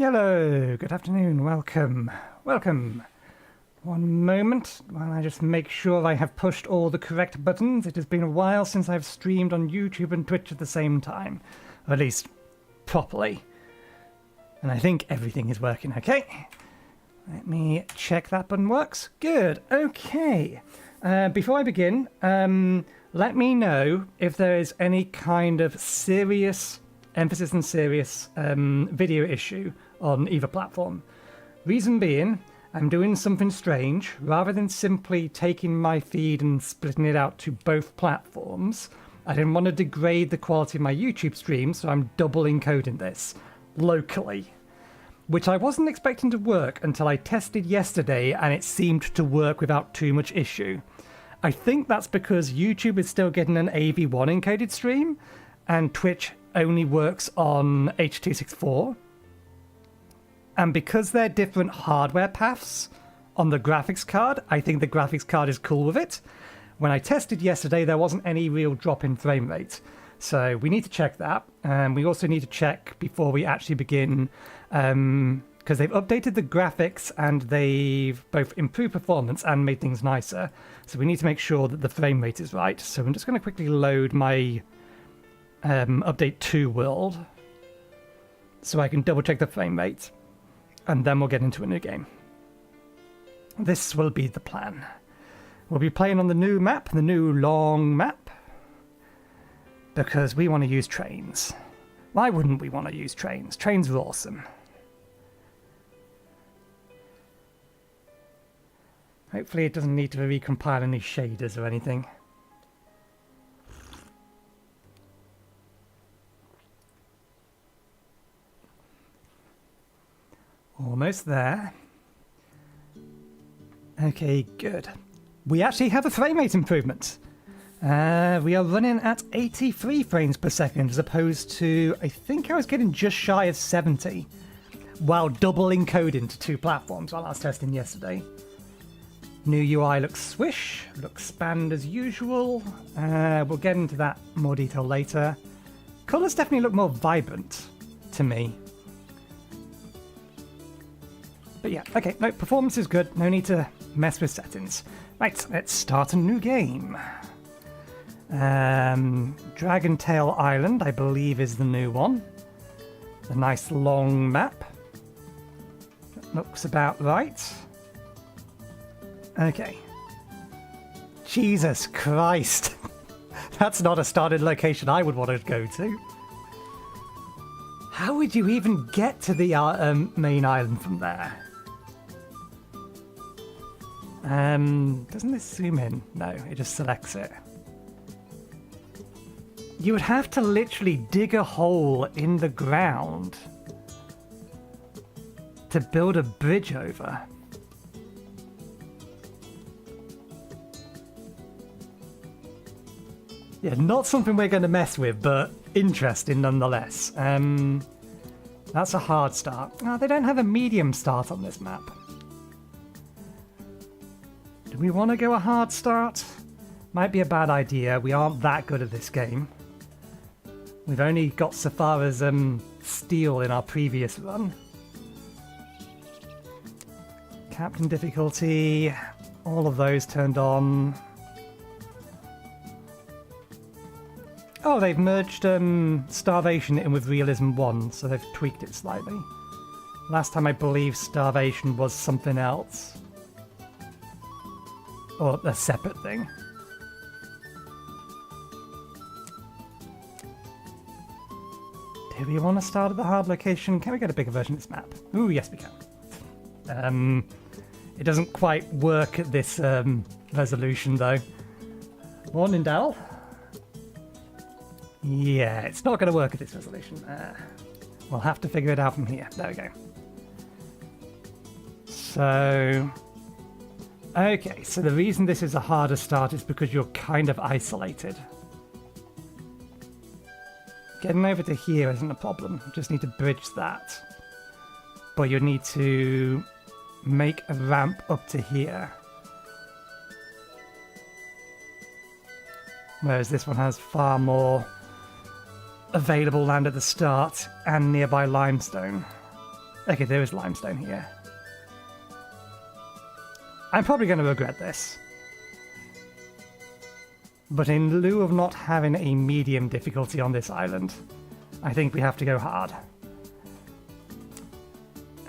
Hello, good afternoon, welcome. One moment while I just make sure I have pushed all the correct buttons. It has been a while since I've streamed on YouTube and Twitch at the same time, or at least properly. And I think everything is working okay. Let me check that button works. Good, okay. Before I begin, let me know if there is any kind of serious, emphasis on serious, video issue on either platform. Reason being, I'm doing something strange. Rather than simply taking my feed and splitting it out to both platforms, I didn't want to degrade the quality of my YouTube stream, so I'm double encoding this locally, which I wasn't expecting to work until I tested yesterday, and it seemed to work without too much issue. I think that's because YouTube is still getting an AV1 encoded stream, and Twitch only works on H.264. And because they're different hardware paths on the graphics card, I think the graphics card is cool with it. When I tested yesterday, there wasn't any real drop in frame rate. So we need to check that. And we also need to check before we actually begin, because they've updated the graphics and they've both improved performance and made things nicer. So we need to make sure that the frame rate is right. So I'm just going to quickly load my update 2 world so I can double check the frame rate. And then we'll get into a new game. This will be the plan. We'll be playing on the new map, the new long map, because we want to use trains. Why wouldn't we want to use trains? Trains are awesome. Hopefully it doesn't need to recompile any shaders or anything. Almost there. Okay, good. We actually have a frame rate improvement. We are running at 83 frames per second as opposed to, I think I was getting just shy of 70 while double encoding to 2 platforms while I was testing yesterday. New UI looks swish, looks spanned as usual. We'll get into that more detail later. Colours definitely look more vibrant to me. But yeah, okay, no, performance is good. No need to mess with settings. Right, let's start a new game. Dragon Tail Island, I believe, is the new one. A nice long map. That looks about right. Okay. Jesus Christ. That's not a started location I would want to go to. How would you even get to the main island from there? Doesn't this zoom in? No, it just selects it. You would have to literally dig a hole in the ground to build a bridge over. Yeah, not something we're going to mess with, but interesting nonetheless. That's a hard start. Oh, they don't have a medium start on this map. Do we want to go a hard start? Might be a bad idea. We aren't that good at this game. We've only got so far as steel in our previous run. Captain difficulty, all of those turned on. Oh, they've merged Starvation in with Realism 1, so they've tweaked it slightly. Last time I believe Starvation was something else. Or a separate thing. Do we want to start at the hard location? Can we get a bigger version of this map? Ooh, yes we can. It doesn't quite work at this resolution though. Morning, Dal. Yeah, it's not going to work at this resolution. We'll have to figure it out from here. There we go. So... okay, so the reason this is a harder start is because you're kind of isolated. Getting over to here isn't a problem. You just need to bridge that. But you need to make a ramp up to here. Whereas this one has far more available land at the start and nearby limestone. Okay, there is limestone here. I'm probably going to regret this. But in lieu of not having a medium difficulty on this island, I think we have to go hard.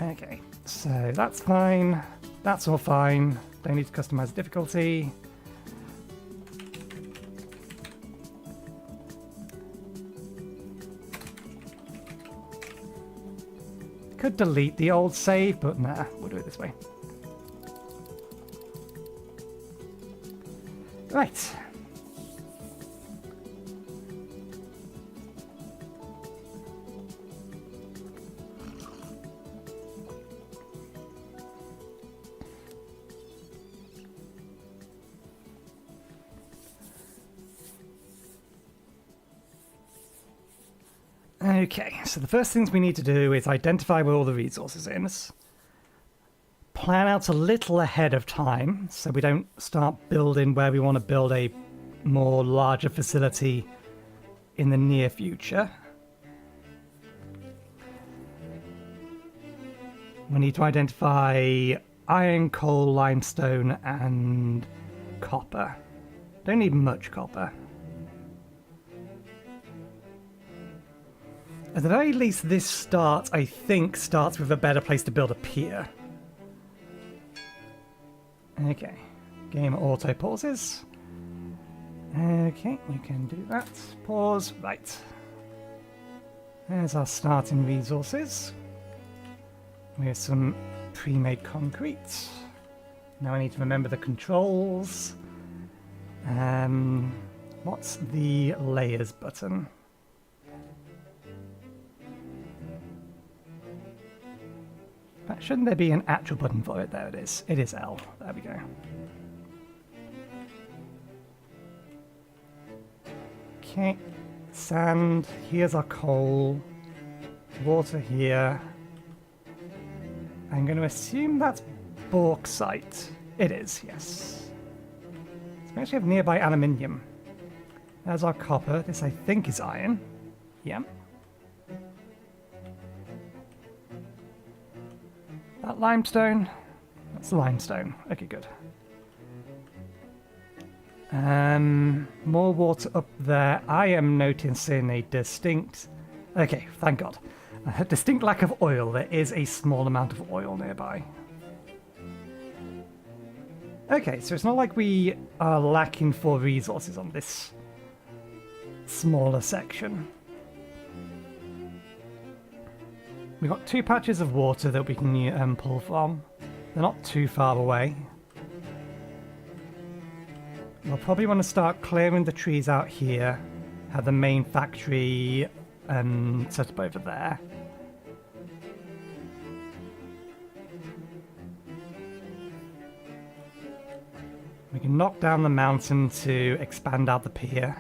Okay, so that's fine. That's all fine. Don't need to customize difficulty. Could delete the old save, but nah, we'll do it this way. Right. Okay, so the first things we need to do is identify where all the resources are in. Plan out a little ahead of time so we don't start building where we want to build a more larger facility in the near future. We need to identify iron, coal, limestone, and copper. Don't need much copper. At the very least, this start, I think, starts with a better place to build a pier. Okay. Game auto pauses. Okay, we can do that. Pause. Right. There's our starting resources. We have some pre-made concrete. Now I need to remember the controls. What's the layers button? Shouldn't there be an actual button for it? There it is. It is L. There we go. Okay. Sand. Here's our coal. Water here. I'm going to assume that's bauxite. It is, yes. So we actually have nearby aluminium. There's our copper. This, I think, is iron. Yep. That limestone? That's limestone. Okay, good. More water up there. I am noticing a distinct... Okay, thank God. A distinct lack of oil. There is a small amount of oil nearby. Okay, so it's not like we are lacking for resources on this smaller section. We've got 2 patches of water that we can pull from. They're not too far away. We'll probably want to start clearing the trees out here. Have the main factory set up over there. We can knock down the mountain to expand out the pier.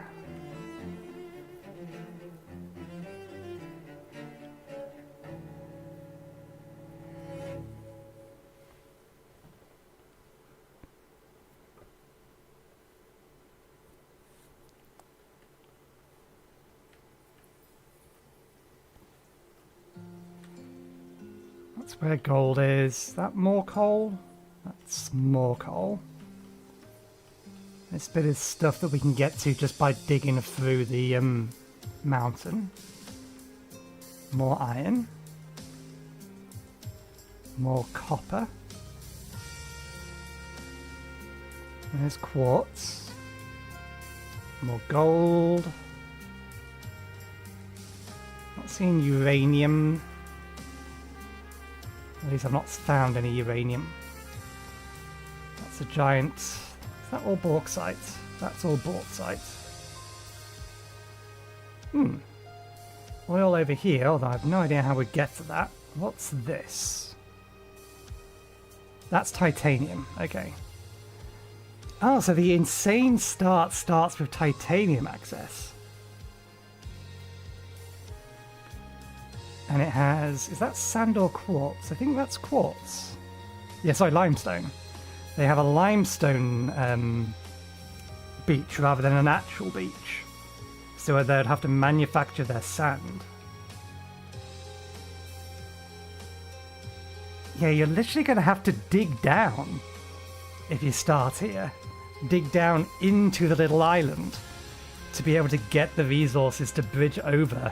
That's where gold is. Is that more coal? That's more coal. This bit is stuff that we can get to just by digging through the mountain. More iron. More copper. There's quartz. More gold. Not seeing uranium. At least I've not found any uranium. That's a giant... Is that all bauxite? That's all bauxite. Oil over here, although I have no idea how we get to that. What's this? That's titanium. Okay. Oh, so the insane start starts with titanium access. And it has... Is that sand or quartz? I think that's quartz. Yeah, sorry, limestone. They have a limestone beach rather than an actual beach. So they'd have to manufacture their sand. Yeah, you're literally going to have to dig down if you start here. Dig down into the little island to be able to get the resources to bridge over.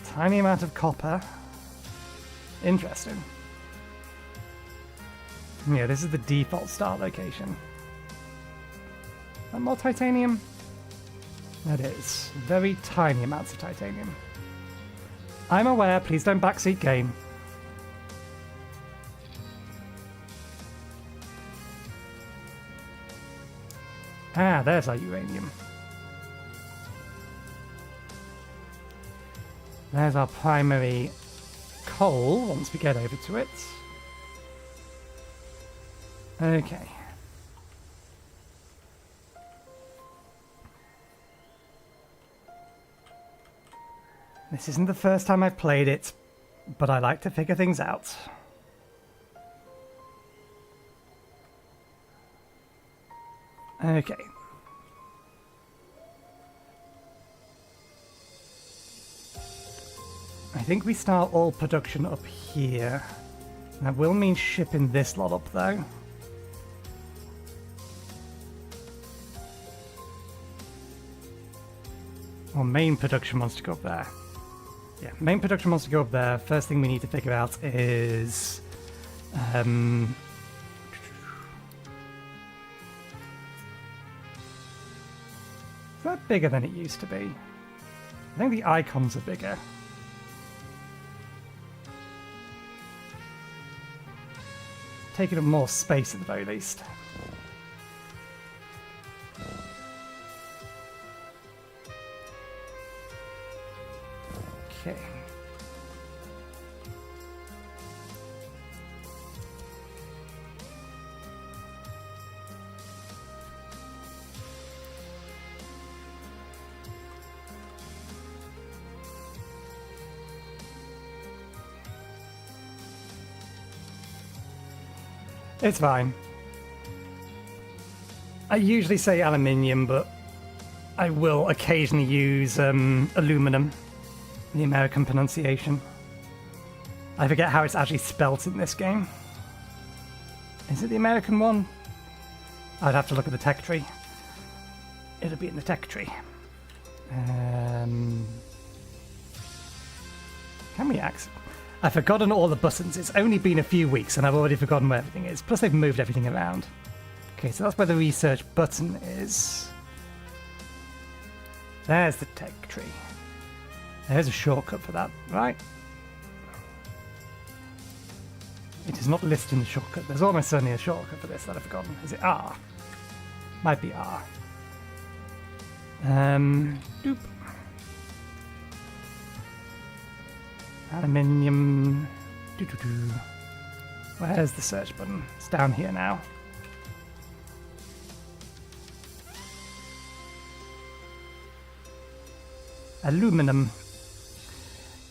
Tiny amount of copper. Interesting. Yeah, this is the default start location. And more titanium? That is. Very tiny amounts of titanium. I'm aware, please don't backseat game. Ah, there's our uranium. There's our primary coal once we get over to it. Okay. This isn't the first time I've played it, but I like to figure things out. Okay. I think we start all production up here. That will mean shipping this lot up though. Well, main production wants to go up there. Yeah, main production wants to go up there. First thing we need to figure out is... is that bigger than it used to be? I think the icons are bigger. Taking up more space at the very least. Okay. It's fine. I usually say aluminium, but I will occasionally use aluminum, the American pronunciation. I forget how it's actually spelt in this game. Is it the American one? I'd have to look at the tech tree. It'll be in the tech tree. Can we access? I've forgotten all the buttons. It's only been a few weeks and I've already forgotten where everything is. Plus they've moved everything around. Okay, so that's where the research button is. There's the tech tree. There's a shortcut for that, right? It is not listed in the shortcut. There's almost certainly a shortcut for this that I've forgotten. Is it R? Might be R. Doop. Aluminium. Doo-doo-doo. Where's the search button? It's down here now. Aluminum.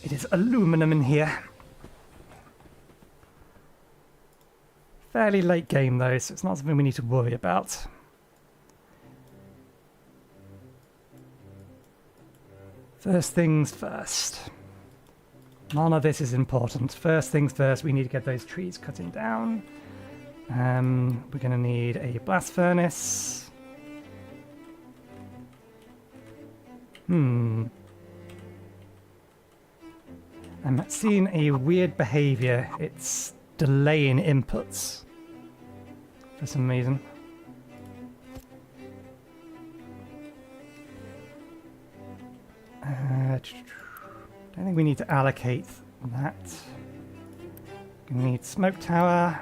It is aluminum in here. Fairly late game though, so it's not something we need to worry about. First things first. None of this is important. First things first, we need to get those trees cutting down. We're going to need a blast furnace. I'm seeing a weird behavior. It's delaying inputs for some reason. I don't think we need to allocate that. We need smoke tower,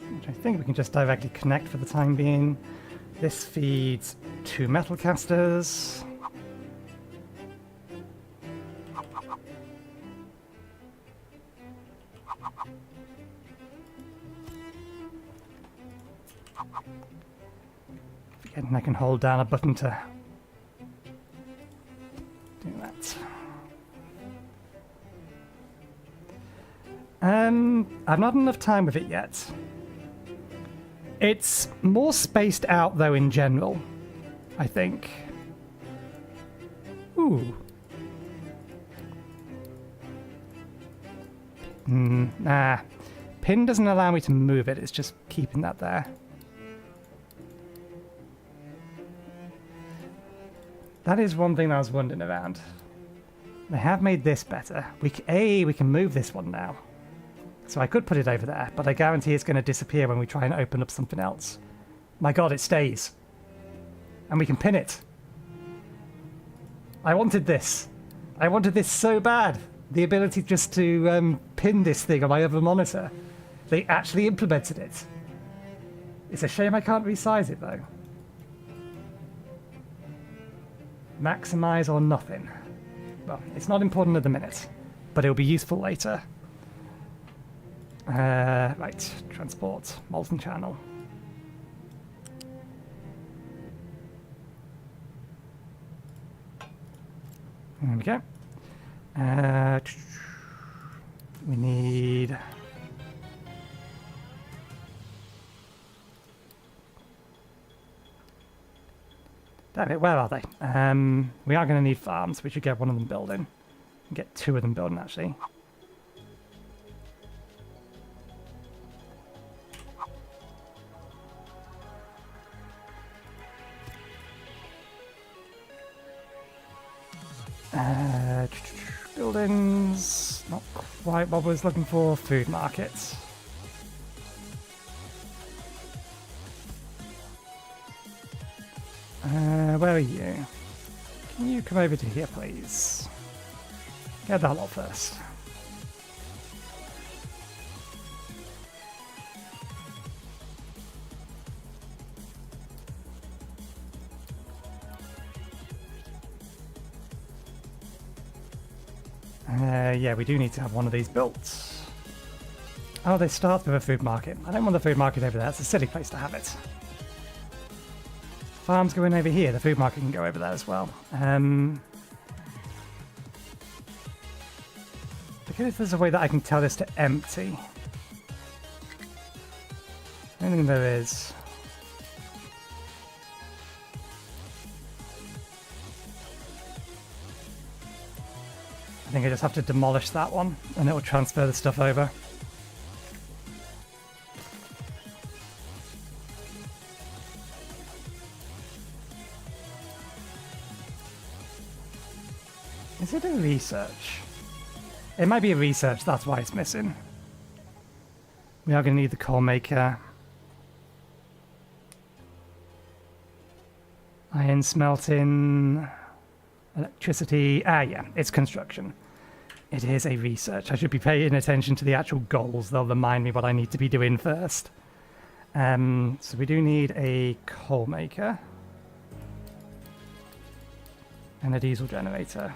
which I think we can just directly connect for the time being. This feeds 2 metal casters. Forgetting I can hold down a button to do that. I've not enough time with it yet. It's more spaced out though in general, I think. Ooh. Nah. Pin doesn't allow me to move it, it's just keeping that there. That is one thing I was wondering around. They have made this better. We can move this one now. So I could put it over there, but I guarantee it's going to disappear when we try and open up something else. My god, it stays. And we can pin it. I wanted this. I wanted this so bad. The ability just to pin this thing on my other monitor. They actually implemented it. It's a shame I can't resize it though. Maximize or nothing. Well, it's not important at the minute, but it'll be useful later. Right, transport, molten channel. There we go. We need... Damn it, where are they? We are going to need farms. We should get one of them building. Get two of them building, actually. Buildings, not quite what I was looking for. Food markets. Where are you? Can you come over to here, please? Get that lot first. Yeah, we do need to have one of these built. Oh, they start with a food market. I don't want the food market over there. It's a silly place to have it. Farms go in over here. The food market can go over there as well. Because there's a way that I can tell this to empty. I don't think there is. I think I just have to demolish that one and it will transfer the stuff over. Is it a research? It might be a research, that's why it's missing. We are going to need the core maker. Iron smelting. Electricity. Ah, yeah, it's construction. It is a research. I should be paying attention to the actual goals. They'll remind me what I need to be doing first. So we do need a coal maker. And a diesel generator.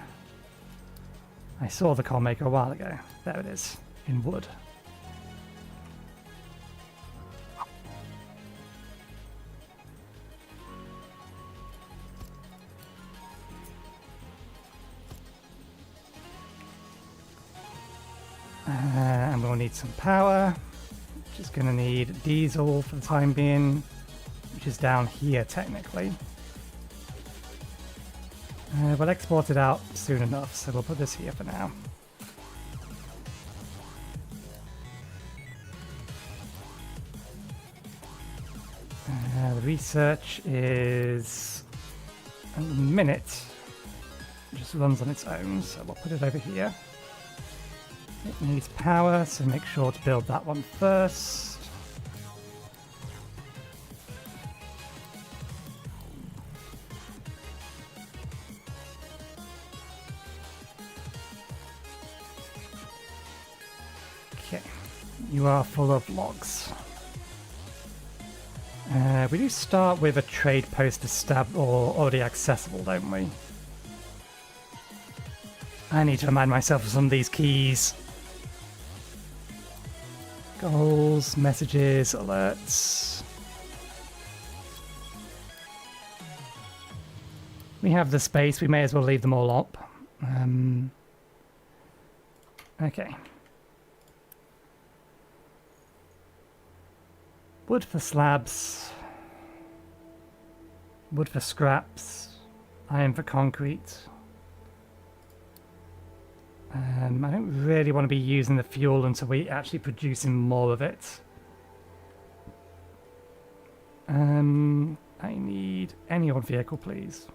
I saw the coal maker a while ago. There it is, in wood. And we'll need some power. Just going to need diesel for the time being, which is down here technically. We'll export it out soon enough, so we'll put this here for now. The research is a minute. It just runs on its own, so we'll put it over here. It needs power, so make sure to build that one first. Okay, you are full of logs. We do start with a trade post established or already accessible, don't we? I need to remind myself of some of these keys. Goals, messages, alerts. We have the space, we may as well leave them all up. Okay. Wood for slabs. Wood for scraps. Iron for concrete. I don't really want to be using the fuel until we're actually producing more of it. I need any old vehicle, please.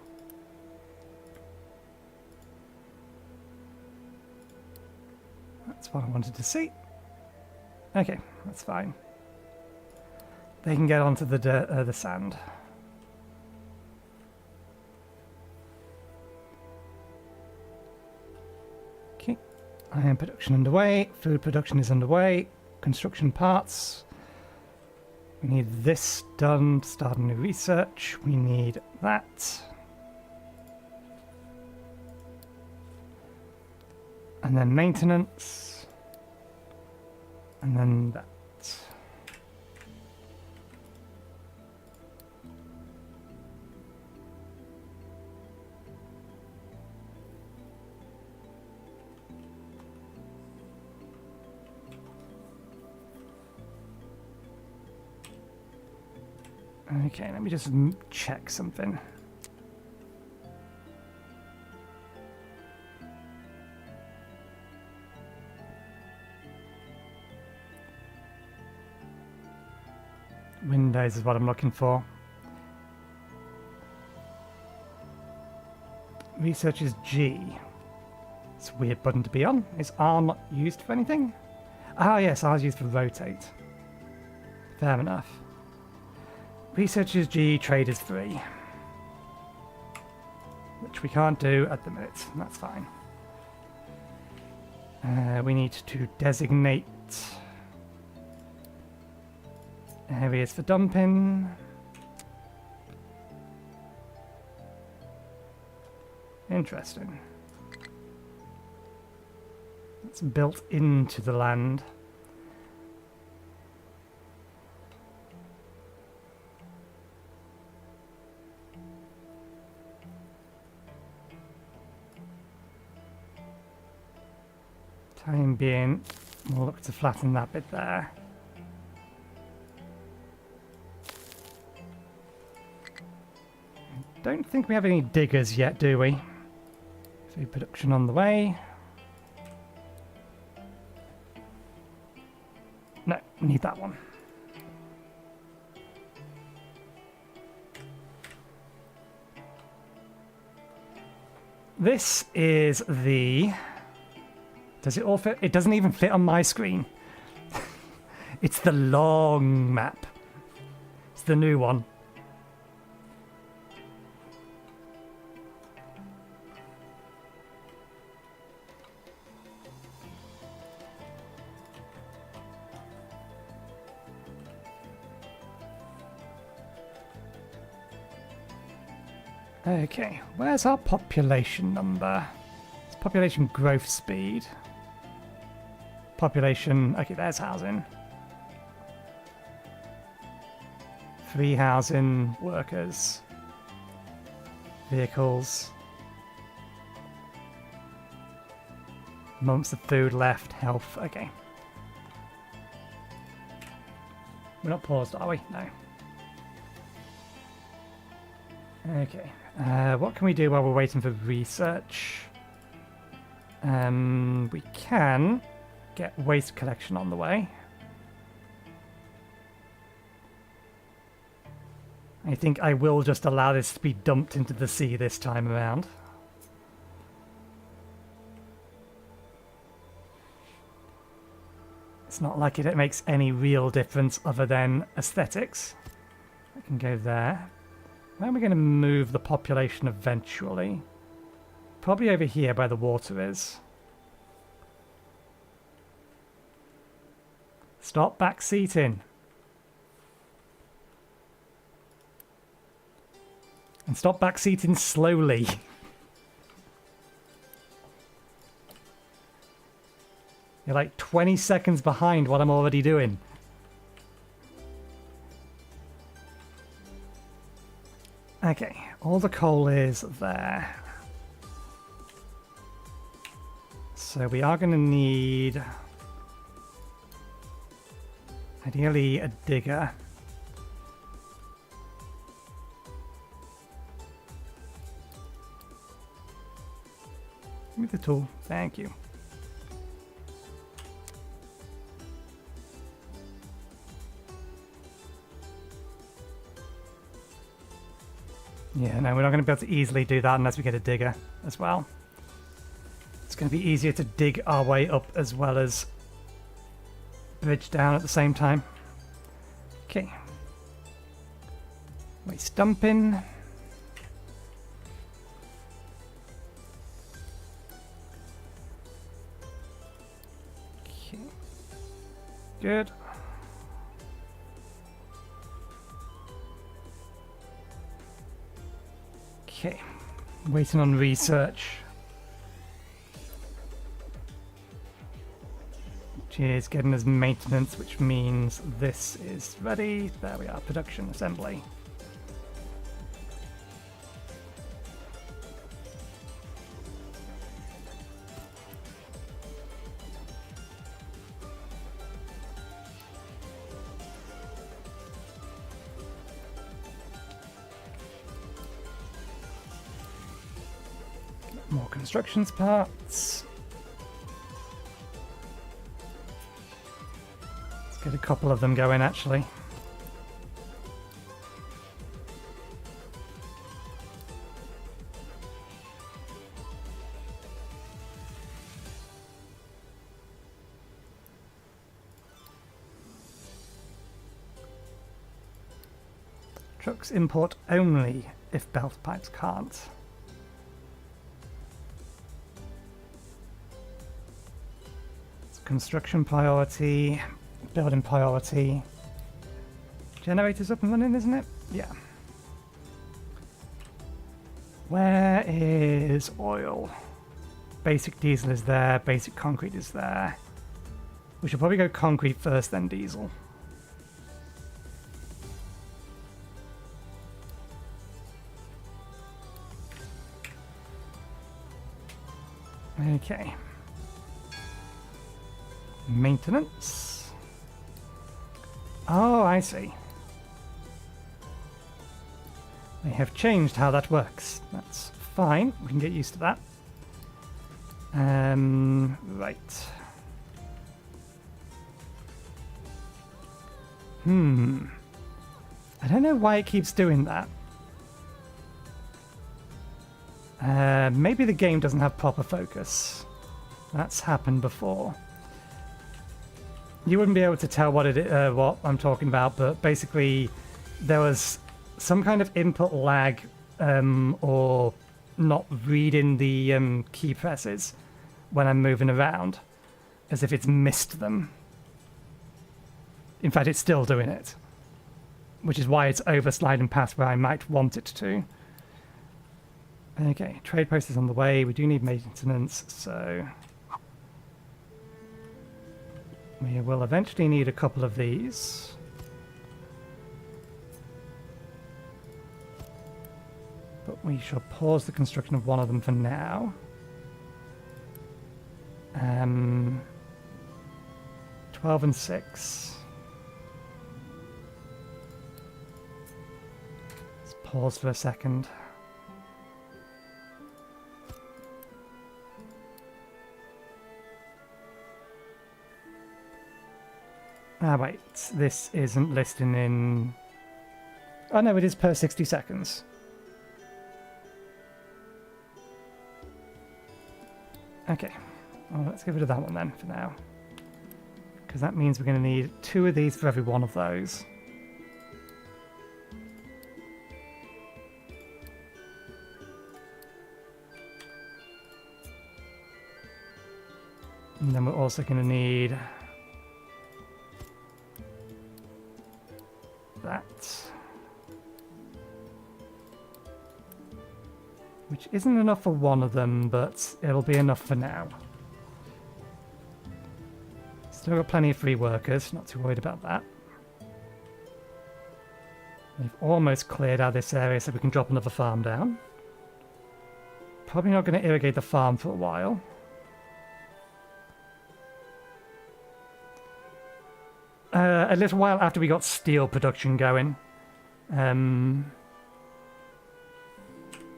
That's what I wanted to see. Okay, that's fine. They can get onto the sand. Okay, iron production underway. Food production is underway. Construction parts. We need this done to start a new research. We need that. And then maintenance. And then that. Okay, let me just check something. Windows is what I'm looking for. Research is G. It's a weird button to be on. Is R not used for anything? Ah, yes, R is used for rotate. Fair enough. Research is G, trade is free. Which we can't do at the minute. That's fine. We need to designate areas for dumping. Interesting. It's built into the land. Time being, we'll look to flatten that bit there. Don't think we have any diggers yet, do we? Food production on the way. No, we need that one. This is the... Does it all fit? It doesn't even fit on my screen. It's the long map. It's the new one. Okay, where's our population number? It's population growth speed. Population, okay, there's housing. 3 housing, workers, vehicles, months of food left, health, okay. We're not paused, are we? No. Okay, what can we do while we're waiting for research? We can get waste collection on the way. I think I will just allow this to be dumped into the sea this time around. It's not like it makes any real difference other than aesthetics. I can go there. Where are we going to move the population eventually? Probably over here where the water is. Stop backseating. And stop backseating slowly. You're like 20 seconds behind what I'm already doing. Okay, all the coal is there. So we are going to need, ideally, a digger. Give me the tool. Thank you. Yeah, no, we're not going to be able to easily do that unless we get a digger as well. It's going to be easier to dig our way up as well as bridge down at the same time. Okay. Waste dumping. Okay. Good. Okay. Waiting on research. Which is getting us maintenance, which means this is ready. There we are, production assembly. More constructions parts. Let's get a couple of them going actually. Trucks import only if belt pipes can't. Construction priority, building priority. Generator's up and running, isn't it? Yeah. Where is oil? Basic diesel is there, basic concrete is there. We should probably go concrete first, then diesel. Okay. Maintenance. Oh, I see. They have changed how that works. That's fine. We can get used to that. Right. I don't know why it keeps doing that. Maybe the game doesn't have proper focus. That's happened before. You wouldn't be able to tell what I'm talking about, but basically there was some kind of input lag or not reading the key presses when I'm moving around, as if it's missed them. In fact, it's still doing it, which is why it's over sliding past where I might want it to. Okay, trade post is on the way. We do need maintenance, so we will eventually need a couple of these. But we shall pause the construction of one of them for now. 12 and 6. Let's pause for a second. Ah, wait, this isn't listing in... Oh no, it is per 60 seconds. Okay, well, let's get rid of that one then for now. Because that means we're going to need 2 of these for every one of those. And then we're also going to need that. Which isn't enough for one of them, but it'll be enough for now. Still got plenty of free workers, not too worried about that. We've almost cleared out this area so we can drop another farm down. Probably not going to irrigate the farm for a while. A little while after we got steel production going.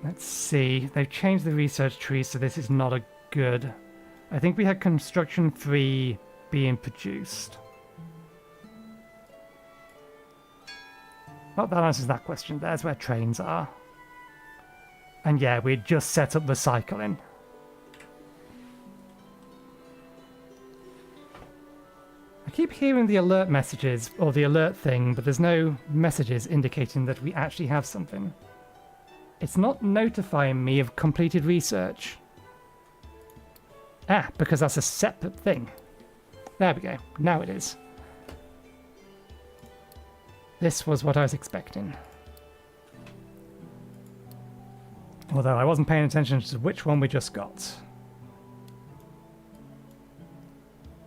Let's see. They've changed the research tree, so this is not a good. I think we had construction 3 being produced. Well, that answers that question. There's where trains are. And yeah, we'd just set up recycling. I keep hearing the alert messages, or the alert thing, but there's no messages indicating that we actually have something. It's not notifying me of completed research. Ah, because that's a separate thing. There we go. Now it is. This was what I was expecting. Although I wasn't paying attention to which one we just got.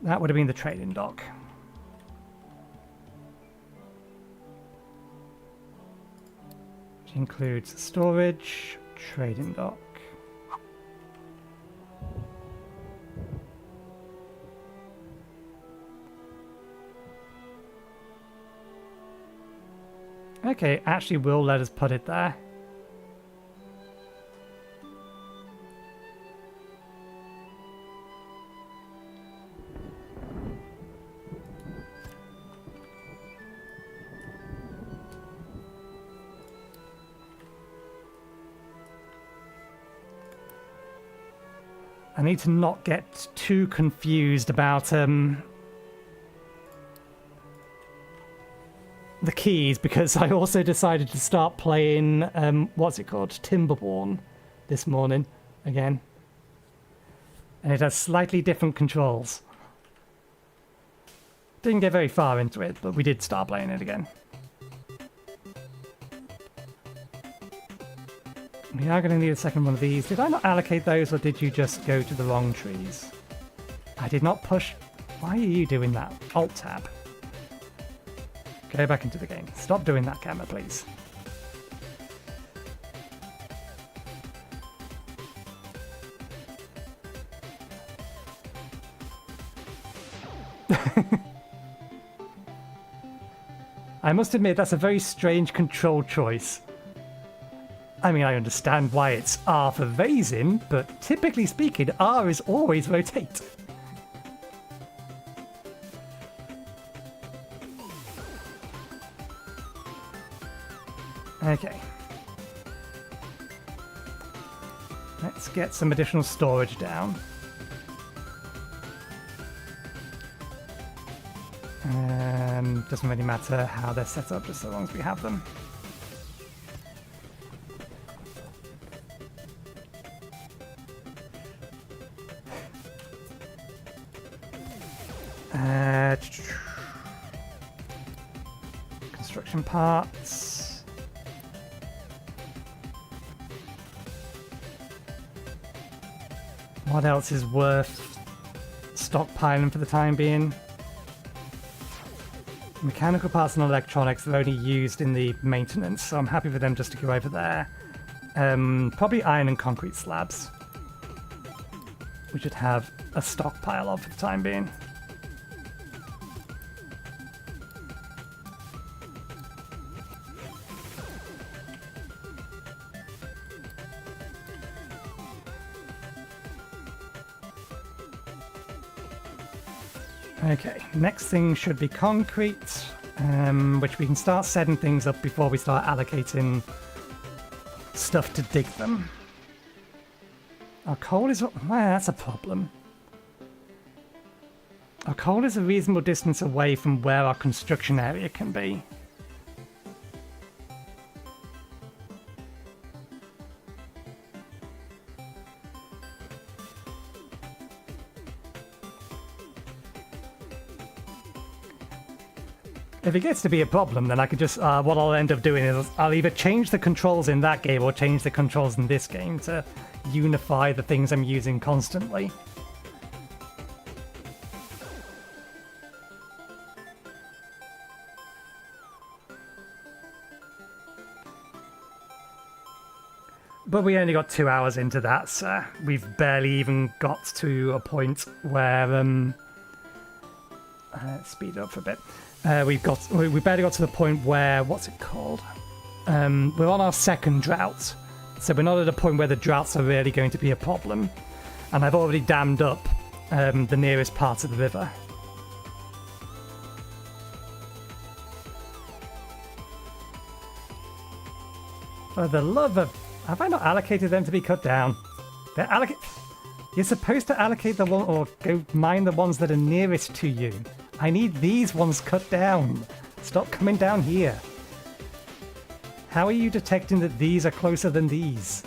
That would have been the trading dock. Which includes storage, trading dock. Okay, actually will let us put it there. I need to not get too confused about the keys, because I also decided to start playing what's it called, Timberborn, this morning again, and it has slightly different controls. Didn't get very far into it, but we did start playing it again. We are going to need a second one of these. Did I not allocate those, or did you just go to the wrong trees? I did not push. Why are you doing that? Alt-tab. Go back into the game. Stop doing that, camera, please. I must admit, that's a very strange control choice. I mean, I understand why it's R for raising, but typically speaking, R is always rotate. Okay. Let's get some additional storage down. Doesn't really matter how they're set up, just so long as we have them. Construction parts. What else is worth stockpiling for the time being? Mechanical parts and electronics are only used in the maintenance, so I'm happy for them just to go over there. Probably iron and concrete slabs. We should have a stockpile of for the time being. Okay, next thing should be concrete, which we can start setting things up before we start allocating stuff to dig them. Our coal is... well, that's a problem. Our coal is a reasonable distance away from where our construction area can be. If it gets to be a problem, then I could just, what I'll end up doing is I'll either change the controls in that game or change the controls in this game to unify the things I'm using constantly. But we only got 2 hours into that, so we've barely even got to a point where, speed up for a bit. We barely got to the point where, what's it called? We're on our second drought, so we're not at a point where the droughts are really going to be a problem. And I've already dammed up the nearest parts of the river. For the love of Have I not allocated them to be cut down? They're You're supposed to allocate the one, or go mine the ones that are nearest to you. I need these ones cut down. Stop coming down here. How are you detecting that these are closer than these?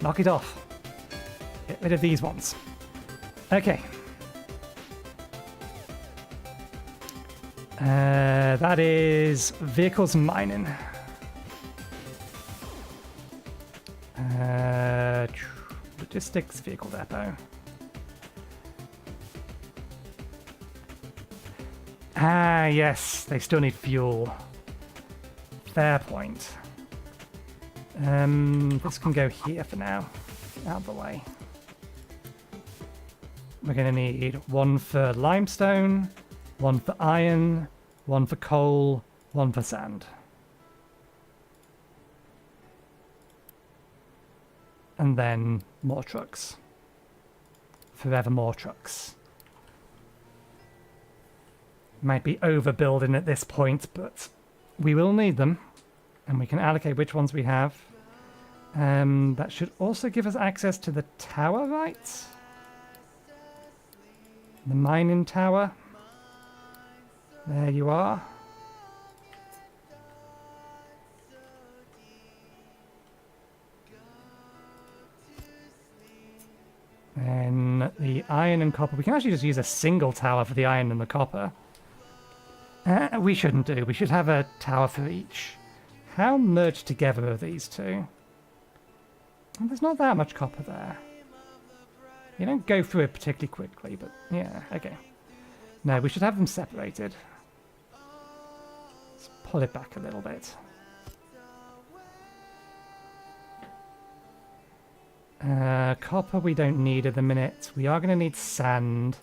Knock it off. Get rid of these ones. Okay. That is vehicles and mining. Logistics, vehicle depot. Ah, yes, they still need fuel. Fair point. This can go here for now. Out of the way. We're going to need one for limestone, one for iron, one for coal, one for sand. And then more trucks. Forever more trucks. Might be overbuilding at this point, but we will need them. And we can allocate which ones we have. That should also give us access to the tower, right? The mining tower. There you are. Then the iron and copper. We can actually just use a single tower for the iron and the copper. We shouldn't do. We should have a tower for each. How merged together are these two? Well, there's not that much copper there. You don't go through it particularly quickly, but yeah, okay. No, we should have them separated. Let's pull it back a little bit. Copper we don't need at the minute. We are going to need sand.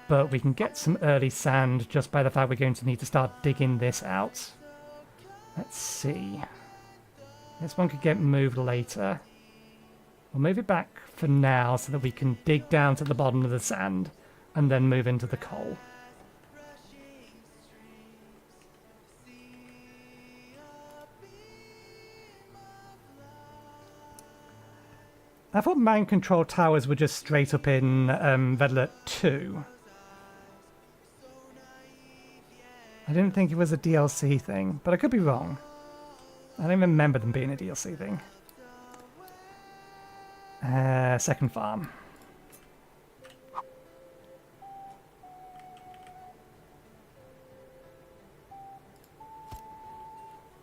But we can get some early sand just by the fact we're going to need to start digging this out. Let's see. This one could get moved later. We'll move it back for now so that we can dig down to the bottom of the sand and then move into the coal. I thought mind control towers were just straight up in Red Alert 2. I didn't think it was a DLC thing, but I could be wrong. I don't remember them being a DLC thing. Second farm.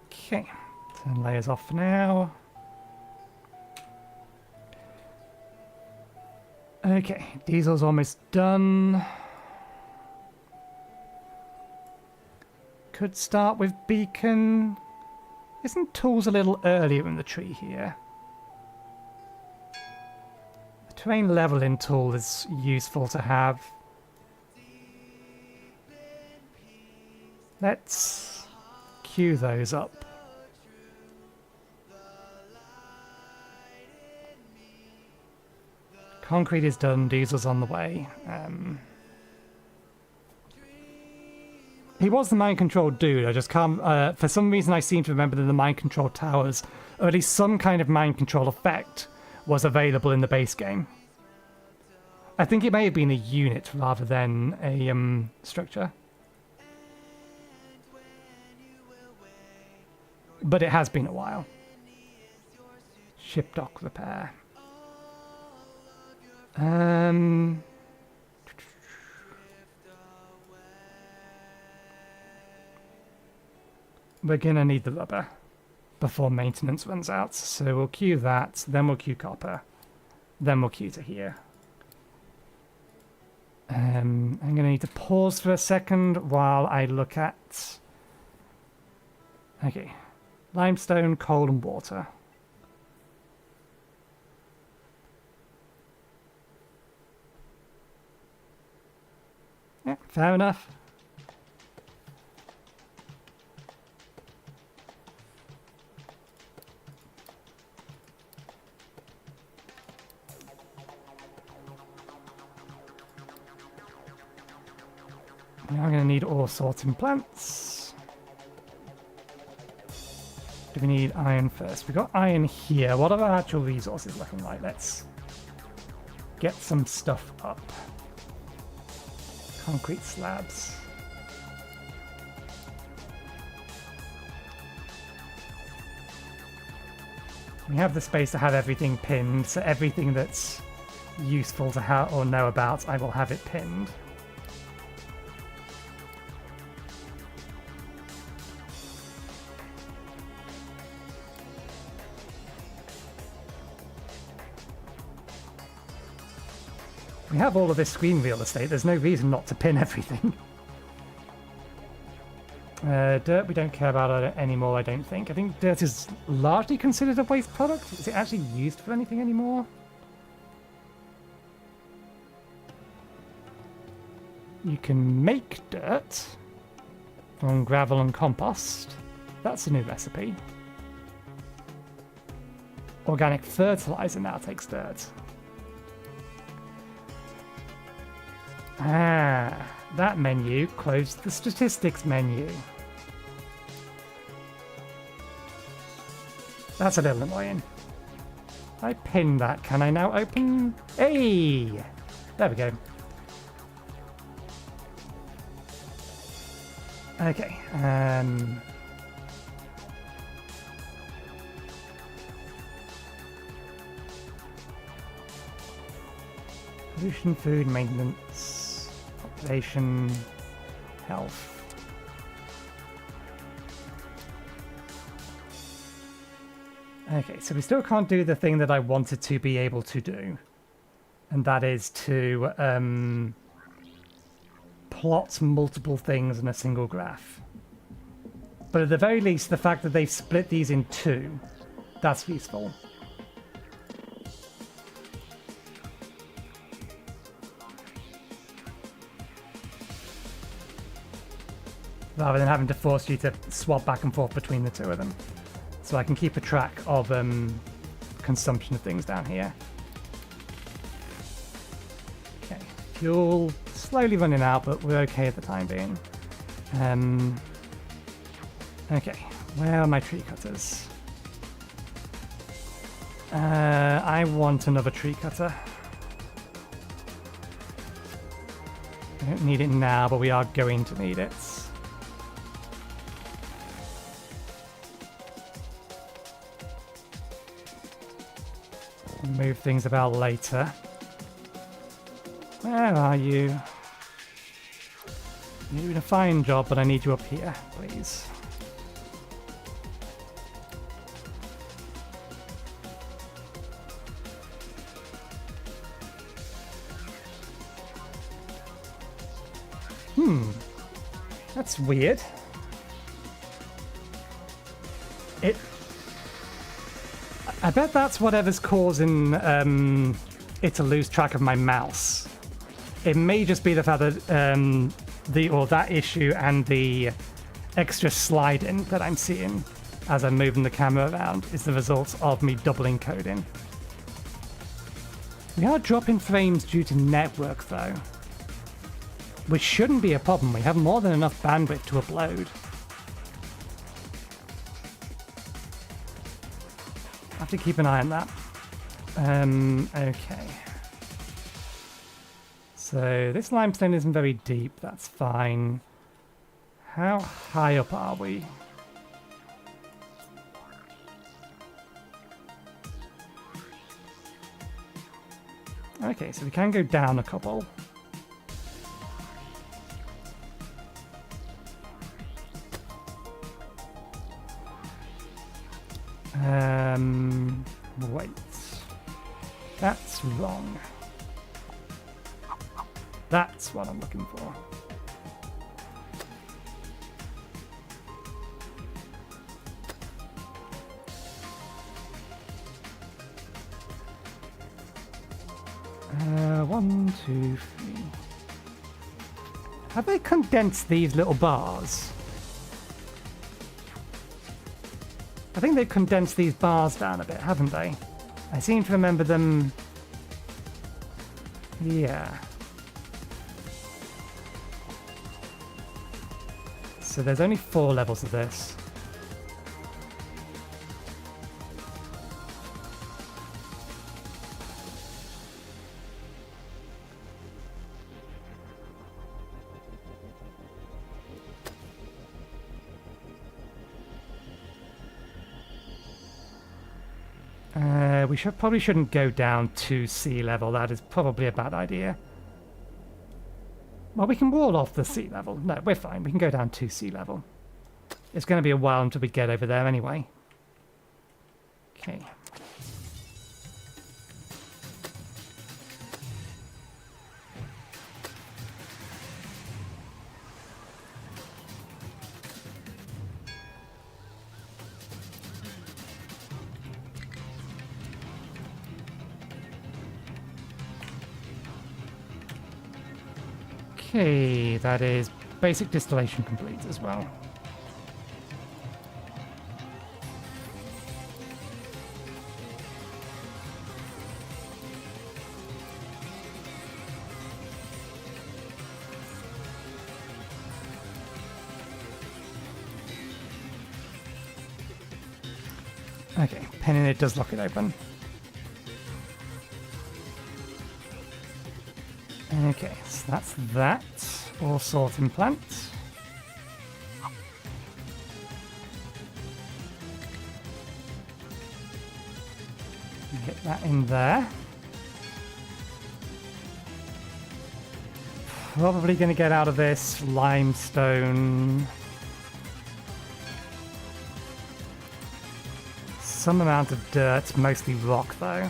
Okay, turn layers off for now. Okay, diesel's almost done. Could start with beacon. Isn't tools a little earlier in the tree here? The terrain leveling tool is useful to have. Let's queue those up. Concrete is done, diesel's on the way. He was the mind control dude, I just can't... for some reason I seem to remember that the mind control towers, or at least some kind of mind control effect, was available in the base game. I think it may have been a unit rather than a structure. But it has been a while. Ship dock repair. We're gonna need the rubber before maintenance runs out, so we'll queue that, then we'll queue copper, then we'll queue to here. I'm gonna need to pause for a second while I look at... Okay, limestone, coal and water. Yeah, fair enough. Now I'm going to need ore sorting plants. do we need iron first? We've got iron here. What are our actual resources looking like? Let's get some stuff up. Concrete slabs. We have the space to have everything pinned, so everything that's useful to have or know about, I will have it pinned. We have all of this screen real estate, there's no reason not to pin everything. Dirt we don't care about it anymore, I don't think. I think dirt is largely considered a waste product. Is it actually used for anything anymore? You can make dirt from gravel and compost. That's a new recipe. Organic fertilizer now takes dirt. Ah, that menu closed the statistics menu. That's a little annoying. I pinned that. Can I now open? Hey! There we go. Okay. Pollution, food, maintenance, population, health. Okay, so we still can't do the thing that I wanted to be able to do. And that is to plot multiple things in a single graph. But at the very least, the fact that they've split these in two, that's useful. Rather than having to force you to swap back and forth between the two of them. So I can keep a track of consumption of things down here. Okay, fuel slowly running out, but we're okay at the time being. Okay, where are my tree cutters? I want another tree cutter. I don't need it now, but we are going to need it. Move things about later. Where are you? You're doing a fine job, but I need you up here, please. That's weird. I bet that's whatever's causing it to lose track of my mouse. It may just be the fact that that issue and the extra sliding that I'm seeing as I'm moving the camera around is the result of me double encoding. We are dropping frames due to network though, which shouldn't be a problem. We have more than enough bandwidth to upload. I have to keep an eye on that. Okay. So this limestone isn't very deep, that's fine. How high up are we? Okay, so we can go down a couple. Wait. That's wrong. That's what I'm looking for. One, two, three. Have they condensed these little bars? I think they've condensed these bars down a bit, haven't they? I seem to remember them... Yeah. So there's only 4 levels of this. We probably shouldn't go down to sea level. That is probably a bad idea. Well, we can wall off the sea level. No, we're fine. We can go down to sea level. It's going to be a while until we get over there anyway. Okay. Okay, that is basic distillation complete as well. Okay, pinning it does lock it open. Okay, so that's that. All sorting plant. Get that in there. Probably going to get out of this limestone. Some amount of dirt, mostly rock though.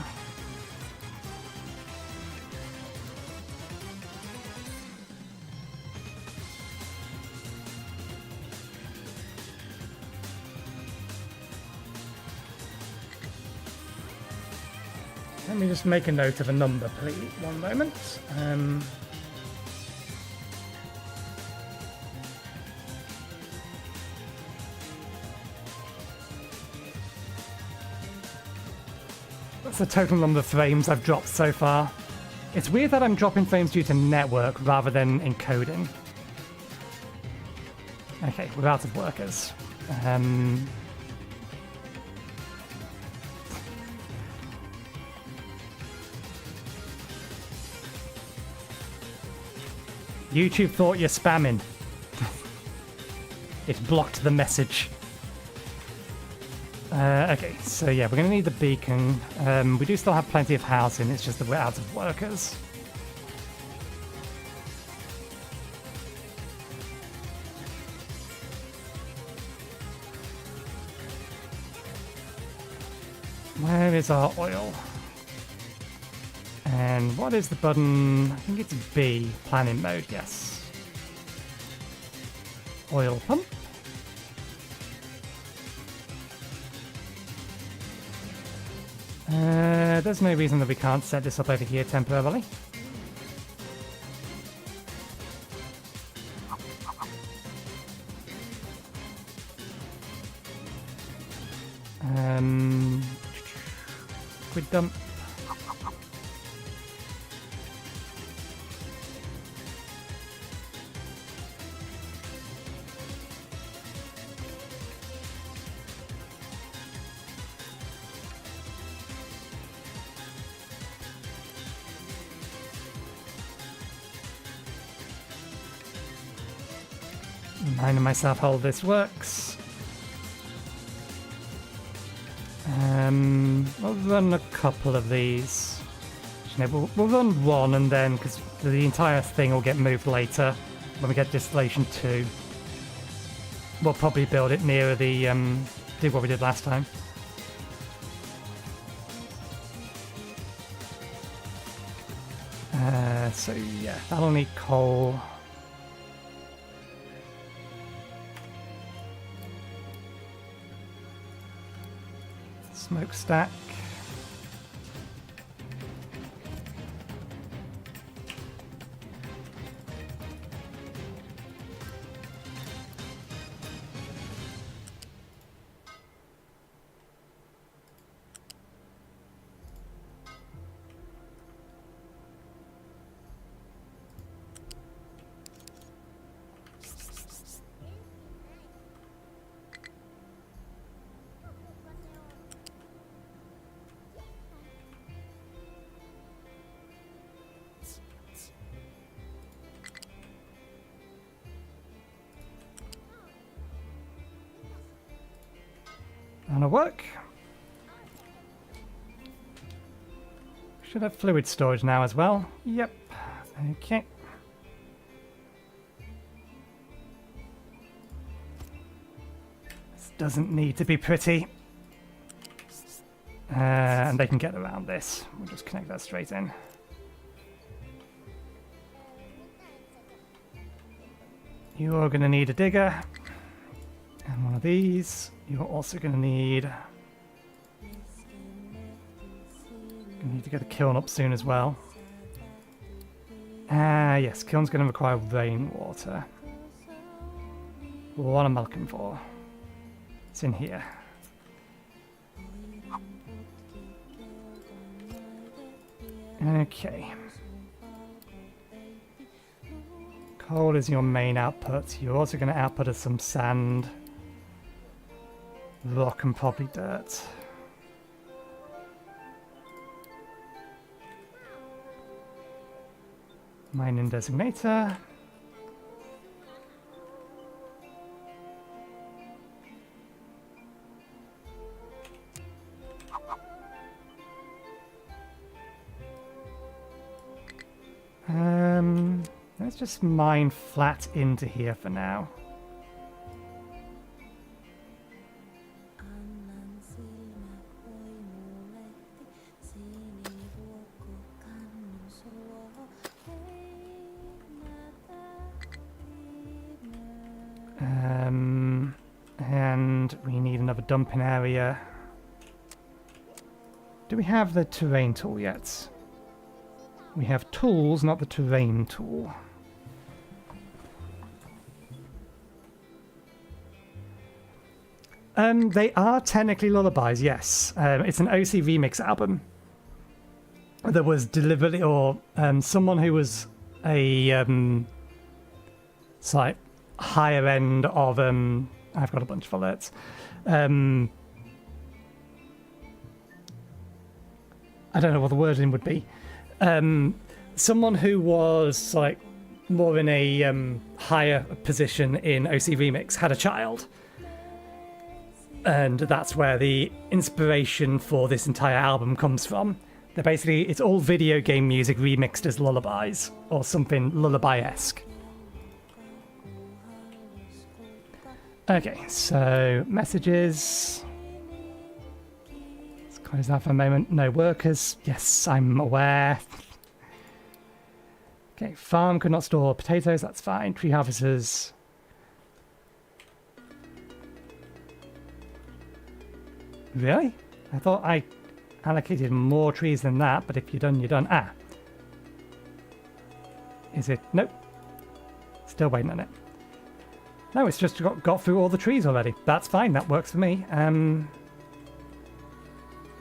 Let me just make a note of a number, please. One moment. That's the total number of frames I've dropped so far. It's weird that I'm dropping frames due to network rather than encoding. Okay, we're out of workers. YouTube thought you're spamming. It blocked the message. Okay, so yeah, we're going to need the beacon. We do still have plenty of housing, it's just that we're out of workers. Where is our oil? And what is the button? I think it's B, planning mode, yes. Oil pump. There's no reason that we can't set this up over here temporarily. Quick dump. Reminding myself how this works. I'll run a couple of these. We'll run one and then, because the entire thing will get moved later when we get distillation 2. We'll probably build it nearer the, do what we did last time. So yeah, that'll need coal. Smokestack. That'll work. Should have fluid storage now as well. Yep. Okay. This doesn't need to be pretty. And they can get around this. We'll just connect that straight in. You're going to need a digger. And one of these. You're also going to need... You need to get the kiln up soon as well. Yes, kiln's going to require rainwater. What am I looking for? It's in here. Okay. Coal is your main output. You're also going to output us some sand, rock, and probably dirt. Mining designator. Let's just mine flat into here for now. And we need another dumping area. Do we have the terrain tool yet? We have tools, not the terrain tool. They are technically lullabies, yes. It's an OC remix album that was deliberately, or someone who was a slight higher end of I've got a bunch of alerts. I don't know what the wording would be. Someone who was like more in a higher position in OC Remix had a child. And that's where the inspiration for this entire album comes from. They're basically, it's all video game music remixed as lullabies, or something lullaby-esque. Okay, so messages. Let's close that for a moment. No workers. Yes, I'm aware. Okay, farm could not store potatoes, that's fine. Tree harvesters. Really? I thought I allocated more trees than that, but if you're done, you're done. Ah. Is it? Nope. Still waiting on it. No, it's just got through all the trees already. That's fine, that works for me.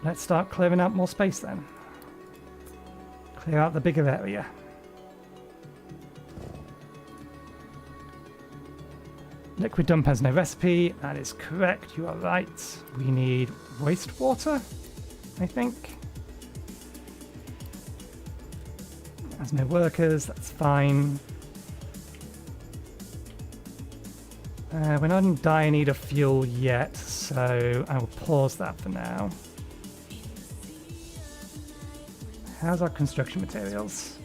Let's start clearing out more space then. Clear out the bigger area. Liquid dump has no recipe. That is correct, you are right. We need wastewater, I think. Has no workers, that's fine. We're not in dire need of fuel yet, so I will pause that for now. How's our construction materials?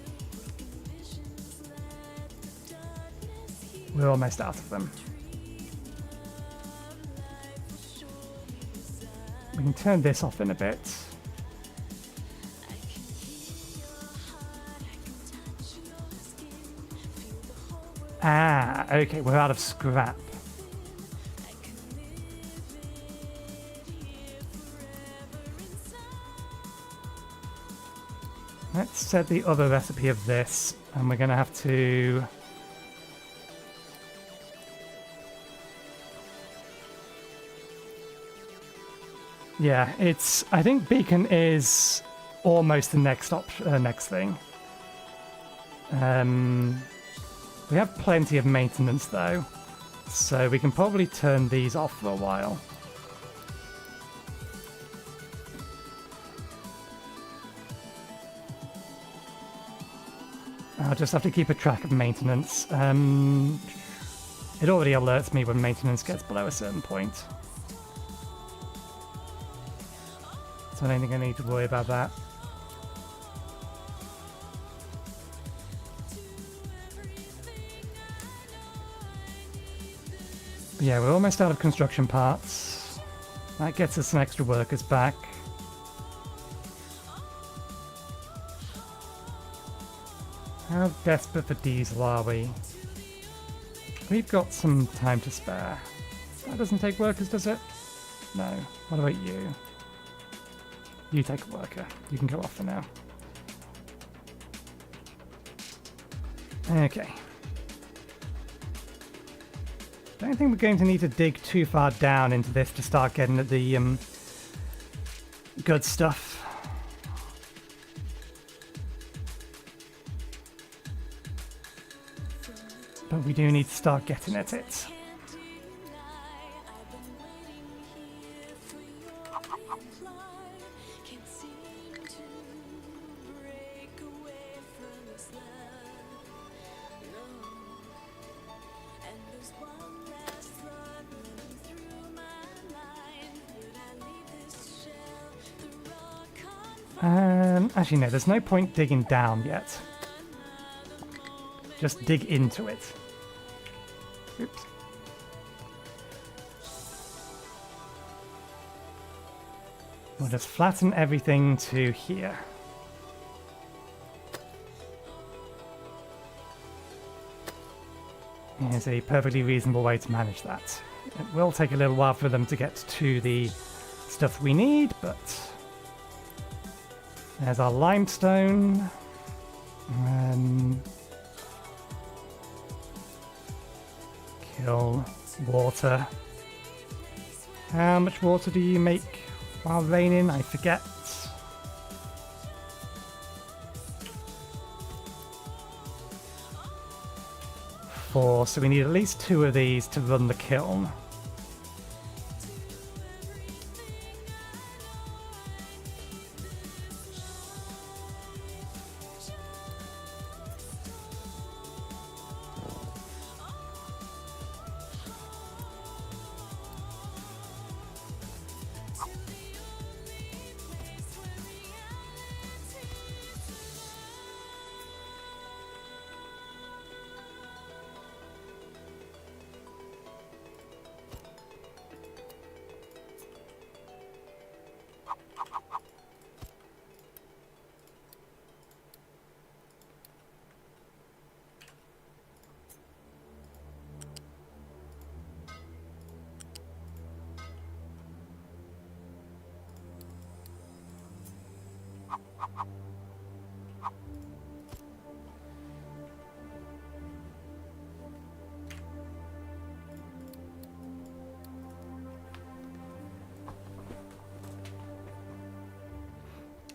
We're almost out of them. We can turn this off in a bit. Ah, okay, we're out of scrap. Let's set the other recipe of this, and we're going to have to... Yeah, it's... I think beacon is almost the next next thing. We have plenty of maintenance though, so we can probably turn these off for a while. I'll just have to keep a track of maintenance. It already alerts me when maintenance gets below a certain point. So I don't think I need to worry about that. Yeah, we're almost out of construction parts. That gets us some extra workers back. How desperate for diesel are we? We've got some time to spare. That doesn't take workers, does it? No. What about you? You take a worker. You can go off for now. Okay. Don't think we're going to need to dig too far down into this to start getting at the good stuff. But we do need to start getting at it. Actually, no, there's no point digging down yet. Just dig into it. Oops. We'll just flatten everything to here. Here's a perfectly reasonable way to manage that. It will take a little while for them to get to the stuff we need, but there's our limestone. Kill water. How much water do you make while raining? I forget. 4, so we need at least 2 of these to run the kiln.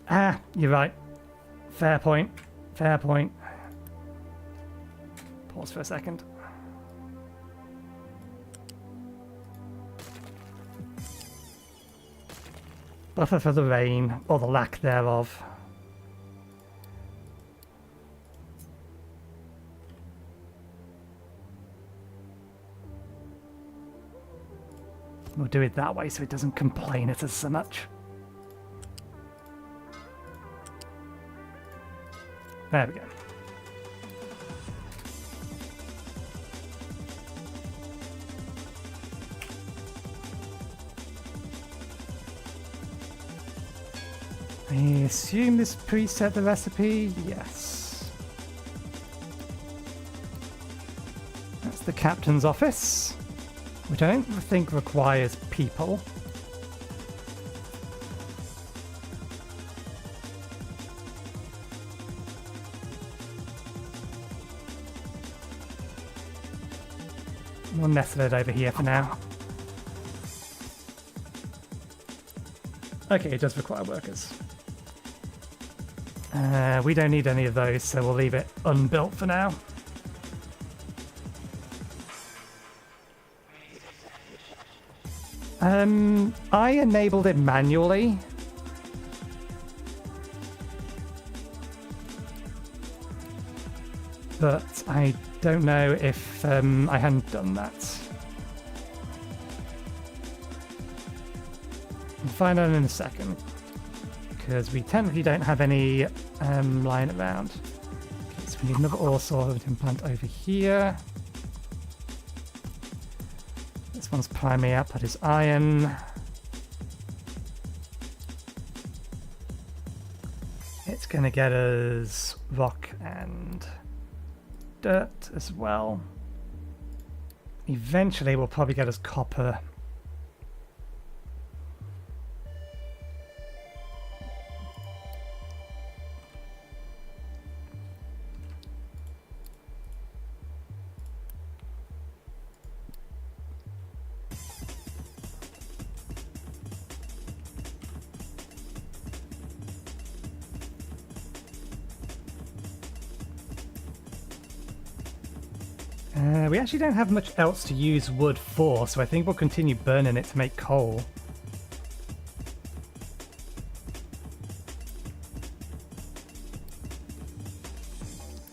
Ah, you're right. Fair point. Fair point. Pause for a second. Buffer for the rain, or the lack thereof. We'll do it that way so it doesn't complain at us so much. There we go. I assume this preset the recipe? Yes. That's the captain's office, which I don't think requires people. We'll nestle it over here for now. Okay, it does require workers. We don't need any of those, so we'll leave it unbuilt for now. I enabled it manually. But I don't know if I hadn't done that. We'll find out in a second, because we technically don't have any lying around. Okay, so we need another ore sorting plant over here. Let's This one's primary output is iron. It's going to get us rock and dirt as well. Eventually we'll probably get us copper. We actually don't have much else to use wood for, so I think we'll continue burning it to make coal.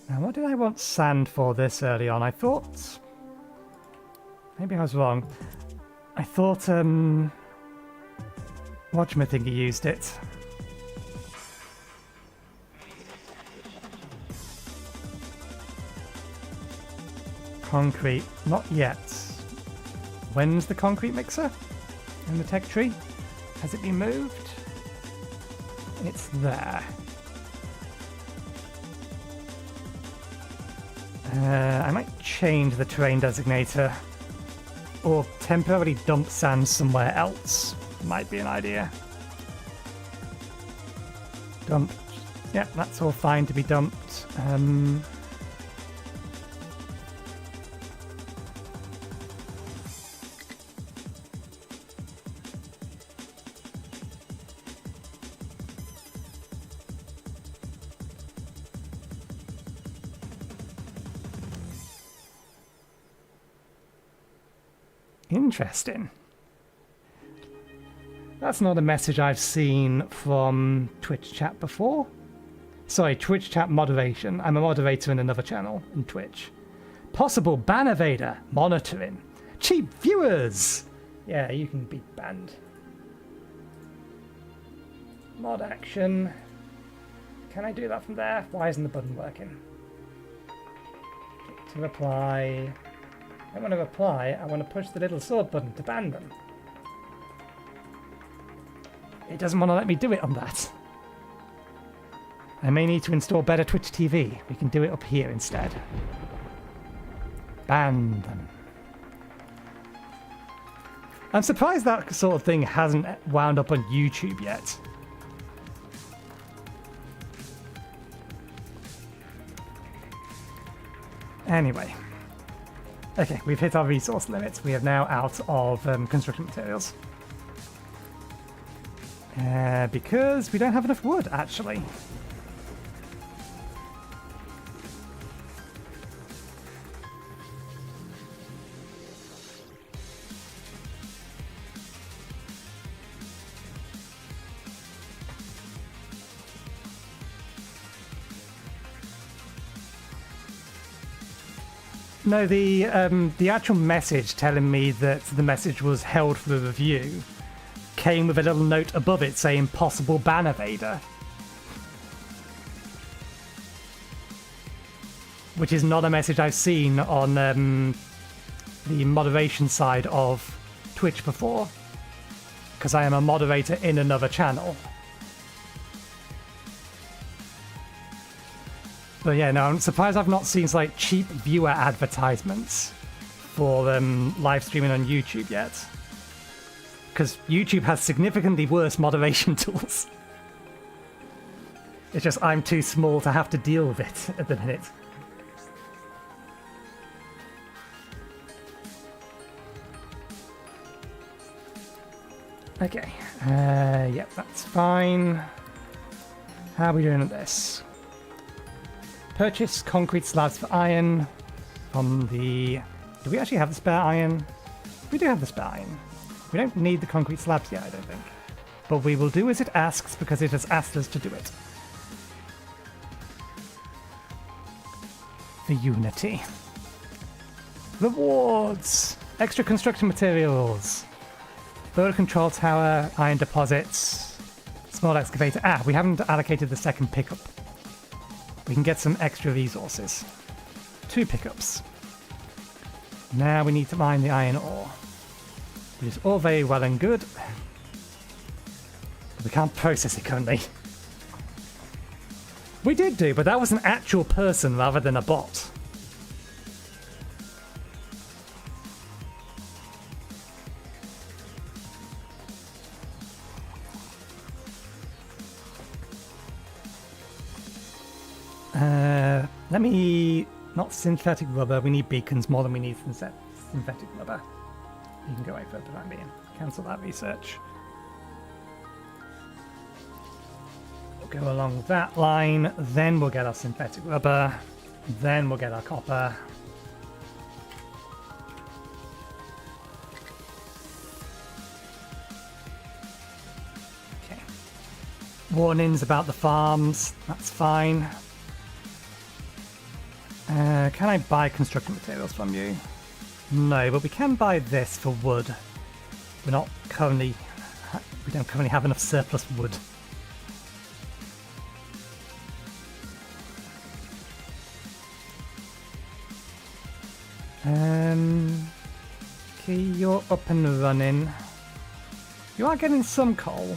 Now, what did I want sand for this early on? I thought... Maybe I was wrong. I thought, whatchamacallit used it. Concrete, not yet. When's the concrete mixer in the tech tree? Has it been moved? It's there. I might change the terrain designator or temporarily dump sand somewhere else. Might be an idea. Dumped. Yeah, that's all fine to be dumped. Interesting. That's not a message I've seen from Twitch chat before. Sorry, Twitch chat moderation. I'm a moderator in another channel in Twitch. Possible ban evader. Monitoring. Cheap viewers! Yeah, you can be banned. Mod action. Can I do that from there? Why isn't the button working? To reply. I want to reply, I want to push the little sword button to ban them. It doesn't want to let me do it on that. I may need to install better Twitch TV. We can do it up here instead. Ban them. I'm surprised that sort of thing hasn't wound up on YouTube yet. Anyway. Okay, we've hit our resource limits. We are now out of construction materials. Because we don't have enough wood, actually. No, the actual message telling me that the message was held for review came with a little note above it saying possible ban evader. Which is not a message I've seen on the moderation side of Twitch before. Because I am a moderator in another channel. But yeah, no, I'm surprised I've not seen like cheap viewer advertisements for live streaming on YouTube yet. Because YouTube has significantly worse moderation tools. It's just I'm too small to have to deal with it at the minute. Okay, yep, that's fine. How are we doing at this? Purchase concrete slabs for iron from the... Do we actually have the spare iron? We do have the spare iron. We don't need the concrete slabs yet, I don't think. But we will do as it asks because it has asked us to do it. For Unity. Rewards! Extra construction materials. Bird control tower, iron deposits, small excavator. Ah, we haven't allocated the second pickup. We can get some extra resources. 2 pickups. Now we need to mine the iron ore. which is all very well and good. But we can't process it currently. We did do, but that was an actual person rather than a bot. Let me... Not synthetic rubber, we need beacons more than we need synthetic rubber. You can go away for the time being. Cancel that research. We'll go along that line, then we'll get our synthetic rubber, then we'll get our copper. Okay. Warnings about the farms, that's fine. Can I buy construction materials from you? No, but we can buy this for wood. We don't currently have enough surplus wood. Okay, you're up and running. You are getting some coal.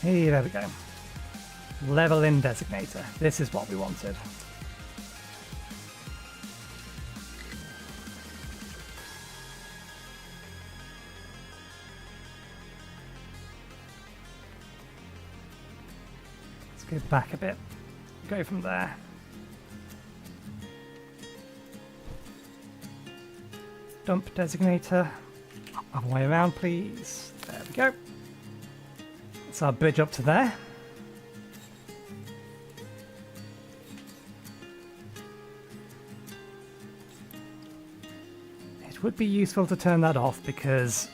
Hey, there we go. Level in designator. This is what we wanted. Let's go back a bit. Go from there. Dump designator. Other way around, please. There we go. That's our bridge up to there. It would be useful to turn that off because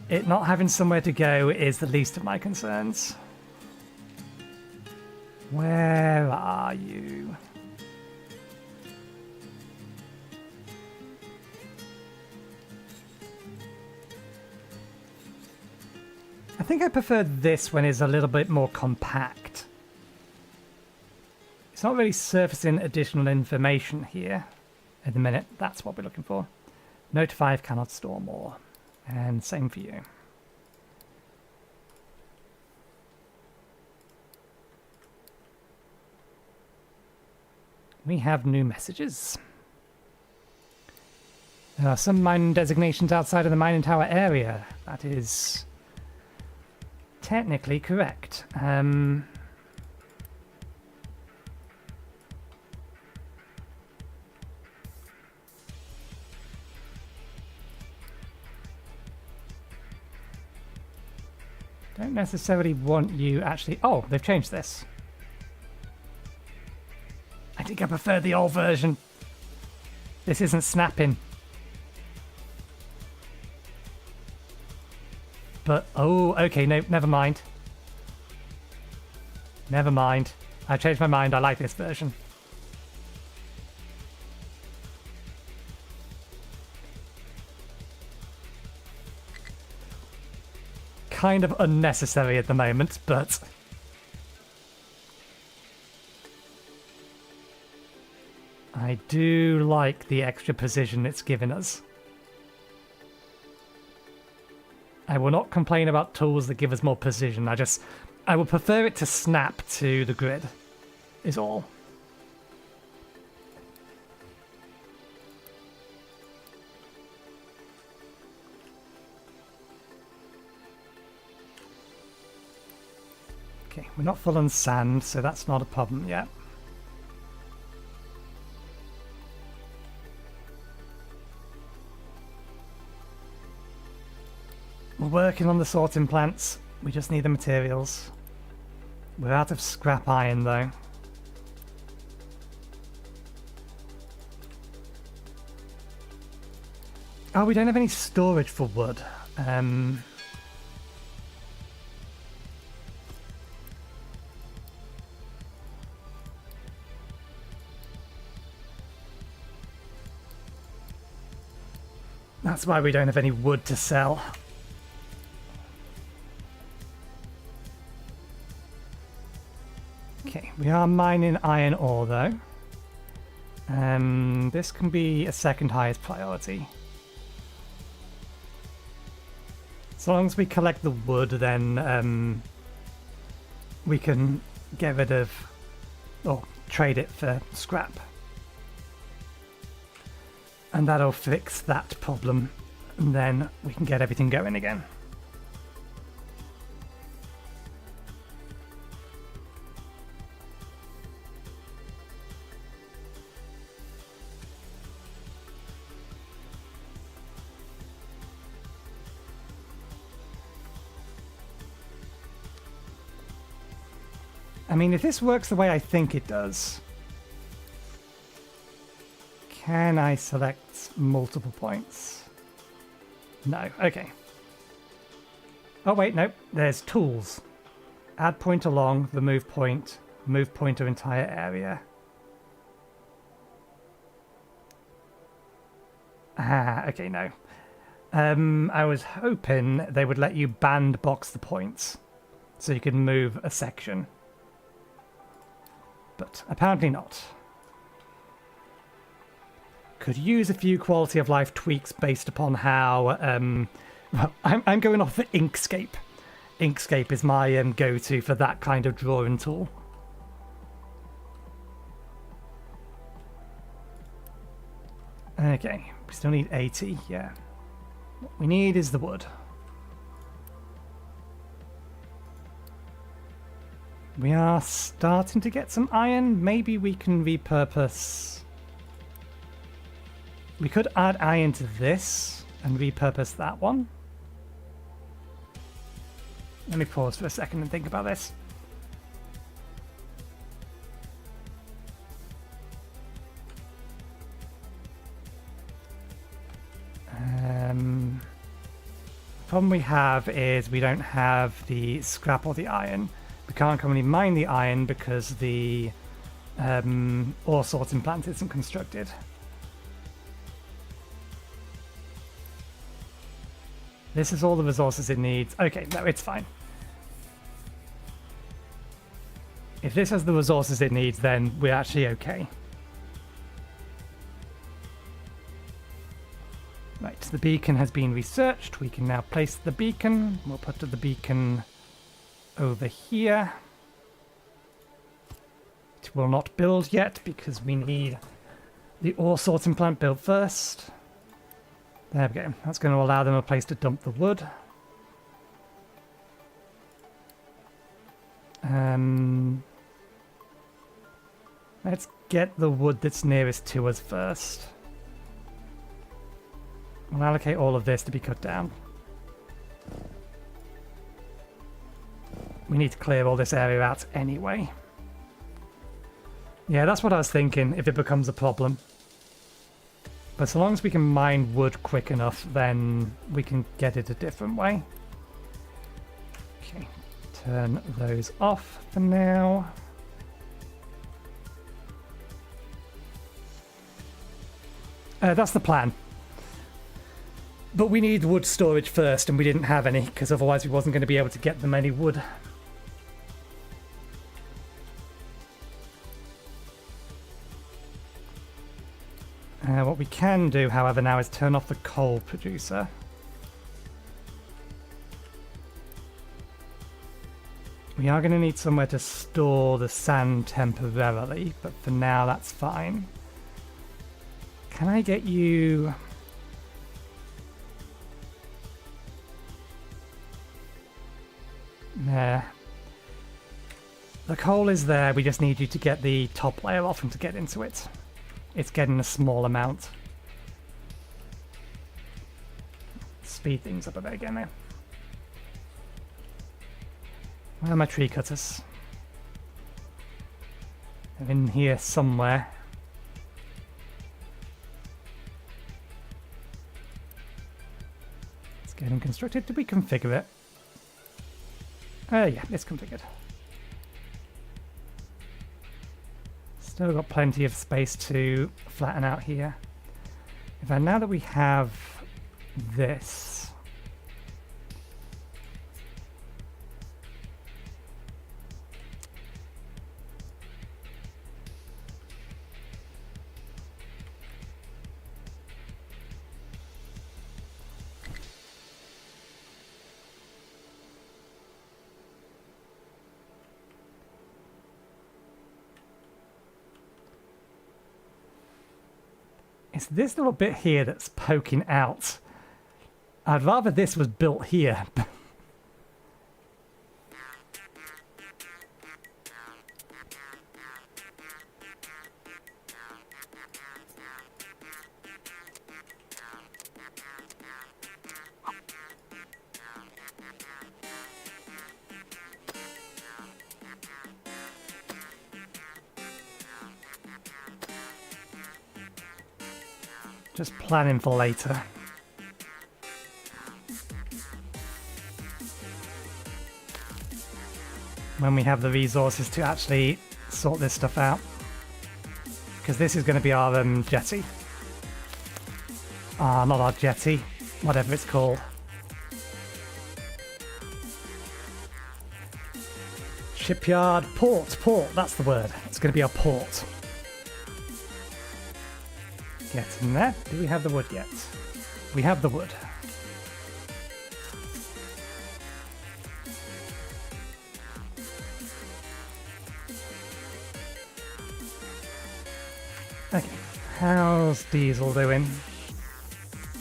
it not having somewhere to go is the least of my concerns. Where are you? I think I prefer this when it's a little bit more compact. It's not really surfacing additional information here at the minute. That's what we're looking for. Notify if cannot store more. And same for you. We have new messages. There are some mining designations outside of the mining tower area. That is technically correct. Don't necessarily want you actually... Oh, they've changed this. I think I prefer the old version. This isn't snapping. But, oh, okay, no, never mind. Never mind. I changed my mind, I like this version. Kind of unnecessary at the moment, but... I do like the extra precision it's given us. I will not complain about tools that give us more precision. I would prefer it to snap to the grid, is all. Okay, we're not full on sand, so that's not a problem yet. We're working on the sorting plants. We just need the materials. We're out of scrap iron though. Oh, we don't have any storage for wood. That's why we don't have any wood to sell. Okay, we are mining iron ore though. This can be a second highest priority. So long as we collect the wood, then we can get rid of, or trade it for scrap. And that'll fix that problem, and then we can get everything going again. I mean, if this works the way I think it does, can I select multiple points? No. Okay. Oh, wait, no. There's tools. Add point along, remove point, move pointer entire area. Ah, okay, no. I was hoping they would let you bandbox the points so you could move a section. But apparently not. Could use a few quality of life tweaks based upon how... well, I'm going off the Inkscape. Inkscape is my go-to for that kind of drawing tool. Okay, we still need 80, yeah. What we need is the wood. We are starting to get some iron. Maybe we can repurpose... We could add iron to this and repurpose that one. Let me pause for a second and think about this. The problem we have is we don't have the scrap or the iron. We can't currently mine the iron because the ore sorting plant isn't constructed. This is all the resources it needs. Okay, no, it's fine. If this has the resources it needs, then we're actually okay. Right, the beacon has been researched. We can now place the beacon. We'll put the beacon over here. It will not build yet because we need the ore sorting plant built first. There we go. That's going to allow them a place to dump the wood. Let's get the wood that's nearest to us first. We'll allocate all of this to be cut down. We need to clear all this area out anyway. Yeah, that's what I was thinking, if it becomes a problem. But so long as we can mine wood quick enough, then we can get it a different way. Okay, turn those off for now. That's the plan. But we need wood storage first, and we didn't have any, because otherwise we wasn't going to be able to get them any wood. What we can do, however, now is turn off the coal producer. We are going to need somewhere to store the sand temporarily, but for now that's fine. Can I get you... There. The coal is there, we just need you to get the top layer off and to get into it. It's getting a small amount. Speed things up a bit again now. Where are my tree cutters? They're in here somewhere. Let's get them constructed. Did we configure it? Yeah, it's configured. Still got plenty of space to flatten out here. In fact, now that we have this, It's this little bit here that's poking out. I'd rather this was built here. Just planning for later. When we have the resources to actually sort this stuff out. Because this is going to be our jetty. Not our jetty. Whatever it's called. Shipyard. Port. That's the word. It's going to be our port. Get in there. Do we have the wood yet? We have the wood. Okay, how's Diesel doing?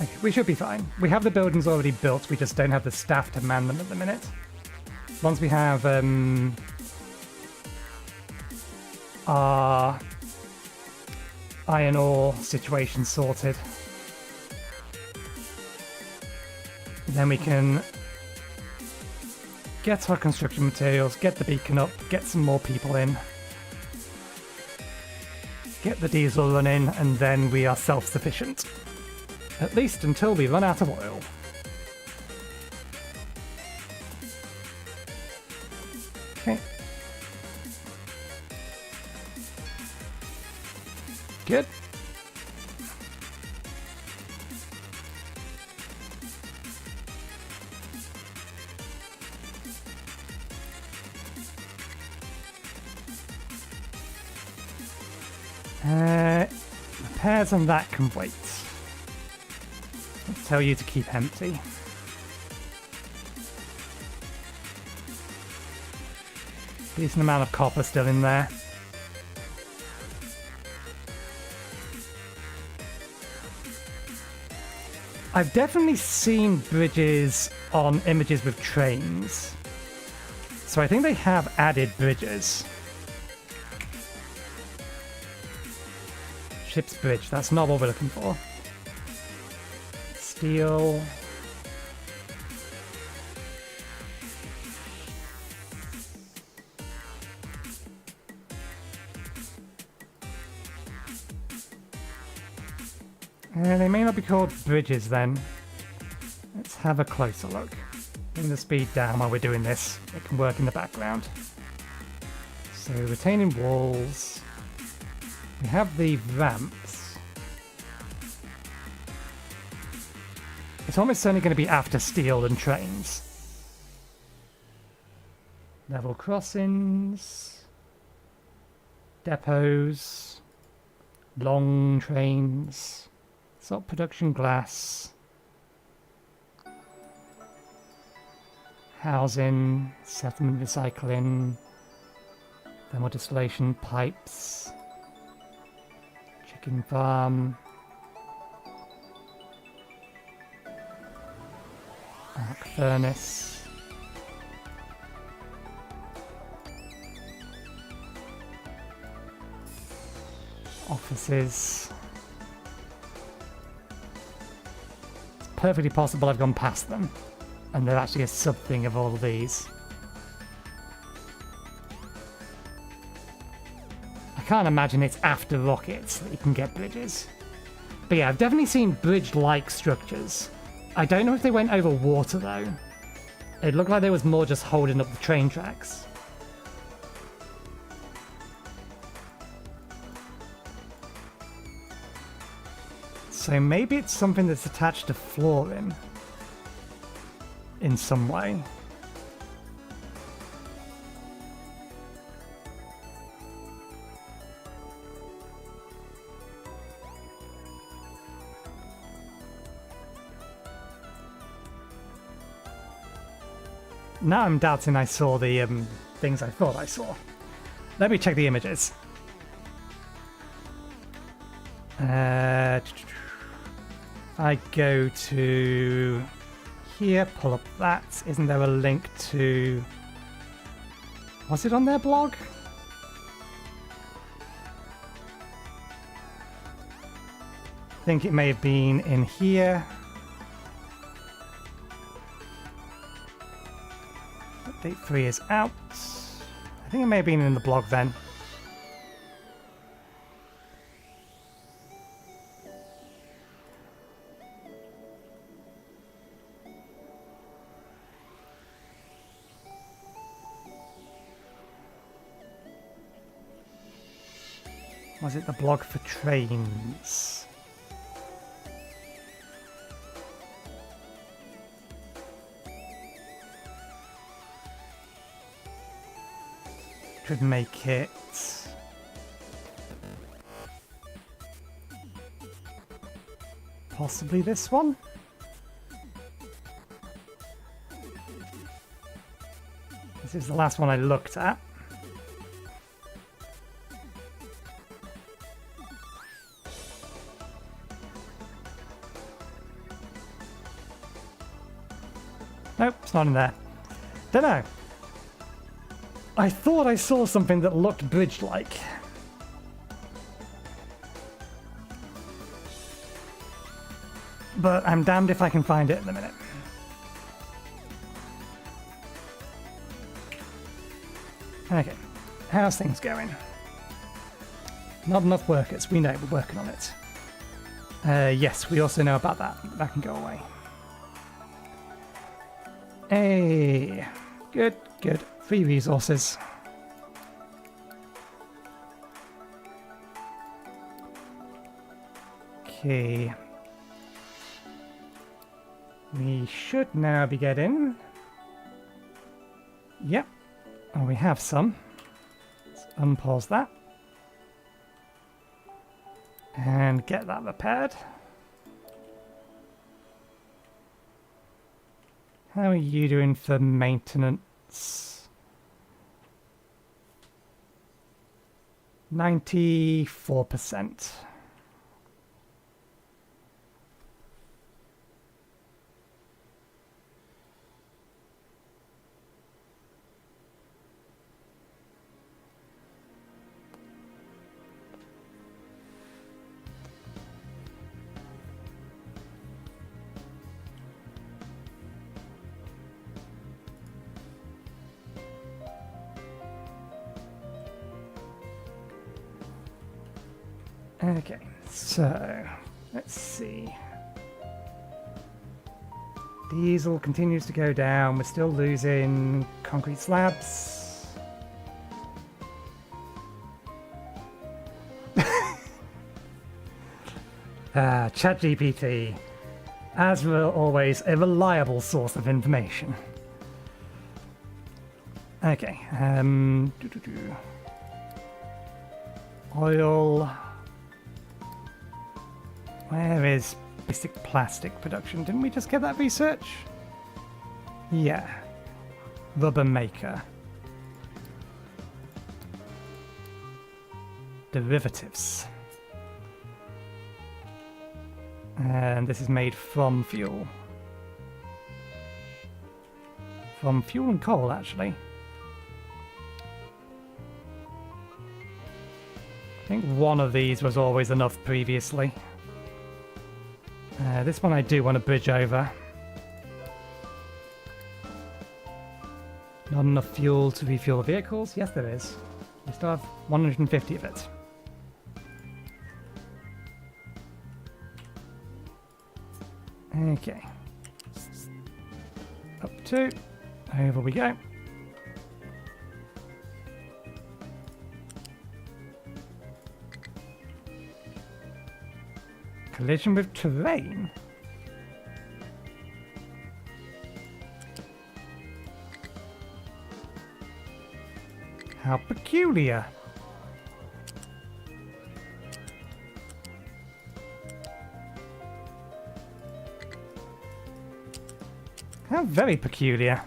Okay, we should be fine. We have the buildings already built, we just don't have the staff to man them at the minute. Once we have our iron ore situation sorted, then we can get our construction materials, get the beacon up, get some more people in, get the diesel running, and then we are self-sufficient. At least until we run out of oil. Okay. Good. Repairs on that can wait. I'll tell you to keep empty. Decent amount of copper still in there. I've definitely seen bridges on images with trains. So I think they have added bridges. Ship's bridge, that's not what we're looking for. Steel. They may not be called bridges then. Let's have a closer look. Bring the speed down while we're doing this. It can work in the background. So retaining walls. We have the ramps. It's almost certainly going to be after steel and trains. Level crossings. Depots. Long trains. Salt production glass. Housing. Settlement recycling. Thermal distillation pipes. Chicken farm. Arc furnace. Offices. It's perfectly possible I've gone past them, and they're actually a sub-thing of all of these. I can't imagine it's after rockets that you can get bridges. But yeah, I've definitely seen bridge-like structures. I don't know if they went over water though. It looked like they was more just holding up the train tracks. So maybe it's something that's attached to flooring in some way. Now I'm doubting I saw the things I thought I saw. Let me check the images. I go to here, pull up that. Isn't there a link to... Was it on their blog? I think it may have been in here. Update 3 is out. I think it may have been in the blog then. Was it the blog for trains? Could make it possibly this one. This is the last one I looked at. Nope, it's not in there. Don't know. I thought I saw something that looked bridge-like. But I'm damned if I can find it in a minute. Okay, how's things going? Not enough workers. We know, we're working on it. Yes, we also know about that. That can go away. Hey, good, good. Free resources. Okay. We should now be getting... Yep. Oh, we have some. Let's unpause that. And get that repaired. How are you doing for maintenance? 94%. Okay, so let's see. Diesel continues to go down. We're still losing concrete slabs. ChatGPT, as always, a reliable source of information. Okay, oil. Where is basic plastic production? Didn't we just get that research? Yeah. Rubber maker. Derivatives. And this is made from fuel. From fuel and coal, actually. I think one of these was always enough previously. This one I do want to bridge over. Not enough fuel to refuel the vehicles? Yes, there is. We still have 150 of it. Okay. Up 2. Over we go. Collision with terrain? How peculiar. How very peculiar.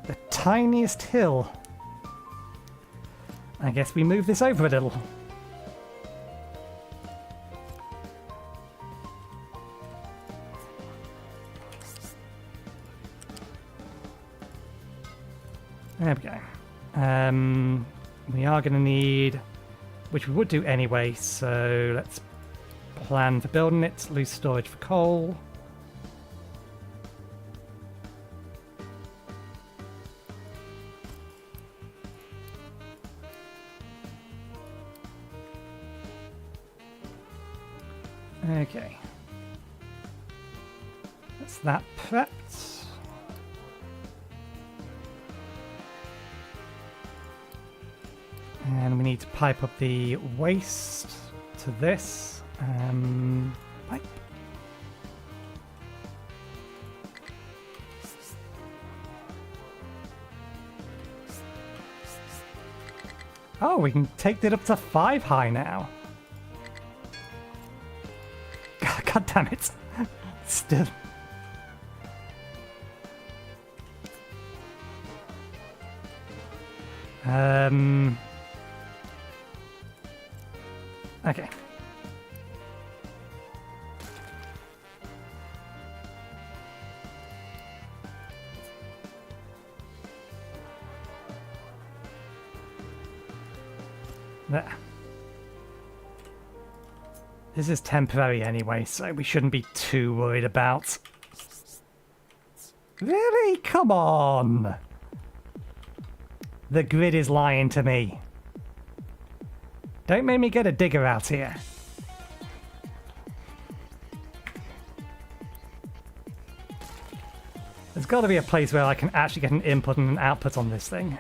The tiniest hill. I guess we move this over a little. There we go. We are going to need, which we would do anyway, so let's plan for building it. Loose storage for coal. Okay. That's that prepped. And we need to pipe up the waste to this. Pipe. Oh, we can take it up to 5 high now. God damn it. Still. Okay. There. This is temporary anyway, so we shouldn't be too worried about. Really? Come on! The grid is lying to me. Don't make me get a digger out here. There's got to be a place where I can actually get an input and an output on this thing.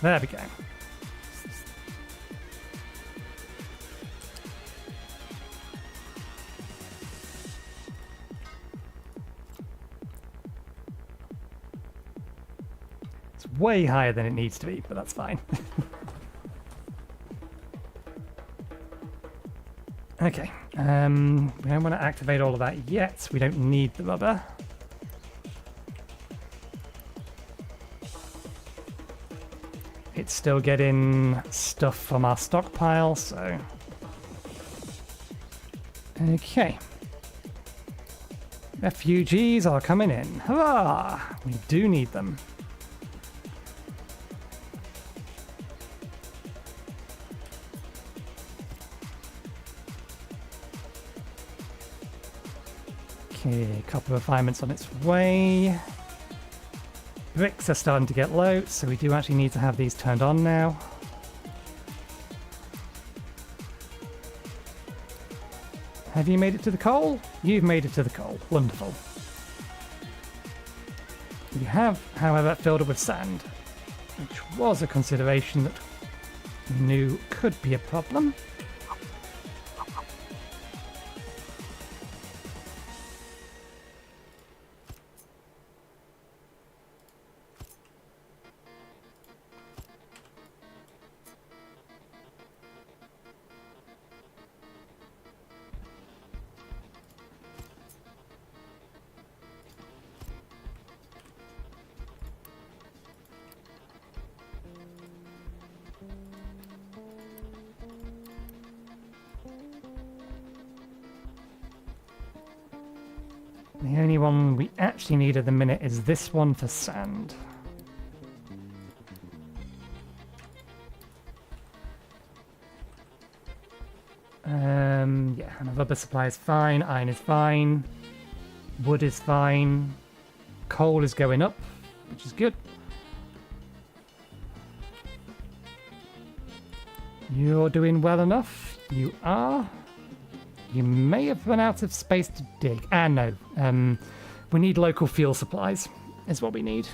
There we go. It's way higher than it needs to be, but that's fine. Okay. We don't want to activate all of that yet. We don't need the rubber. It's still getting stuff from our stockpile, so... Okay. Refugees are coming in. Hurrah! We do need them. Okay, copper refinement's on its way. Bricks are starting to get low, so we do actually need to have these turned on now. Have you made it to the coal? You've made it to the coal. Wonderful. You have, however, filled it with sand, which was a consideration that we knew could be a problem. The only one we actually need at the minute is this one for sand. Yeah, and the rubber supply is fine, iron is fine, wood is fine, coal is going up, which is good. You're doing well enough, you are. You may have run out of space to dig. No. We need local fuel supplies, is what we need.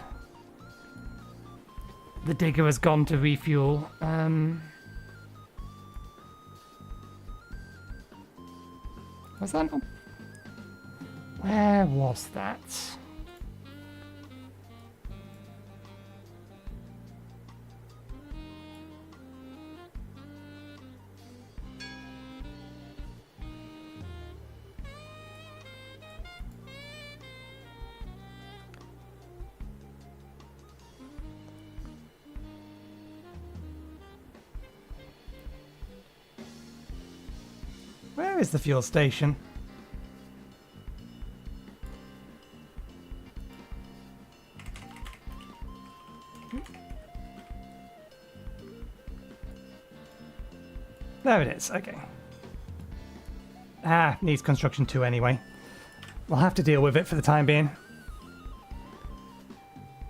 The digger has gone to refuel. Was that? Where was that? Where is the fuel station? There it is, okay. Ah, needs construction too anyway. We'll have to deal with it for the time being.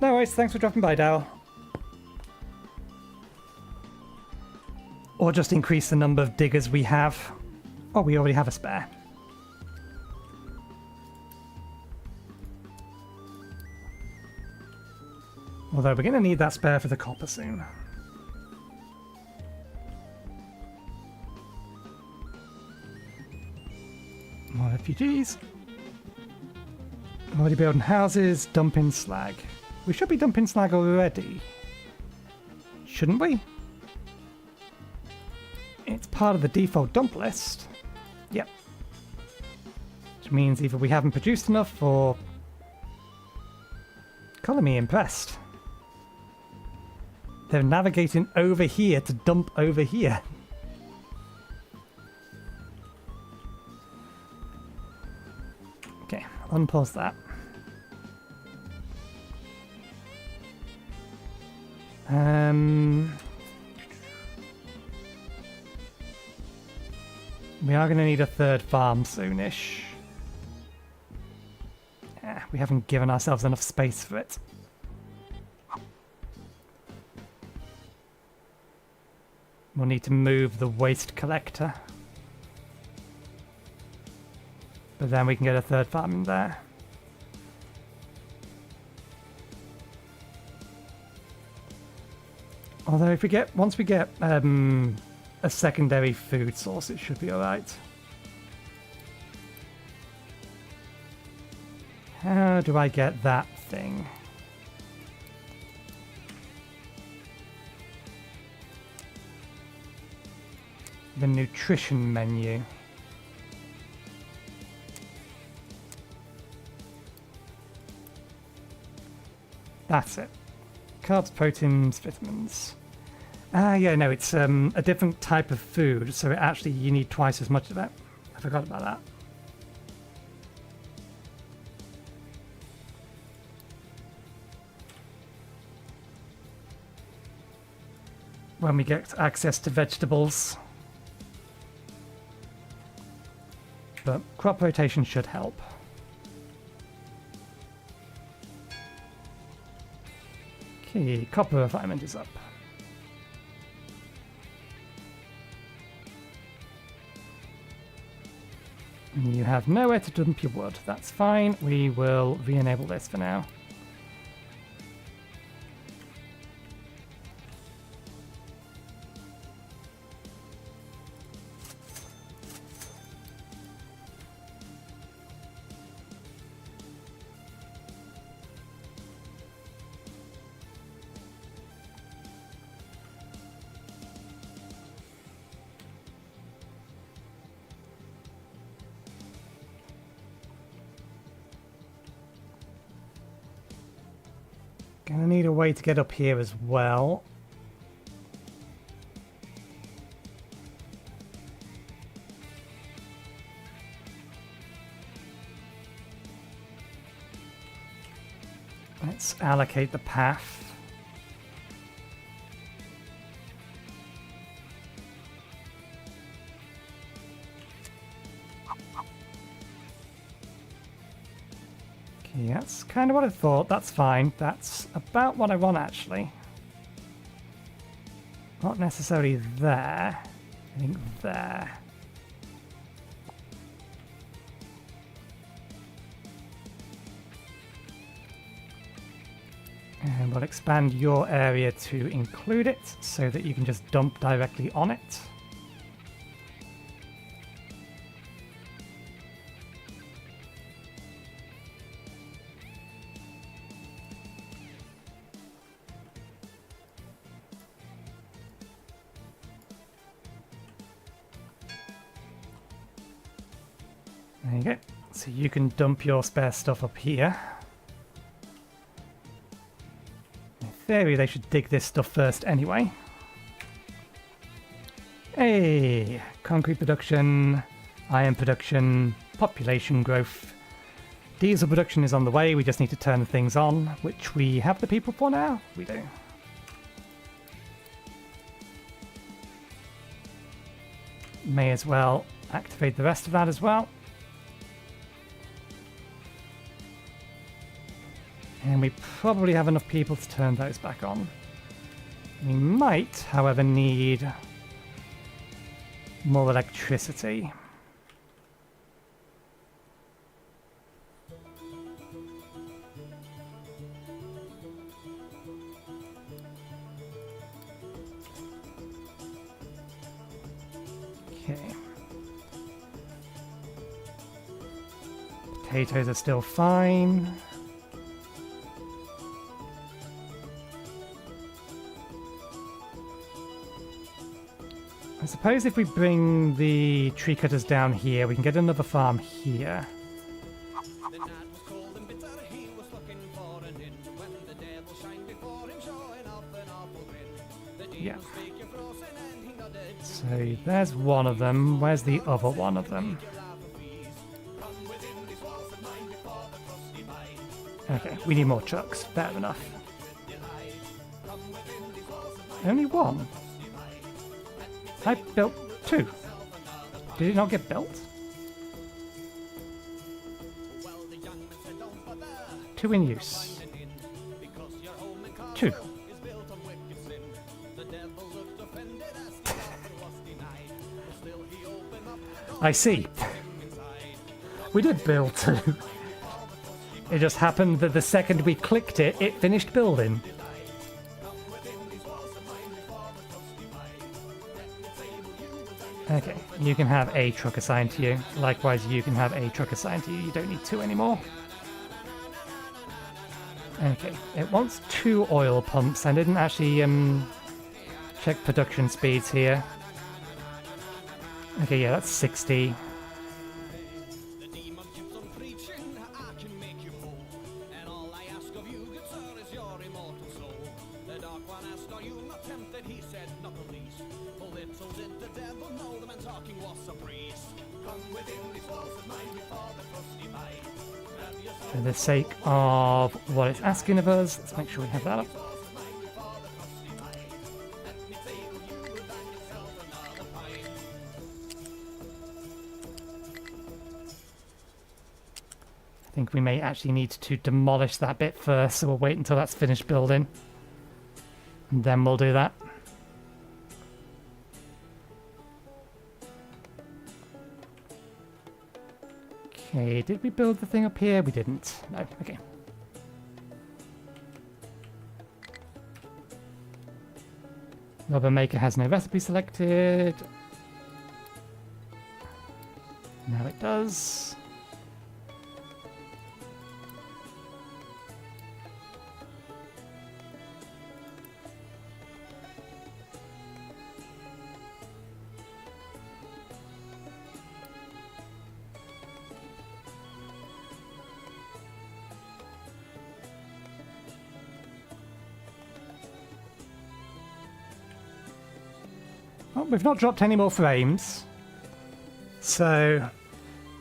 No worries, thanks for dropping by, Daryl. Or just increase the number of diggers we have. Oh, we already have a spare. Although we're going to need that spare for the copper soon. More refugees. Already building houses, dumping slag. We should be dumping slag already. Shouldn't we? It's part of the default dump list. Yep. Which means either we haven't produced enough or... Colour me impressed. They're navigating over here to dump over here. Okay, unpause that. We are going to need a third farm soonish. Yeah, we haven't given ourselves enough space for it. We'll need to move the waste collector. But then we can get a third farm in there. Although if we get, once we get a secondary food source, it should be alright. How do I get that thing? The nutrition menu. That's it. Carbs, proteins, vitamins. Ah, yeah, no, it's a different type of food, so it actually you need twice as much of it. I forgot about that. When we get access to vegetables. But crop rotation should help. Okay, copper refinement is up. You have nowhere to dump your wood. That's fine. We will re-enable this for now. Gonna need a way to get up here as well. Let's allocate the path. Okay, that's kind of what I thought. That's fine. That's about what I want, actually. Not necessarily there. I think there. And we'll expand your area to include it so that you can just dump directly on it. There you go. So you can dump your spare stuff up here. In theory, they should dig this stuff first anyway. Hey! Concrete production. Iron production, population growth. Diesel production is on the way, we just need to turn the things on, which we have the people for now. We do. May as well activate the rest of that as well. And we probably have enough people to turn those back on. We might, however, need more electricity. Okay. Potatoes are still fine. I suppose if we bring the tree cutters down here, we can get another farm here. Yeah. So there's one of them. Where's the other one of them? Okay, we need more trucks. Fair enough. Only one? I built 2. Did it not get built? 2 in use. 2. I see. We did build 2. It just happened that the second we clicked it, it finished building. Okay, you can have a truck assigned to you. Likewise, you can have a truck assigned to you. You don't need 2 anymore. Okay, it wants 2 oil pumps. I didn't actually check production speeds here. Okay, yeah, that's 60. For the sake of what it's asking of us, let's make sure we have that up. I think we may actually need to demolish that bit first, so we'll wait until that's finished building. And then we'll do that. Okay, did we build the thing up here? We didn't. No, okay. Rubber maker has no recipe selected. Now it does. Oh, we've not dropped any more frames. So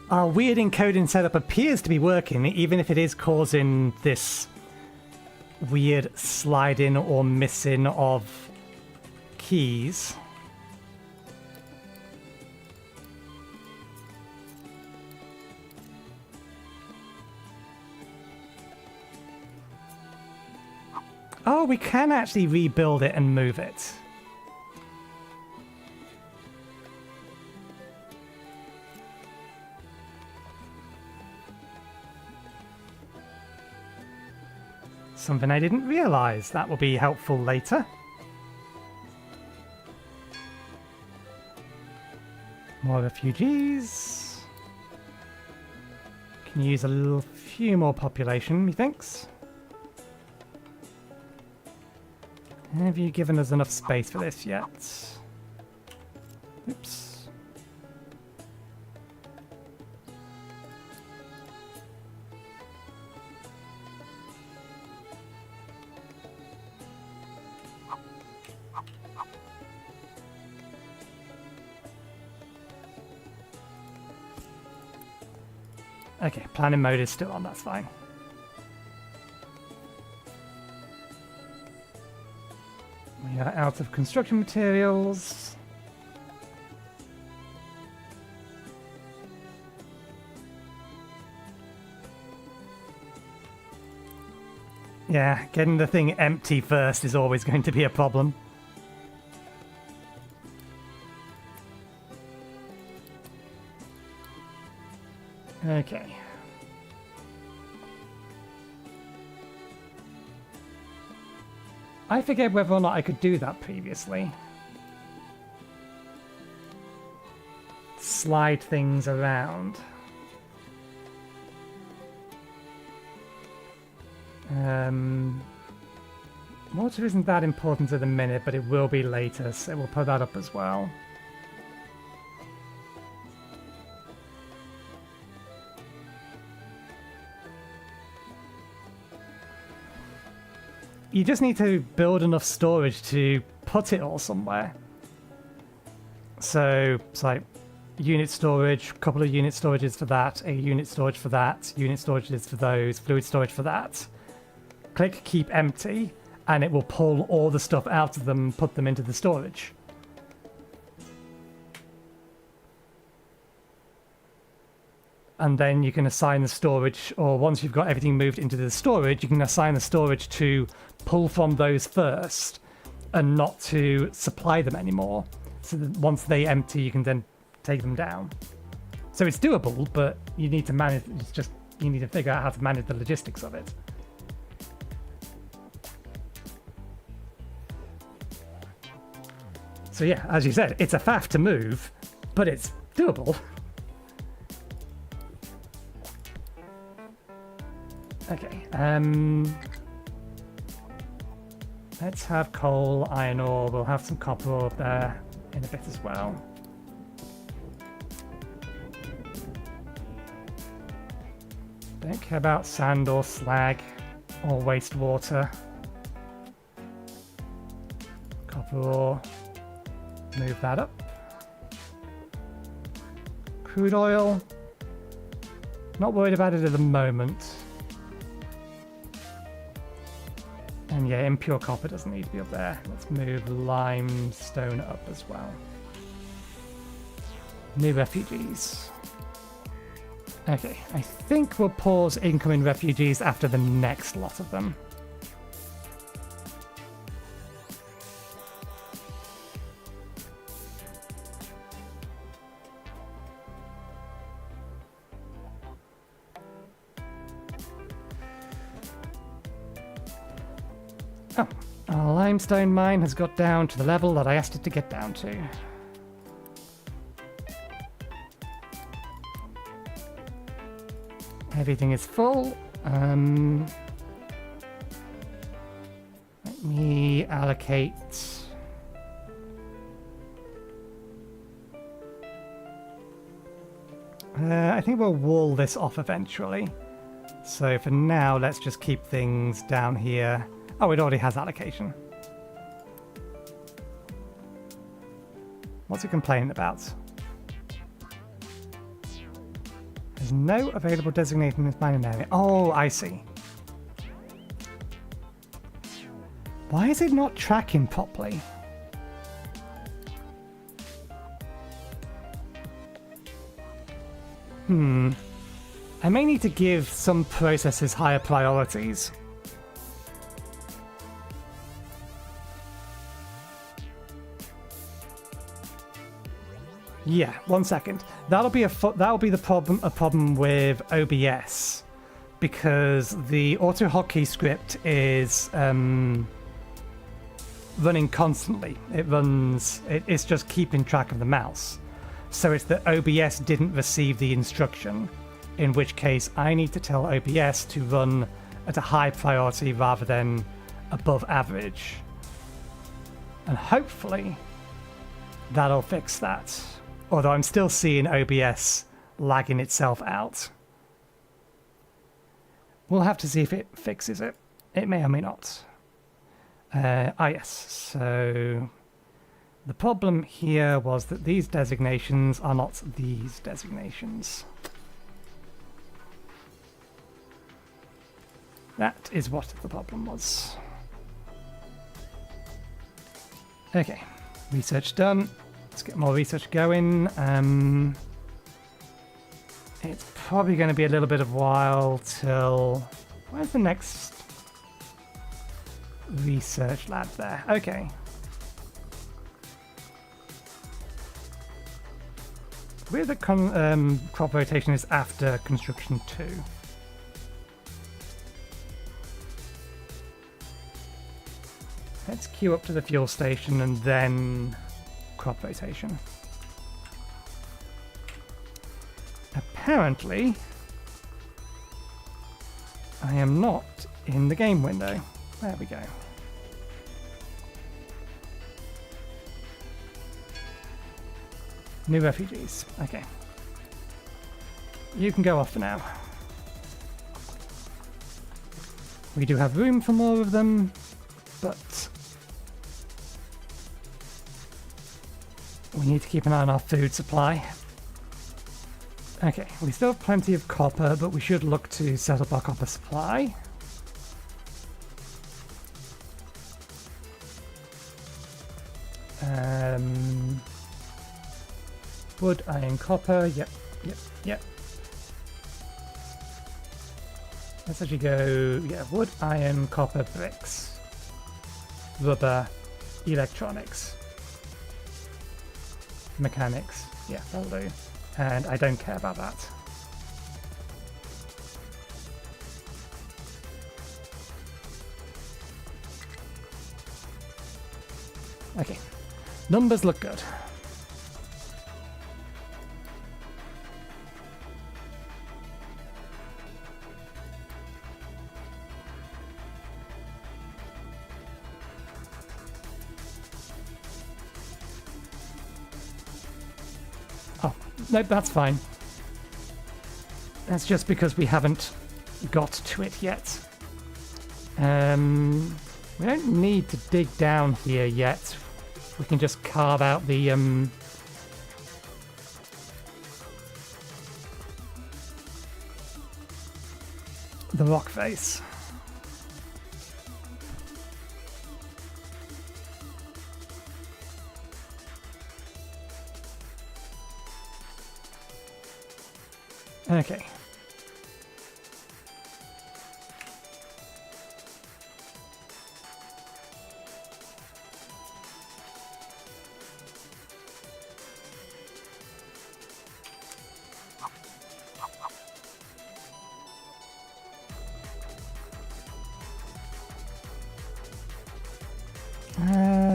our weird encoding setup appears to be working, even if it is causing this weird sliding or missing of keys. Oh, we can actually rebuild it and move it. Something I didn't realise. That will be helpful later. More refugees. Can use a few more population, methinks. Have you given us enough space for this yet? Oops. Okay, planning mode is still on, that's fine. We are out of construction materials. Yeah, getting the thing empty first is always going to be a problem. Okay. I forget whether or not I could do that previously. Slide things around. Water isn't that important at the minute, but it will be later, so we'll put that up as well. You just need to build enough storage to put it all somewhere. So it's like unit storage, a couple of unit storages for that, a unit storage for that, unit storages for those, fluid storage for that. Click keep empty, and it will pull all the stuff out of them and put them into the storage. And then you can assign the storage, or once you've got everything moved into the storage, you can assign the storage to pull from those first and not to supply them anymore. So that once they empty, you can then take them down. So it's doable, but you need to manage, it's just, you need to figure out how to manage the logistics of it. So yeah, as you said, it's a faff to move, but it's doable. Okay, let's have coal, iron ore, we'll have some copper ore up there in a bit as well. Don't care about sand or slag or wastewater. Copper ore, move that up. Crude oil, not worried about it at the moment. And yeah, impure copper doesn't need to be up there. Let's move limestone up as well. New refugees. Okay, I think we'll pause incoming refugees after the next lot of them. Oh, our limestone mine has got down to the level that I asked it to get down to. Everything is full. Let me allocate. I think we'll wall this off eventually. So for now, let's just keep things down here. Oh, it already has allocation. What's it complaining about? There's no available designated in this mining area. Oh, I see. Why is it not tracking properly? I may need to give some processes higher priorities. Yeah, 1 second. That'll be the problem. A problem with OBS, because the auto hotkey script is running constantly. It's just keeping track of the mouse. So it's that OBS didn't receive the instruction, in which case I need to tell OBS to run at a high priority rather than above average. And hopefully that'll fix that. Although I'm still seeing OBS lagging itself out. We'll have to see if it fixes it. It may or may not. Yes, so the problem here was that these designations are not these designations. That is what the problem was. Okay, research done. Let's get more research going. It's probably going to be a little bit of a while till... Where's the next research lab there? Okay. Where the crop rotation is after construction 2. Let's queue up to the fuel station and then crop rotation. Apparently, I am not in the game window. There we go. New refugees. Okay. You can go off for now. We do have room for more of them, but we need to keep an eye on our food supply. Okay, we still have plenty of copper, but we should look to set up our copper supply. Wood, iron, copper. Yep. Let's actually go, wood, iron, copper, bricks, rubber, electronics, mechanics. Yeah, that'll do. And I don't care about that. Okay, numbers look good. Nope, that's fine. That's just because we haven't got to it yet. We don't need to dig down here yet. We can just carve out the rock face. Okay.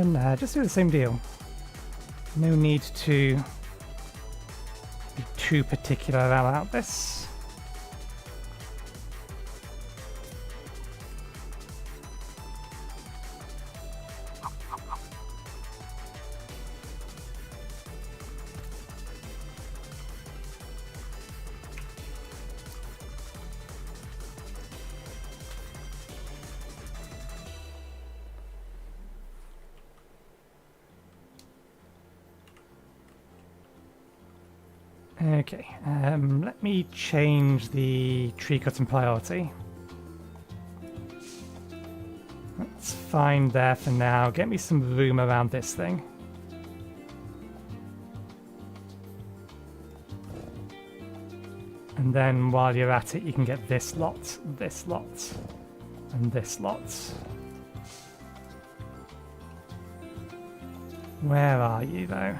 Nah, just do the same deal. No need to be too particular about this. Okay, let me change the tree cutting priority. That's fine there for now. Get me some room around this thing. And then while you're at it, you can get this lot, and this lot. Where are you, though?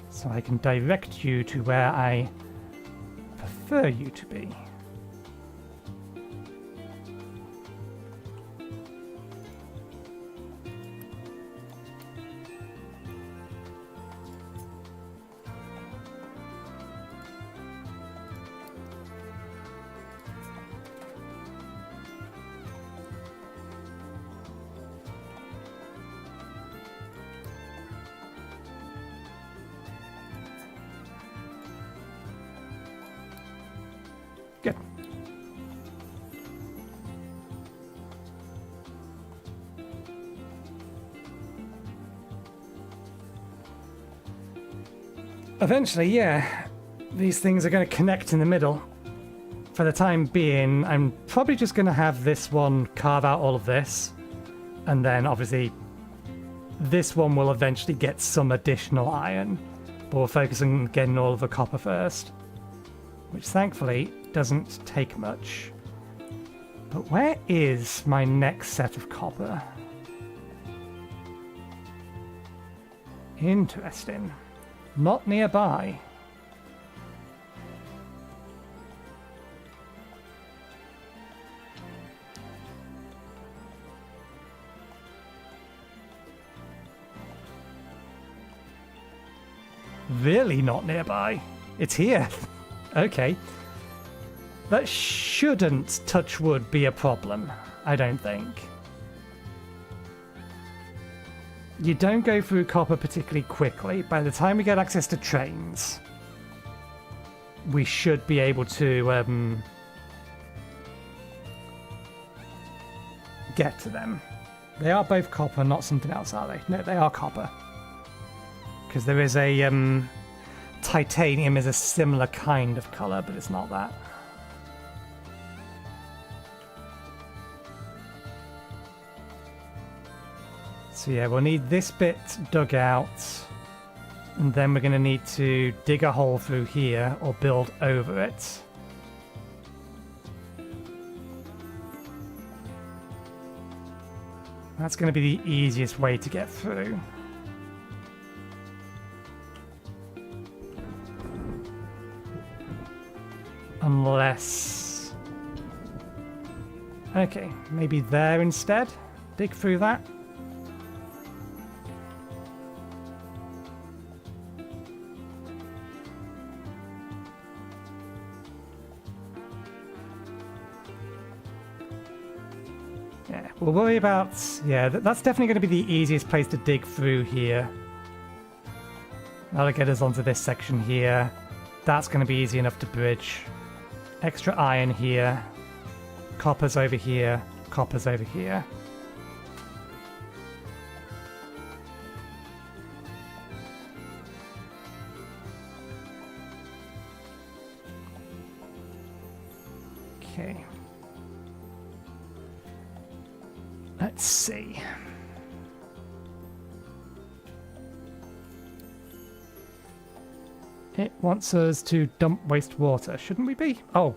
So I can direct you to where I prefer you to be. Good. Eventually, yeah, these things are going to connect in the middle. for the time being, I'm probably just going to have this one carve out all of this. And then, obviously, this one will eventually get some additional iron. But we'll focus on getting all of the copper first. Which, thankfully, doesn't take much. But where is my next set of copper? Interesting. Not nearby. Really not nearby. It's here. Okay. That shouldn't, touch wood, be a problem, I don't think. You don't go through copper particularly quickly. By the time we get access to trains, we should be able to get to them. They are both copper, not something else, are they? No, they are copper. Because there is a titanium is a similar kind of colour, but it's not that. So yeah, we'll need this bit dug out, and then we're going to need to dig a hole through here or build over it. That's going to be the easiest way to get through. Unless... Okay, maybe there instead. Dig through that. Yeah, we'll worry about... Yeah, that's definitely going to be the easiest place to dig through here. That'll get us onto this section here. That's going to be easy enough to bridge. Extra iron here. Copper's over here. Copper's over here. Okay. Let's see. It wants us to dump wastewater, shouldn't we be? Oh.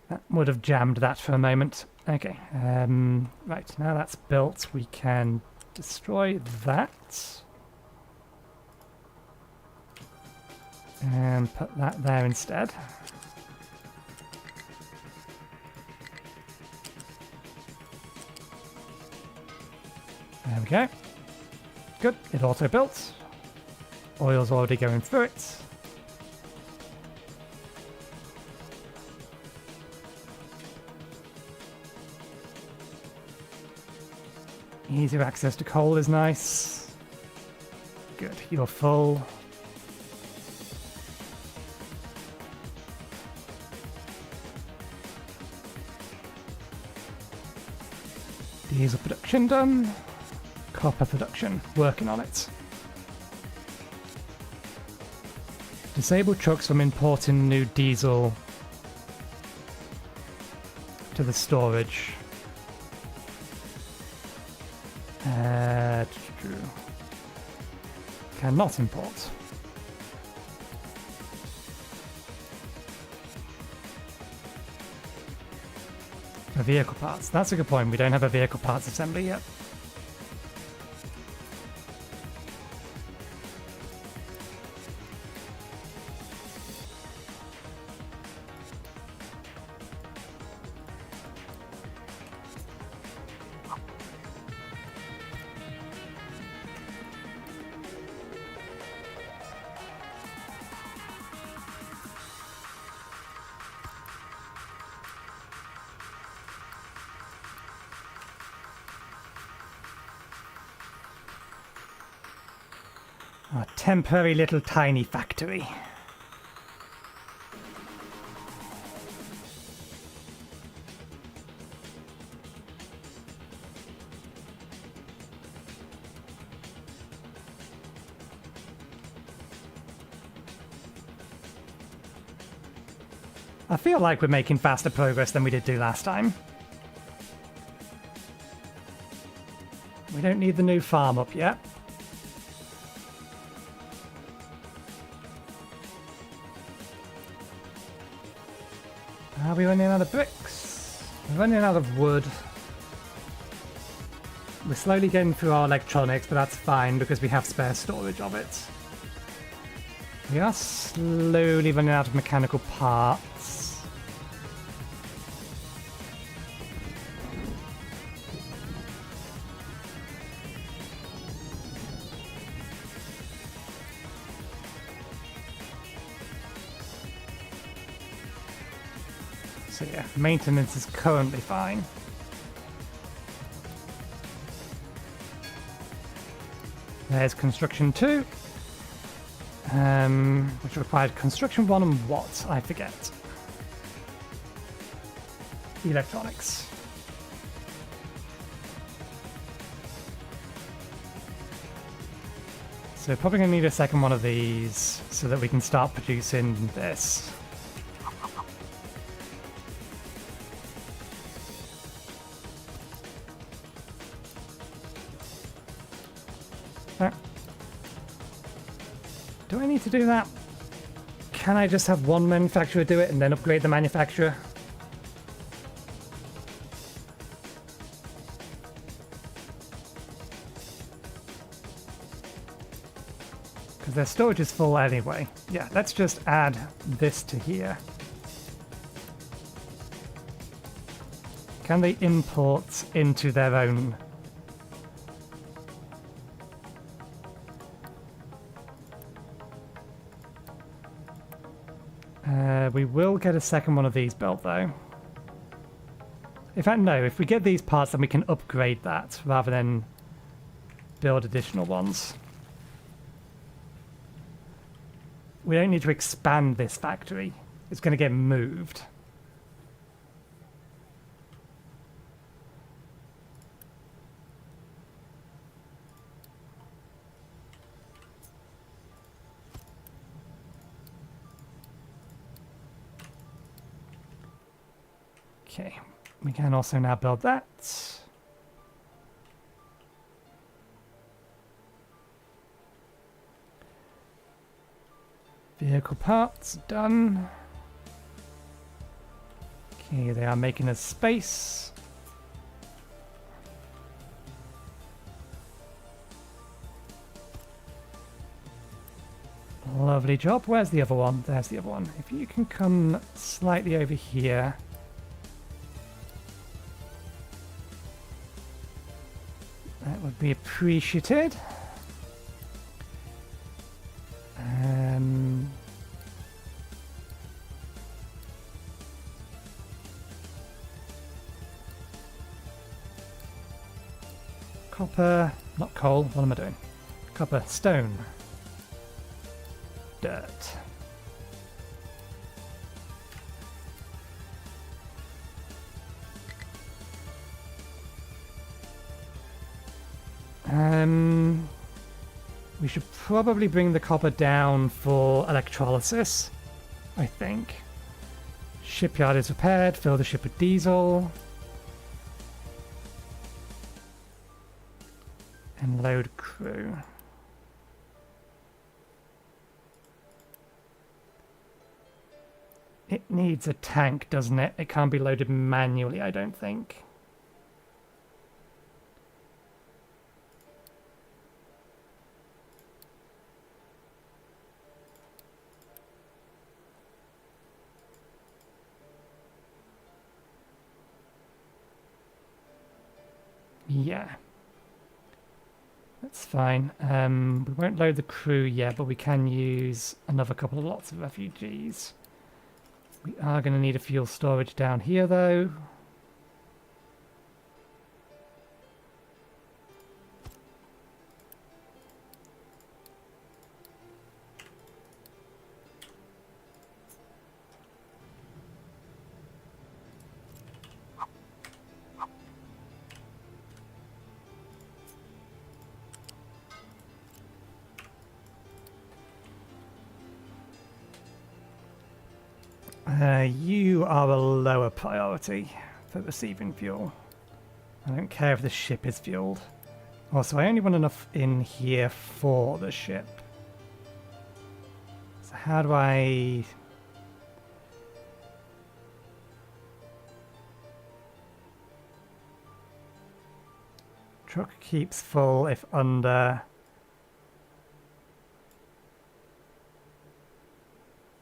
That would have jammed that for a moment. Okay, right, now that's built, we can destroy that. And put that there instead. There we go. Good, it auto built. Oil's already going through it. Easier access to coal is nice. Good, you're full. Diesel production done. Copper production, working on it. Disable trucks from importing new diesel to the storage. Cannot import. For vehicle parts. That's a good point. We don't have a vehicle parts assembly yet. A temporary little tiny factory. I feel like we're making faster progress than we did do last time. We don't need the new farm up yet. Are we running out of bricks? We're running out of wood. We're slowly getting through our electronics, but that's fine because we have spare storage of it. We are slowly running out of mechanical parts. So yeah, maintenance is currently fine. There's construction 2, which required construction 1 and what? I forget. Electronics. So probably going to need a second one of these so that we can start producing this. Do I need to do that? Can I just have one manufacturer do it and then upgrade the manufacturer? Because their storage is full anyway. Yeah, let's just add this to here. Can they import into their own? We will get a second one of these built though. In fact, no, if we get these parts then we can upgrade that rather than build additional ones. We don't need to expand this factory. It's going to get moved. Okay, we can also now build that. Vehicle parts, done. Okay, they are making us space. Lovely job. Where's the other one? There's the other one. If you can come slightly over here. That would be appreciated. Copper, not coal, what am I doing? Copper, stone, dirt. We should probably bring the copper down for electrolysis, I think. Shipyard is repaired, fill the ship with diesel. And load crew. It needs a tank, doesn't it? It can't be loaded manually, I don't think. Yeah. That's fine. We won't load the crew yet, but we can use another couple of lots of refugees. We are going to need a fuel storage down here, though. You are a lower priority for receiving fuel. I don't care if the ship is fueled. Also, I only want enough in here for the ship. So how do I... Truck keeps full if under...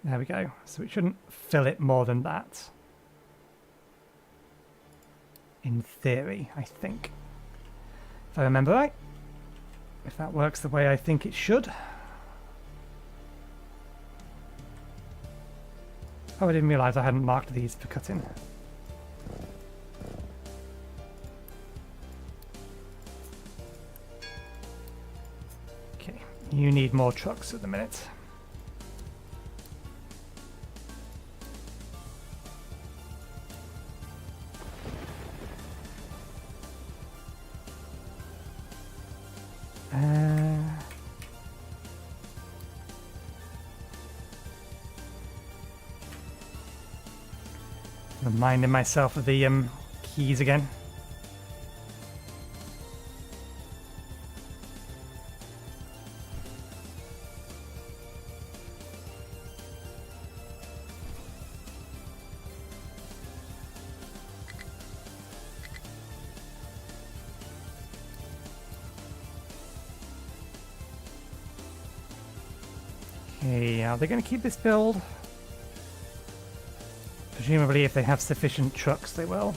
There we go. So it shouldn't fill it more than that. In theory, I think. If I remember right. If that works the way I think it should. Oh, I didn't realise I hadn't marked these for cutting. Okay, you need more trucks at the minute. Reminding myself of the keys again. Okay, are they going to keep this build? Presumably if they have sufficient trucks they will.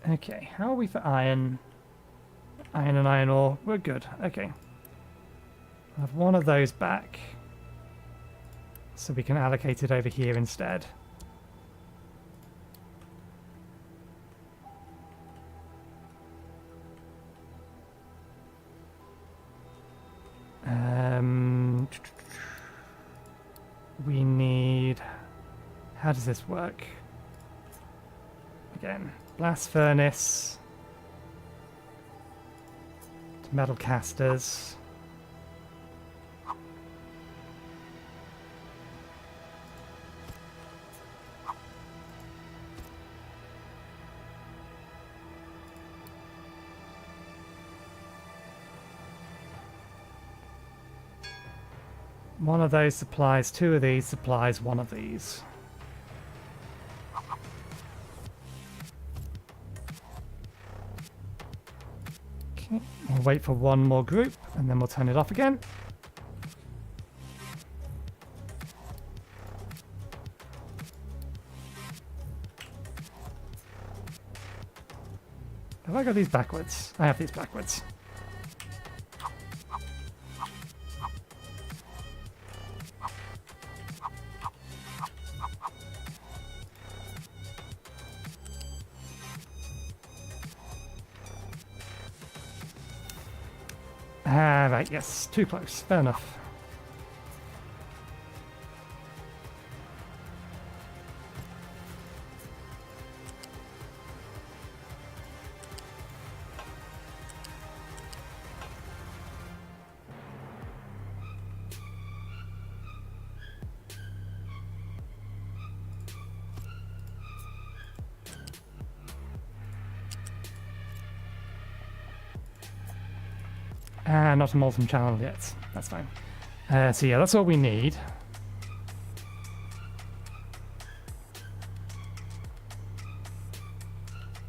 Okay, how are we for iron? Iron and iron ore, we're good, okay. I'll have one of those back. So we can allocate it over here instead. We need... How does this work? Again, blast furnace. To metal casters. One of those supplies two of these, supplies one of these. Okay, we'll wait for one more group and then we'll turn it off again. Have I got these backwards? I have these backwards. Right, yes, too close. Fair enough. Not a molten channel yet. That's fine. So yeah, that's all we need.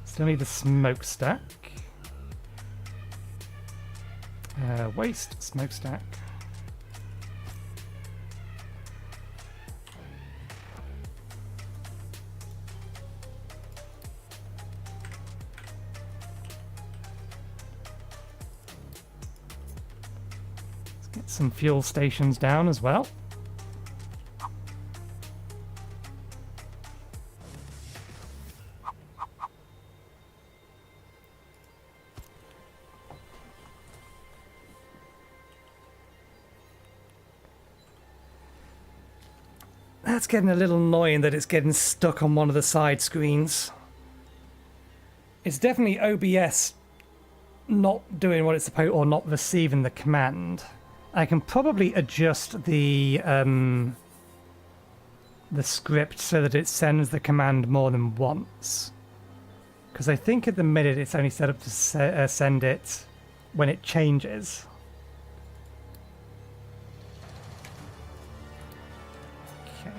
Still need the smokestack. Waste, smokestack. Get some fuel stations down as well. That's getting a little annoying that it's getting stuck on one of the side screens. It's definitely OBS not doing what it's supposed, or not receiving the command. I can probably adjust the script so that it sends the command more than once. Because I think at the minute it's only set up to send it when it changes. Okay.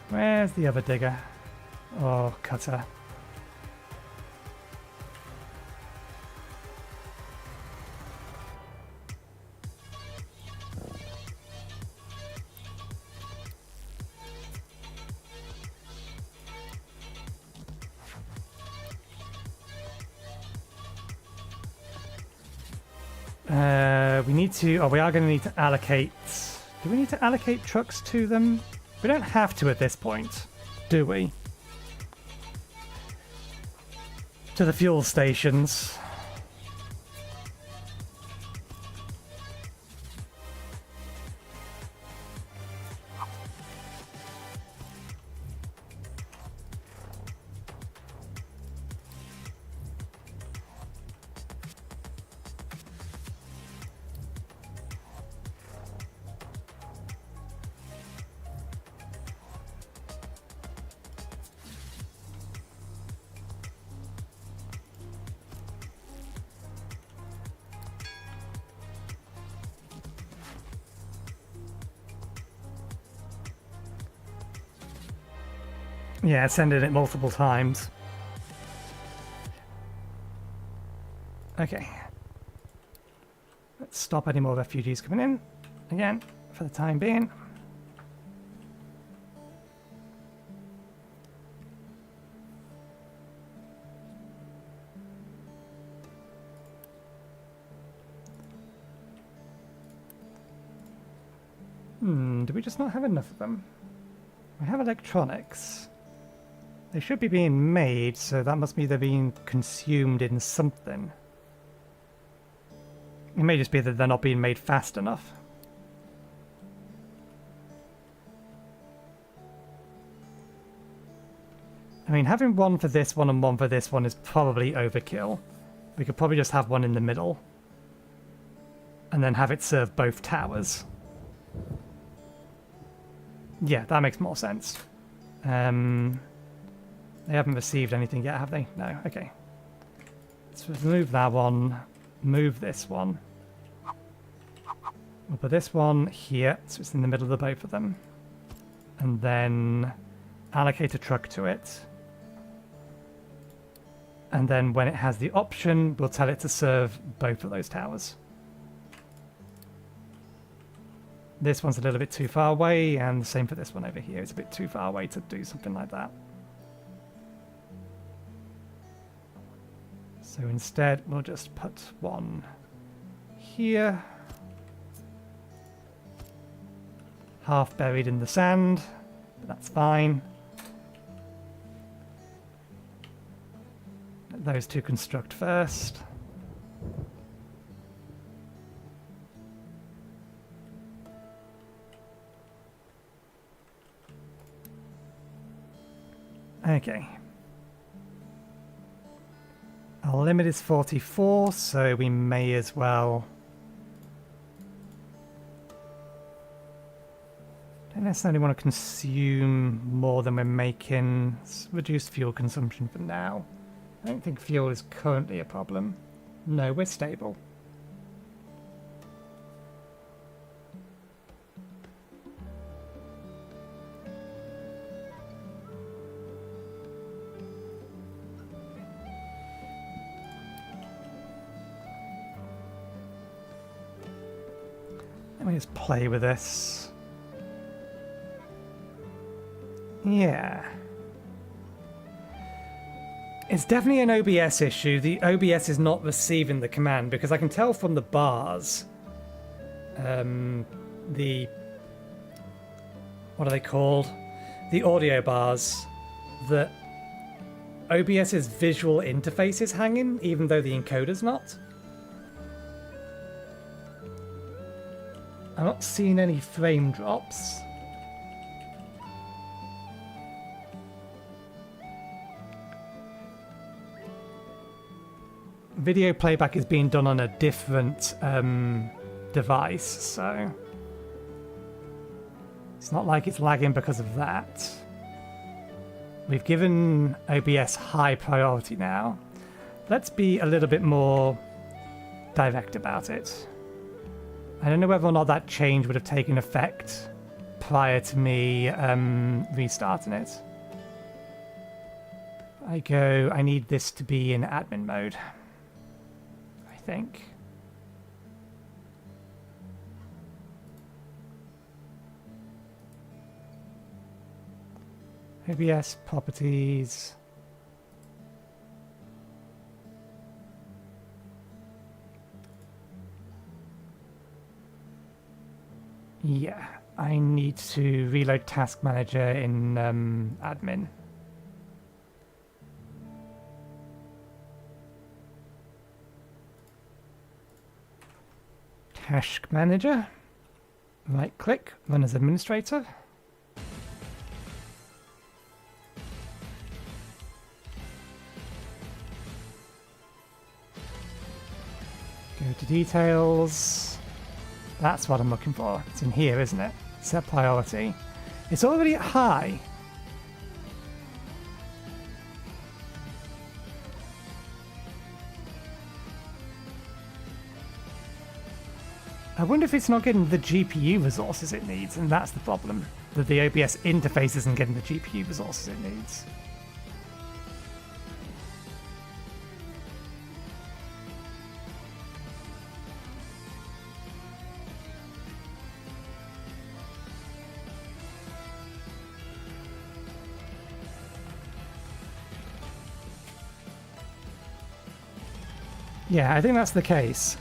Where's the other digger? Oh, cutter. We need to, we are going to need to allocate. Do we need to allocate trucks to them? We don't have to at this point, do we? To the fuel stations. Yeah, sending it multiple times. Okay. Let's stop any more refugees coming in. Again, for the time being. Do we just not have enough of them? We have electronics. They should be being made, so that must be they're being consumed in something. It may just be that they're not being made fast enough. I mean, having one for this one and one for this one is probably overkill. We could probably just have one in the middle. And then have it serve both towers. Yeah, that makes more sense. They haven't received anything yet, have they? No, okay. Let's remove that one, move this one. We'll put this one here, so it's in the middle of the both of them. And then allocate a truck to it. And then when it has the option, we'll tell it to serve both of those towers. This one's a little bit too far away, and the same for this one over here. It's a bit too far away to do something like that. So instead, we'll just put one here. Half buried in the sand, but that's fine. Let those two construct first. Okay. Our limit is 44, so we may as well... Don't necessarily want to consume more than we're making. Let's reduce fuel consumption for now. I don't think fuel is currently a problem. No, we're stable. Let me just play with this. Yeah. It's definitely an OBS issue. The OBS is not receiving the command because I can tell from the bars the, what are they called? The audio bars, that OBS's visual interface is hanging, even though the encoder's not. I'm not seeing any frame drops. Video playback is being done on a different device, so it's not like it's lagging because of that. We've given OBS high priority now. Let's be a little bit more direct about it. I don't know whether or not that change would have taken effect prior to me restarting it. I need this to be in admin mode, I think. OBS properties. Yeah, I need to reload Task Manager in admin. Task Manager. Right click, run as administrator. Go to details. That's what I'm looking for. It's in here, isn't it? Set priority. It's already at high. I wonder if it's not getting the GPU resources it needs, and that's the problem. That the OBS interface isn't getting the GPU resources it needs. Yeah, I think that's the case.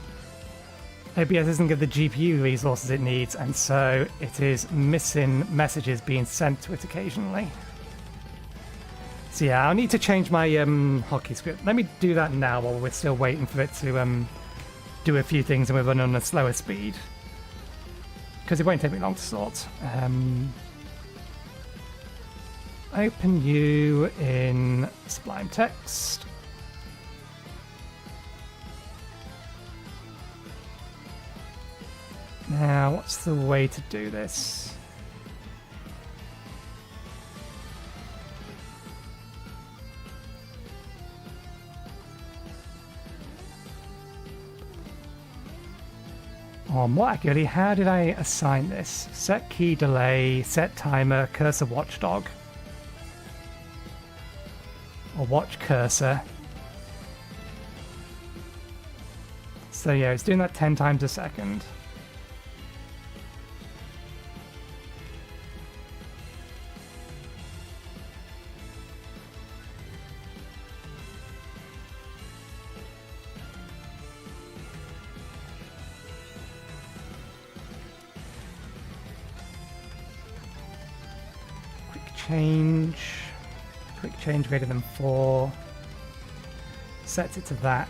OBS isn't getting the GPU resources it needs, and so it is missing messages being sent to it occasionally. So yeah, I'll need to change my hotkey script. Let me do that now while we're still waiting for it to do a few things and we're running on a slower speed. Because it won't take me long to sort. Open you in Sublime Text. Now, what's the way to do this? Or more accurately, how did I assign this? Set key delay, set timer, cursor watchdog. Or watch cursor. So yeah, it's doing that 10 times a second. Quick change greater than 4. Sets it to that.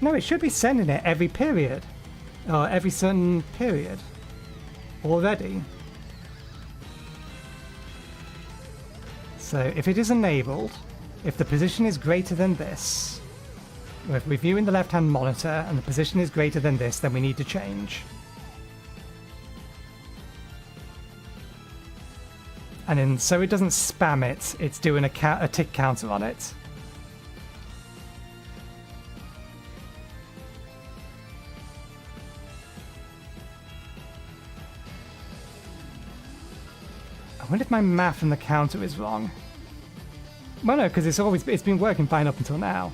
No, it should be sending it every period. Or every certain period. Already. So if it is enabled, if the position is greater than this, or if we're viewing the left-hand monitor and the position is greater than this, then we need to change. And then, so it doesn't spam it, it's doing a tick counter on it. I wonder if my math and the counter is wrong. Well, no, because it's been working fine up until now.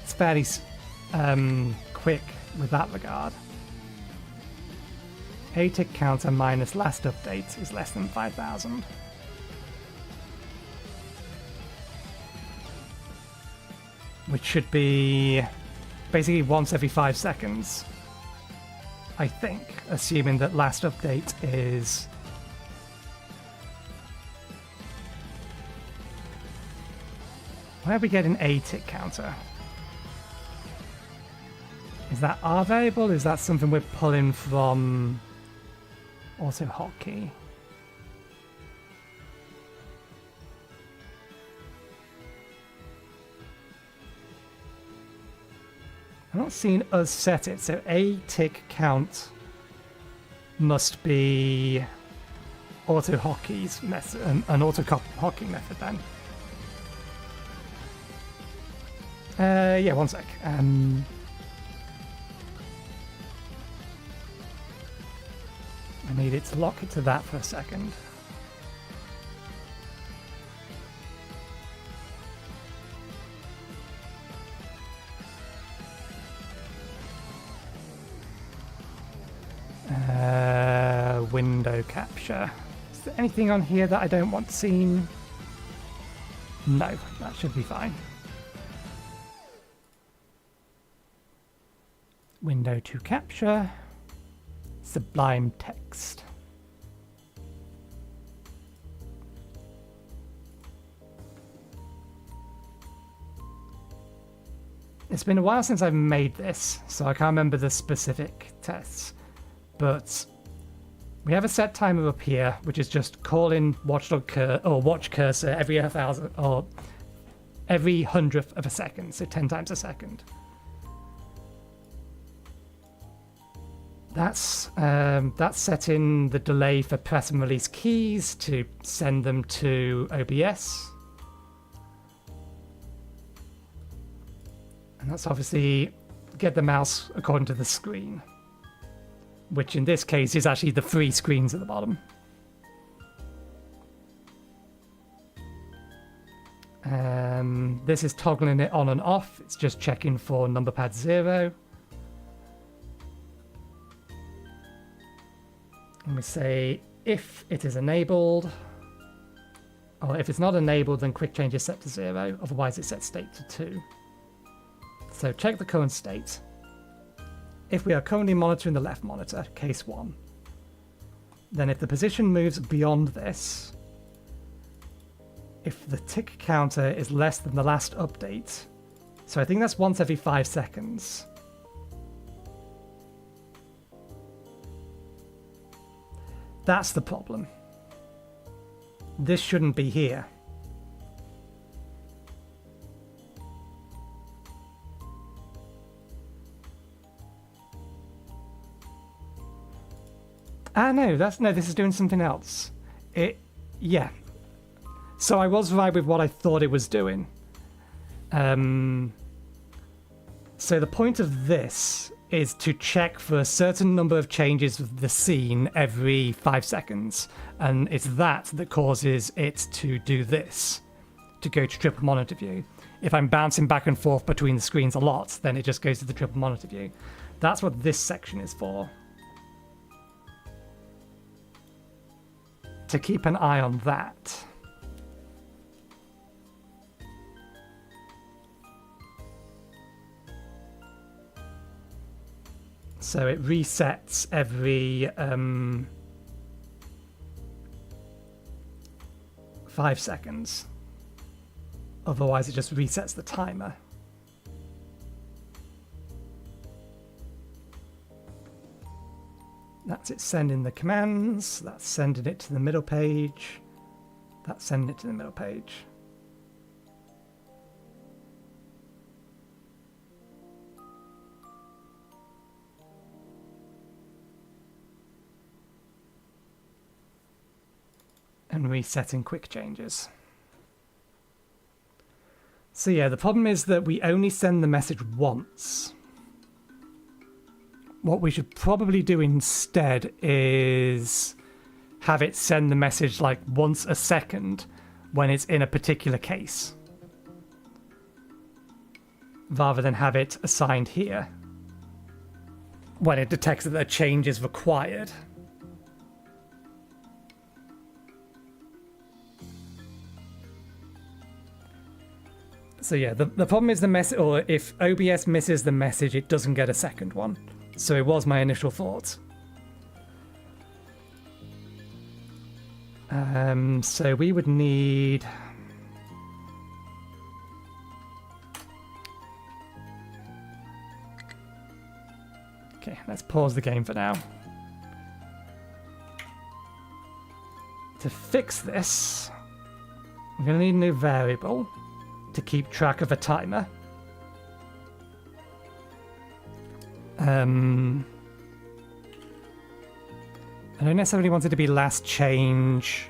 It's fairly quick with that regard. A tick counter minus last update is less than 5,000. Which should be basically once every 5 seconds. I think, assuming that last update is... Where are we getting a tick counter? Is that our variable? Is that something we're pulling from auto hotkey? I'm not seeing us set it, so a tick count must be auto hotkey's method, an auto hotkey method then. Yeah, one sec. I need it to lock it to that for a second. Window capture. Is there anything on here that I don't want seen? No, that should be fine. Window to capture. Sublime text. It's been a while since I've made this, so I can't remember the specific tests, but we have a set timer up here, which is just calling watch cursor every 1,000 or every 100th of a second, so 10 times a second. That's setting the delay for press and release keys to send them to OBS. And that's obviously get the mouse according to the screen, which in this case is actually the 3 screens at the bottom. This is toggling it on and off. It's just checking for number pad 0. And we say if it is enabled, or if it's not enabled, then quick change is set to 0, otherwise it sets state to 2. So check the current state. If we are currently monitoring the left monitor, case 1, then if the position moves beyond this, if the tick counter is less than the last update, so I think that's once every 5 seconds, that's the problem. This shouldn't be here. No, this is doing something else. Yeah. So I was right with what I thought it was doing. So the point of this is to check for a certain number of changes of the scene every 5 seconds. And it's that causes it to do this, to go to triple monitor view. If I'm bouncing back and forth between the screens a lot, then it just goes to the triple monitor view. That's what this section is for. To keep an eye on that. So it resets every 5 seconds. Otherwise, it just resets the timer. That's it sending the commands. That's sending it to the middle page. That's sending it to the middle page. And resetting quick changes. So yeah, the problem is that we only send the message once. What we should probably do instead is have it send the message like once a second when it's in a particular case, rather than have it assigned here when it detects that a change is required. So yeah, the problem is the message, or if OBS misses the message, it doesn't get a second one. So it was my initial thought. So we would need... Okay, let's pause the game for now. To fix this, we're going to need a new variable to keep track of a timer. I don't necessarily want it to be last change.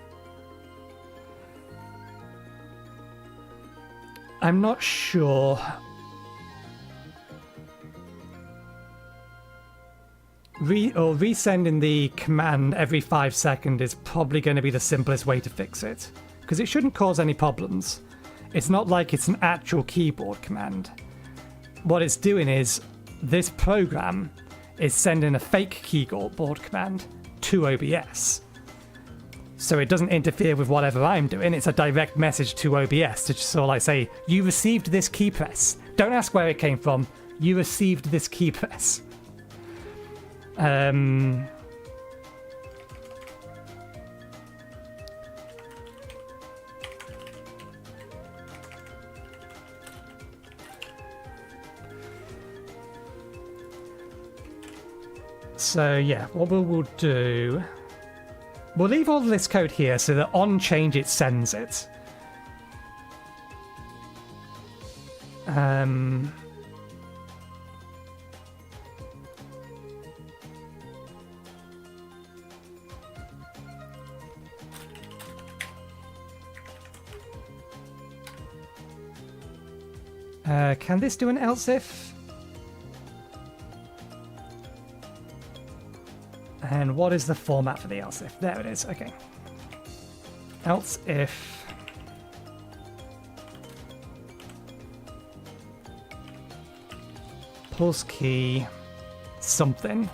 I'm not sure. Resending the command every 5 seconds is probably going to be the simplest way to fix it, because it shouldn't cause any problems. It's not like it's an actual keyboard command. What it's doing is this program is sending a fake keyboard command to OBS. So it doesn't interfere with whatever I'm doing. It's a direct message to OBS to just sort of like say, you received this key press. Don't ask where it came from. You received this key press. So yeah, what we'll do, we'll leave all of this code here so that on change it sends it. Can this do an else if? And what is the format for the else if? There it is, okay. Else if pulse key something.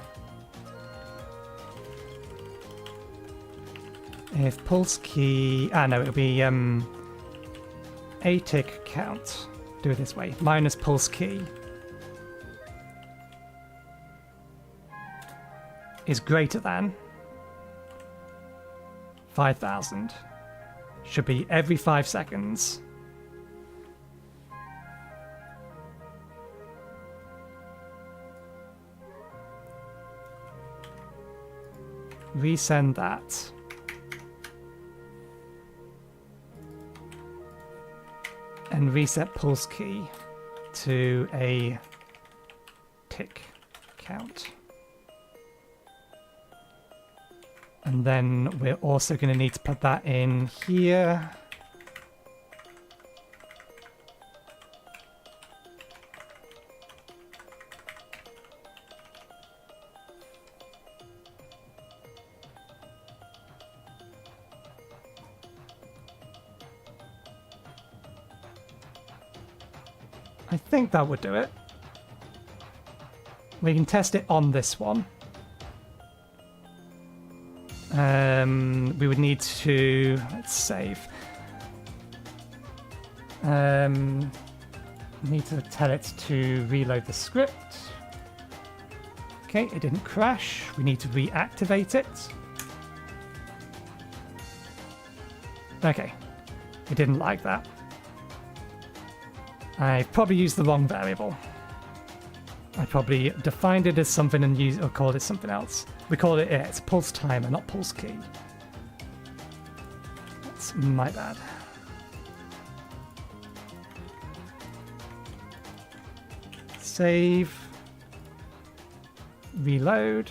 If pulse key, no, it'll be a tick count. Do it this way, minus pulse key is greater than 5,000. Should be every 5 seconds. Resend that. And reset pulse key to a tick count. And then we're also going to need to put that in here. I think that would do it. We can test it on this one. We would need to, let's save. Need to tell it to reload the script. Okay, it didn't crash. We need to reactivate it. Okay, it didn't like that. I probably used the wrong variable. I probably defined it as something and used or called it something else. We call it, yeah, it's pulse timer, not pulse key. That's my bad. Save. Reload.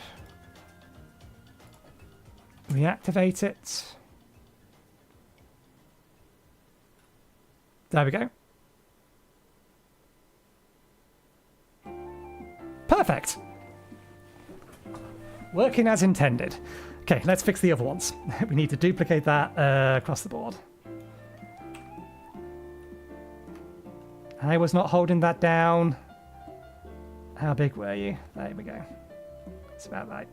Reactivate it. There we go. Perfect. Working as intended. Okay, let's fix the other ones. We need to duplicate that across the board. I was not holding that down. How big were you? There we go. It's about right.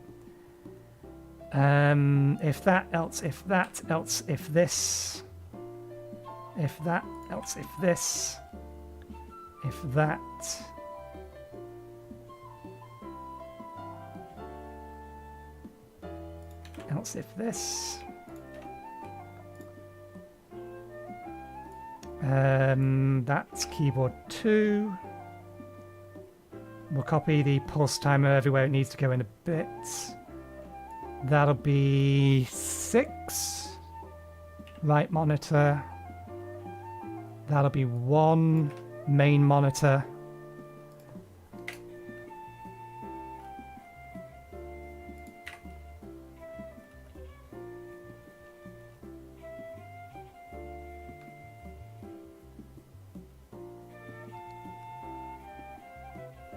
If that, else, if that, else, if this. If that, else, if this. If that. else if this. That's keyboard 2. We'll copy the pulse timer everywhere it needs to go in a bit. That'll be 6. Right monitor. That'll be 1 main monitor.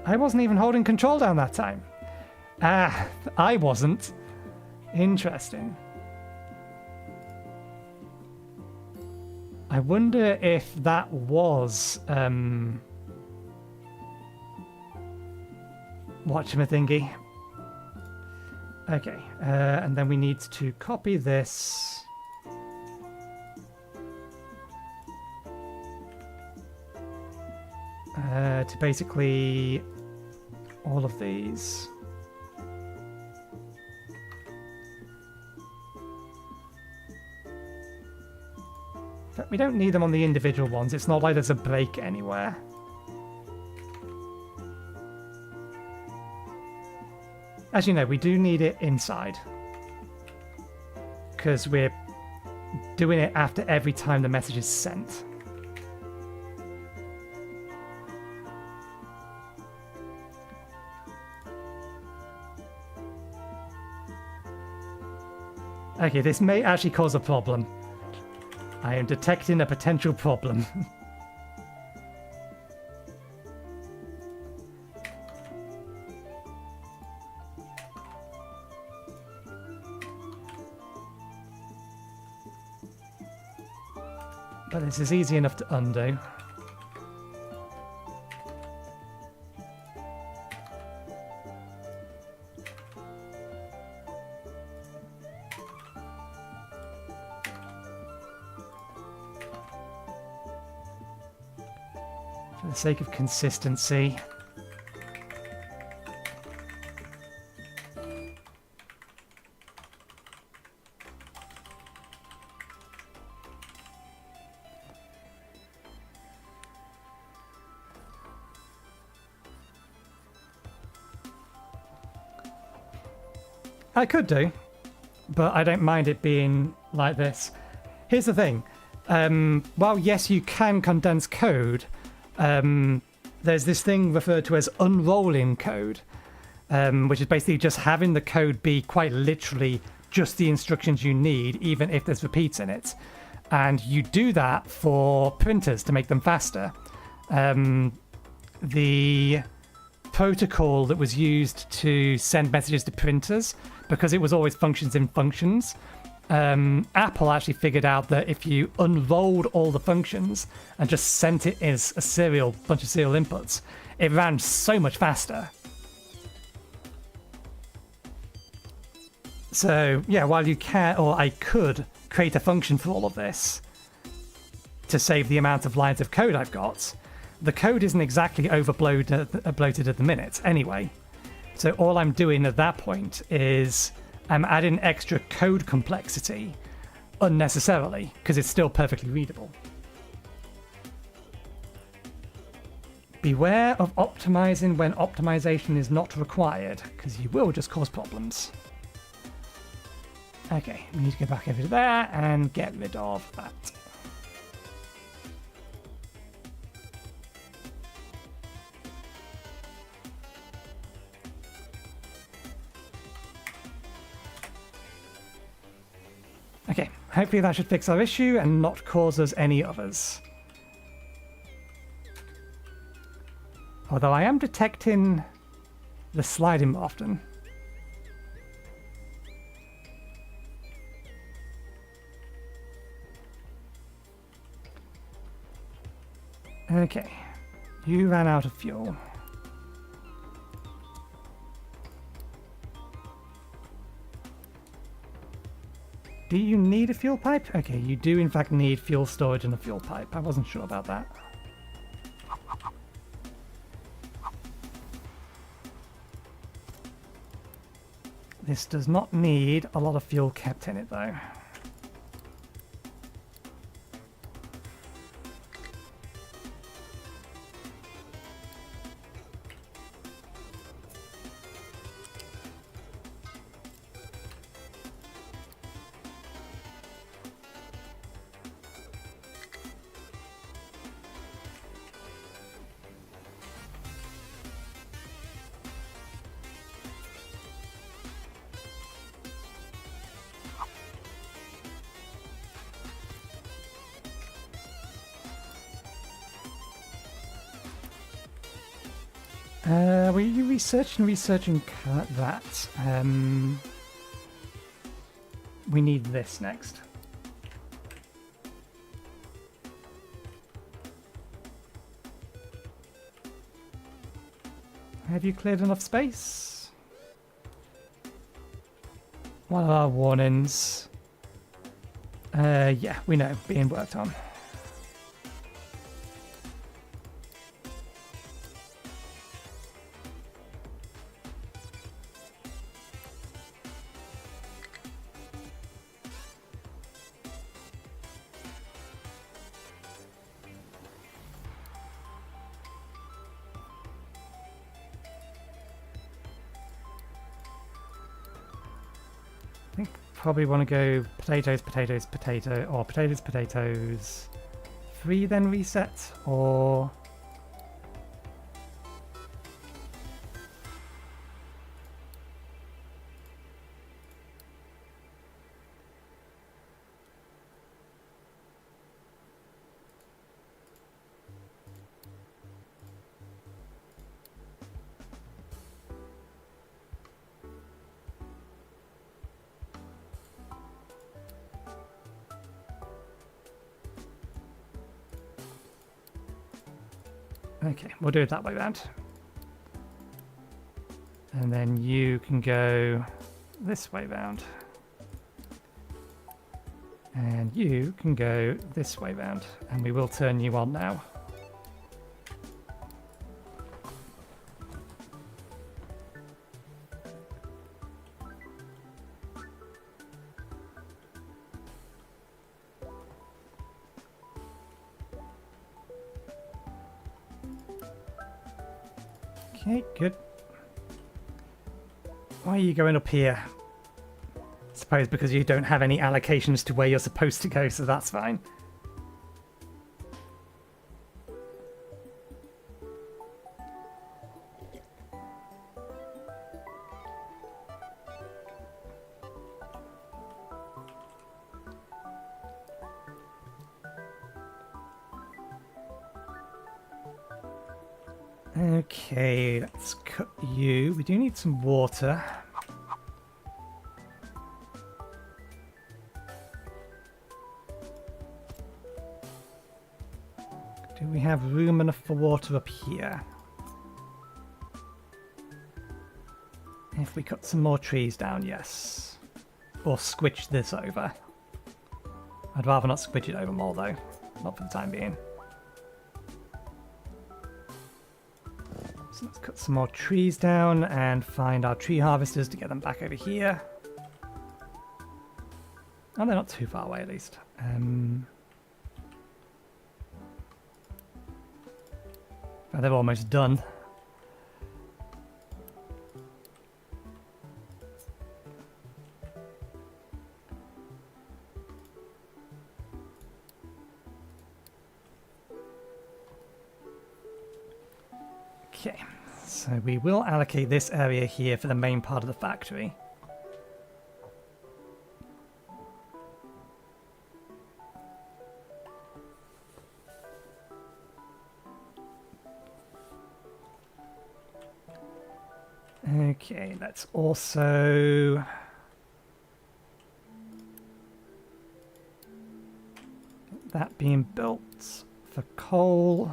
I wasn't even holding control down that time. Ah, I wasn't. Interesting. I wonder if that was whatchamathingy. Okay, and then we need to copy this. To basically all of these. But we don't need them on the individual ones. It's not like there's a break anywhere. As you know, we do need it inside. Because we're doing it after every time the message is sent. Okay, this may actually cause a problem. I am detecting a potential problem. But this is easy enough to undo. For the sake of consistency. I could do, but I don't mind it being like this. Here's the thing. While yes, you can condense code, there's this thing referred to as unrolling code, which is basically just having the code be quite literally just the instructions you need, even if there's repeats in it. And you do that for printers to make them faster. The protocol that was used to send messages to printers, because it was always functions in functions, Apple actually figured out that if you unrolled all the functions and just sent it as a bunch of serial inputs, it ran so much faster. So yeah, while you can, or I could create a function for all of this to save the amount of lines of code I've got, the code isn't exactly bloated at the minute anyway. So all I'm doing at that point is I'm adding extra code complexity unnecessarily, because it's still perfectly readable. Beware of optimizing when optimization is not required, because you will just cause problems. Okay, we need to go back over to there and get rid of that. Okay, hopefully that should fix our issue and not cause us any others. Although I am detecting the sliding more often. Okay, you ran out of fuel. Do you need a fuel pipe? Okay, you do in fact need fuel storage and a fuel pipe. I wasn't sure about that. This does not need a lot of fuel kept in it, though. Were you researching that? We need this next. Have you cleared enough space? What are our warnings? Yeah, we know, being worked on. Probably want to go potatoes, potatoes, potato, or potatoes, potatoes. 3 then reset, or... Okay, we'll do it that way round. And then you can go this way round. And you can go this way round. And we will turn you on now. Okay, good. Why are you going up here? I suppose because you don't have any allocations to where you're supposed to go, so that's fine. Okay, let's cut you. We do need some water. Do we have room enough for water up here? If we cut some more trees down, yes. Or squidge this over. I'd rather not squidge it over more though. Not for the time being. So let's cut some more trees down and find our tree harvesters to get them back over here. Oh, they're not too far away at least. But they're almost done. Okay, so we will allocate this area here for the main part of the factory. Okay, let's also... get that being built for coal.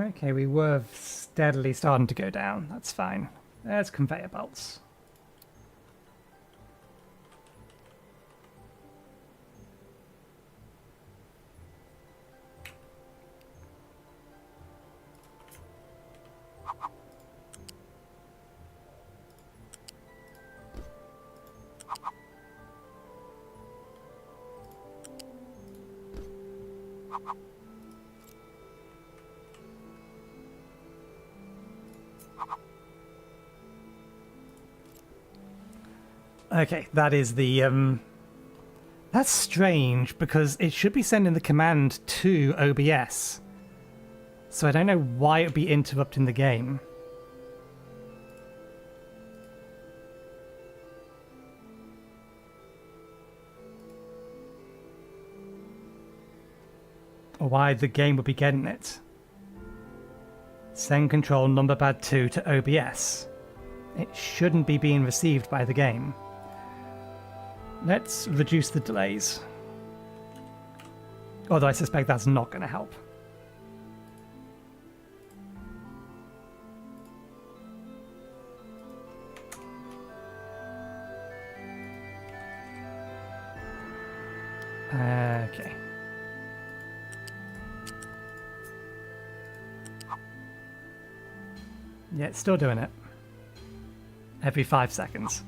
Okay, we were steadily starting to go down. That's fine. There's conveyor belts. Okay, that is the, that's strange, because it should be sending the command to OBS. So I don't know why it would be interrupting the game. Or why the game would be getting it. Send control number pad 2 to OBS. It shouldn't be being received by the game. Let's reduce the delays. Although I suspect that's not going to help. Okay. Yeah, it's still doing it. Every 5 seconds.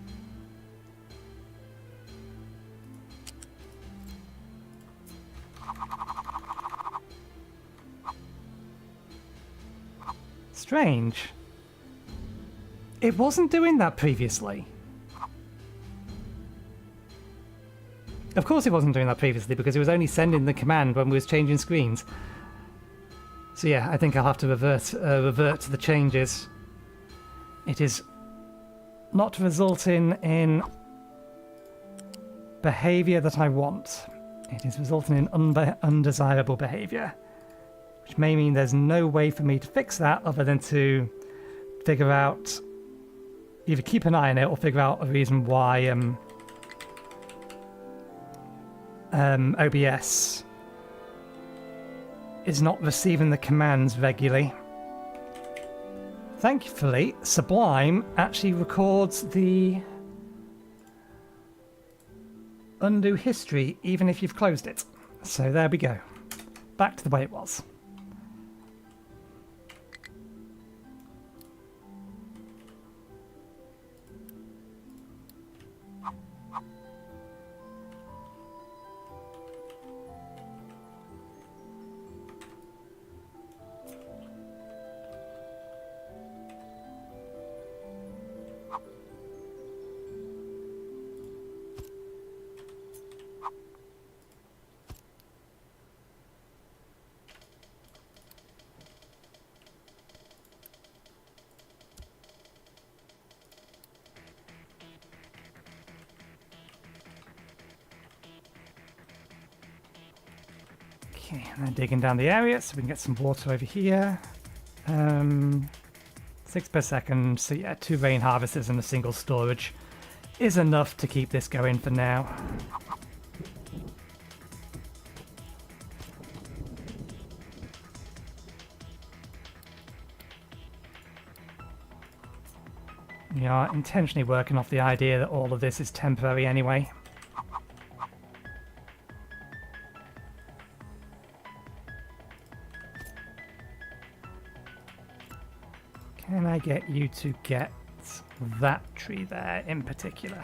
Strange. It wasn't doing that previously. Of course it wasn't doing that previously, because it was only sending the command when we was changing screens. So yeah, I think I'll have to revert to the changes. It is not resulting in behaviour that I want. It is resulting in undesirable behaviour. Which may mean there's no way for me to fix that other than to figure out, either keep an eye on it or figure out a reason why OBS is not receiving the commands regularly. Thankfully, Sublime actually records the undo history even if you've closed it. So there we go. Back to the way it was. Okay, and then digging down the area so we can get some water over here. 6 per second, so yeah, 2 rain harvesters and a single storage is enough to keep this going for now. We are intentionally working off the idea that all of this is temporary anyway. Can I get you to get that tree there in particular?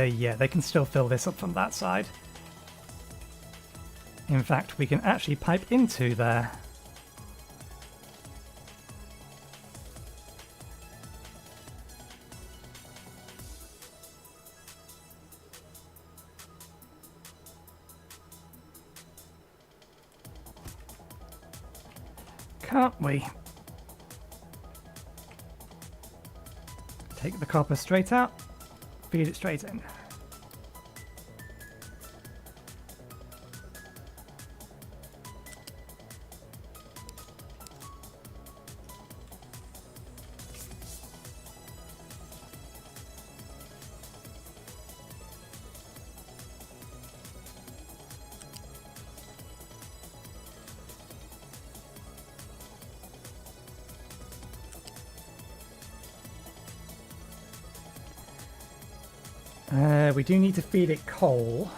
Yeah, they can still fill this up from that side. In fact, we can actually pipe into there. Can't we? Take the copper straight out, feed it straight in. We do need to feed it coal.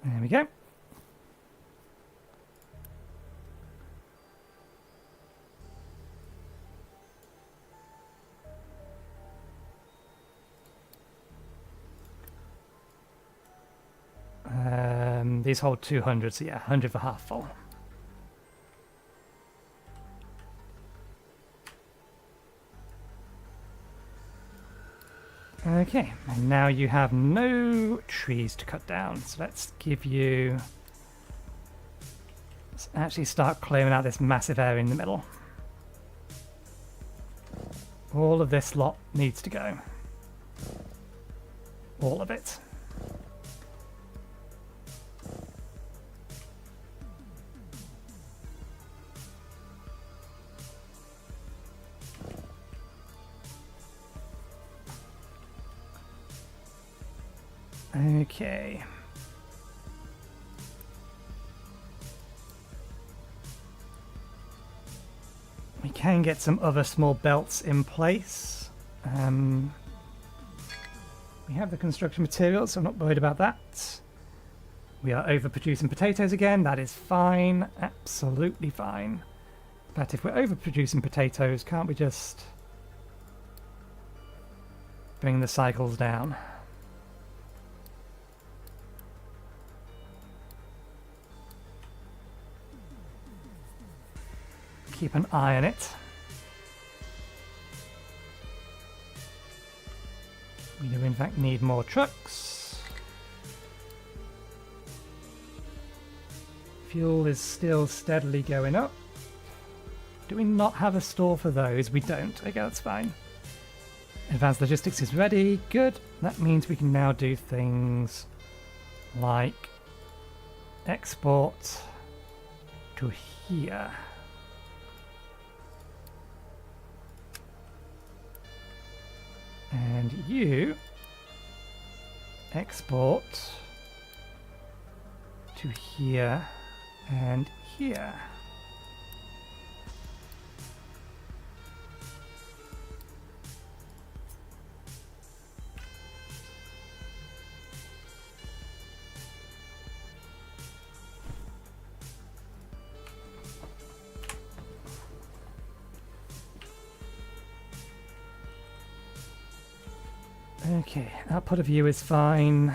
There we go. These hold 200, so yeah, 100 for half full. Okay, and now you have no trees to cut down, so let's give you... Let's actually start clearing out this massive area in the middle. All of this lot needs to go. All of it. Okay. We can get some other small belts in place. We have the construction materials, so I'm not worried about that. We are overproducing potatoes again. That is fine. Absolutely fine. But if we're overproducing potatoes, can't we just bring the cycles down? Keep an eye on it. We do in fact need more trucks. Fuel is still steadily going up. Do we not have a store for those? We don't. Okay, that's fine. Advanced logistics is ready. Good. That means we can now do things like export to here. And you export to here and here. Okay, output of you is fine.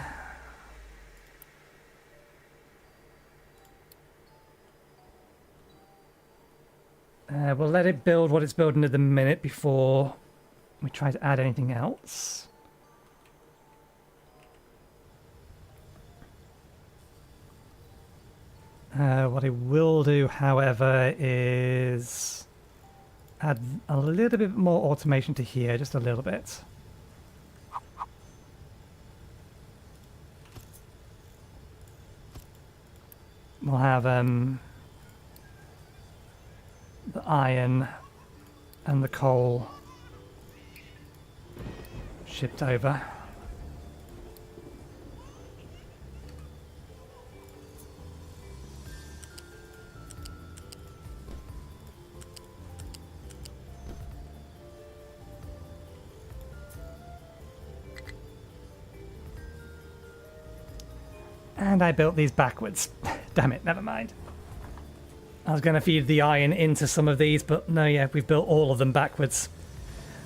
We'll let it build what it's building at the minute before we try to add anything else. What I will do, however, is add a little bit more automation to here, just a little bit. We'll have the iron and the coal shipped over. And I built these backwards. Damn it, never mind. I was going to feed the iron into some of these, but no, yeah, we've built all of them backwards.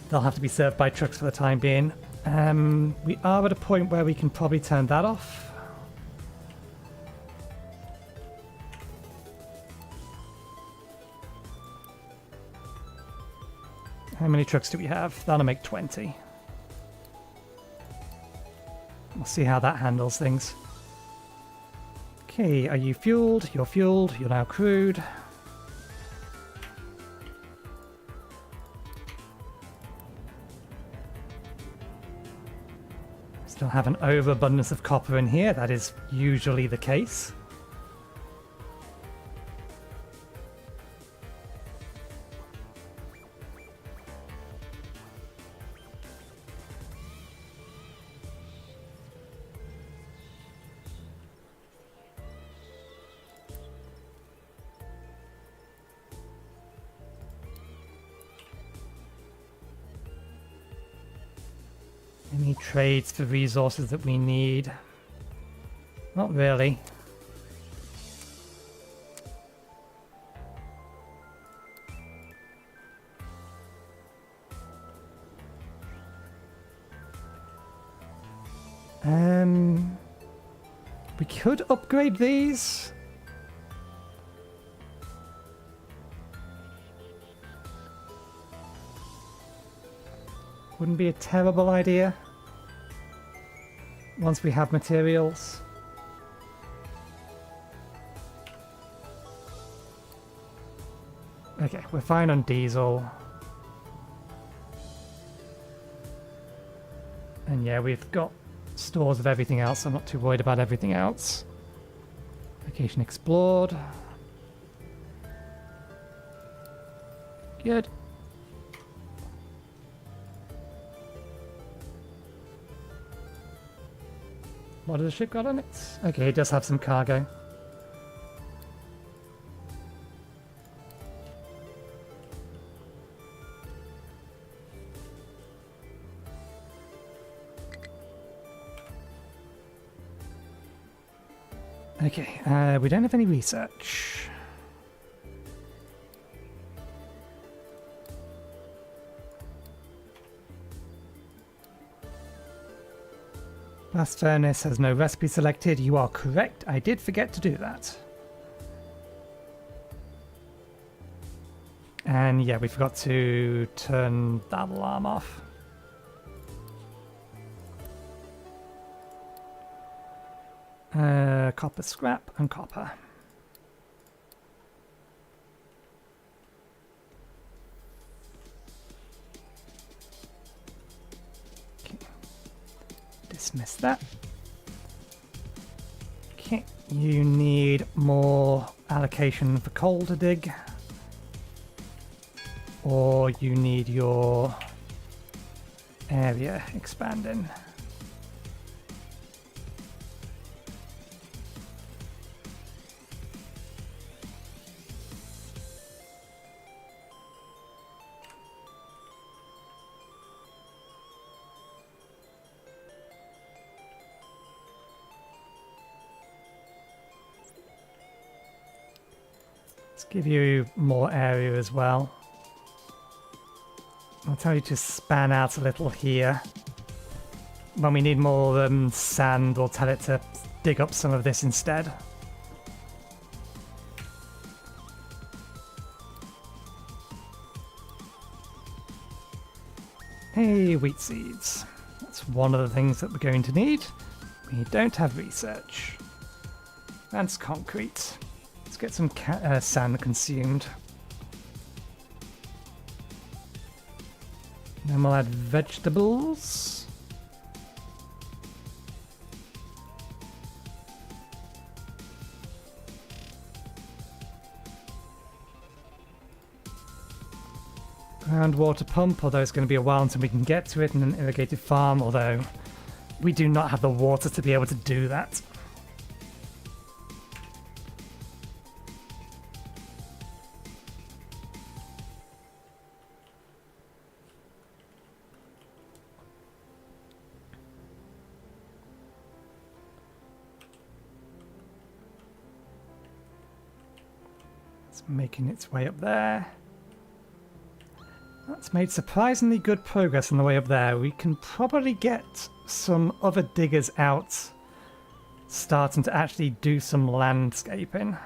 They'll have to be served by trucks for the time being. We are at a point where we can probably turn that off. How many trucks do we have? That'll make 20. We'll see how that handles things. Okay, are you fueled? You're fueled. You're now crewed. Still have an overabundance of copper in here. That is usually the case. Any trades for resources that we need? Not really. We could upgrade these. Wouldn't be a terrible idea. Once we have materials. Okay, we're fine on diesel. And yeah, we've got stores of everything else, so I'm not too worried about everything else. Location explored. Good. What has the ship got on it? Okay, it does have some cargo. Okay, we don't have any research. Blast furnace has no recipe selected. You are correct. I did forget to do that. And yeah, we forgot to turn that alarm off. Copper scrap and copper. Okay. Dismiss that. Okay, you need more allocation for coal to dig. Or you need your area expanding. Let's give you more area as well. I'll tell you to span out a little here. When we need more sand, we'll tell it to dig up some of this instead. Hey, wheat seeds. That's one of the things that we're going to need. We don't have research. That's concrete. Let's get some sand consumed. Then we'll add vegetables. Groundwater pump, although it's going to be a while until we can get to it, and an irrigated farm, although we do not have the water to be able to do that. It's making its way up there. That's made surprisingly good progress on the way up there. We can probably get some other diggers out starting to actually do some landscaping.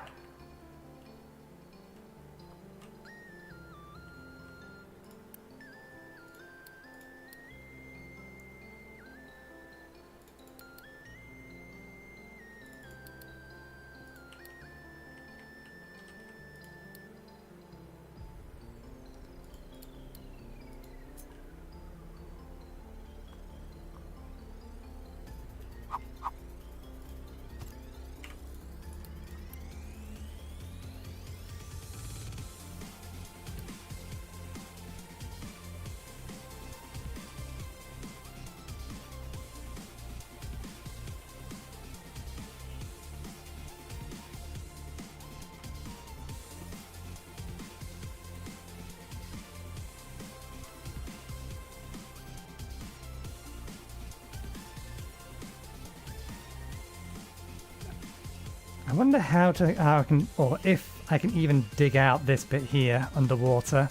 I wonder how I can, or if I can even dig out this bit here underwater.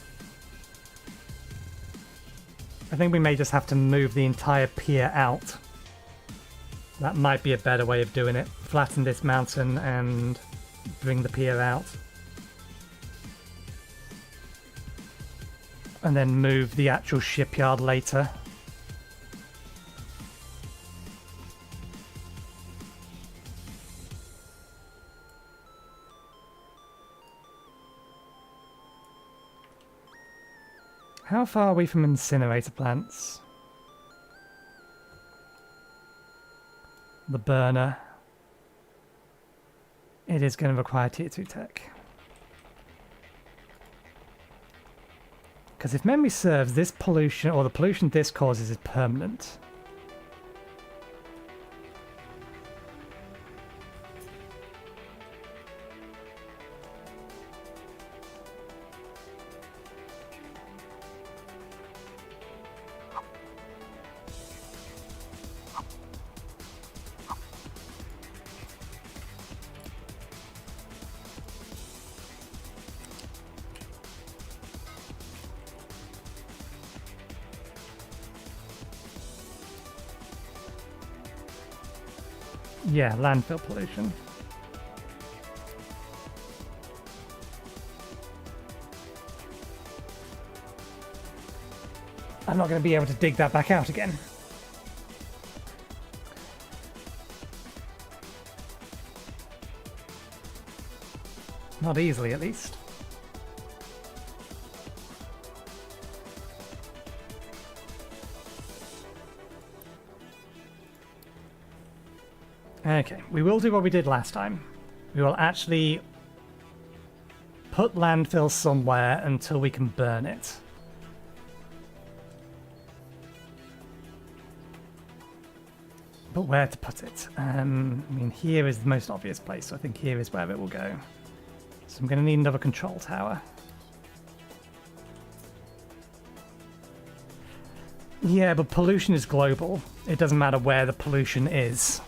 I think we may just have to move the entire pier out. That might be a better way of doing it. Flatten this mountain and bring the pier out. And then move the actual shipyard later. How far are we from incinerator plants? The burner. It is going to require tier 2 tech. Because if memory serves, this pollution, or the pollution this causes, is permanent. Yeah, landfill pollution. I'm not going to be able to dig that back out again. Not easily, at least. Okay, we will do what we did last time. We will actually put landfill somewhere until we can burn it. But where to put it? I mean, here is the most obvious place, so I think here is where it will go. So I'm going to need another control tower. Yeah, but pollution is global. It doesn't matter where the pollution is.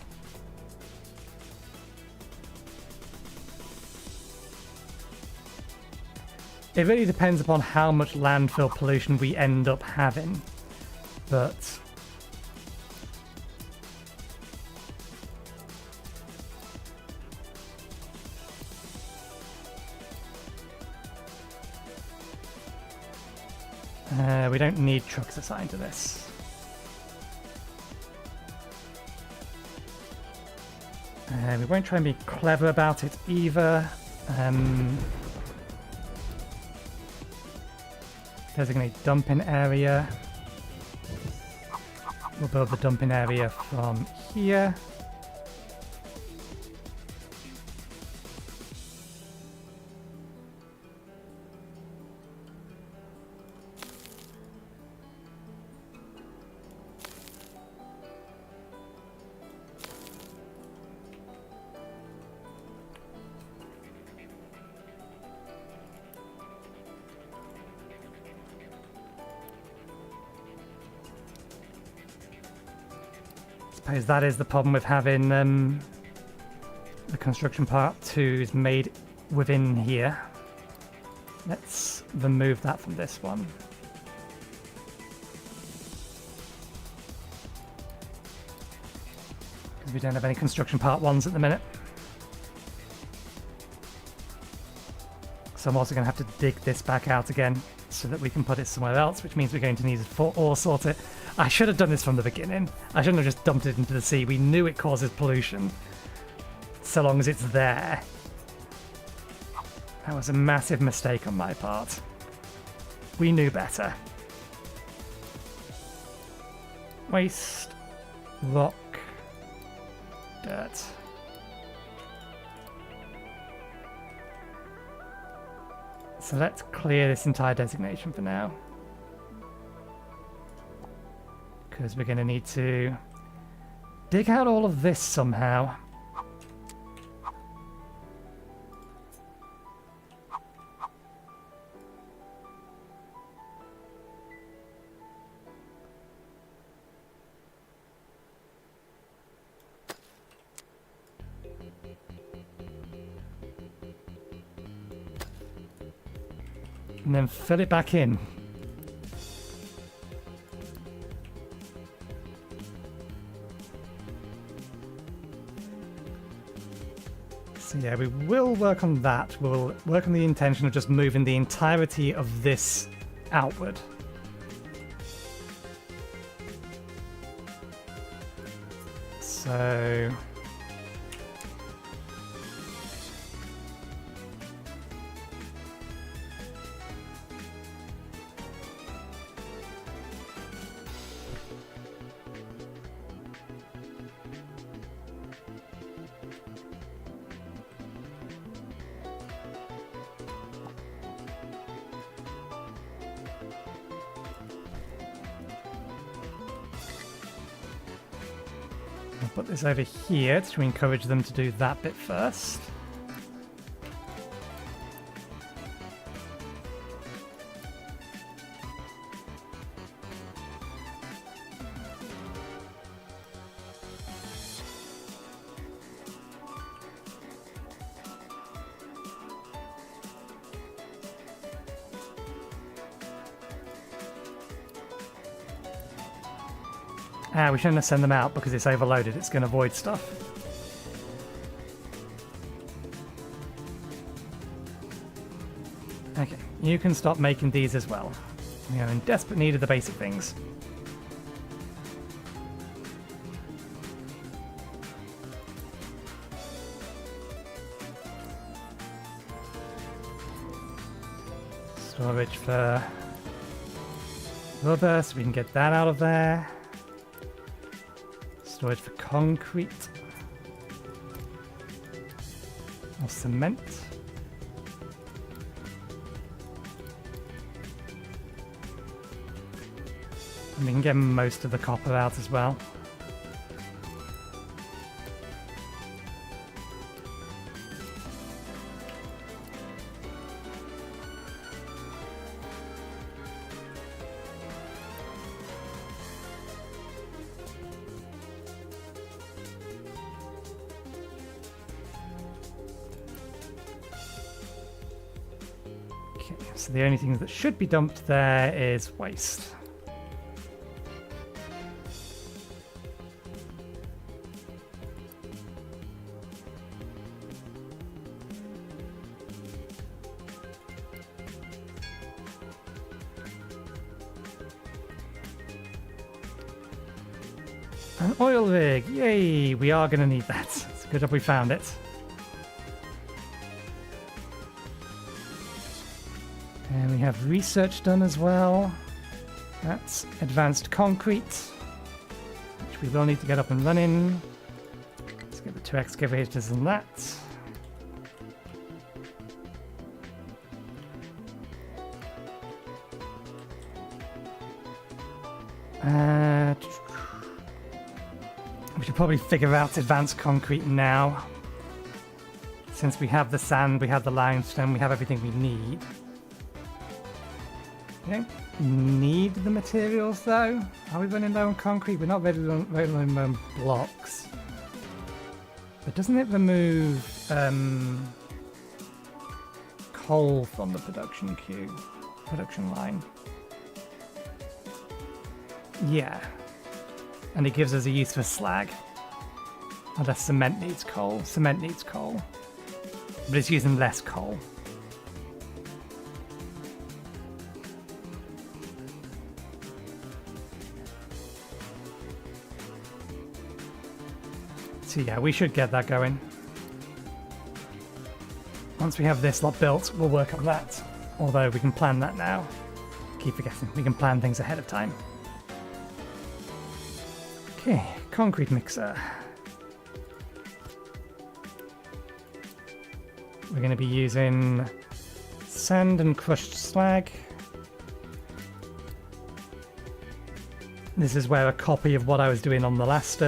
It really depends upon how much landfill pollution we end up having, but we don't need trucks assigned to this. We won't try and be clever about it either. Designate dumping area. We'll build the dumping area from here. I suppose that is the problem with having the construction part 2 is made within here. Let's remove that from this one. Because we don't have any construction part 1s at the minute. So I'm also going to have to dig this back out again so that we can put it somewhere else, which means we're going to need to ore sort it. I should have done this from the beginning. I shouldn't have just dumped it into the sea. We knew it causes pollution, so long as it's there. That was a massive mistake on my part. We knew better. Waste, rock, dirt. So let's clear this entire designation for now. Because we're going to need to dig out all of this somehow. And then fill it back in. So yeah, we will work on that. We'll work on the intention of just moving the entirety of this outward. So... I'll put this over here to encourage them to do that bit first. Ah, we shouldn't have sent them out because it's overloaded. It's going to void stuff. Okay, you can stop making these as well. We are in desperate need of the basic things. Storage for rubber, so we can get that out of there. Storage for concrete. Or cement. And we can get most of the copper out as well. So the only thing that should be dumped there is waste. An oil rig, yay! We are going to need that. It's a good job we found it. And we have research done as well. That's advanced concrete, which we will need to get up and running. Let's get the 2 excavators and that. We should probably figure out advanced concrete now. Since we have the sand, we have the limestone, we have everything we need. We don't need the materials though. Are we running low on concrete? We're not really running low on blocks. But doesn't it remove coal from the production queue, production line. Yeah. And it gives us a use for slag. Unless cement needs coal. Cement needs coal. But it's using less coal. So yeah, we should get that going. Once we have this lot built, we'll work on that. Although we can plan that now. Keep forgetting, we can plan things ahead of time. Okay, concrete mixer. We're going to be using sand and crushed slag. This is where a copy of what I was doing on the last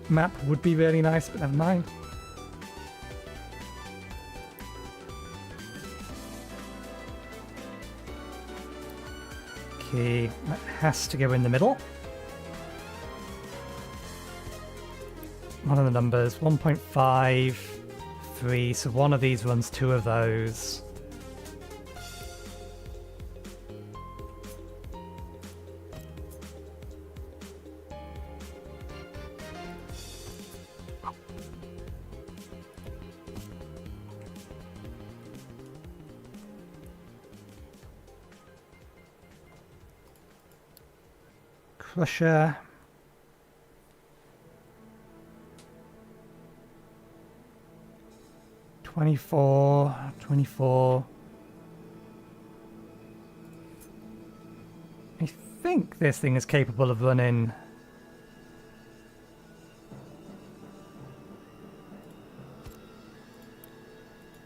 map would be really nice, but never mind. Okay, that has to go in the middle. What are the numbers? 1.5, 3, so one of these runs two of those. Crusher. $24. I think this thing is capable of running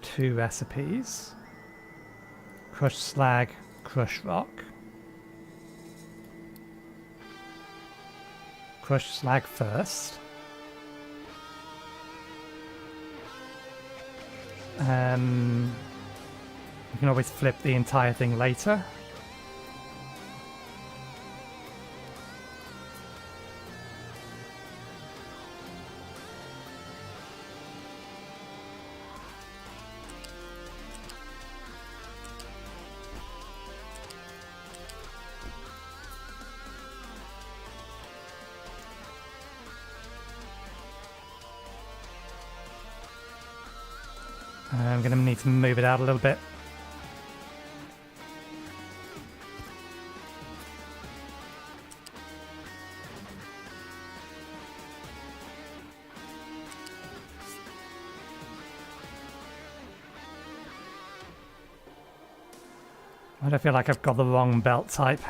two recipes. Crushed slag, crushed rock. Crushed slag first. We can always flip the entire thing later. I'm going to need to move it out a little bit. I don't feel like I've got the wrong belt type.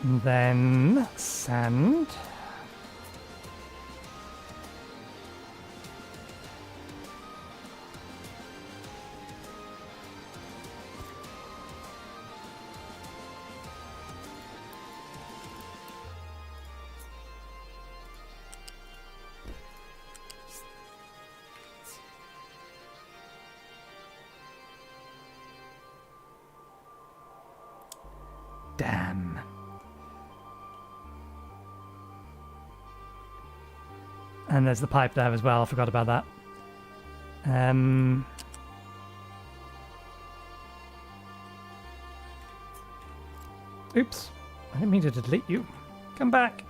And then sand. Damn. And there's the pipe there as well, I forgot about that. Oops, I didn't mean to delete you. Come back.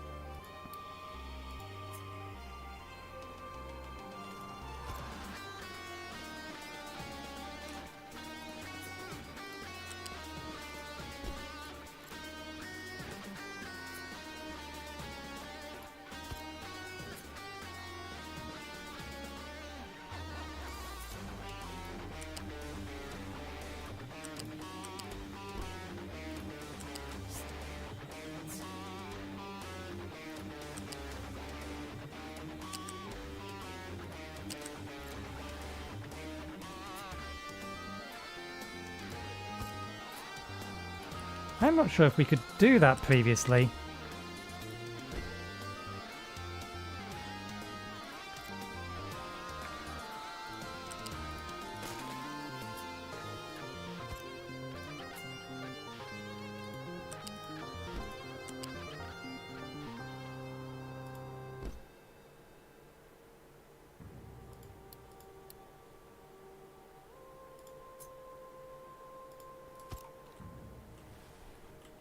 I'm not sure if we could do that previously.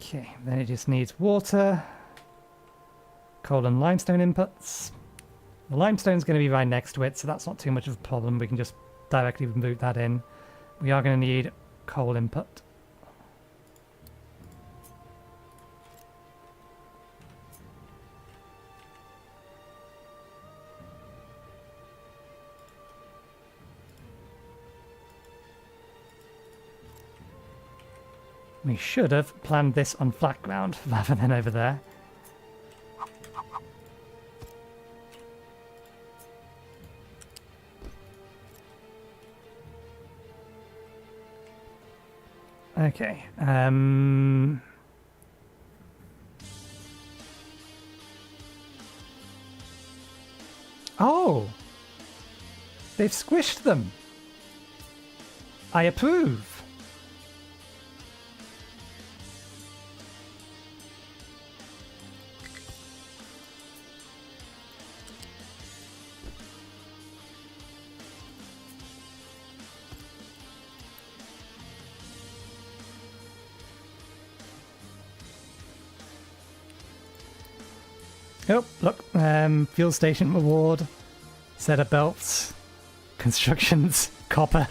Okay, then it just needs water, coal and limestone inputs. The limestone's going to be right next to it, so that's not too much of a problem. We can just directly boot that in. We are going to need coal input. We should have planned this on flat ground rather than over there. Okay. Oh! They've squished them! I approve! Oh, look, fuel station reward, set of belts, constructions, copper,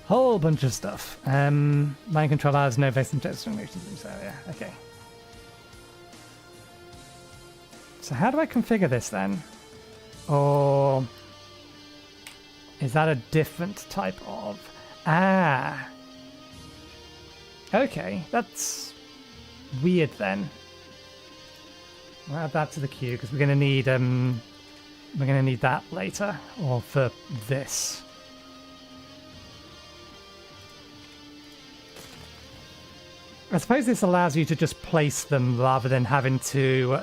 whole bunch of stuff. Mind control hours, no vesting destinations in this area. Okay. So how do I configure this then? Or is that a different type of? Ah. Okay, that's weird then. We'll add that to the queue because we're gonna need that later, or for this. I suppose this allows you to just place them rather than having to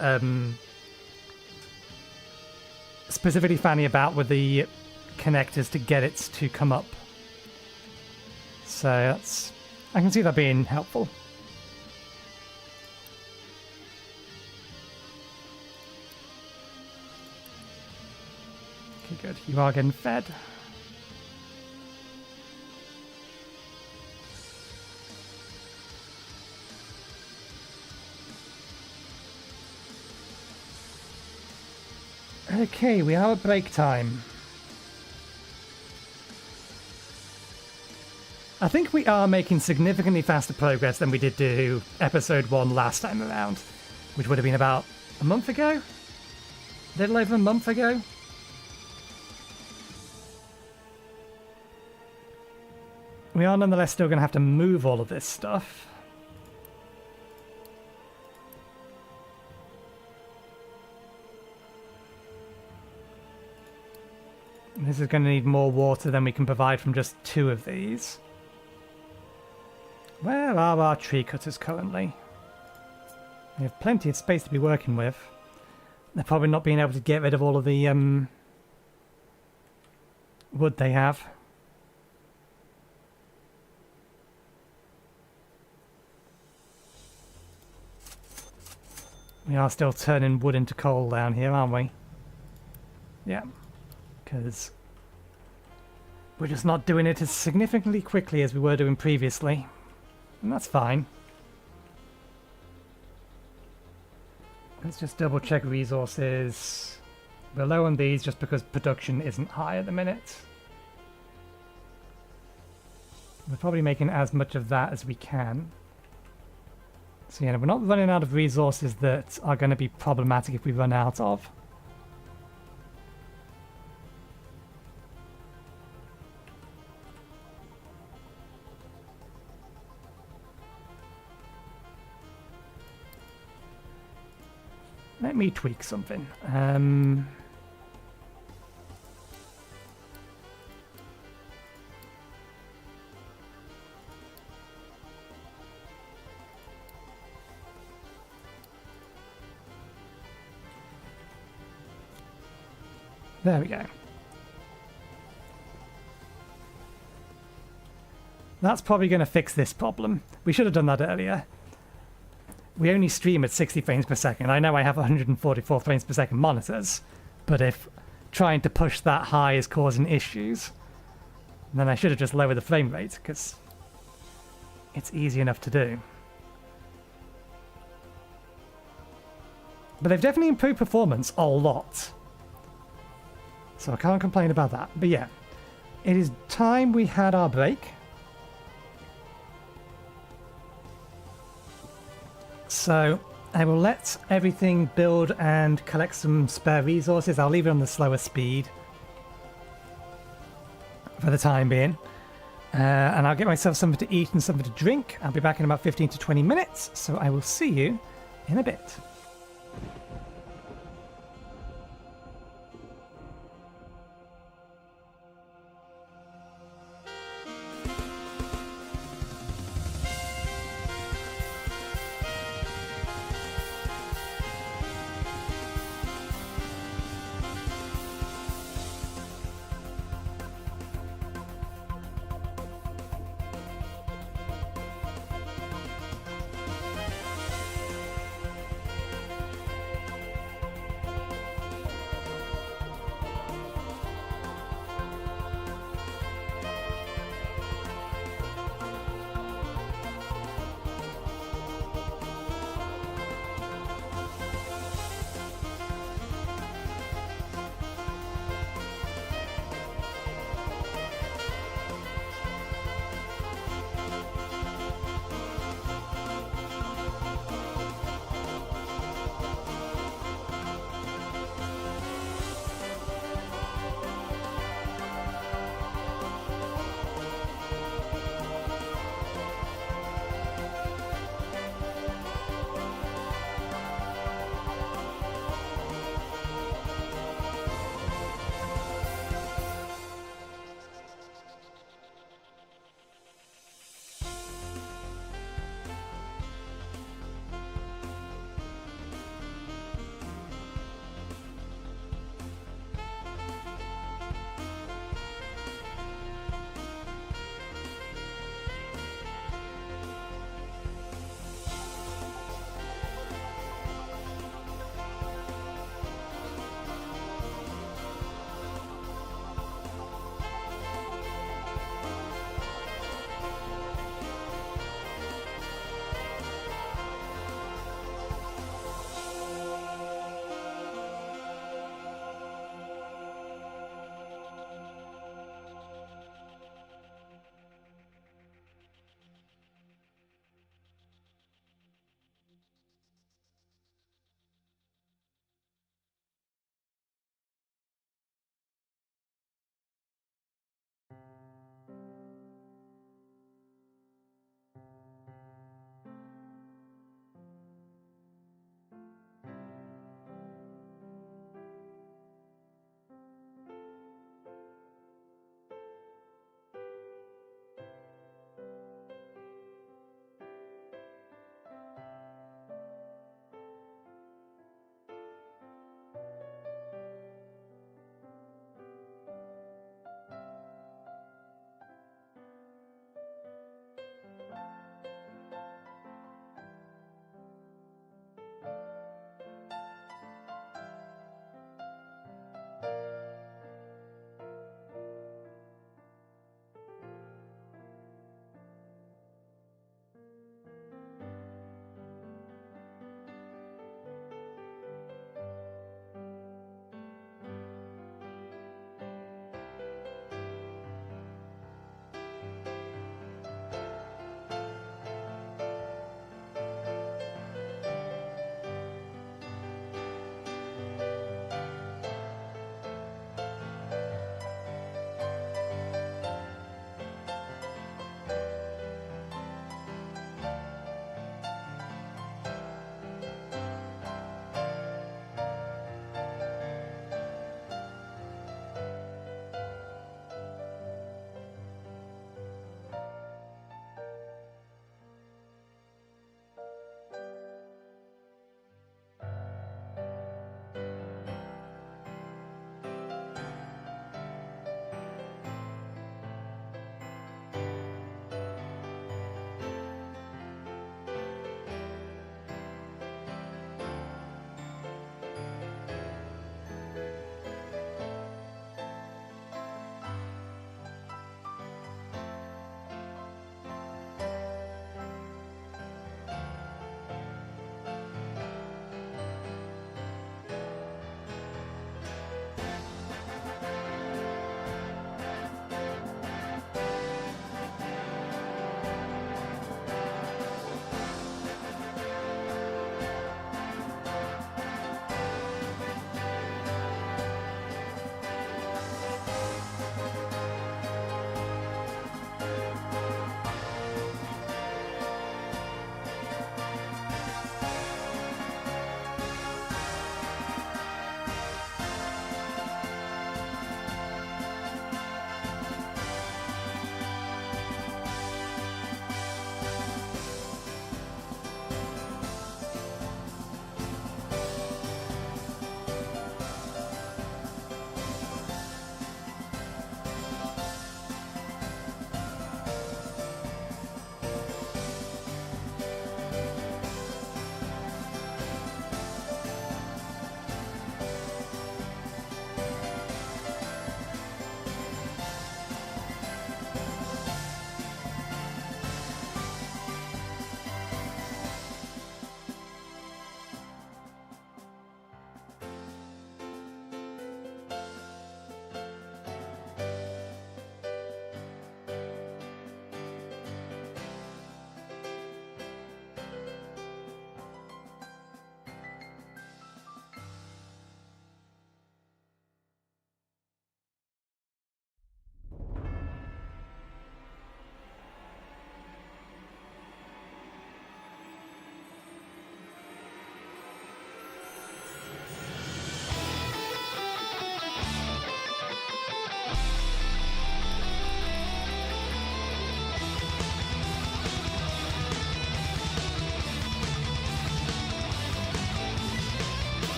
specifically fanny about with the connectors to get it to come up. So that's, I can see that being helpful. Okay, good. You are getting fed. Okay, we are at break time. I think we are making significantly faster progress than we did do episode 1 last time around, which would have been about a month ago? A little over a month ago? We are nonetheless still going to have to move all of this stuff. This is going to need more water than we can provide from just 2 of these. Where are our tree cutters currently? We have plenty of space to be working with. They're probably not being able to get rid of all of the wood they have. We are still turning wood into coal down here, aren't we? Yeah. Because we're just not doing it as significantly quickly as we were doing previously. And that's fine. Let's just double check resources. We're low on these just because production isn't high at the minute. We're probably making as much of that as we can. So yeah, we're not running out of resources that are going to be problematic if we run out of. Let me tweak something. There we go. That's probably going to fix this problem. We should have done that earlier. We only stream at 60 frames per second. I know I have 144 frames per second monitors, but if trying to push that high is causing issues, then I should have just lowered the frame rate, because it's easy enough to do. But they've definitely improved performance a lot. So I can't complain about that. But yeah, it is time we had our break. So I will let everything build and collect some spare resources. I'll leave it on the slower speed for the time being. And I'll get myself something to eat and something to drink. I'll be back in about 15 to 20 minutes. So I will see you in a bit.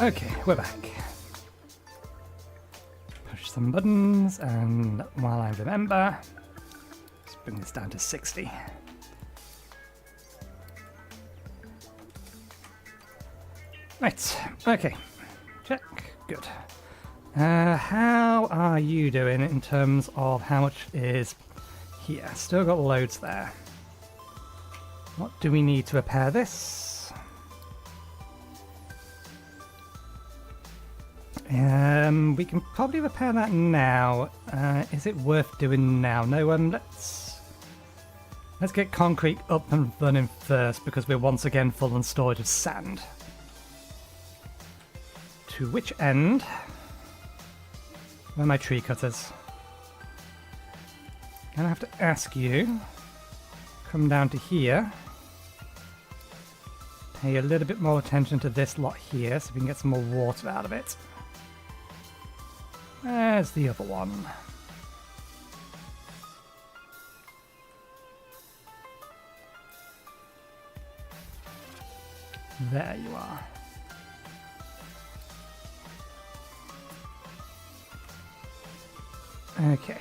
Okay, we're back. Push some buttons, and while I remember, let's bring this down to 60. Right, okay. Check. Good. How are you doing in terms of how much is here? Still got loads there. What do we need to repair this? We can probably repair that now. Is it worth doing now? No, let's get concrete up and running first, because we're once again full on storage of sand. To which end? Where are my tree cutters? Gonna have to ask you. Come down to here. Pay a little bit more attention to this lot here, so we can get some more water out of it. There's the other one. There you are. Okay.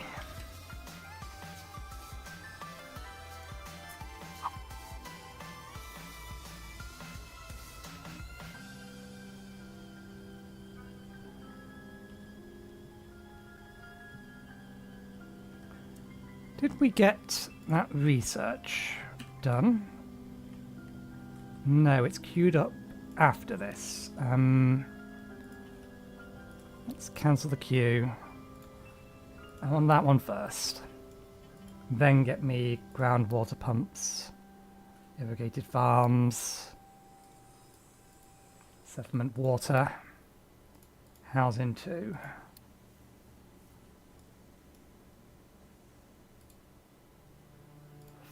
Did we get that research done? No, it's queued up after this. Let's cancel the queue. I want that one first. Then get me groundwater pumps, irrigated farms, settlement water, housing 2.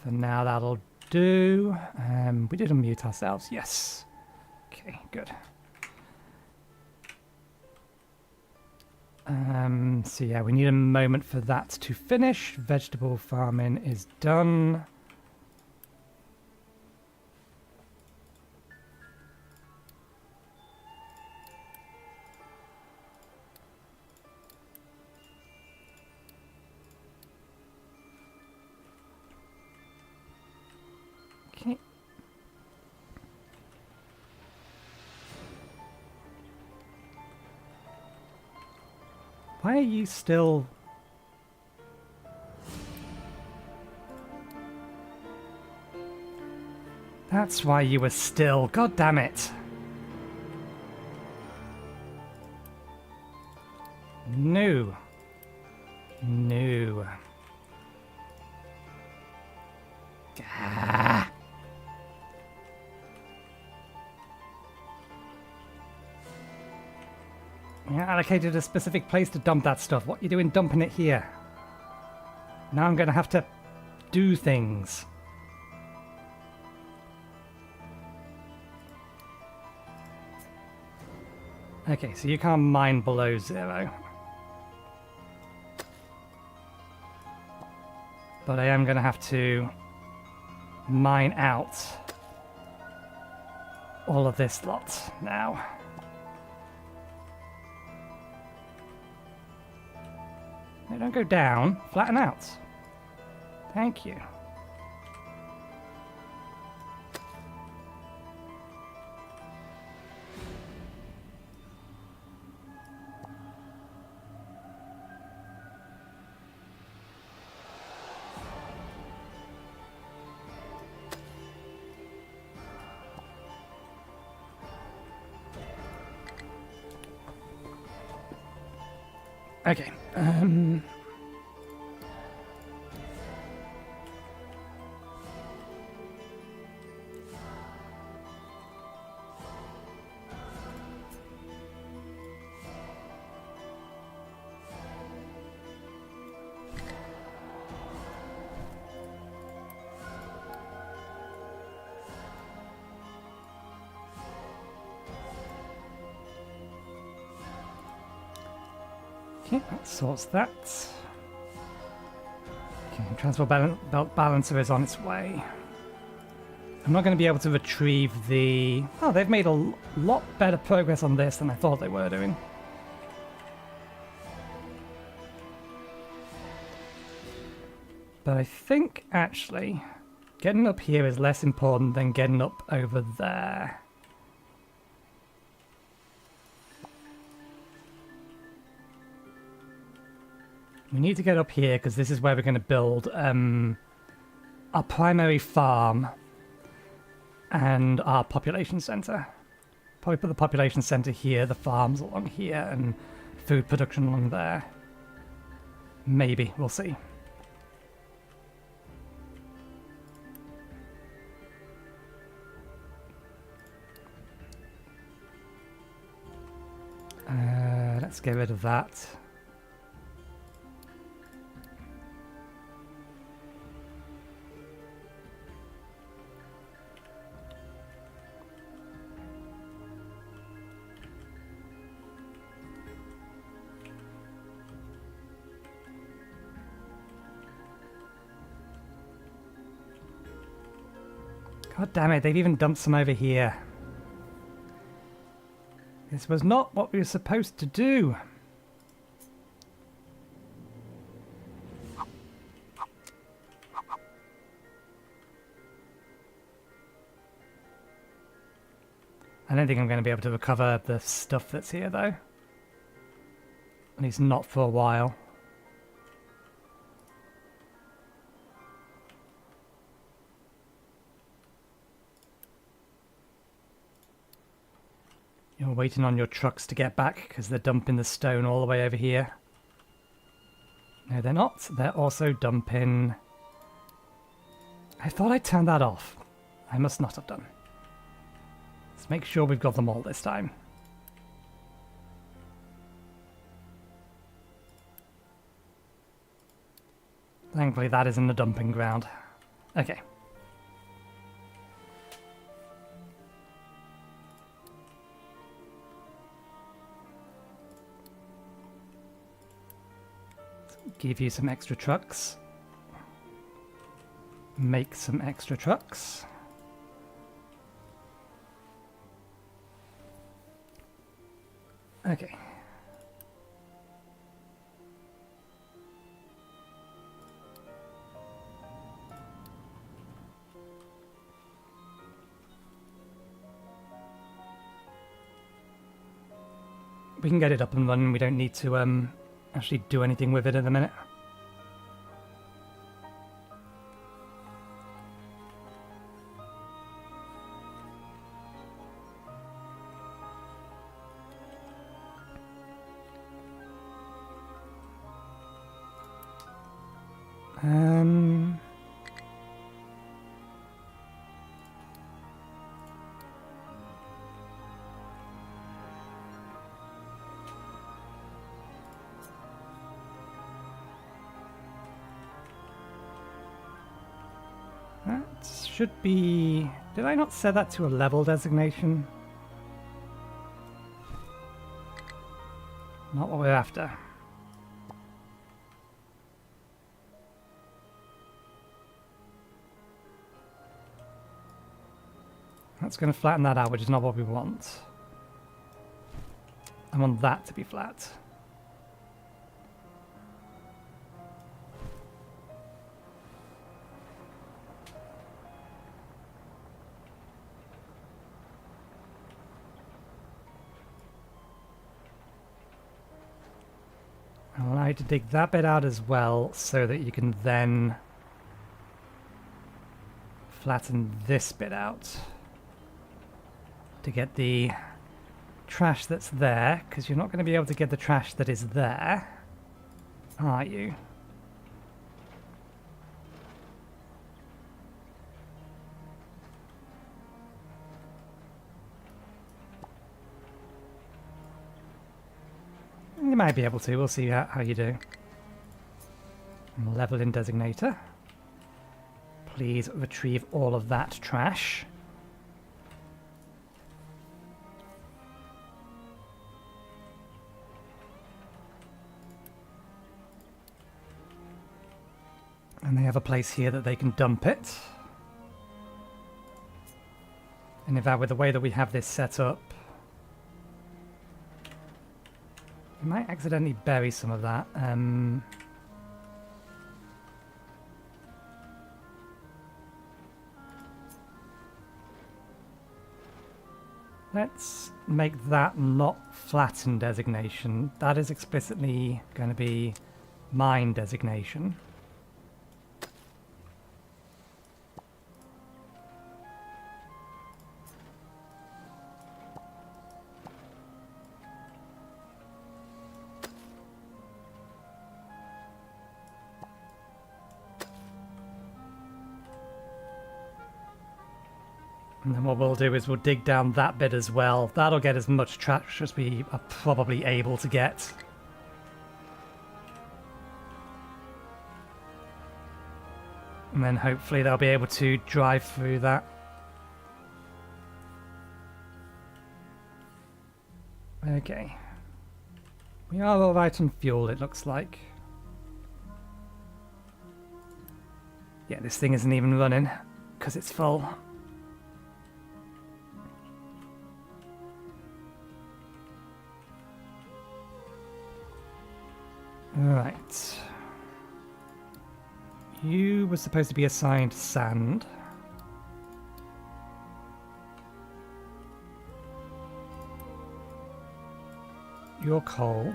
For now, that'll do. We did unmute ourselves, yes. Okay, good. So yeah, we need a moment for that to finish. Vegetable farming is done. Why are you still... That's why you were still... God damn it. No. No. Ah. You allocated a specific place to dump that stuff. What are you doing dumping it here? Now I'm going to have to do things. Okay, so you can't mine below 0. But I am going to have to mine out all of this lot now. No, don't go down. Flatten out. Thank you. Okay. Okay, that sorts that. Okay, transport belt balancer is on its way. I'm not going to be able to retrieve the... Oh, they've made a lot better progress on this than I thought they were doing. But I think, actually, getting up here is less important than getting up over there. We need to get up here because this is where we're going to build our primary farm and our population center. Probably put the population center here, the farms along here, and food production along there. Maybe, we'll see. Let's get rid of that. God damn it, they've even dumped some over here. This was not what we were supposed to do. I don't think I'm going to be able to recover the stuff that's here, though. At least not for a while. You're waiting on your trucks to get back because they're dumping the stone all the way over here. No, they're not. They're also dumping... I thought I turned that off. I must not have done. Let's make sure we've got them all this time. Thankfully that isn't a dumping ground. Okay. Give you some extra trucks. Make some extra trucks. Okay. We can get it up and running. We don't need to actually do anything with it at the minute. That should be... Did I not set that to a level designation? Not what we're after. That's going to flatten that out, which is not what we want. I want that to be flat. I want you to dig that bit out as well, so that you can then flatten this bit out to get the trash that's there, because you're not going to be able to get the trash that is there, are you? You might be able to, we'll see how you do. Level in designator. Please retrieve all of that trash. And they have a place here that they can dump it. And in fact, with the way that we have this set up, we might accidentally bury some of that. Let's make that not flatten designation. That is explicitly going to be mine designation. And then what we'll do is we'll dig down that bit as well. That'll get as much trash as we are probably able to get. And then hopefully they'll be able to drive through that. Okay. We are alright on fuel, it looks like. Yeah, this thing isn't even running because it's full. Right. You were supposed to be assigned sand. Your coal.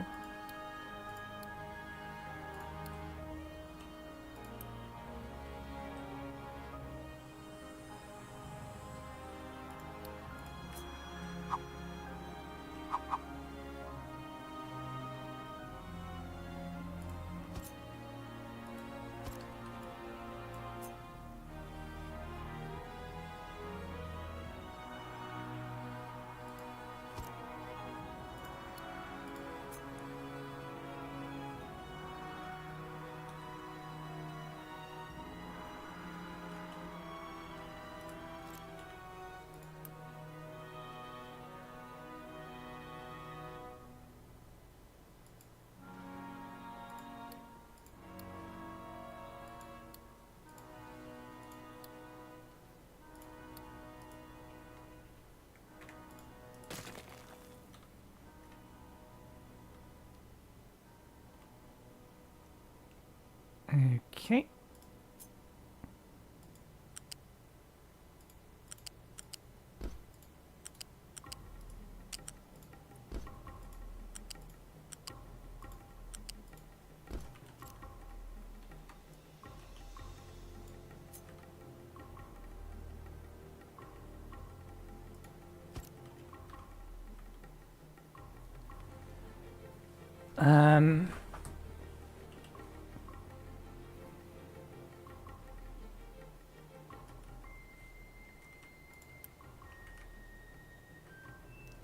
Okay.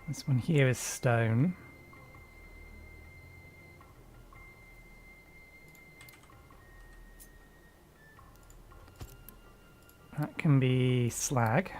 This one here is stone. That can be slag.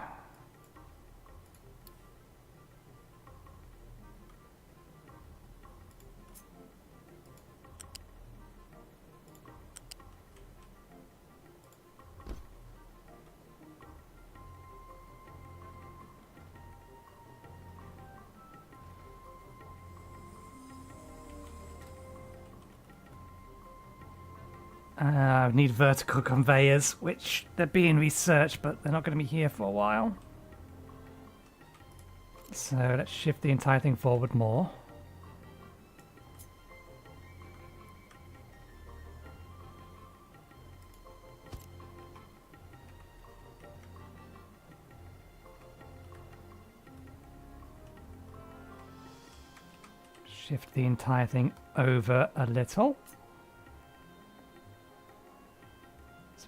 I need vertical conveyors, which they're being researched, but they're not going to be here for a while. So let's shift the entire thing forward more. Shift the entire thing over a little.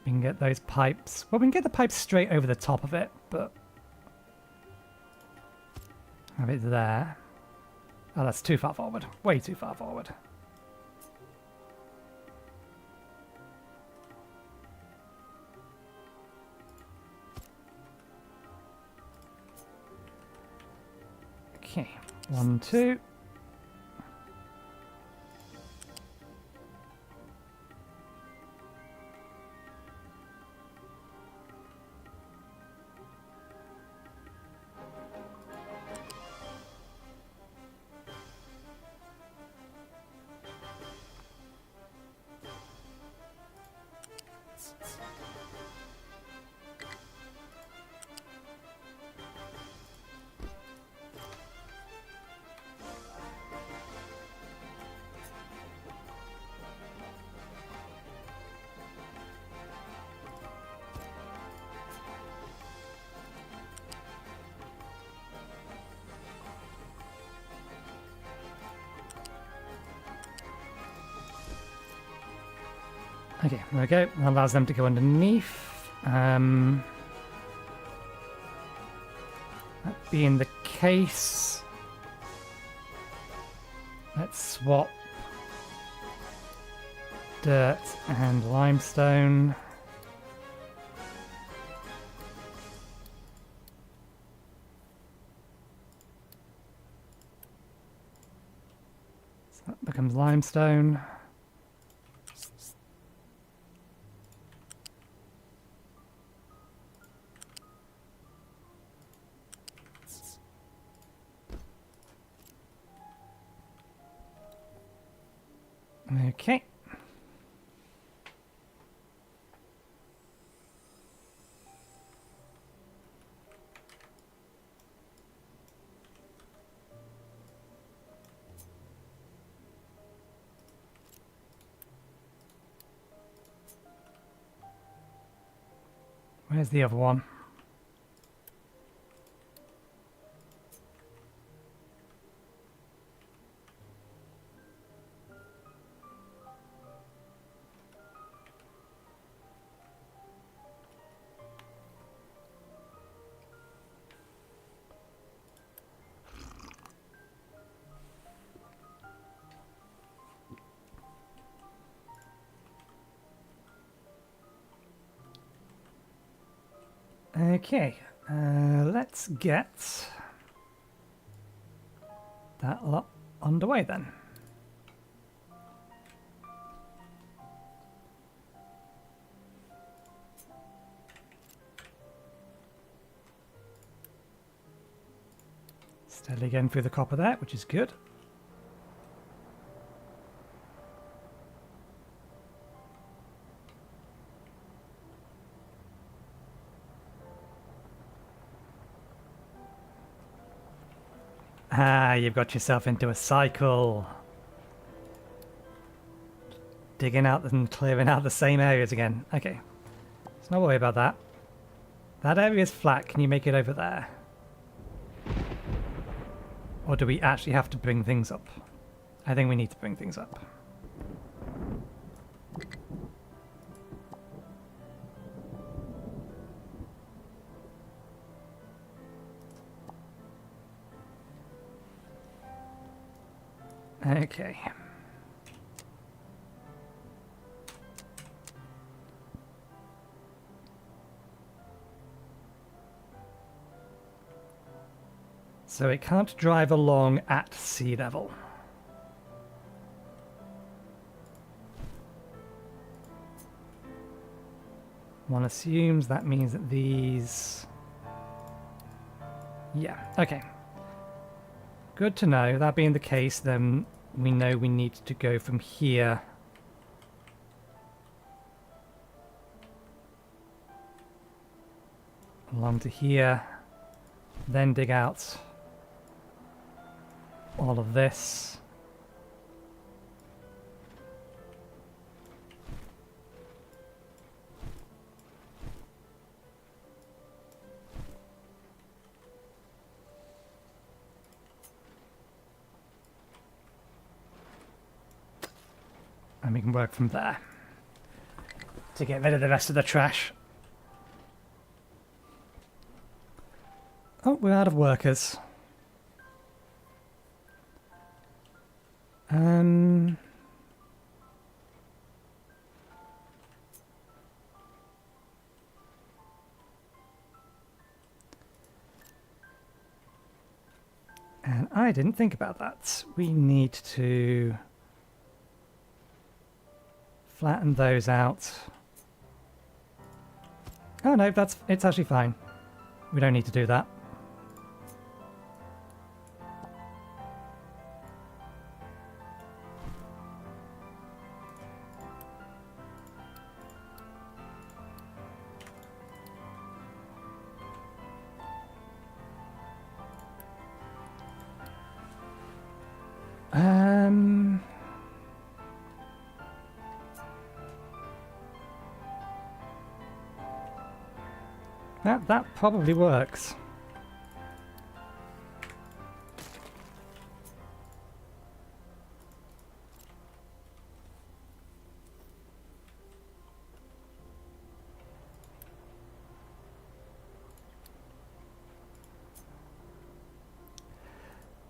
We can get those pipes. Well, we can get the pipes straight over the top of it, but have it there. Oh, that's too far forward. Way too far forward. Okay, 1, 2. Okay, there we go. That allows them to go underneath. That being the case, let's swap dirt and limestone. So that becomes limestone. Okay. Where's the other one? Okay, let's get that lot underway then. Steadily getting through the copper there, which is good. Ah, you've got yourself into a cycle. Digging out and clearing out the same areas again. Okay. Let's not worry about that. That area is flat. Can you make it over there? Or do we actually have to bring things up? I think we need to bring things up. Okay. So it can't drive along at sea level. One assumes that means that these... Yeah, okay. Good to know. That being the case, then we know we need to go from here along to here, then dig out all of this. And we can work from there to get rid of the rest of the trash. Oh, we're out of workers. And I didn't think about that. We need to flatten those out. Oh no, it's actually fine. We don't need to do that. That probably works.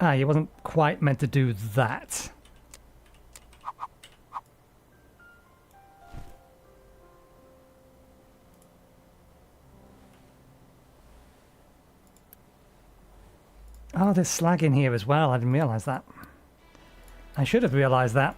Ah, you wasn't quite meant to do that. Oh, there's slag in here as well. I didn't realise that. I should have realised that.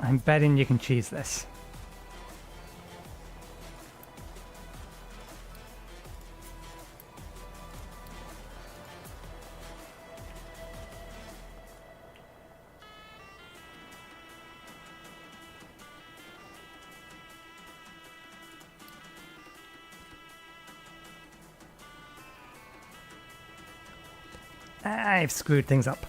I'm betting you can cheese this. I've screwed things up.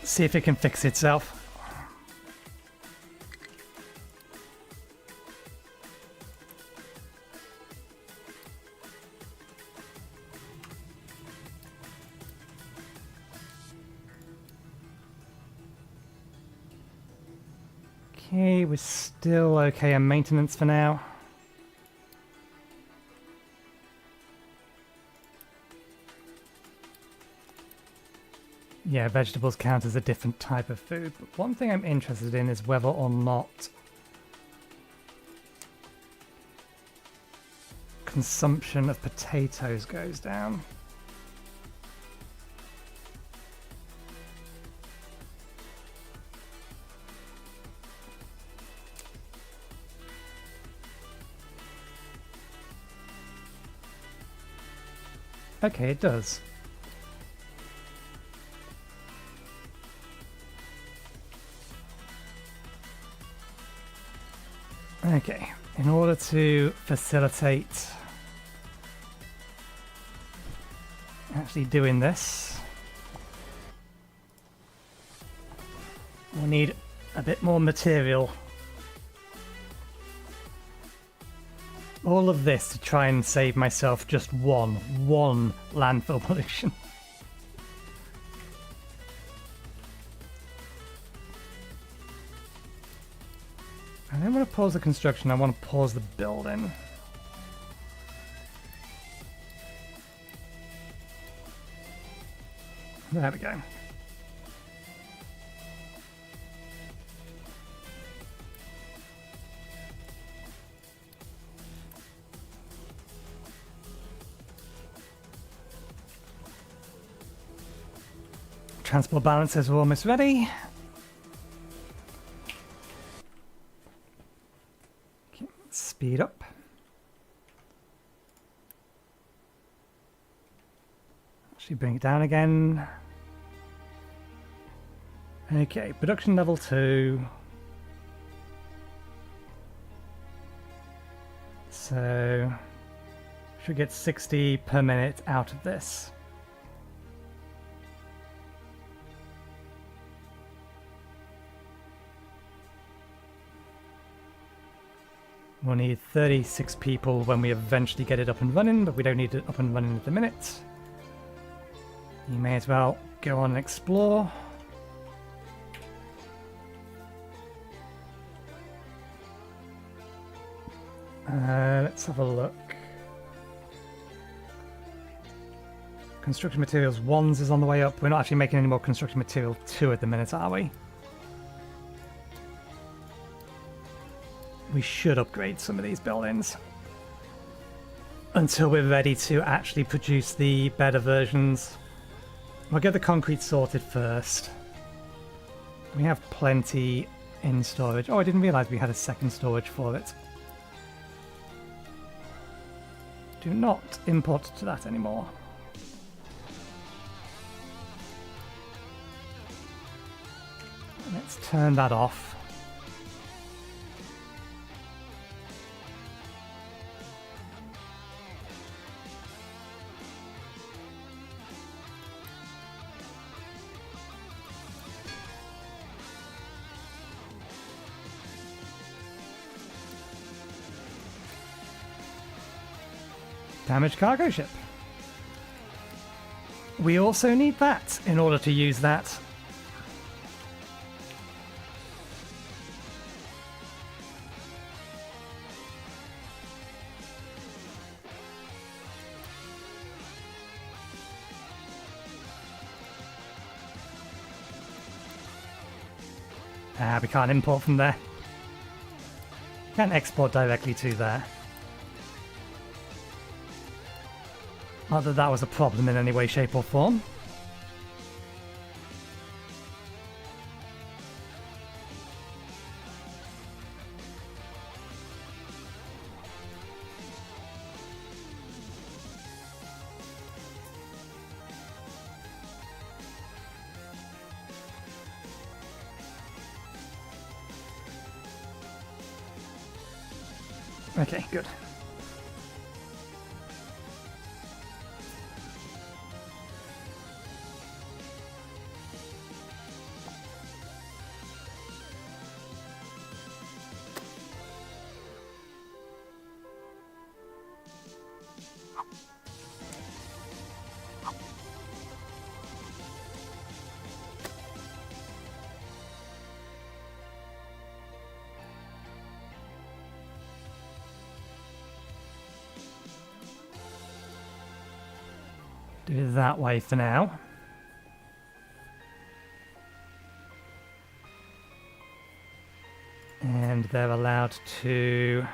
See if it can fix itself. Okay, we're still okay on maintenance for now. Yeah, vegetables count as a different type of food. But one thing I'm interested in is whether or not consumption of potatoes goes down. Okay, it does. Okay, in order to facilitate actually doing this, we'll need a bit more material. All of this to try and save myself just one landfill pollution. I don't want to pause the construction, I want to pause the building. There we go. Transport balancers are almost ready. Okay, speed up. Actually bring it down again. Okay, production level 2. So should get 60 per minute out of this. We'll need 36 people when we eventually get it up and running, but we don't need it up and running at the minute. You may as well go on and explore. Let's have a look. Construction materials 1s is on the way up. We're not actually making any more construction material 2 at the minute, are we? We should upgrade some of these buildings until we're ready to actually produce the better versions. We'll get the concrete sorted first. We have plenty in storage. Oh, I didn't realize we had a second storage for it. Do not import to that anymore. Let's turn that off. Damaged cargo ship. We also need that in order to use that. We can't import from there. Can't export directly to there. Not that that was a problem in any way, shape or form. Okay, good. Do it that way for now. And they're allowed to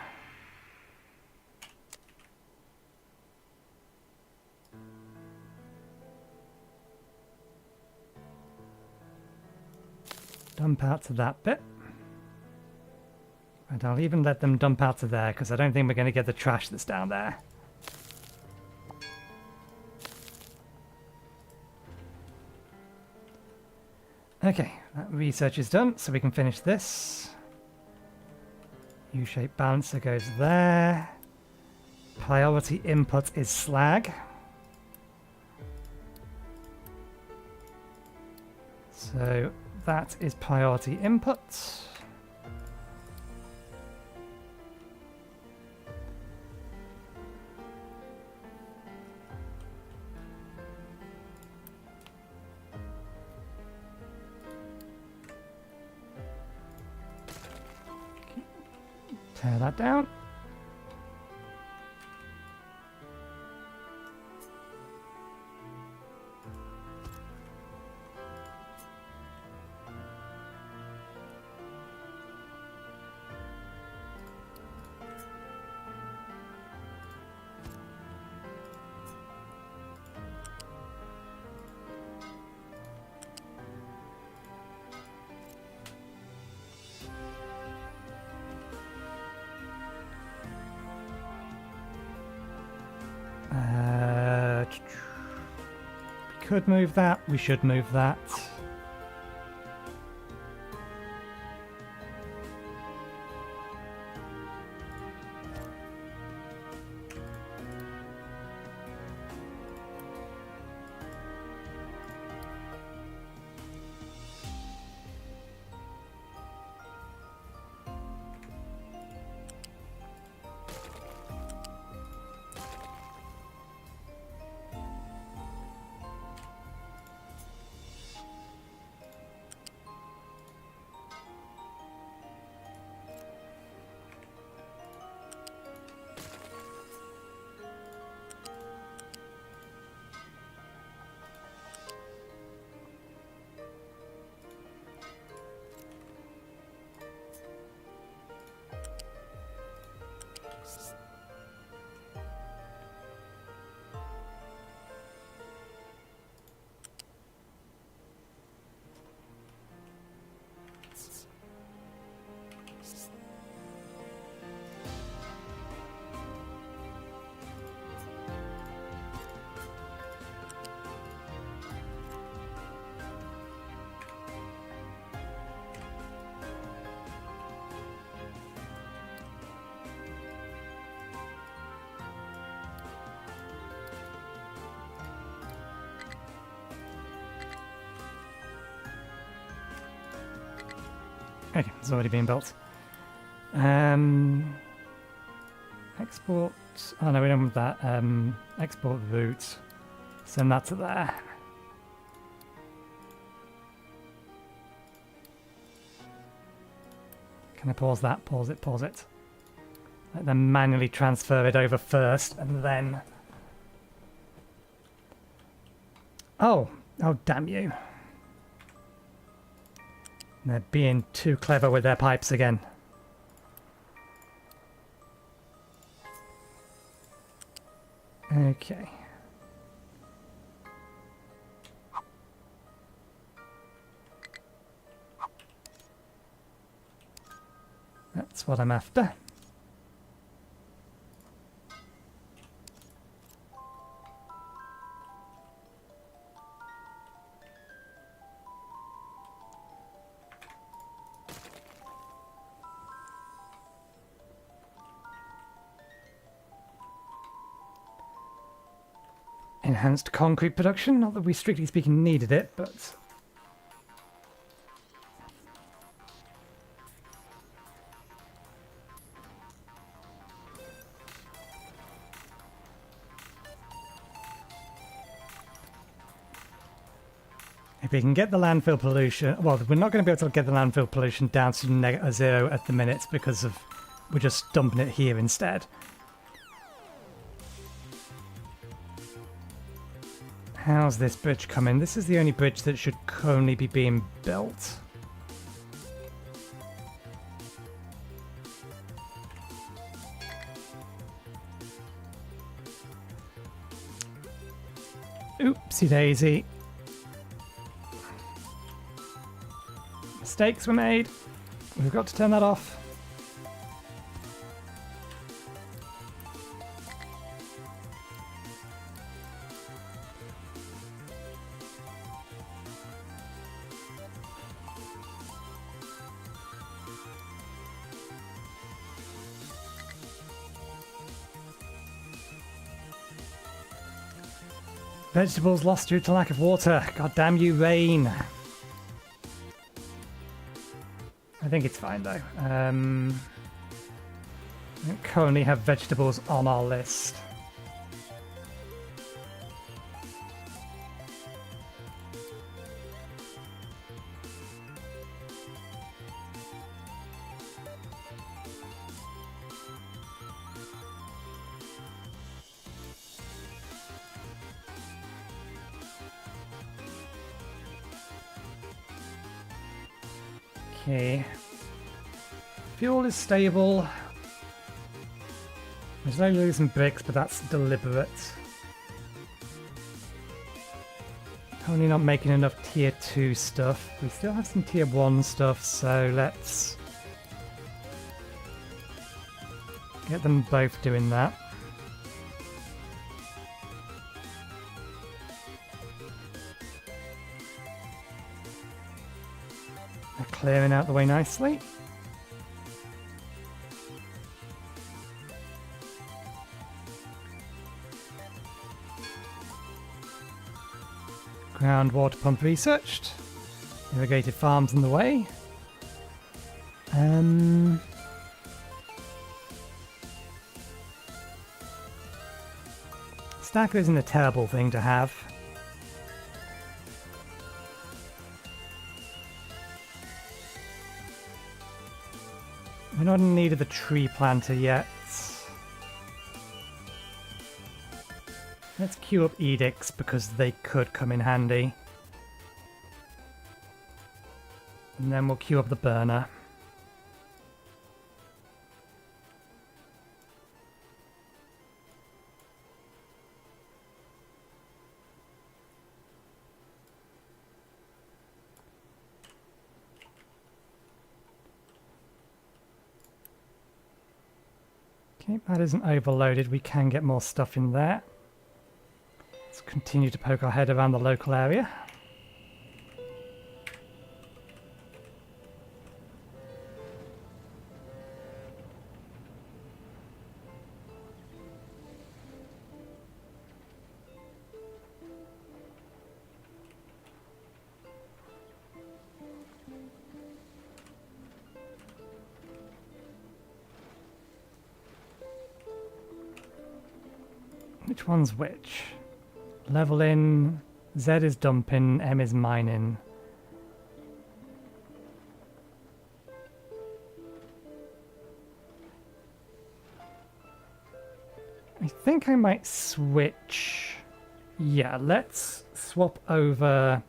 dump out to that bit. And I'll even let them dump out to there, because I don't think we're going to get the trash that's down there. Okay, that research is done, so we can finish this. U-shaped balancer goes there. Priority input is slag. So that is priority input. Tear that down. We could move that, we should move that. Okay, it's already been built. Export. Oh no, we don't want that. Export route. Send that to there. Can I pause that? Pause it, pause it. Let them manually transfer it over first, and then... Oh! Oh, damn you. They're being too clever with their pipes again. Okay. That's what I'm after. Enhanced concrete production, not that we strictly speaking needed it, but... If we can get the landfill pollution... Well, we're not going to be able to get the landfill pollution down to zero at the minute because of... We're just dumping it here instead. How's this bridge coming? This is the only bridge that should currently be being built. Oopsie daisy. Mistakes were made. We've got to turn that off. Vegetables lost due to lack of water. God damn you, rain. I think it's fine though. We don't currently have vegetables on our list. Okay. Fuel is stable. There's no losing bricks, but that's deliberate. Only not making enough tier 2 stuff. We still have some tier 1 stuff, so let's get them both doing that. They're clearing out the way nicely. Groundwater pump researched. Irrigated farms in the way. Stacker isn't a terrible thing to have. We're not in need of the tree planter yet. Let's queue up edicts because they could come in handy. And then we'll queue up the burner. Okay, that isn't overloaded. We can get more stuff in there. Let's continue to poke our head around the local area. Which one's which? Level in, Z is dumping, M is mining. I think I might switch. Yeah, let's swap over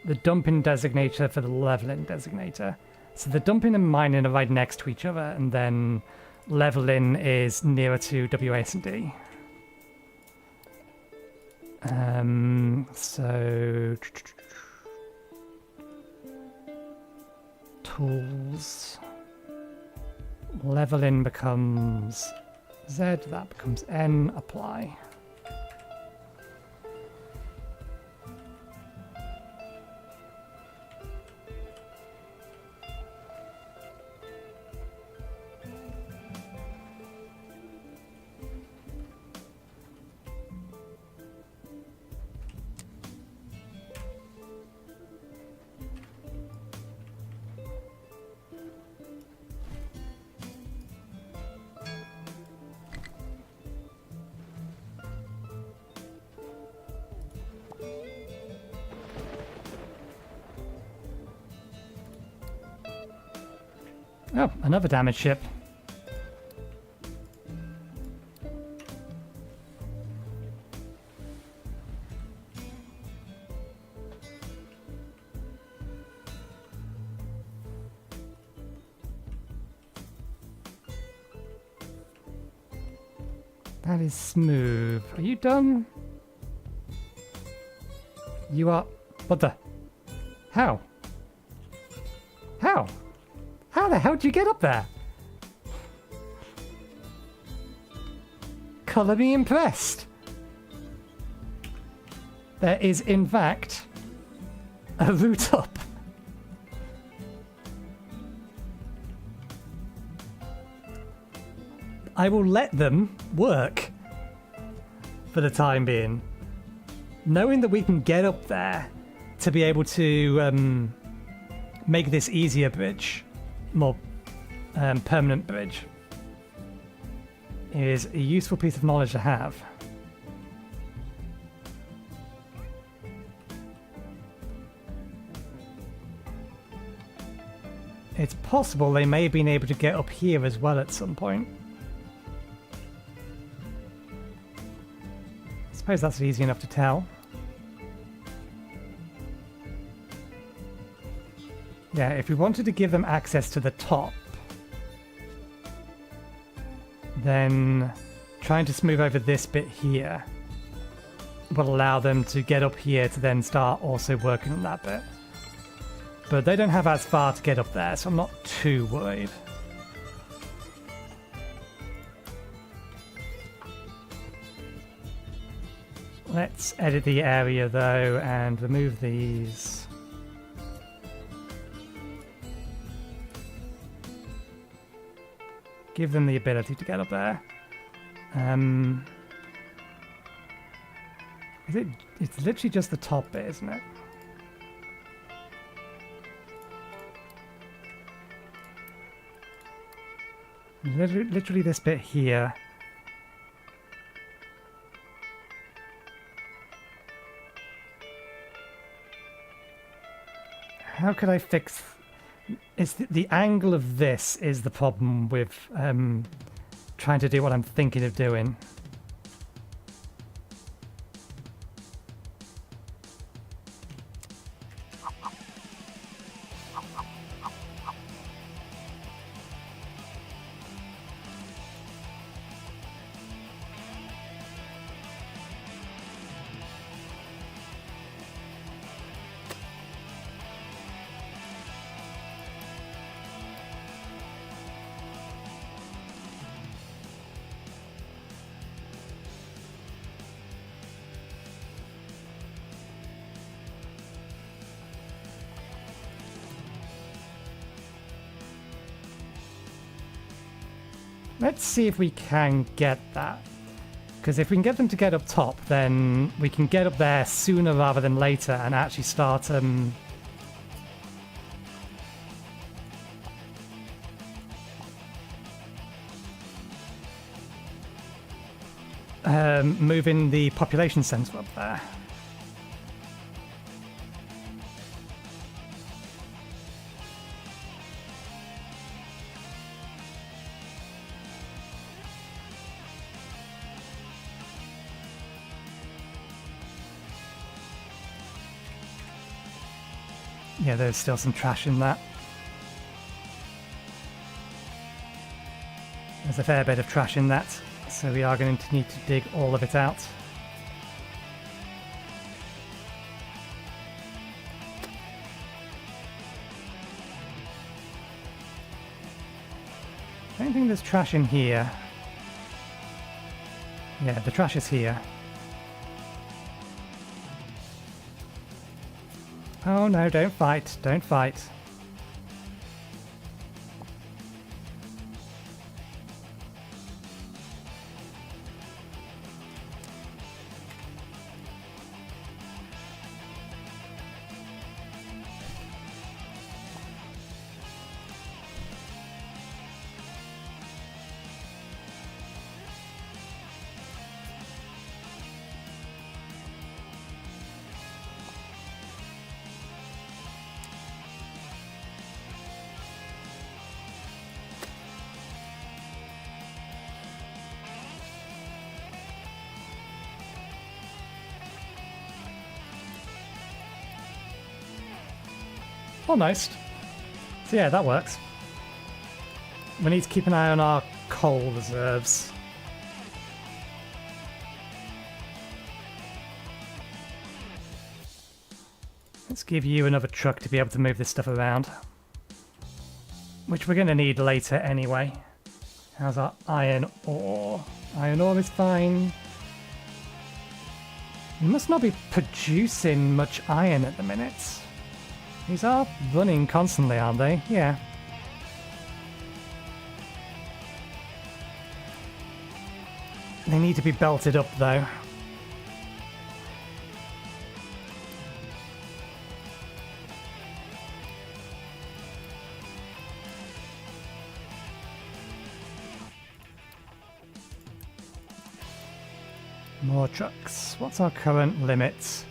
the dumping designator for the leveling designator. So the dumping and mining are right next to each other, and then leveling is nearer to WASD. So tools, leveling becomes Z, that becomes N, apply. Oh, another damaged ship. That is smooth. Are you done? You are... What the... How? How the hell did you get up there? Colour me impressed. There is, in fact, a route up. I will let them work for the time being. Knowing that we can get up there to be able to make this easier bridge, more permanent bridge, is a useful piece of knowledge to have. It's possible they may have been able to get up here as well at some point. I suppose that's easy enough to tell. Yeah, if we wanted to give them access to the top, then trying to smooth over this bit here will allow them to get up here to then start also working on that bit. But they don't have as far to get up there, so I'm not too worried. Let's edit the area though and remove these. Give them the ability to get up there. It's literally just the top bit, isn't it? Literally this bit here. How could I fix... It's the angle of this is the problem with trying to do what I'm thinking of doing. Let's see if we can get that. Because if we can get them to get up top, then we can get up there sooner rather than later and actually start moving the population center up there. Yeah, there's still some trash in that. There's a fair bit of trash in that, so we are going to need to dig all of it out. I don't think there's trash in here. Yeah, the trash is here. Oh no, don't fight, don't fight. Almost. So yeah, that works. We need to keep an eye on our coal reserves. Let's give you another truck to be able to move this stuff around. which we're going to need later anyway. How's our iron ore? Iron ore is fine. We must not be producing much iron at the minute. These are running constantly, aren't they? Yeah. They need to be belted up though. More trucks. What's our current limit?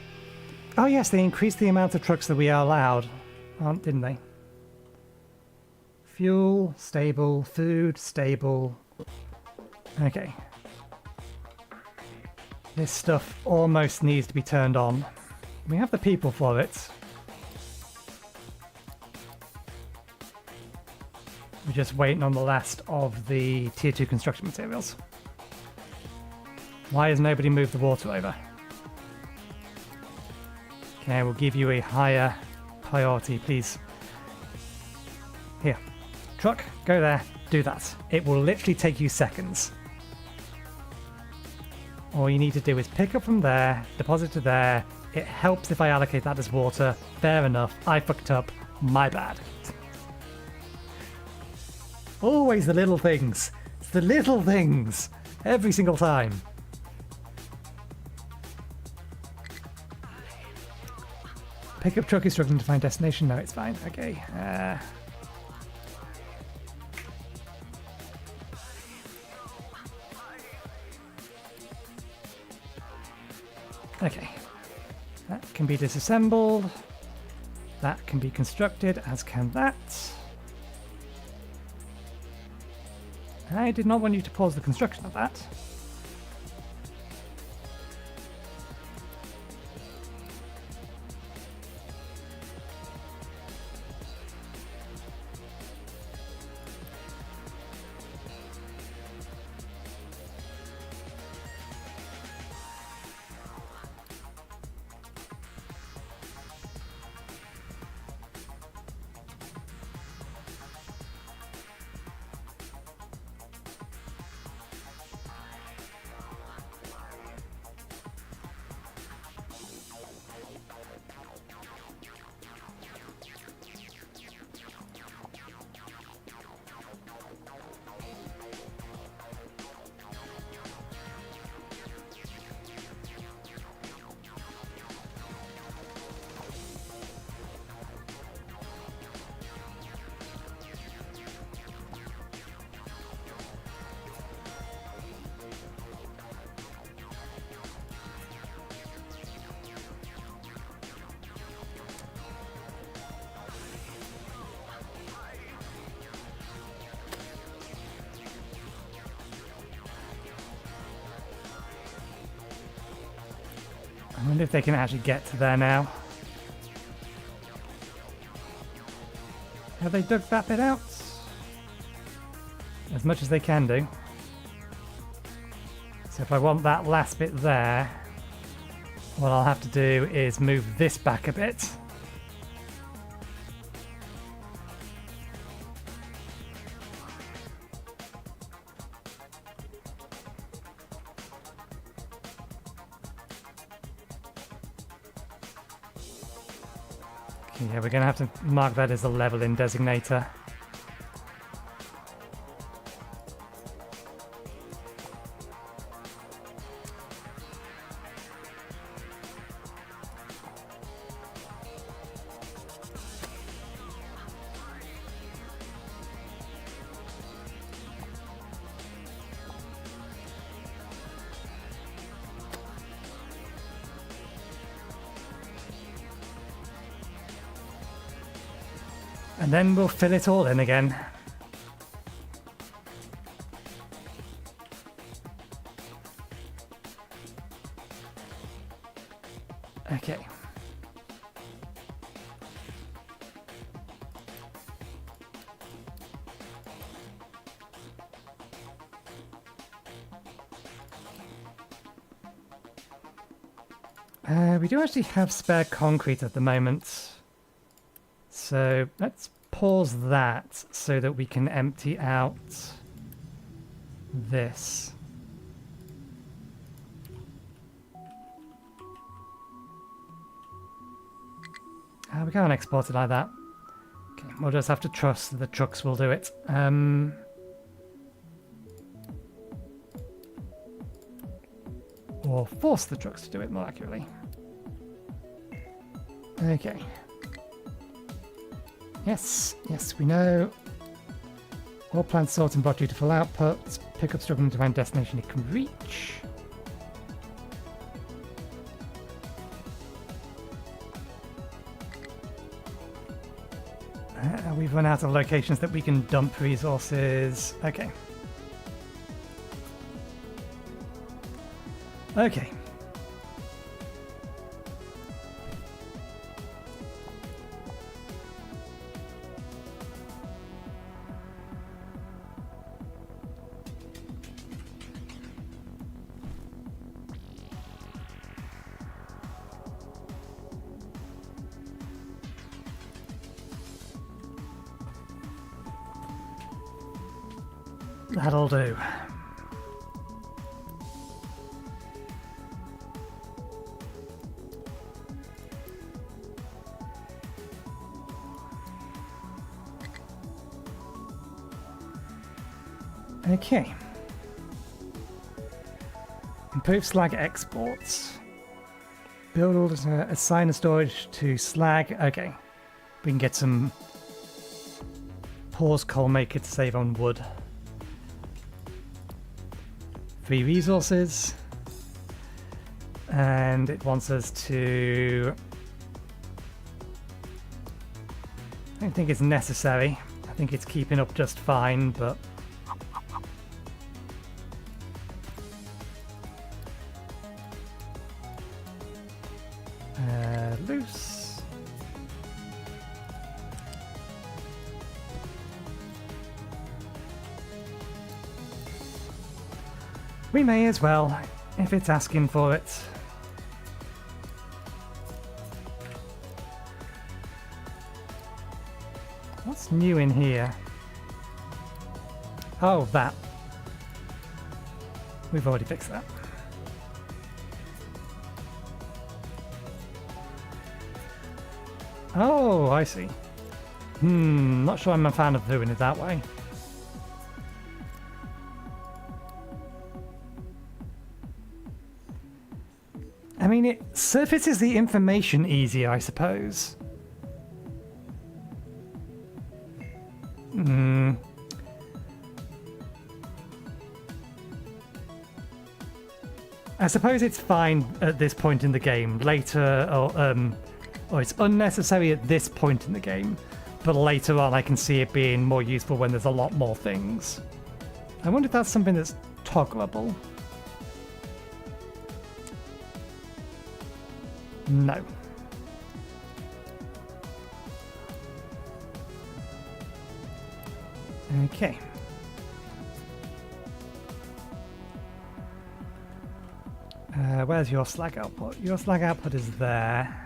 Oh yes, they increased the amount of trucks that we are allowed, didn't they? Fuel, stable. Food, stable. Okay. This stuff almost needs to be turned on. We have the people for it. We're just waiting on the last of the tier 2 construction materials. Why has nobody moved the water over? Okay, we'll give you a higher priority, please. Here. Truck, go there, do that. It will literally take you seconds. All you need to do is pick up from there, deposit to there. It helps if I allocate that as water. Fair enough, I fucked up. My bad. Always the little things. It's the little things. Every single time. Pickup truck is struggling to find destination. No, it's fine. Okay. Okay. That can be disassembled. That can be constructed, as can that. I did not want you to pause the construction of that. I wonder if they can actually get to there now. Have they dug that bit out? As much as they can do. So if I want that last bit there, what I'll have to do is move this back a bit. Yeah, we're going to have to mark that as a leveling designator. And then we'll fill it all in again. Okay. We do actually have spare concrete at the moment. So let's pause that so that we can empty out this. We can't export it like that. Okay, we'll just have to trust that the trucks will do it. Or force the trucks to do it more accurately. Okay. Yes, we know. All plants sort and brought you to full output. Pick up struggling to find destination it can reach. We've run out of locations that we can dump resources. Okay. Okay. That'll do. Okay. Improve slag exports. Build assign a storage to slag. Okay. We can get some pause coal maker to save on wood. 3 resources. And it wants us to... I don't think it's necessary. I think it's keeping up just fine, but... loose. We may as well, if it's asking for it. What's new in here? Oh, that. We've already fixed that. Oh, I see. Not sure I'm a fan of doing it that way. I mean, it surfaces the information easier, I suppose. I suppose it's fine at this point in the game. Later, or it's unnecessary at this point in the game, but later on I can see it being more useful when there's a lot more things. I wonder if that's something that's toggleable. No. Okay. Where's your slag output? Your slag output is there.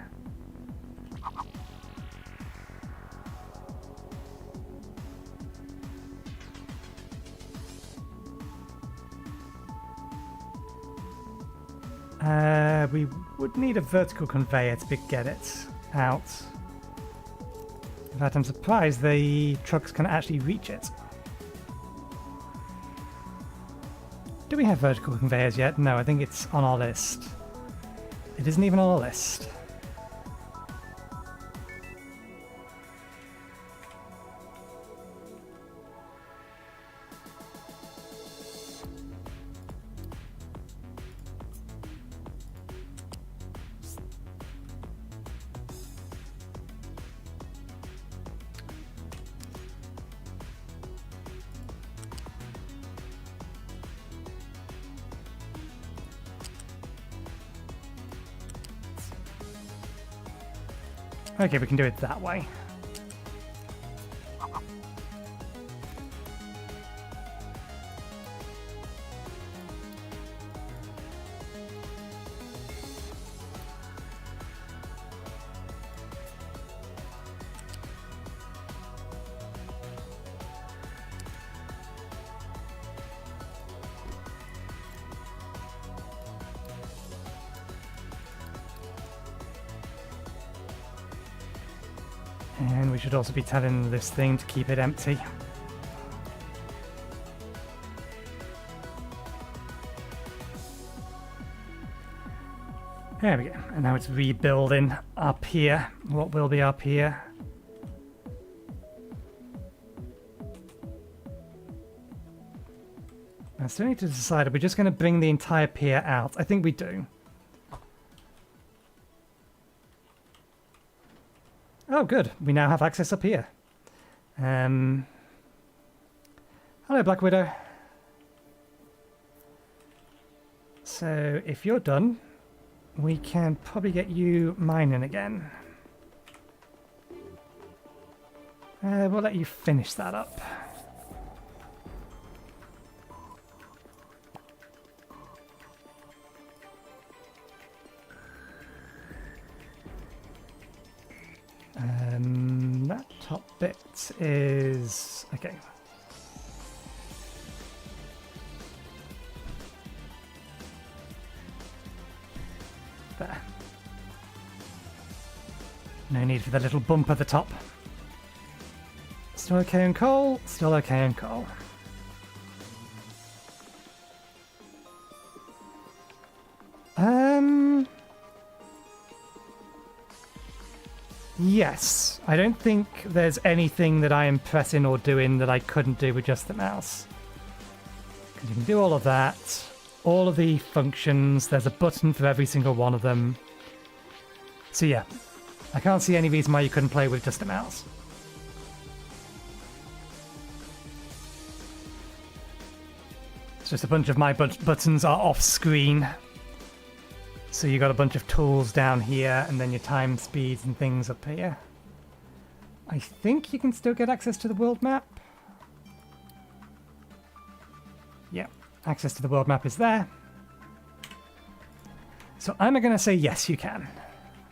We would need a vertical conveyor to get it out. In fact, I'm surprised the trucks can actually reach it. Do we have vertical conveyors yet? No, I think it's on our list. It isn't even on our list. Okay, we can do it that way. And we should also be telling this thing to keep it empty. There we go. And now it's rebuilding up here. What will be up here? I still need to decide, are we just going to bring the entire pier out? I think we do. Oh, good. We now have access up here. Hello, Black Widow. So, if you're done, we can probably get you mining again. We'll let you finish that up. That top bit is... okay. There. No need for the little bump at the top. Still okay on coal, still okay on coal. Yes. I don't think there's anything that I am pressing or doing that I couldn't do with just the mouse. Because you can do all of that. All of the functions. There's a button for every single one of them. So yeah. I can't see any reason why you couldn't play with just a mouse. It's just a bunch of my buttons are off screen. So you got a bunch of tools down here, and then your time speeds and things up here. I think you can still get access to the world map. Yeah, access to the world map is there. So I'm going to say yes, you can.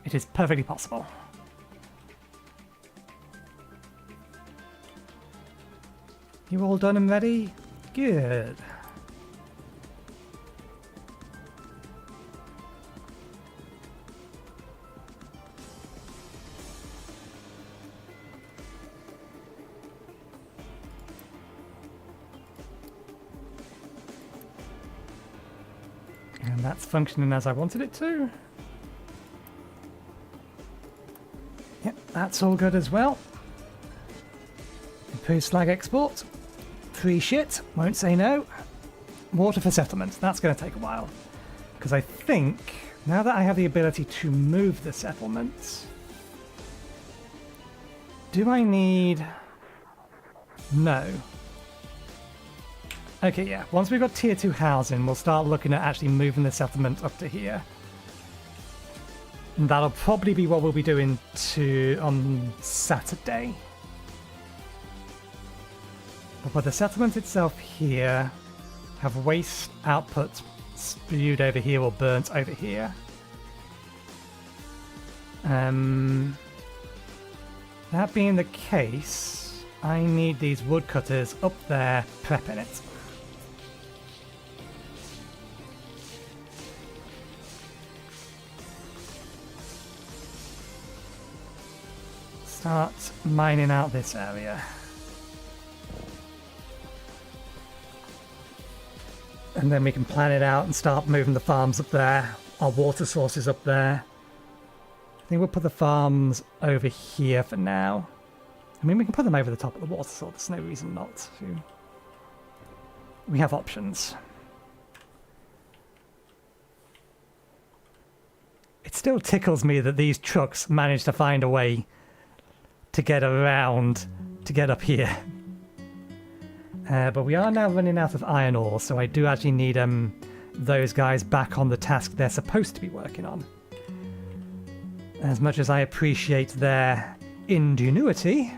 It is perfectly possible. You all done and ready? Good. And that's functioning as I wanted it to. Yep, that's all good as well. Improved slag export. Free shit, won't say no. Water for settlement, that's going to take a while. Because I think, now that I have the ability to move the settlements... do I need... no. Okay, yeah. Once we've got tier 2 housing, we'll start looking at actually moving the settlement up to here. And that'll probably be what we'll be doing on Saturday. We'll put the settlement itself here, have waste output spewed over here or burnt over here. That being the case, I need these woodcutters up there prepping it. Start mining out this area. And then we can plan it out and start moving the farms up there. Our water sources up there. I think we'll put the farms over here for now. I mean, we can put them over the top of the water source. There's no reason not to. We have options. It still tickles me that these trucks managed to find a way to get around, to get up here. But we are now running out of iron ore, so I do actually need those guys back on the task they're supposed to be working on. As much as I appreciate their ingenuity,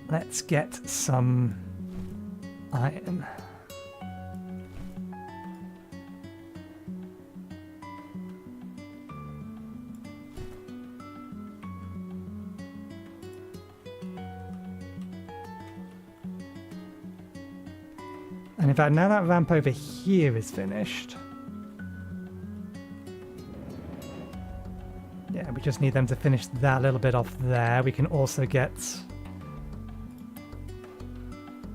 let's get some iron. And in fact, now that ramp over here is finished, yeah, we just need them to finish that little bit off there. We can also get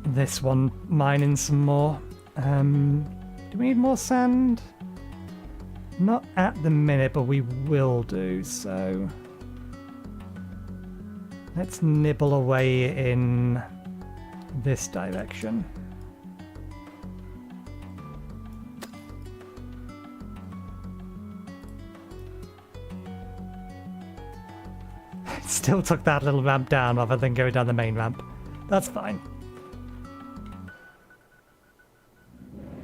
this one mining some more. Do we need more sand? Not at the minute, but we will do, so let's nibble away in this direction. Still took that little ramp down rather than going down the main ramp. That's fine.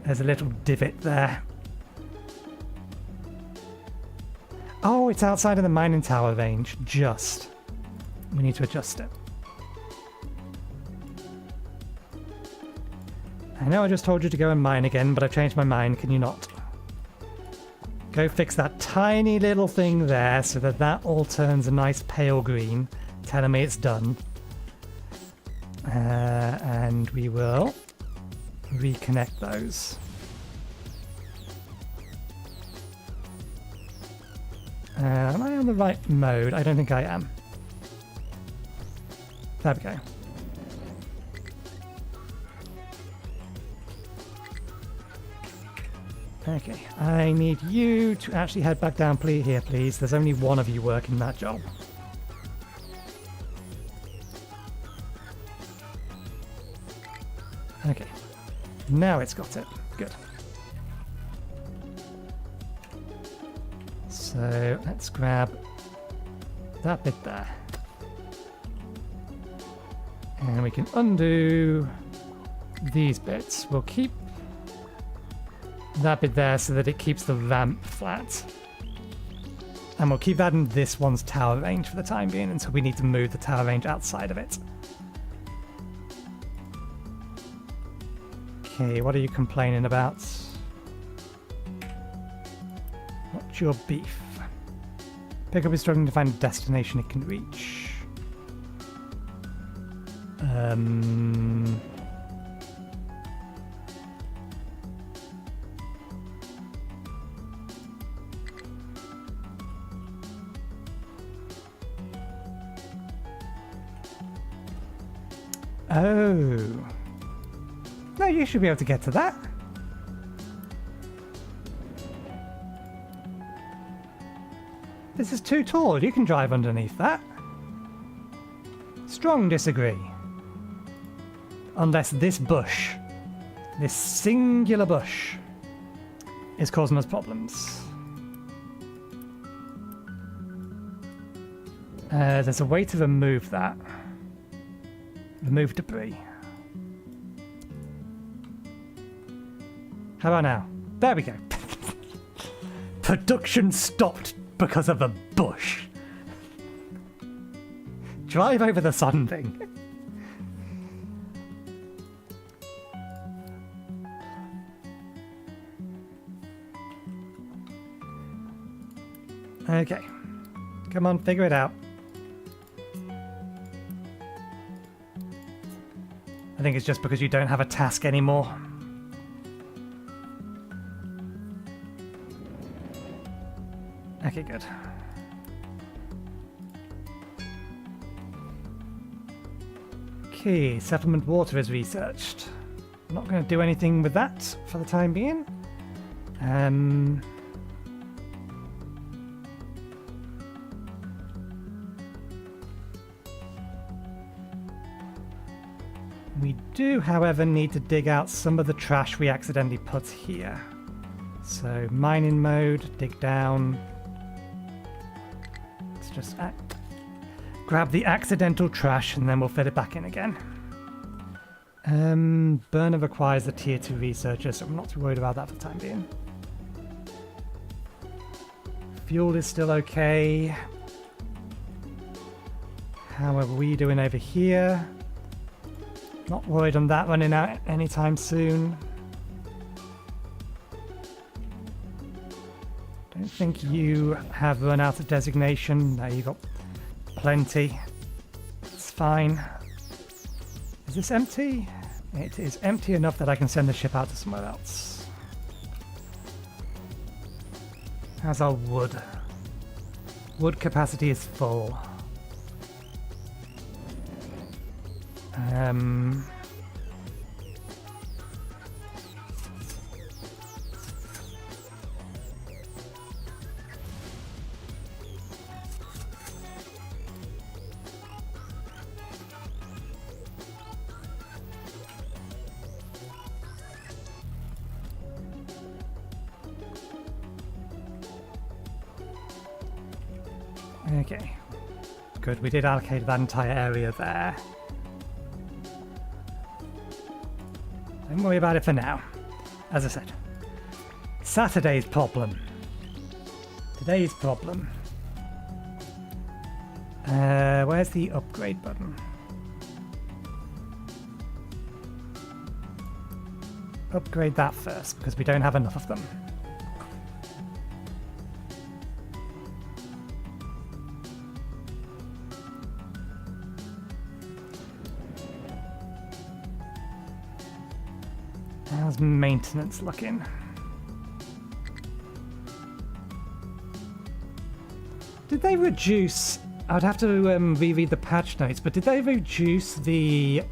There's a little divot there. Oh, it's outside of the mining tower range. Just. We need to adjust it. I know I just told you to go and mine again, but I've changed my mind. Can you not? Go fix that tiny little thing there so that that all turns a nice pale green, telling me it's done. And we will reconnect those. Am I on the right mode? I don't think I am. There we go. Okay, I need you to actually head back down here, please. There's only one of you working that job. Okay, now it's got it. Good. So let's grab that bit there. And we can undo these bits. We'll keep that bit there so that it keeps the ramp flat. And we'll keep that in this one's tower range for the time being until we need to move the tower range outside of it. Okay, what are you complaining about? What's your beef? Pickup is struggling to find a destination it can reach. Oh. No, you should be able to get to that. This is too tall. You can drive underneath that. Strong disagree. Unless this bush, this singular bush, is causing us problems. There's a way to remove that. Remove debris. How about now? There we go. Production stopped because of a bush. Drive over the sun thing. Okay. Come on, figure it out. I think it's just because you don't have a task anymore. Okay, good. Okay, settlement water is researched. I'm not going to do anything with that for the time being. We do, however, need to dig out some of the trash we accidentally put here. So, mining mode, dig down. Let's just grab the accidental trash and then we'll fit it back in again. Burner requires a tier 2 researcher, so I'm not too worried about that for the time being. Fuel is still okay. How are we doing over here? Not worried on that running out anytime soon. Don't think you have run out of designation. No, you've got plenty. It's fine. Is this empty? It is empty enough that I can send the ship out to somewhere else. How's our wood? Wood capacity is full. Okay, good. We did allocate that entire area there. Don't worry about it for now. As I said, Saturday's problem. Today's problem. Where's the upgrade button? Upgrade that first, because we don't have enough of them. How's maintenance looking? Did they reduce... I'd have to reread the patch notes, but did they reduce the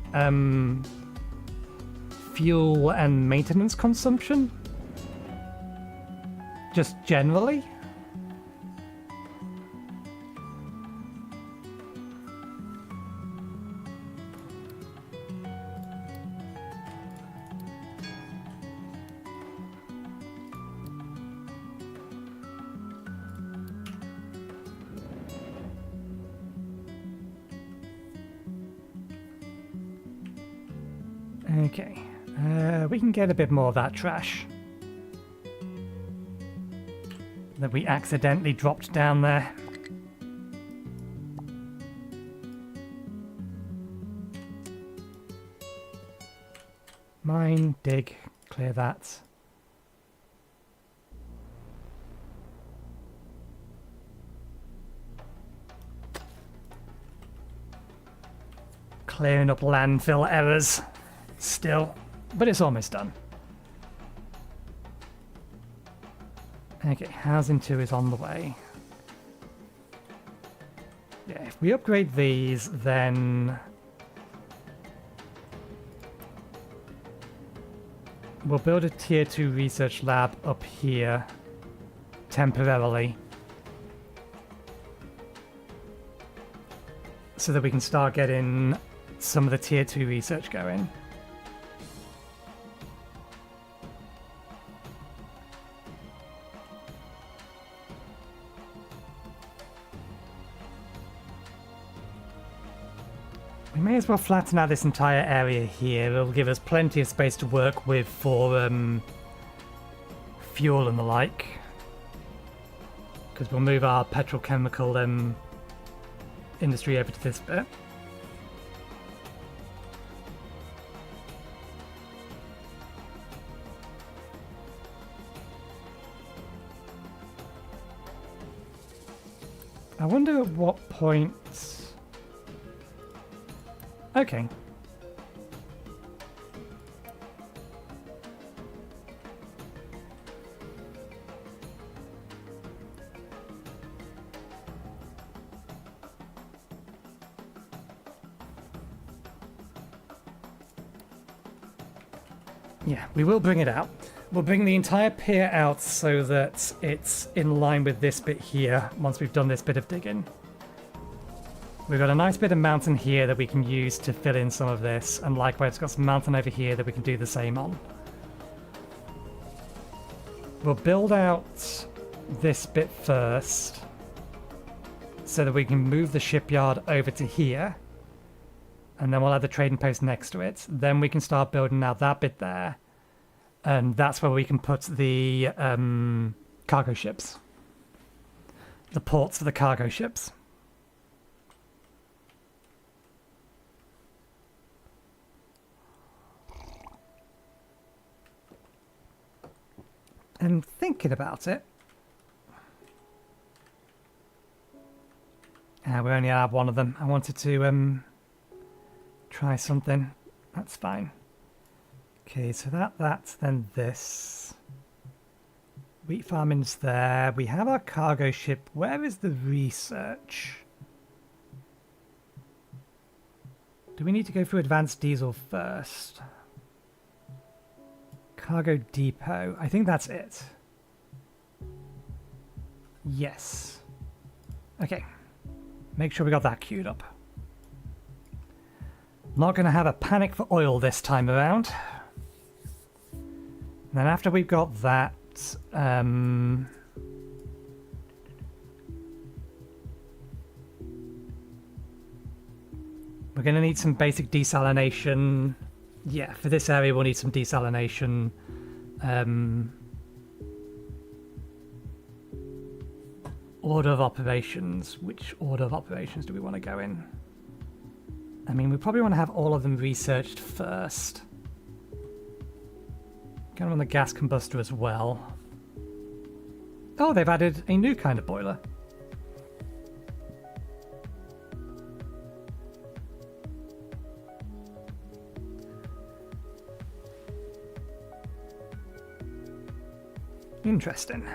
fuel and maintenance consumption? Just generally? Okay, we can get a bit more of that trash that we accidentally dropped down there. Mine, dig, clear that. Clearing up landfill errors. Still, but it's almost done. Okay, housing 2 is on the way. Yeah, if we upgrade these, then we'll build a tier 2 research lab up here temporarily so that we can start getting some of the tier 2 research going. We may as well flatten out this entire area here. It'll give us plenty of space to work with for fuel and the like. Because we'll move our petrochemical industry over to this bit. I wonder at what point... Okay. Yeah, we will bring it out. We'll bring the entire pier out so that it's in line with this bit here once we've done this bit of digging. We've got a nice bit of mountain here that we can use to fill in some of this, and likewise got some mountain over here that we can do the same on. We'll build out this bit first so that we can move the shipyard over to here, and then we'll have the trading post next to it. Then we can start building out that bit there, and that's where we can put the cargo ships. The ports for the cargo ships. And thinking about it, we only have one of them. I wanted to try something. That's fine. Okay, so that's then this. Wheat farming's there. We have our cargo ship. Where is the research? Do we need to go through advanced diesel first? Cargo depot. I think that's it. Yes. Okay. Make sure we got that queued up. Not going to have a panic for oil this time around. And then after we've got that, we're going to need some basic desalination. Yeah, for this area we'll need some desalination. Order of operations. Which order of operations do we want to go in? I mean, we probably want to have all of them researched first. Going on the gas combustor as well. Oh, they've added a new kind of boiler. Interesting.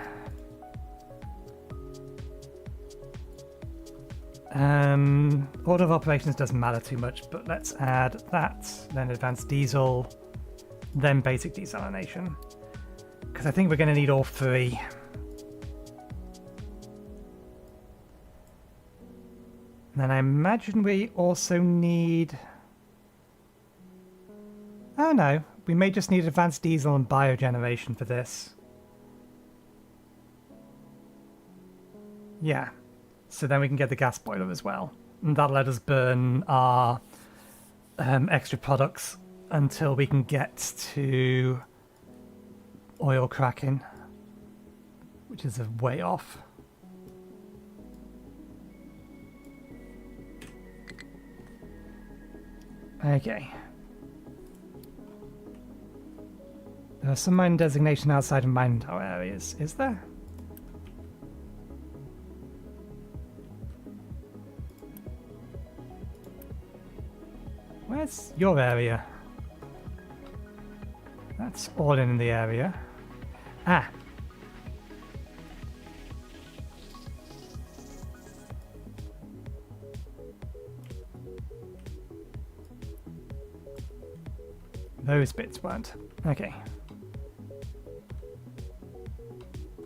Order of operations doesn't matter too much, but let's add that, then advanced diesel, then basic desalination. Because I think we're going to need all three. And then I imagine we also need... Oh no, we may just need advanced diesel and biogeneration for this. Yeah. So then we can get the gas boiler as well. And that'll let us burn our extra products until we can get to oil cracking, which is a way off. Okay. There are some mine designation outside of mine tower areas, is there? Where's your area? That's all in the area. Ah. Those bits weren't. Okay.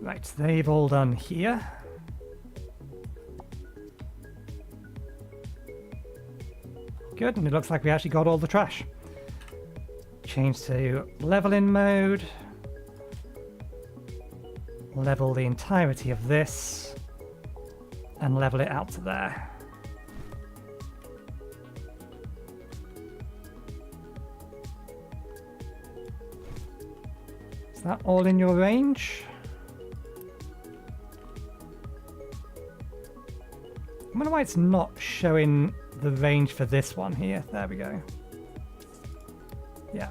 Right, they've all done here. Good, and it looks like we actually got all the trash. Change to leveling mode. Level the entirety of this. And level it out to there. Is that all in your range? I wonder why it's not showing the range for this one here. There we go. Yeah.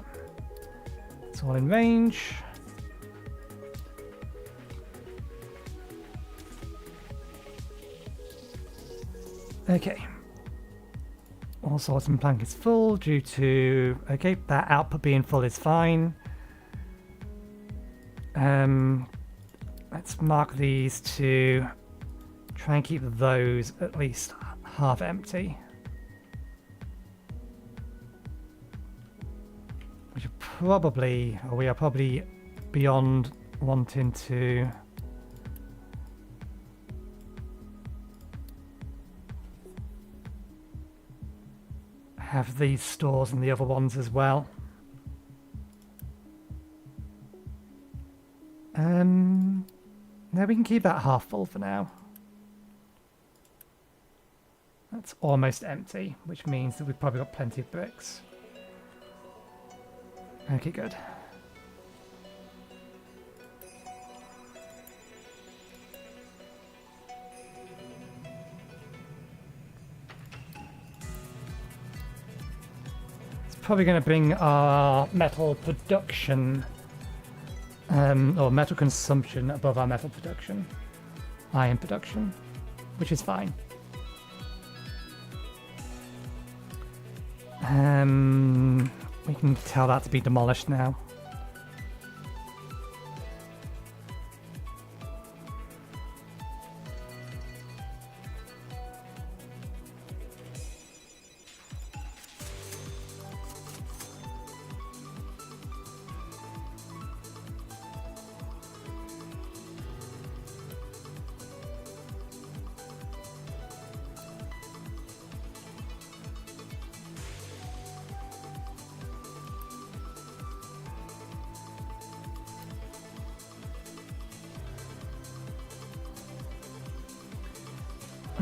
It's all in range. Okay. All sorts and plank is full due to... Okay, that output being full is fine. Let's mark these to try and keep those at least half empty. Which are probably, or we are probably beyond wanting to have these stores and the other ones as well. No, we can keep that half full for now. That's almost empty, which means that we've probably got plenty of bricks. Okay, good. It's probably going to bring our metal production or metal consumption above our metal production, iron production, which is fine. We can tell that to be demolished now.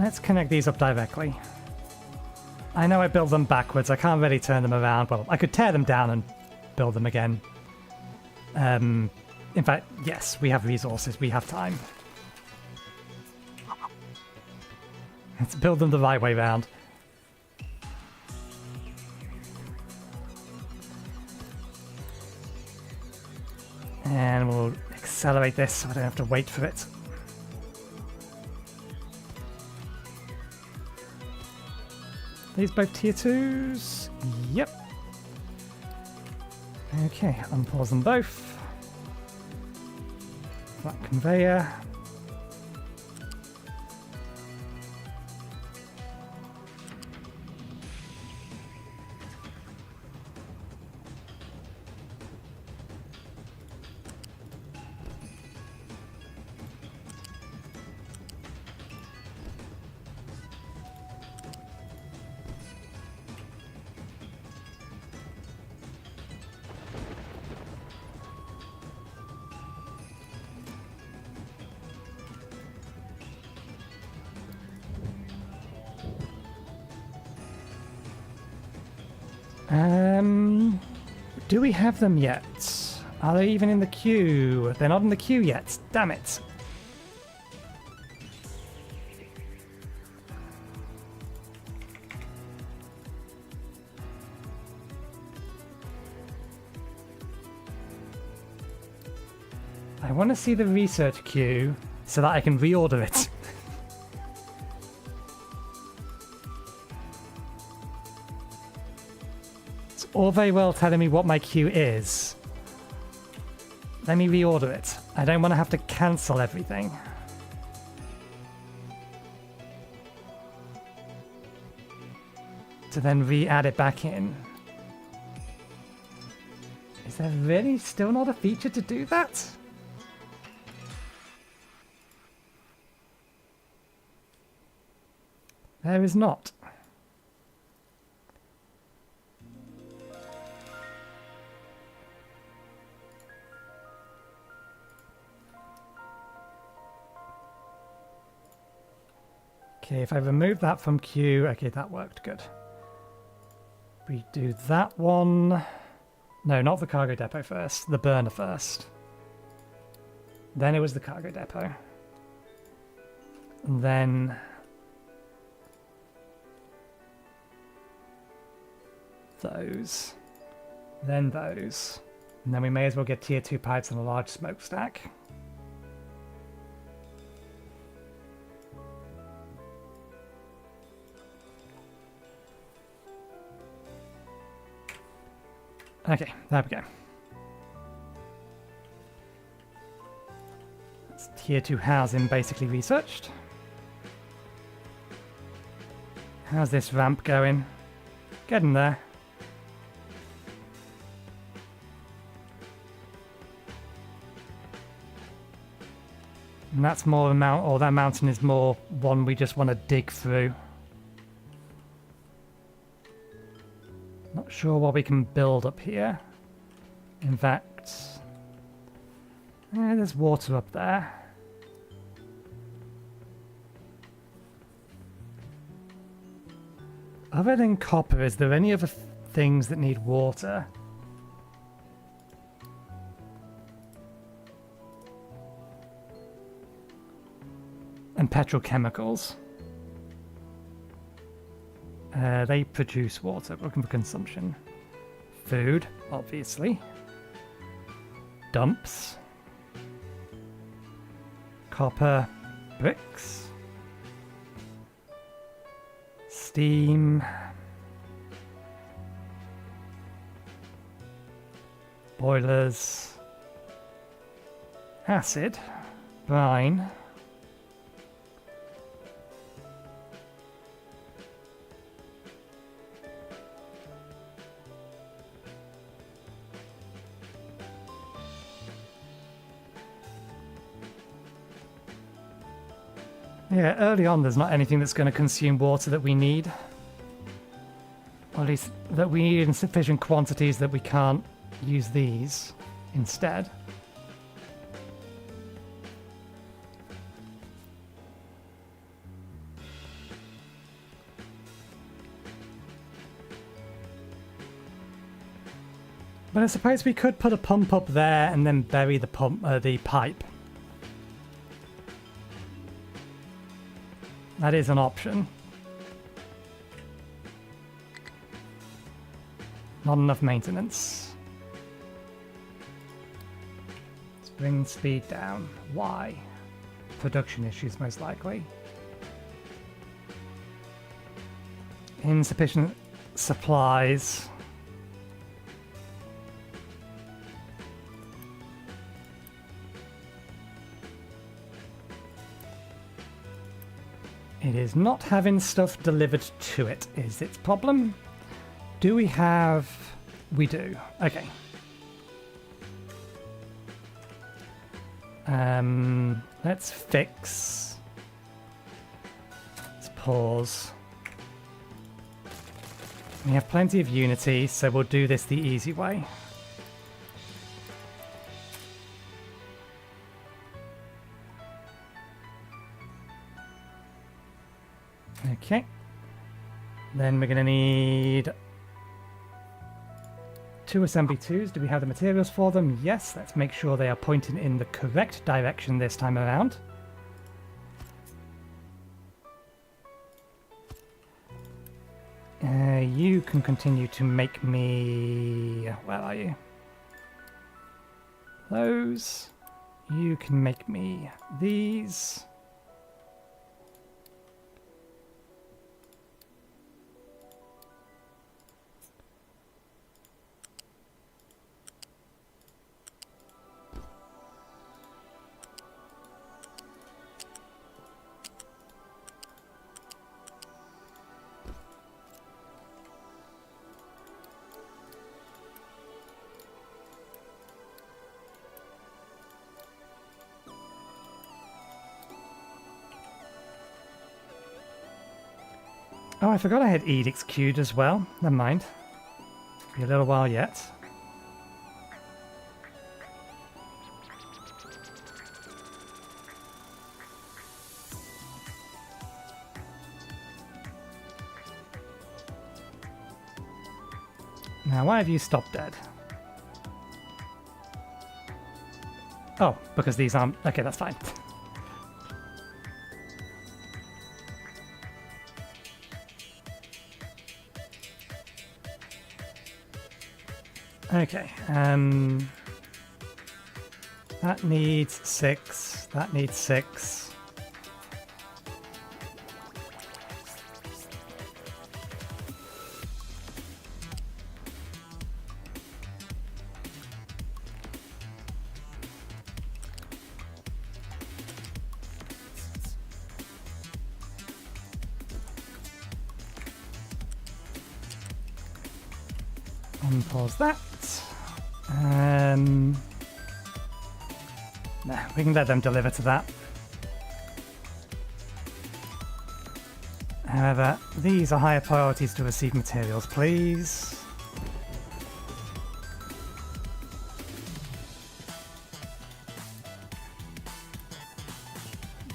Let's connect these up directly. I know I built them backwards. I can't really turn them around. Well, I could tear them down and build them again. In fact, yes, we have resources. We have time. Let's build them the right way round. And we'll accelerate this so I don't have to wait for it. These both tier 2s? Yep. Okay, unpause them both. Flat conveyor. Do we have them yet? Are they even in the queue? They're not in the queue yet. Damn it. I want to see the research queue so that I can reorder it. All very well telling me what my queue is. Let me reorder it. I don't want to have to cancel everything. To then re-add it back in. Is there really still not a feature to do that? There is not. Okay, if I remove that from queue, okay, that worked good. We do that one. No, not the cargo depot first, the burner first. Then it was the cargo depot. And then those. Then those. And then we may as well get tier 2 pipes and a large smokestack. Okay, there we go. That's tier 2 housing basically researched. How's this ramp going? Getting there. And that's more a mountain, or that mountain is more one we just want to dig through. Not sure what we can build up here. In fact, there's water up there. Other than copper, is there any other things that need water? And petrochemicals. They produce water, looking for consumption. Food, obviously. Dumps. Copper. Bricks. Steam. Boilers. Acid. Brine. Yeah, early on there's not anything that's going to consume water that we need. Or at least that we need in sufficient quantities that we can't use these instead. But I suppose we could put a pump up there and then bury the pipe. That is an option. Not enough maintenance. Let's bring speed down. Why? Production issues, most likely. Insufficient supplies. It is not having stuff delivered to it is its problem. Do we have... We do. Okay. Let's fix. Let's pause. We have plenty of Unity, so we'll do this the easy way. Okay. Then we're going to need 2 assembly 2s. Do we have the materials for them? Yes. Let's make sure they are pointing in the correct direction this time around. You can continue to make me... Where are you? Those. You can make me these. Oh, I forgot I had edicts queued as well. Never mind. Be a little while yet. Now, why have you stopped dead? Oh, because these aren't... Okay, that's fine. Okay, that needs 6, that needs 6. Unpause that. No, we can let them deliver to that. However, these are higher priorities to receive materials, please.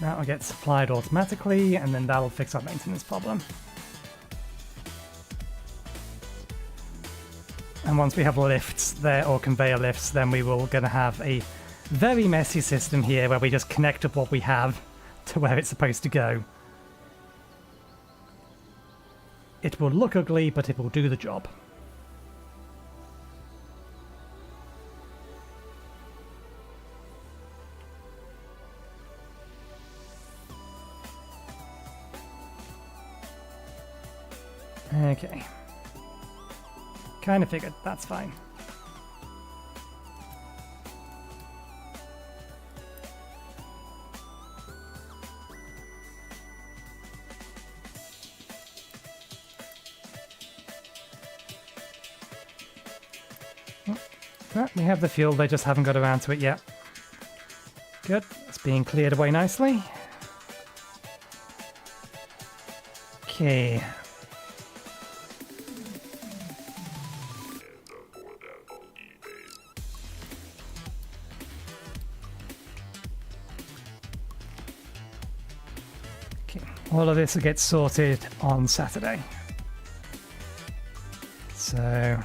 That will get supplied automatically, and then that'll fix our maintenance problem. And once we have lifts there, or conveyor lifts, then we will gonna have a very messy system here where we just connect up what we have to where it's supposed to go. It will look ugly, but it will do the job. Okay. Kind of figured, that's fine. Well, we have the fuel, they just haven't got around to it yet. Good, it's being cleared away nicely. Okay. All of this will get sorted on Saturday. So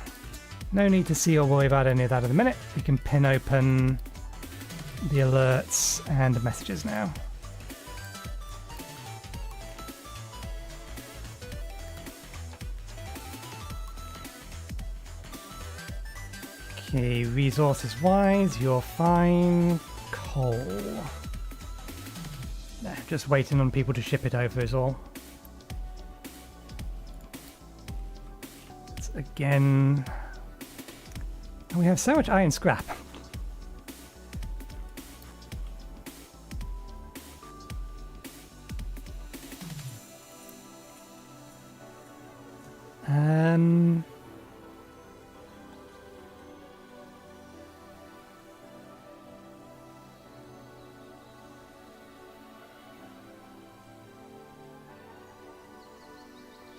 No need to see or worry about any of that at the minute. We can pin open the alerts and the messages now. Okay, resources wise, you're fine. Coal. Nah, just waiting on people to ship it over is all. It's again... We have so much iron scrap.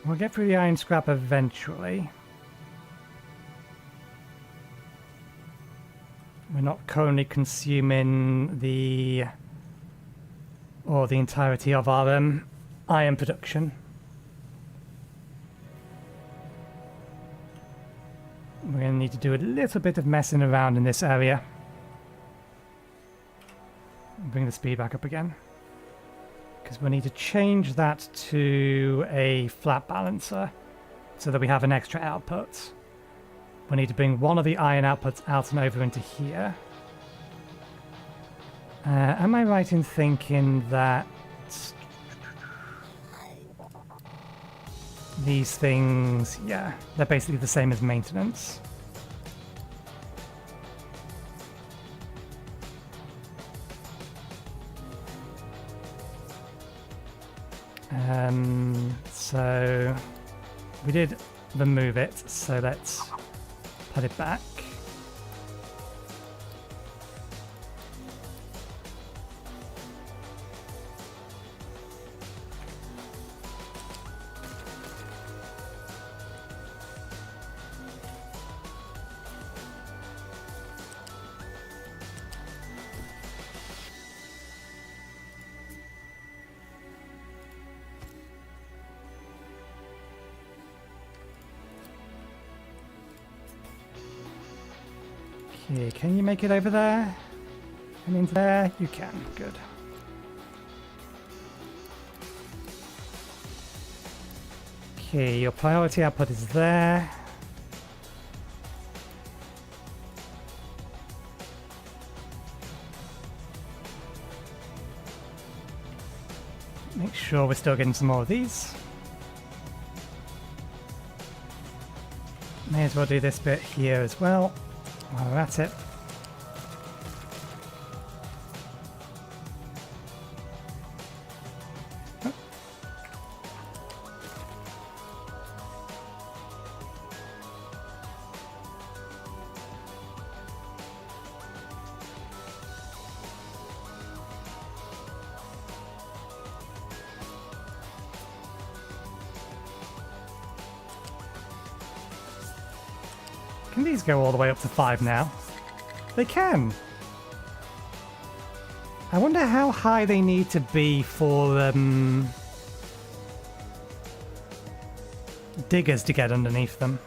We'll get through the iron scrap eventually. We're not currently consuming the entirety of our iron production. We're going to need to do a little bit of messing around in this area. Bring the speed back up again. Because we need to change that to a flat balancer so that we have an extra output. We need to bring one of the iron outputs out and over into here. Am I right in thinking that these things, yeah, they're basically the same as maintenance? So we did remove it, so let's put it back. Okay, can you make it over there? And into there? You can. Good. Okay, your priority output is there. Make sure we're still getting some more of these. May as well do this bit here as well. While we're at it. Oh. Can these go all the way up to 5 now? They can! I wonder how high they need to be for diggers to get underneath them.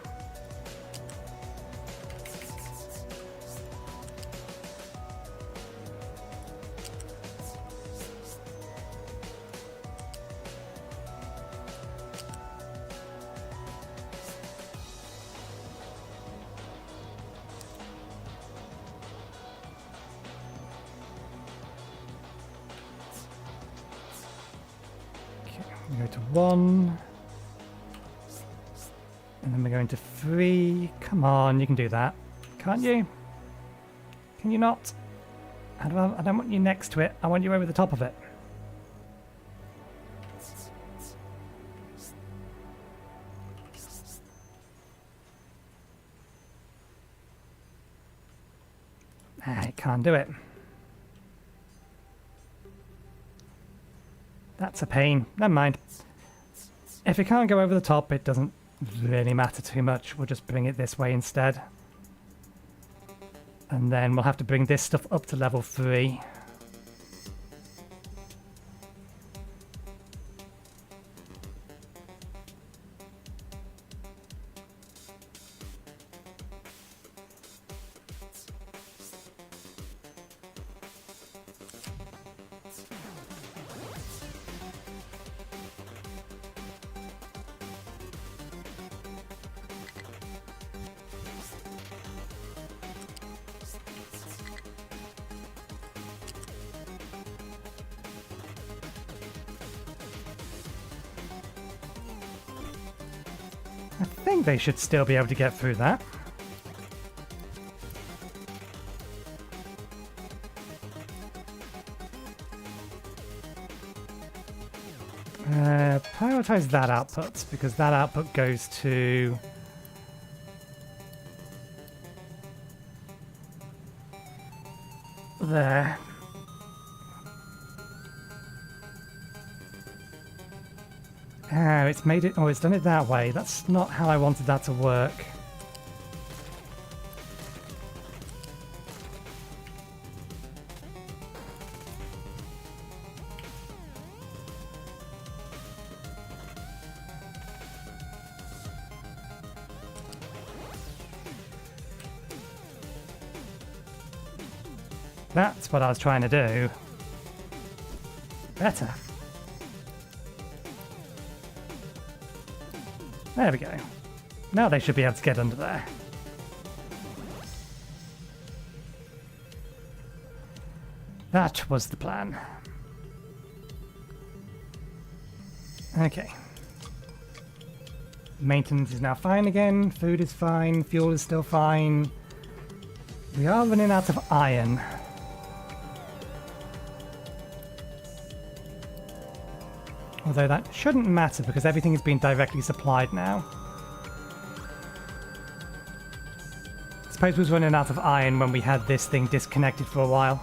We go to 1. And then we're going to 3. Come on, you can do that. Can't you? Can you not? I don't want you next to it. I want you over the top of it. I can't do it. That's a pain. Never mind. If it can't go over the top, it doesn't really matter too much. We'll just bring it this way instead. And then we'll have to bring this stuff up to level 3. I think they should still be able to get through that. Prioritize that output, because that output goes to... there. Oh, it's made it... oh, it's done it that way. That's not how I wanted that to work. That's what I was trying to do. Better. There we go. Now they should be able to get under there. That was the plan. Okay. Maintenance is now fine again. Food is fine. Fuel is still fine. We are running out of iron. Although that shouldn't matter because everything is being directly supplied now. I suppose we was running out of iron when we had this thing disconnected for a while.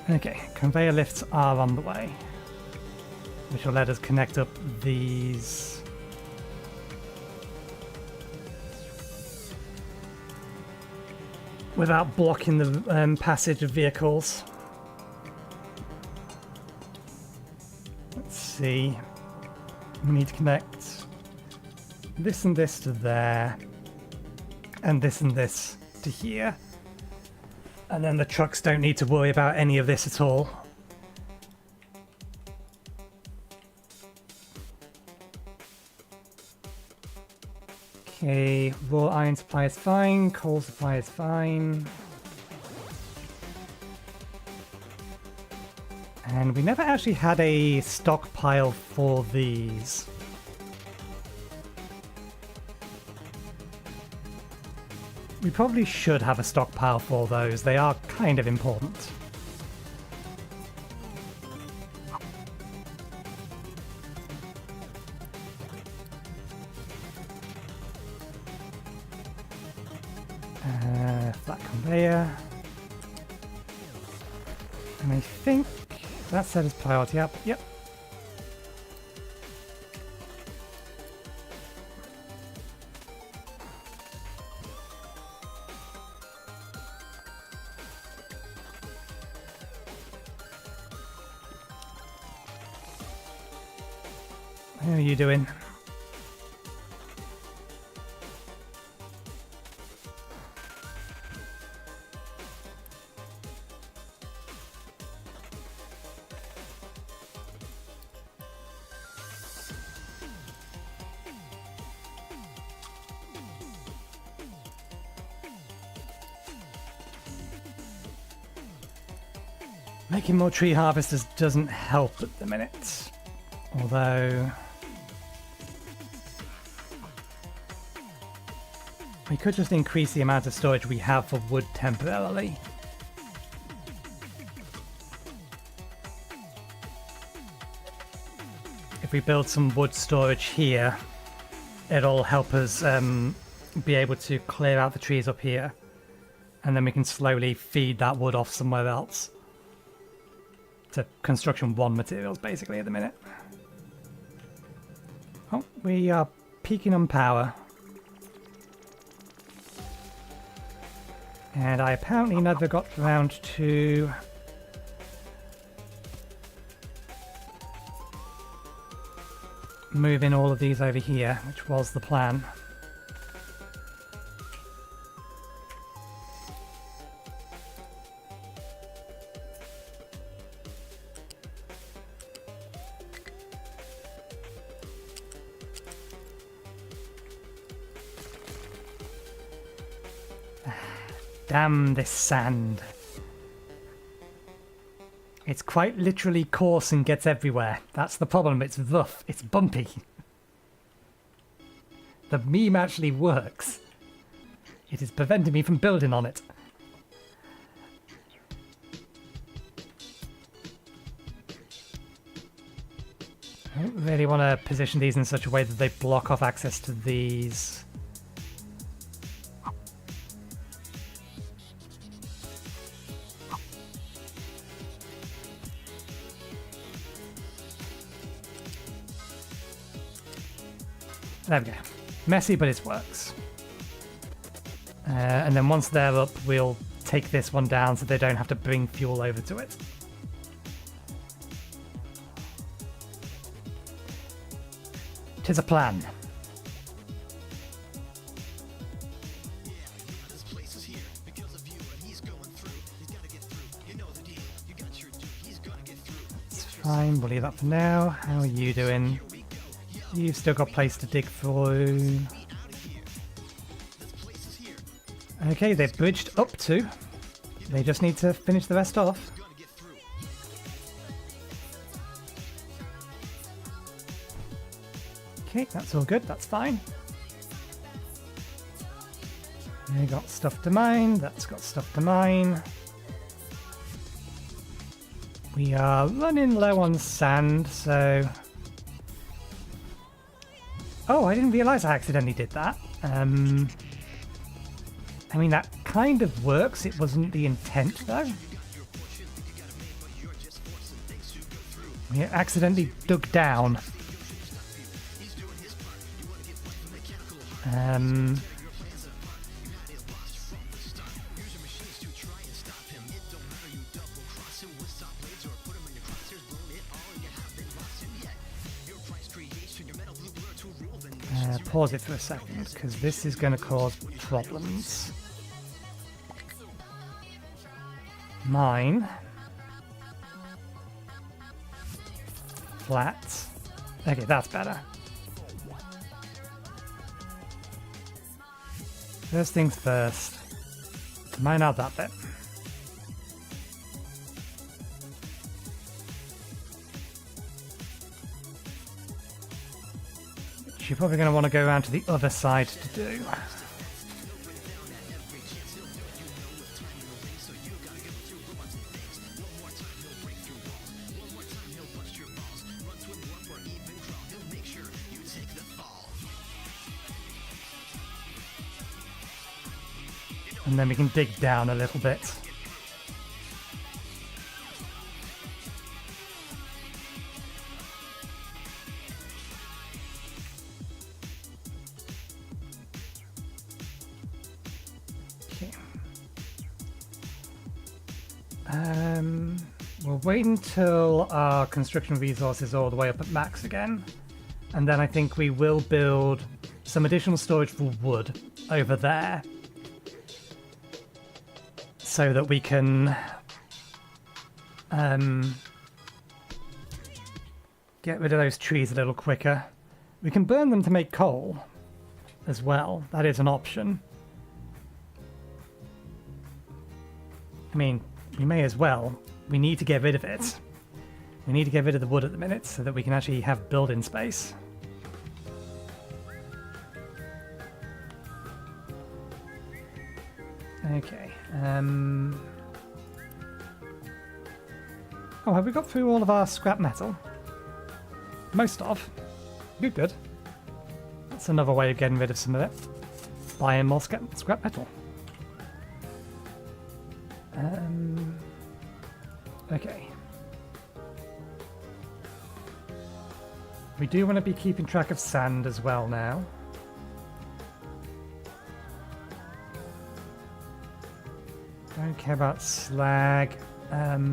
Okay, conveyor lifts are on the way, which will let us connect up these. Without blocking the passage of vehicles. Let's see. We need to connect this and this to there, and this to here. And then the trucks don't need to worry about any of this at all. Okay, raw iron supply is fine, coal supply is fine. And we never actually had a stockpile for these. We probably should have a stockpile for those, they are kind of important. Flat conveyor. And I think that set is priority up. Yep. How are you doing? Making more tree harvesters doesn't help at the minute, although we could just increase the amount of storage we have for wood temporarily. If we build some wood storage here, it'll help us be able to clear out the trees up here, and then we can slowly feed that wood off somewhere else. To construction 1 materials basically at the minute. Oh, we are peaking on power. And I apparently never got around to moving all of these over here, which was the plan. Damn this sand. It's quite literally coarse and gets everywhere. That's the problem. It's rough. It's bumpy. The meme actually works. It is preventing me from building on it. I don't really want to position these in such a way that they block off access to these. There we go. Messy, but it works. And then once they're up, we'll take this one down so they don't have to bring fuel over to it. Tis a plan. That's fine, we'll leave that for now. How are you doing? You've still got place to dig through. Okay, they've bridged up to. They just need to finish the rest off. Okay, that's all good, that's fine. They got stuff to mine, that's got stuff to mine. We are running low on sand, so... Oh, I didn't realise I accidentally did that. I mean, that kind of works. It wasn't the intent, though. We accidentally dug down. Pause it for a second, because this is going to cause problems. Mine. Flat. Okay, that's better. First things first. Mine out that bit. You're probably going to want to go around to the other side to do. And then we can dig down a little bit. We'll wait until our construction resources are all the way up at max again, and then I think we will build some additional storage for wood over there so that we can get rid of those trees a little quicker. We can burn them to make coal as well. That is an option. I mean, we may as well. We need to get rid of it. We need to get rid of the wood at the minute so that we can actually have building space. Okay. Oh, have we got through all of our scrap metal? Most of. Good, good. That's another way of getting rid of some of it. Buying more scrap metal. Okay. We do want to be keeping track of sand as well now. Don't care about slag. I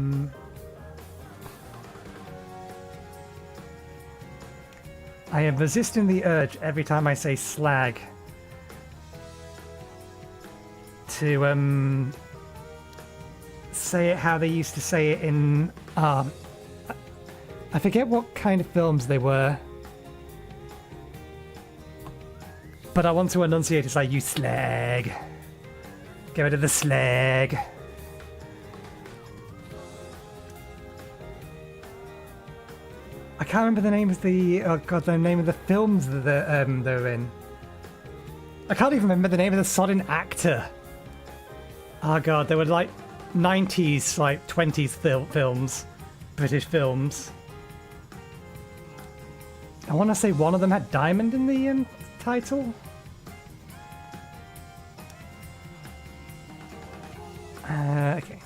am resisting the urge every time I say slag to say it how they used to say it in I forget what kind of films they were, but I want to enunciate it like, you slag, get rid of the slag. can't remember the name of the name of the films that they're in. I can't even remember the name of the sodding actor. Oh god, they were like 90s, like 20s films, British films. I want to say one of them had Diamond in the title. Okay.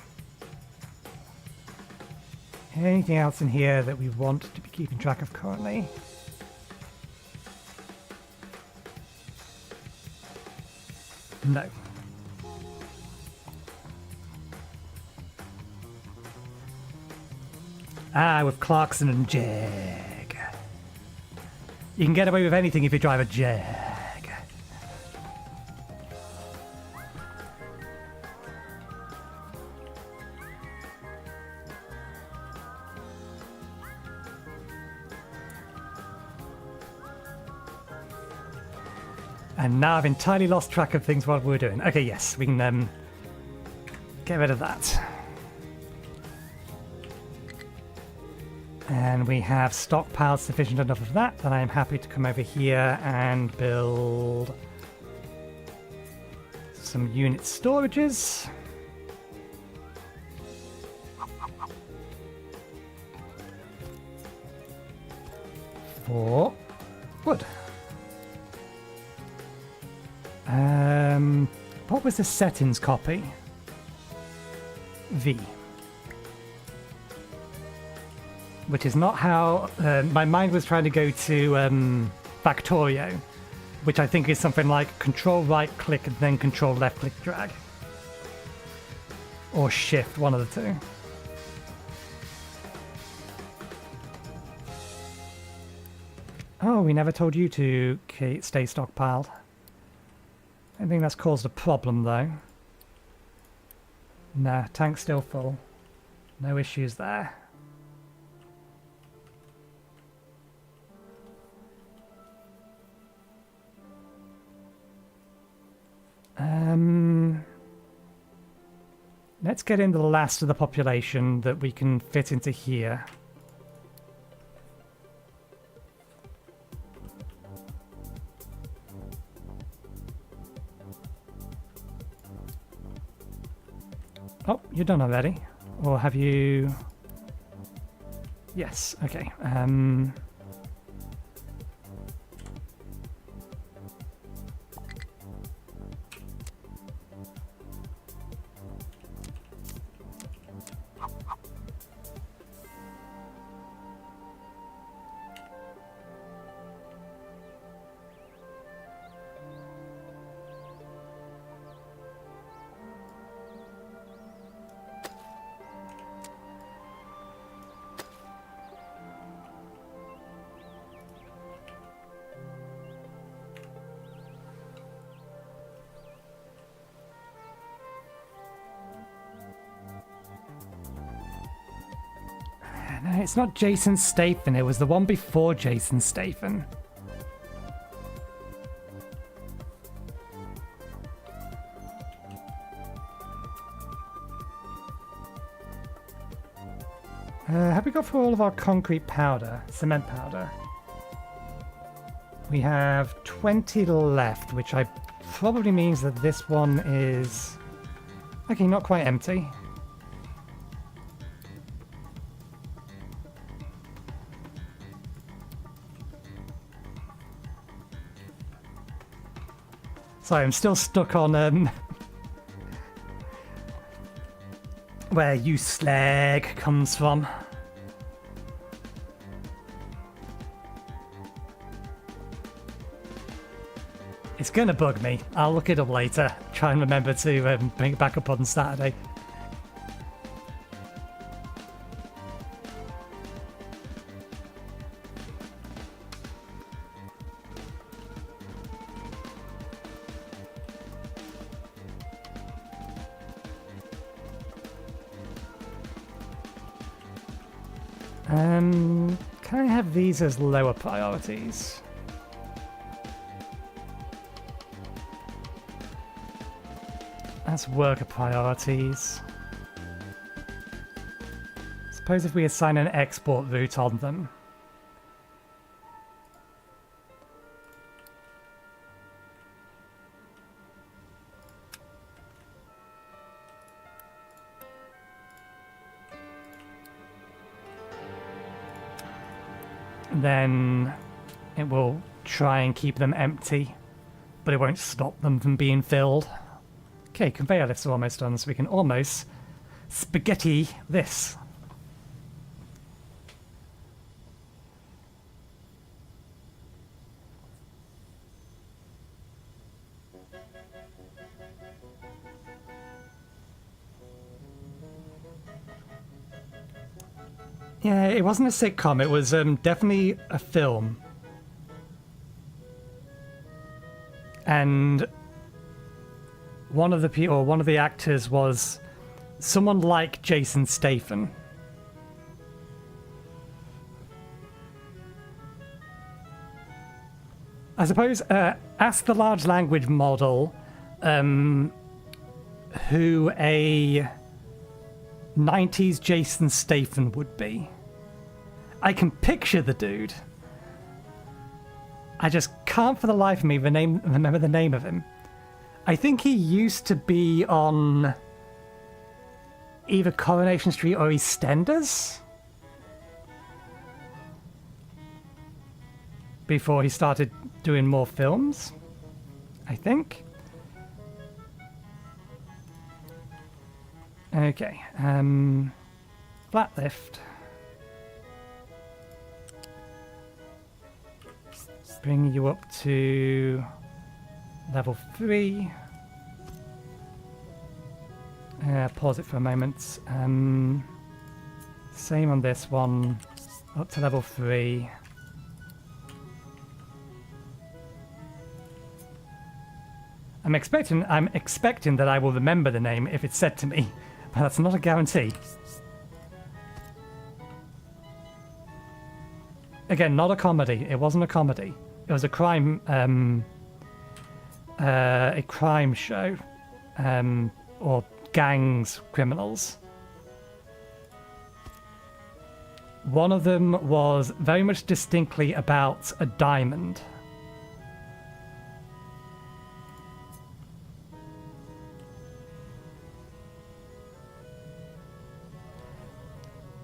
Anything else in here that we want to be keeping track of currently? No. With Clarkson and Jag. You can get away with anything if you drive a Jag. And now I've entirely lost track of things while we're doing. Okay, yes, we can get rid of that. And we have stockpiled sufficient enough of that I am happy to come over here and build some unit storages. For wood. What was the settings copy? V. Which is not how my mind was trying to go to Factorio, which I think is something like Control right click and then Control left click drag. Or Shift, one of the two. Oh, we never told you to stay stockpiled. I think that's caused a problem though. Nah, tank's still full. No issues there. Let's get into the last of the population that we can fit into here. Oh, you're done already? Or have you... Yes, okay. No, it's not Jason Statham, it was the one before Jason Statham. Have we got through all of our concrete powder, cement powder? We have 20 left, which probably means that this one is... Okay, not quite empty. Sorry, I'm still stuck on where you slag comes from. It's gonna bug me. I'll look it up later. Try and remember to bring it back up on Saturday. Can I have these as lower priorities? That's worker priorities. Suppose if we assign an export route on them. then it will try and keep them empty, but it won't stop them from being filled. Okay, conveyor lifts are almost done, so we can almost spaghetti this. Yeah, it wasn't a sitcom, it was definitely a film. And one of the actors was someone like Jason Statham. I suppose, ask the large language model who a 90s Jason Statham would be. I can picture the dude. I just can't for the life of me remember the name of him. I think he used to be on either Coronation Street or EastEnders before he started doing more films, I think. Okay, flat lift. Bring you up to level 3. Pause it for a moment. Same on this one, up to level 3. I'm expecting that I will remember the name if it's said to me, but that's not a guarantee. Again, not a comedy. It wasn't a comedy. It was a crime show, or gangs, criminals. One of them was very much distinctly about a diamond.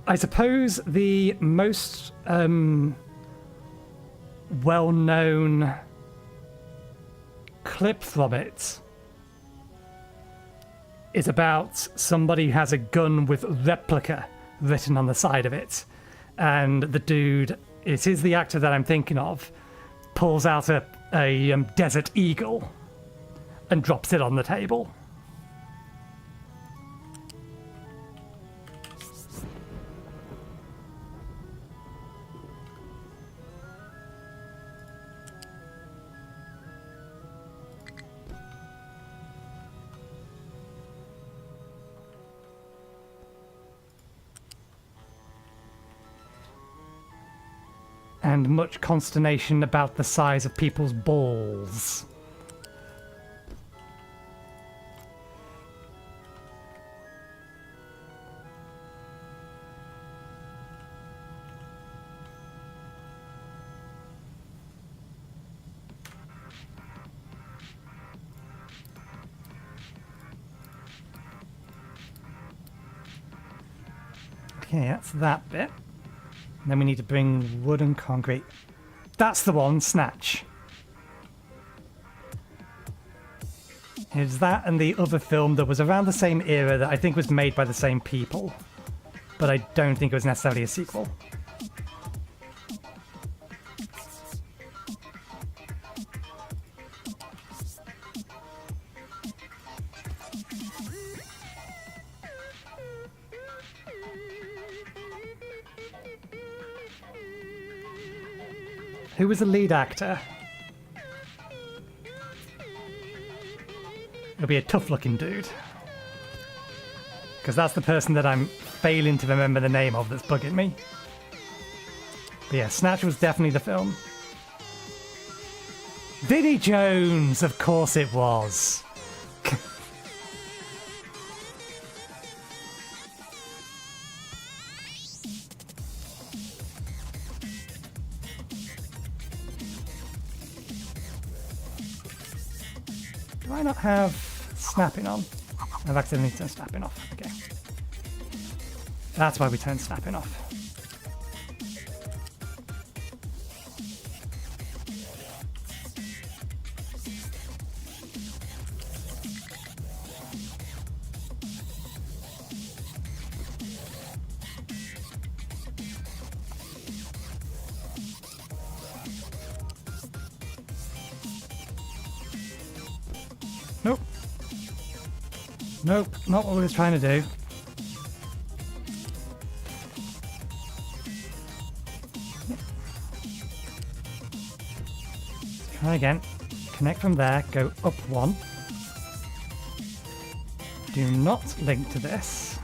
I suppose the most well-known clip from it is about somebody who has a gun with replica written on the side of it, and the dude, it is the actor that I'm thinking of, pulls out a Desert Eagle and drops it on the table. And much consternation about the size of people's balls. Okay, that's that bit. And then we need to bring wood and concrete. That's the one, Snatch. It's that and the other film that was around the same era that I think was made by the same people. But I don't think it was necessarily a sequel. Who was the lead actor? It'll be a tough-looking dude. Because that's the person that I'm failing to remember the name of that's bugging me. But yeah, Snatch was definitely the film. Vinnie Jones, of course it was. Do I not have snapping on? I've accidentally turned snapping off. Okay. That's why we turned snapping off. Nope. Nope, not what we was trying to do. Try again. Connect from there, go up one. Do not link to this.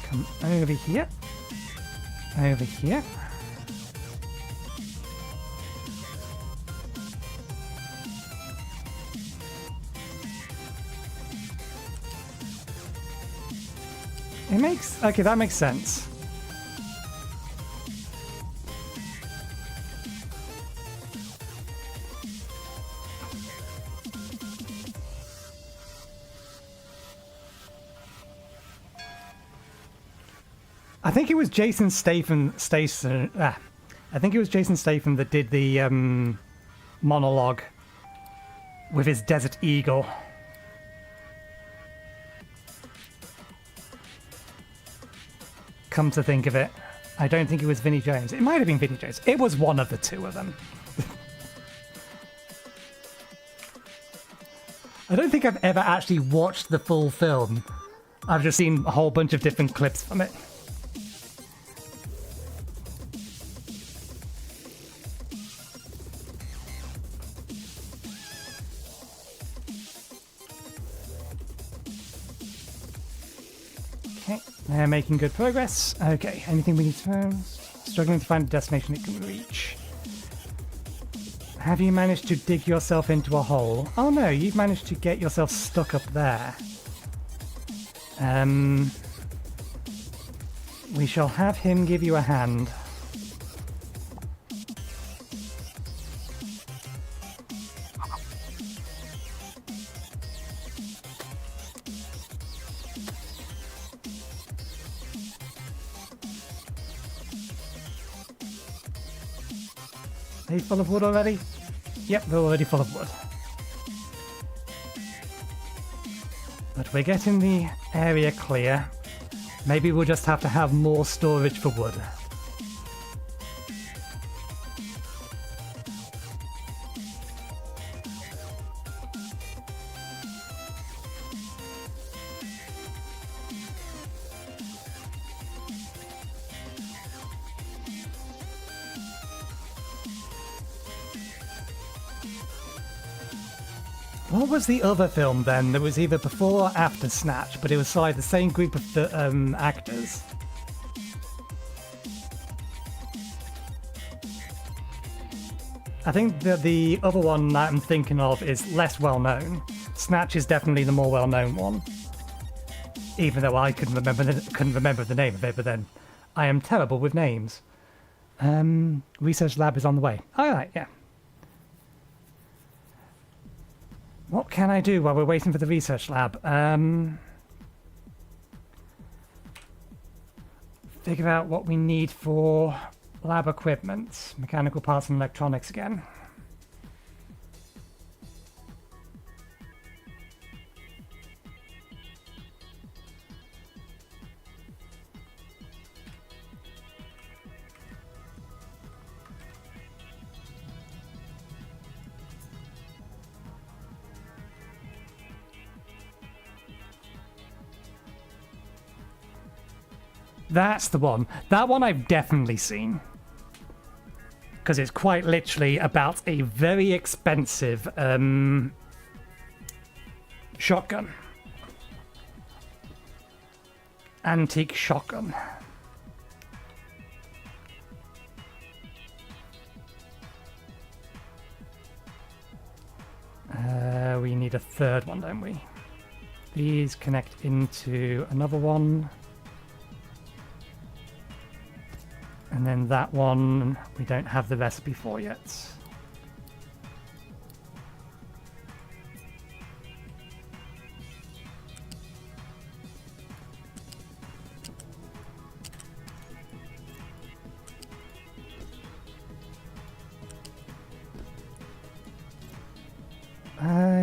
Come over here. Over here. It makes... okay, that makes sense. I think it was Jason Statham. I think it was Jason Statham that did the monologue with his Desert Eagle. Come to think of it, I don't think it was Vinnie Jones. It might have been Vinnie Jones. It was one of the two of them. I don't think I've ever actually watched the full film. I've just seen a whole bunch of different clips from it. They're making good progress. Okay, anything we need to... struggling to find a destination it can reach. Have you managed to dig yourself into a hole? Oh no, you've managed to get yourself stuck up there. We shall have him give you a hand. Are you full of wood already? Yep, they're already full of wood. But we're getting the area clear. Maybe we'll just have to have more storage for wood. What was the other film then? That was either before or after Snatch, but it was like the same group of actors. I think that the other one that I'm thinking of is less well known. Snatch is definitely the more well known one. Even though I couldn't remember the name of it, but then I am terrible with names. Research lab is on the way. Alright, yeah. What can I do while we're waiting for the research lab? Figure out what we need for lab equipment. Mechanical parts and electronics again. That's the one. That one I've definitely seen. Because it's quite literally about a very expensive shotgun. Antique shotgun. We need a third one, don't we? These connect into another one. And then that one, we don't have the recipe for yet.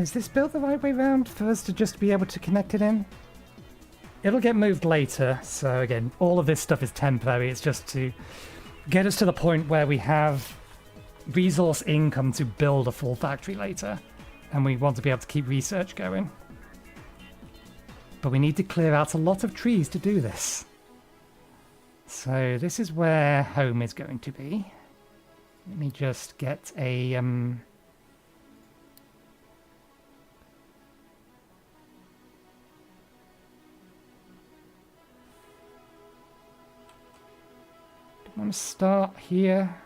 Is this built the right way around for us to just be able to connect it in? It'll get moved later, so again, all of this stuff is temporary. It's just to get us to the point where we have resource income to build a full factory later, and we want to be able to keep research going. But we need to clear out a lot of trees to do this. So this is where home is going to be. Let me just get a... Don't want to start here.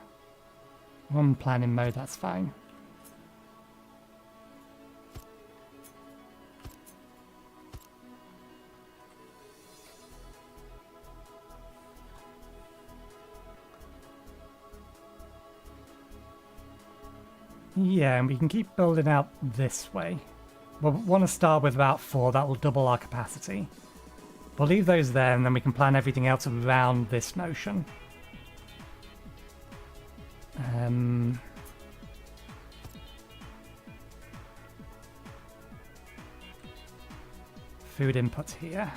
On planning mode, that's fine. Yeah, and we can keep building out this way. We'll want to start with about 4, that will double our capacity. We'll leave those there and then we can plan everything else around this notion. Food input here.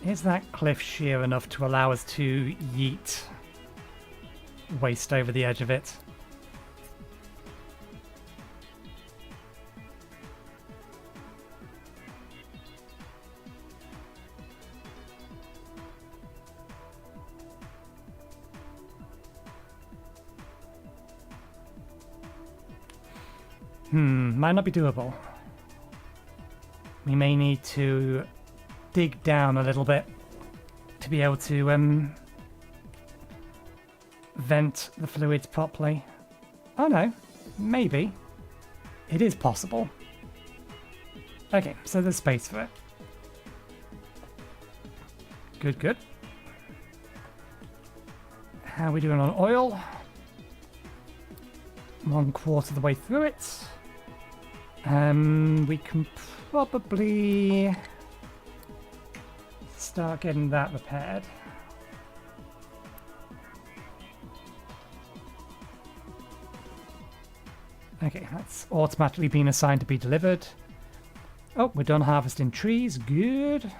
Is that cliff sheer enough to allow us to yeet waste over the edge of it? Might not be doable. We may need to dig down a little bit to be able to vent the fluids properly. Oh no, maybe. It is possible. Okay, so there's space for it. Good, good. How are we doing on oil? 1/4 of the way through it. We can probably start getting that repaired. Okay, that's automatically been assigned to be delivered. Oh, we're done harvesting trees. Good.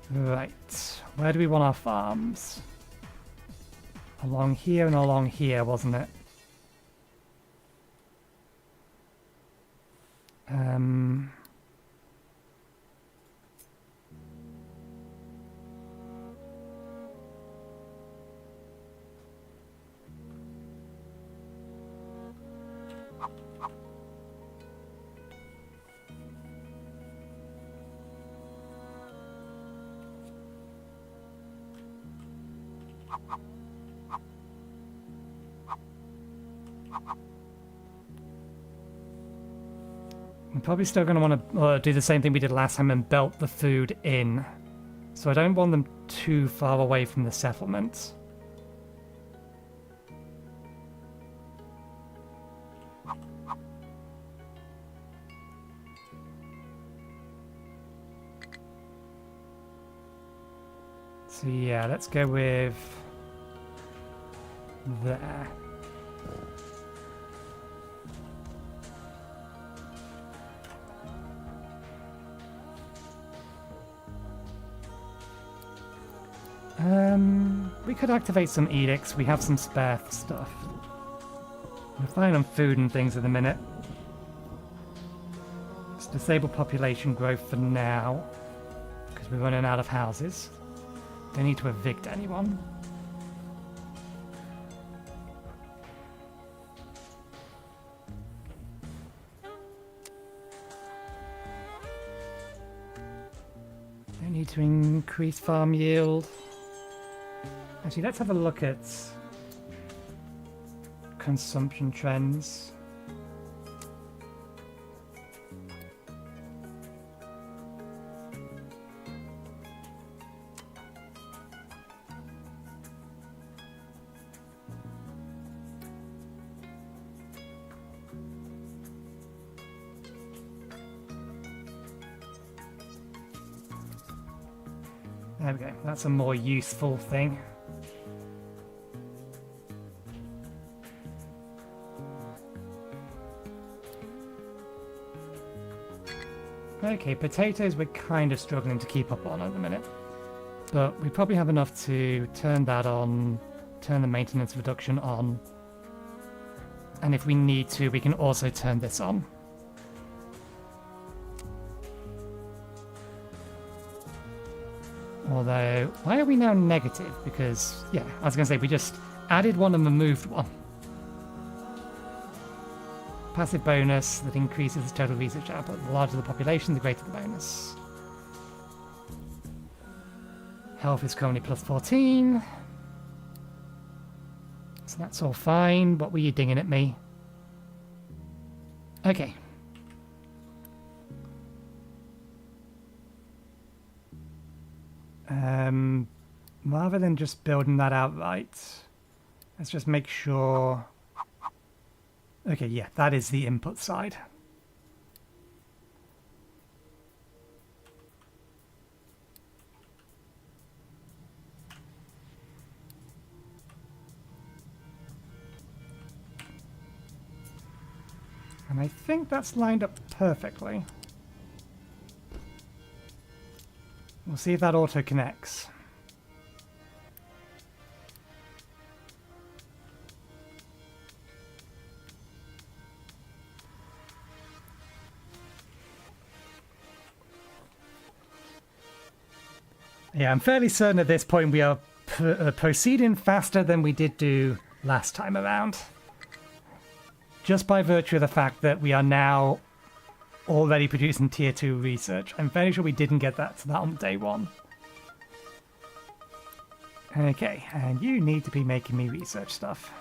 Right. Where do we want our farms? Along here and along here, wasn't it? I'm probably still going to want to do the same thing we did last time and belt the food in. So I don't want them too far away from the settlement. So yeah, let's go with there. We could activate some edicts. We have some spare stuff. We're fine on food and things at the minute. Let's disable population growth for now, because we're running out of houses. Don't need to evict anyone. Don't need to increase farm yield. Actually, let's have a look at consumption trends. There we go, that's a more useful thing. Okay, potatoes we're kind of struggling to keep up on at the minute. But we probably have enough to turn that on, turn the maintenance reduction on. And if we need to, we can also turn this on. Although, why are we now negative? Because, yeah, I was going to say, we just added one and removed one. Passive bonus that increases the total research output. The larger the population, the greater the bonus. Health is currently plus 14. So that's all fine. What were you dinging at me? Okay. Rather than just building that outright, let's just make sure... Okay, yeah, that is the input side. And I think that's lined up perfectly. We'll see if that auto connects. Yeah, I'm fairly certain at this point we are proceeding faster than we did do last time around. Just by virtue of the fact that we are now already producing tier 2 research. I'm fairly sure we didn't get that on day 1. Okay, and you need to be making me research stuff.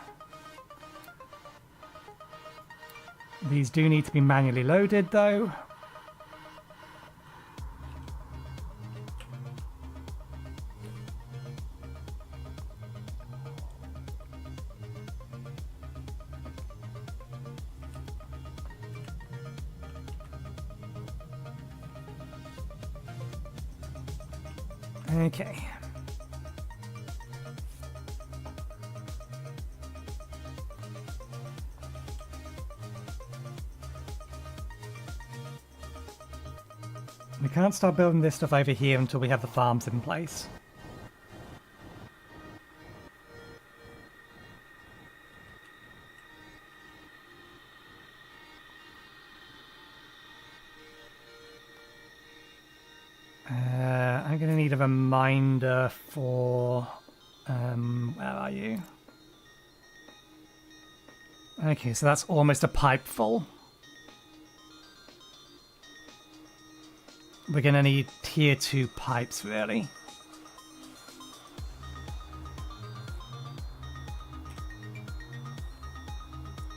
These do need to be manually loaded though. Okay. We can't start building this stuff over here until we have the farms in place. I'm going to need a reminder for... where are you? Okay, so that's almost a pipe full. We're going to need tier 2 pipes, really.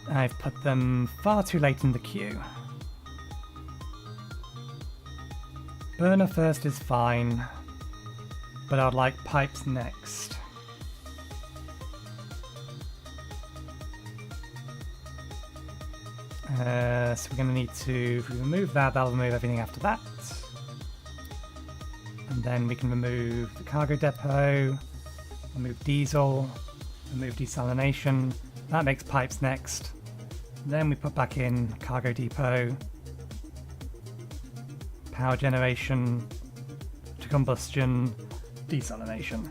I've put them far too late in the queue. Burner first is fine, but I'd like pipes next. So we're going to need to, if we remove that, that'll remove everything after that. And then we can remove the cargo depot, remove diesel, remove desalination. That makes pipes next. Then we put back in cargo depot, power generation, to combustion, desalination.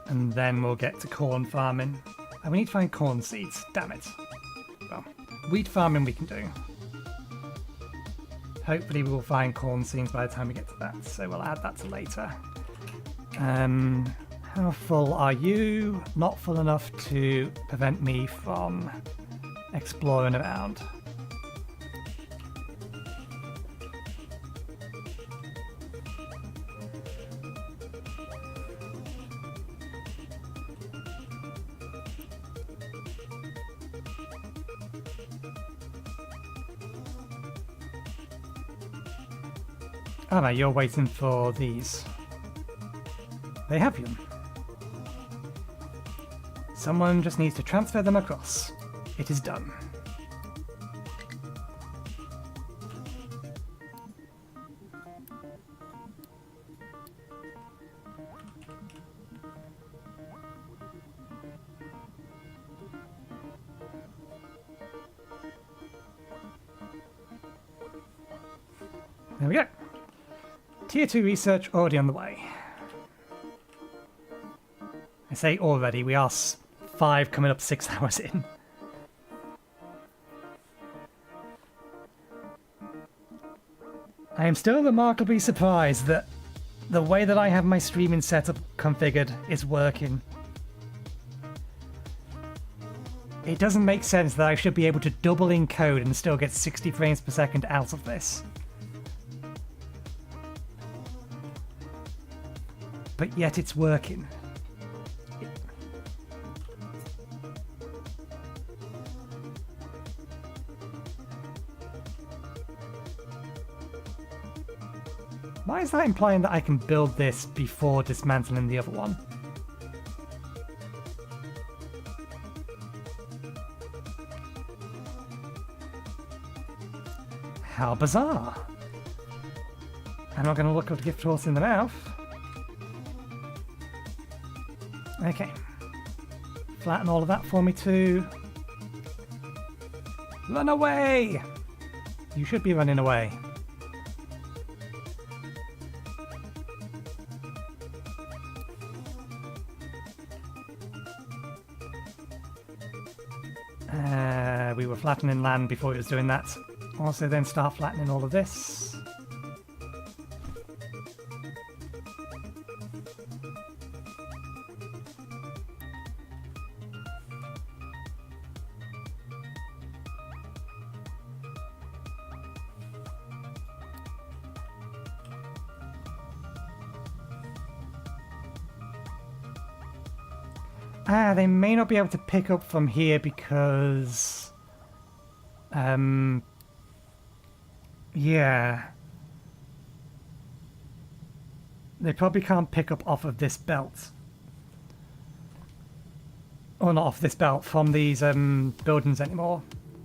And then we'll get to corn farming. And we need to find corn seeds, damn it. Well, wheat farming we can do. Hopefully we will find corn seeds by the time we get to that, so we'll add that to later. How full are you? Not full enough to prevent me from exploring around. Oh no, you're waiting for these. They have them. Someone just needs to transfer them across. It is done. There we go. Tier 2 research already on the way. I say already, we are 5 coming up 6 hours in. I am still remarkably surprised that the way that I have my streaming setup configured is working. It doesn't make sense that I should be able to double encode and still get 60 frames per second out of this. But yet it's working. Why is that implying that I can build this before dismantling the other one? How bizarre. I'm not going to look at the gift horse in the mouth. Okay. Flatten all of that for me too. Run away! You should be running away. We were flattening land before it was doing that. Also then start flattening all of this. They may not be able to pick up from here because... yeah. They probably can't pick up off of this belt. Or not off this belt, from these buildings anymore.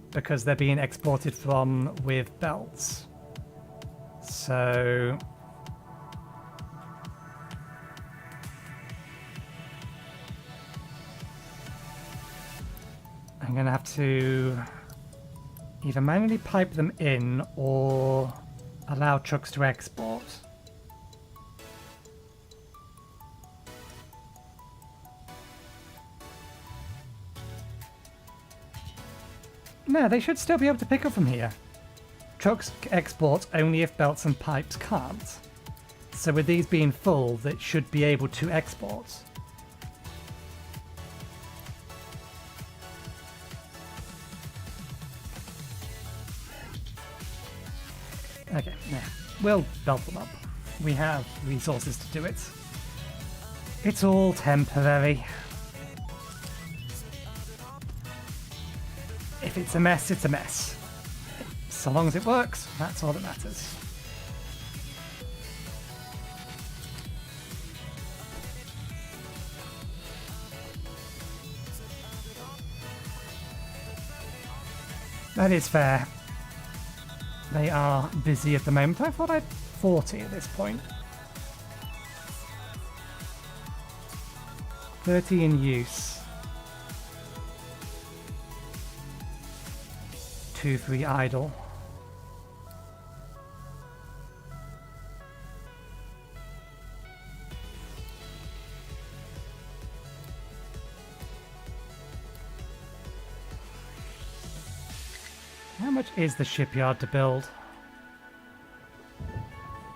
Because they're being exported from with belts. So... I'm going to have to either manually pipe them in or allow trucks to export. No, they should still be able to pick up from here. Trucks export only if belts and pipes can't. So with these being full, they should be able to export. Okay, yeah, we'll belt them up. We have resources to do it. It's all temporary. If it's a mess, it's a mess. So long as it works, that's all that matters. That is fair. They are busy at the moment. I thought I'd 40 at this point. 30 in use. 2, 3 idle. How much is the shipyard to build?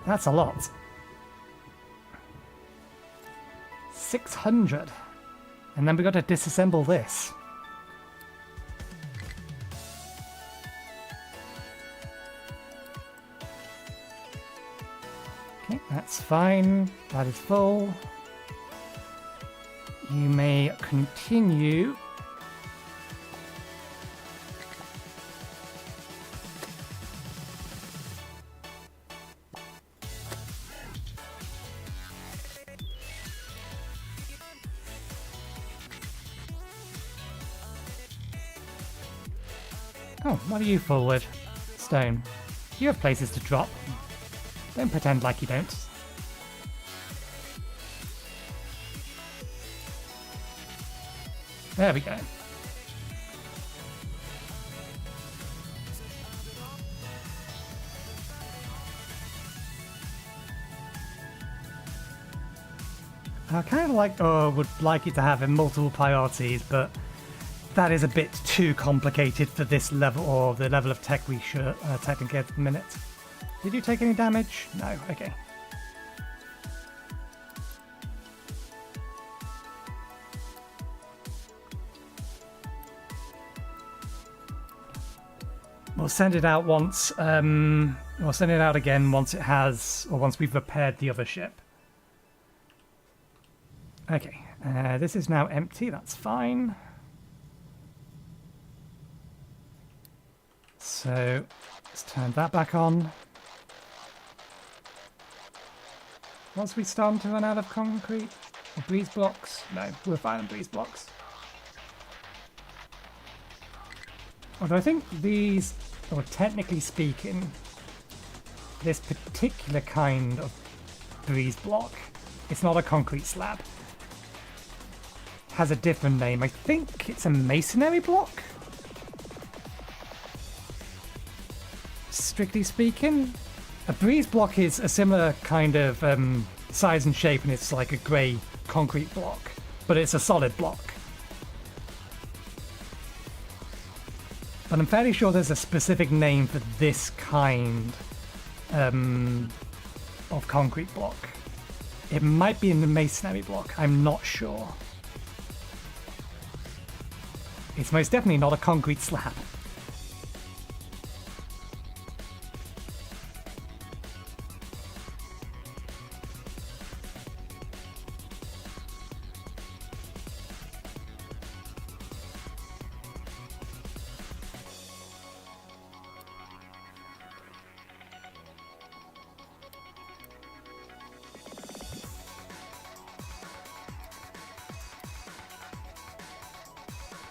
That's a lot. 600. And then we got to disassemble this. Okay, that's fine. That is full. You may continue. Oh, what are you full with? Stone. You have places to drop. Don't pretend like you don't. There we go. I kind of like, or would like it to have multiple priorities, but that is a bit too complicated for this level, or the level of tech we should technically at the minute. Did you take any damage? No, okay. We'll send it out once, we'll send it out again once it has, or once we've repaired the other ship. Okay, this is now empty, that's fine. So, let's turn that back on. Once we start to run out of concrete, or breeze blocks, no, we're fine on breeze blocks. Although I think these, or technically speaking, this particular kind of breeze block, it's not a concrete slab. It has a different name. I think it's a masonry block? Strictly speaking. A breeze block is a similar kind of size and shape, and it's like a grey concrete block, but it's a solid block. But I'm fairly sure there's a specific name for this kind of concrete block. It might be in the masonry block, I'm not sure. It's most definitely not a concrete slab.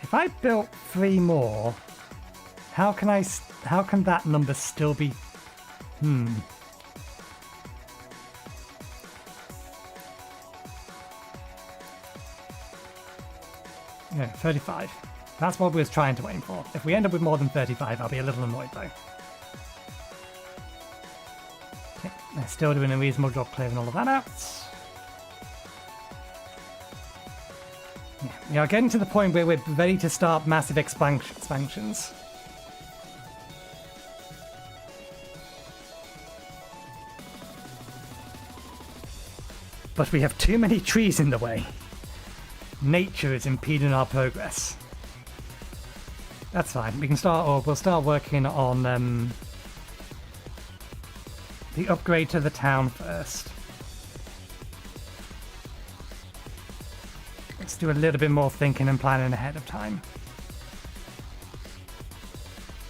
If I built 3 more, how can that number still be? No, 35. That's what we was trying to aim for. If we end up with more than 35, I'll be a little annoyed though. Okay, they're still doing a reasonable job clearing all of that out. We are getting to the point where we're ready to start massive expansions. But we have too many trees in the way. Nature is impeding our progress. That's fine. We can start, or we'll start working on the upgrade to the town first. Let's do a little bit more thinking and planning ahead of time.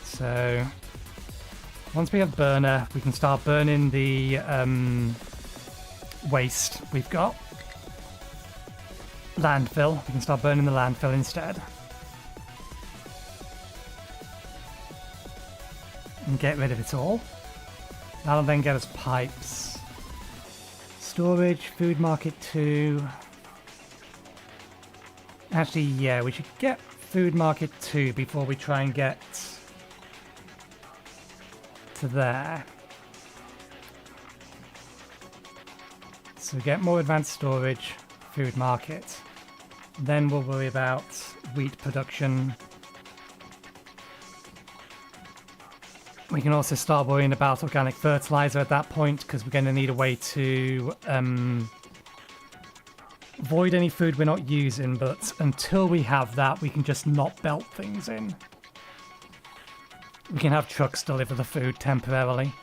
So, once we have burner, we can start burning the waste we've got. Landfill. We can start burning the landfill instead. And get rid of it all. That'll then get us pipes. Storage, food market 2. Actually, yeah, we should get food market 2 before we try and get to there. So get more advanced storage, food market. Then we'll worry about wheat production. We can also start worrying about organic fertilizer at that point, because we're going to need a way to void any food we're not using, but until we have that, we can just not belt things in. We can have trucks deliver the food temporarily.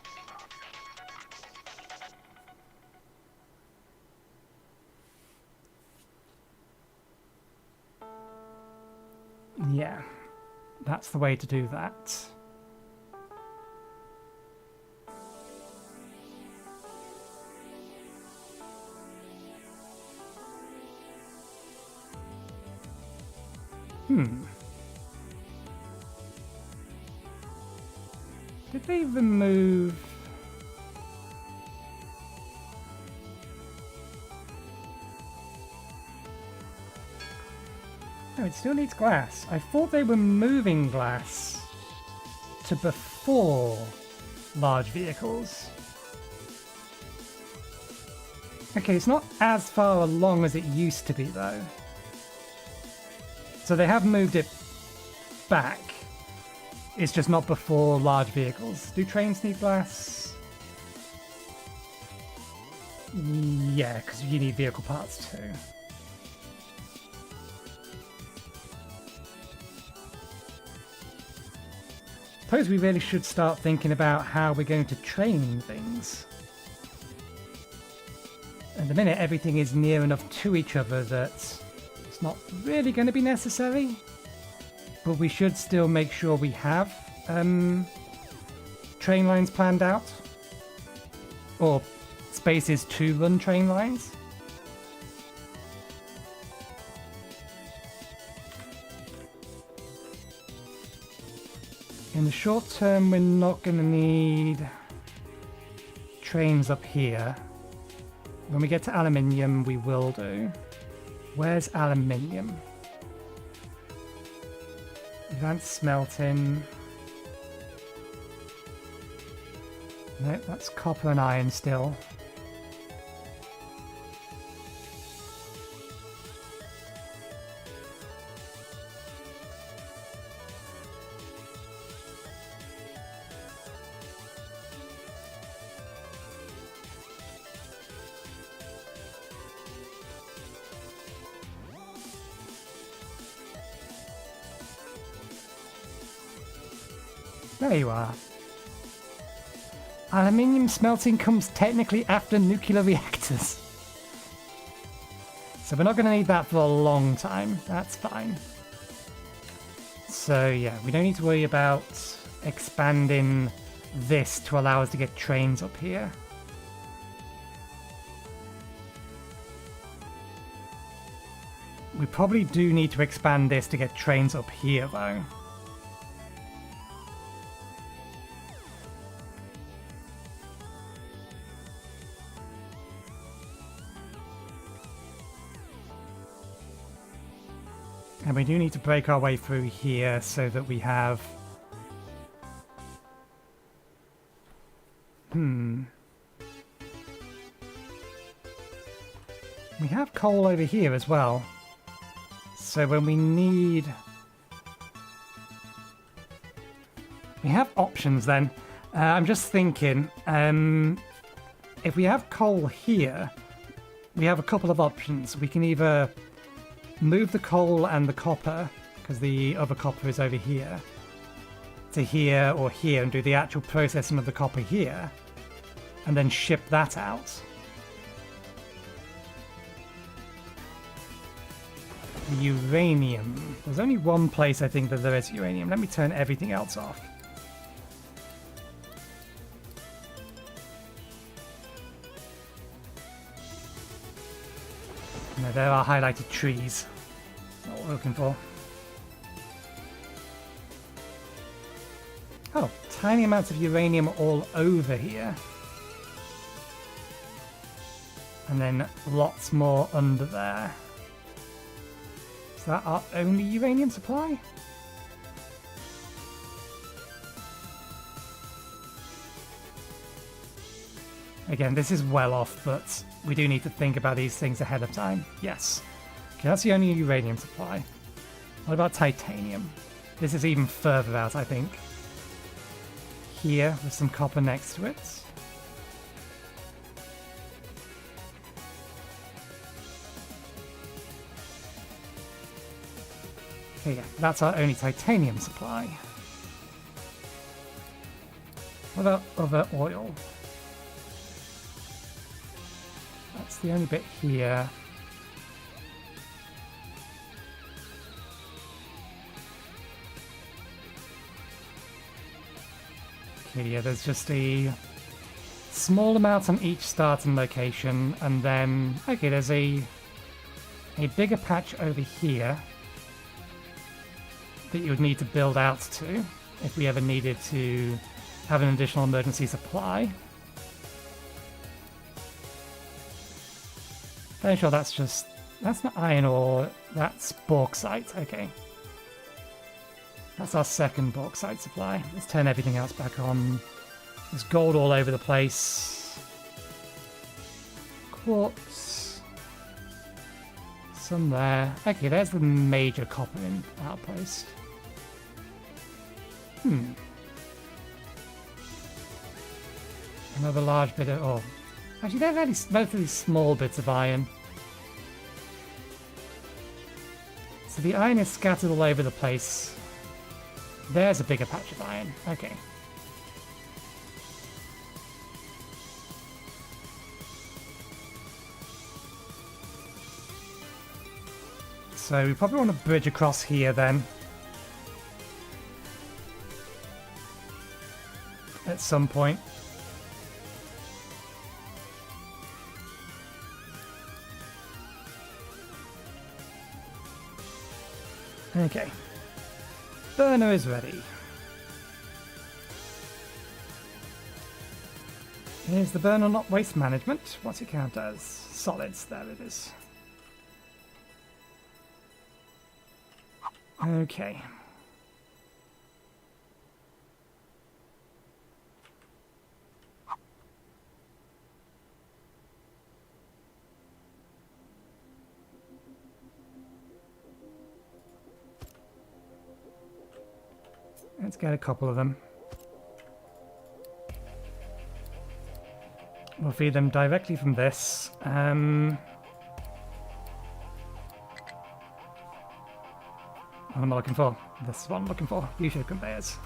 Yeah, that's the way to do that. Did they remove... No, it still needs glass. I thought they were moving glass to before large vehicles. Okay, it's not as far along as it used to be, though. So they have moved it back. It's just not before large vehicles. Do trains need glass? Yeah, because you need vehicle parts too. Suppose we really should start thinking about how we're going to train things. At the minute, everything is near enough to each other that it's not really going to be necessary. But we should still make sure we have train lines planned out. Or spaces to run train lines. In the short term, we're not going to need trains up here. When we get to aluminium, we will do. Where's aluminium? Advanced smelting. No, that's copper and iron still. There you are. Aluminium smelting comes technically after nuclear reactors. So we're not going to need that for a long time. That's fine. So yeah, we don't need to worry about expanding this to allow us to get trains up here. We probably do need to expand this to get trains up here though. And we do need to break our way through here so that we have... We have coal over here as well. So when we need... We have options then. I'm just thinking, if we have coal here, we have a couple of options. We can either move the coal and the copper, because the other copper is over here, to here or here and do the actual processing of the copper here, and then ship that out. The uranium. There's only one place I think that there is uranium. Let me turn everything else off. No, there are highlighted trees. Not what we're looking for. Oh, tiny amounts of uranium all over here. And then lots more under there. Is that our only uranium supply? Again, this is well off, but we do need to think about these things ahead of time. Yes. Okay, that's the only uranium supply. What about titanium? This is even further out, I think. Here, with some copper next to it. Okay, yeah, that's our only titanium supply. What about other oil? That's the only bit here. Okay, yeah, there's just a small amount on each starting location, and then, okay, there's a bigger patch over here that you would need to build out to if we ever needed to have an additional emergency supply. Very sure that's not iron ore, that's bauxite, okay. That's our second bauxite supply. Let's turn everything else back on. There's gold all over the place. quartz. Some there. Okay, there's the major copper outpost. Another large bit of... oh. Actually, they're relatively small bits of iron. So the iron is scattered all over the place. There's a bigger patch of iron. Okay. So we probably want to bridge across here then. At some point. Okay. Burner is ready. Is the burner not waste management? What's it count as? Solids, there it is. Okay. Let's get a couple of them. We'll feed them directly from this. What am I looking for? This is what I'm looking for. U-shaped conveyors.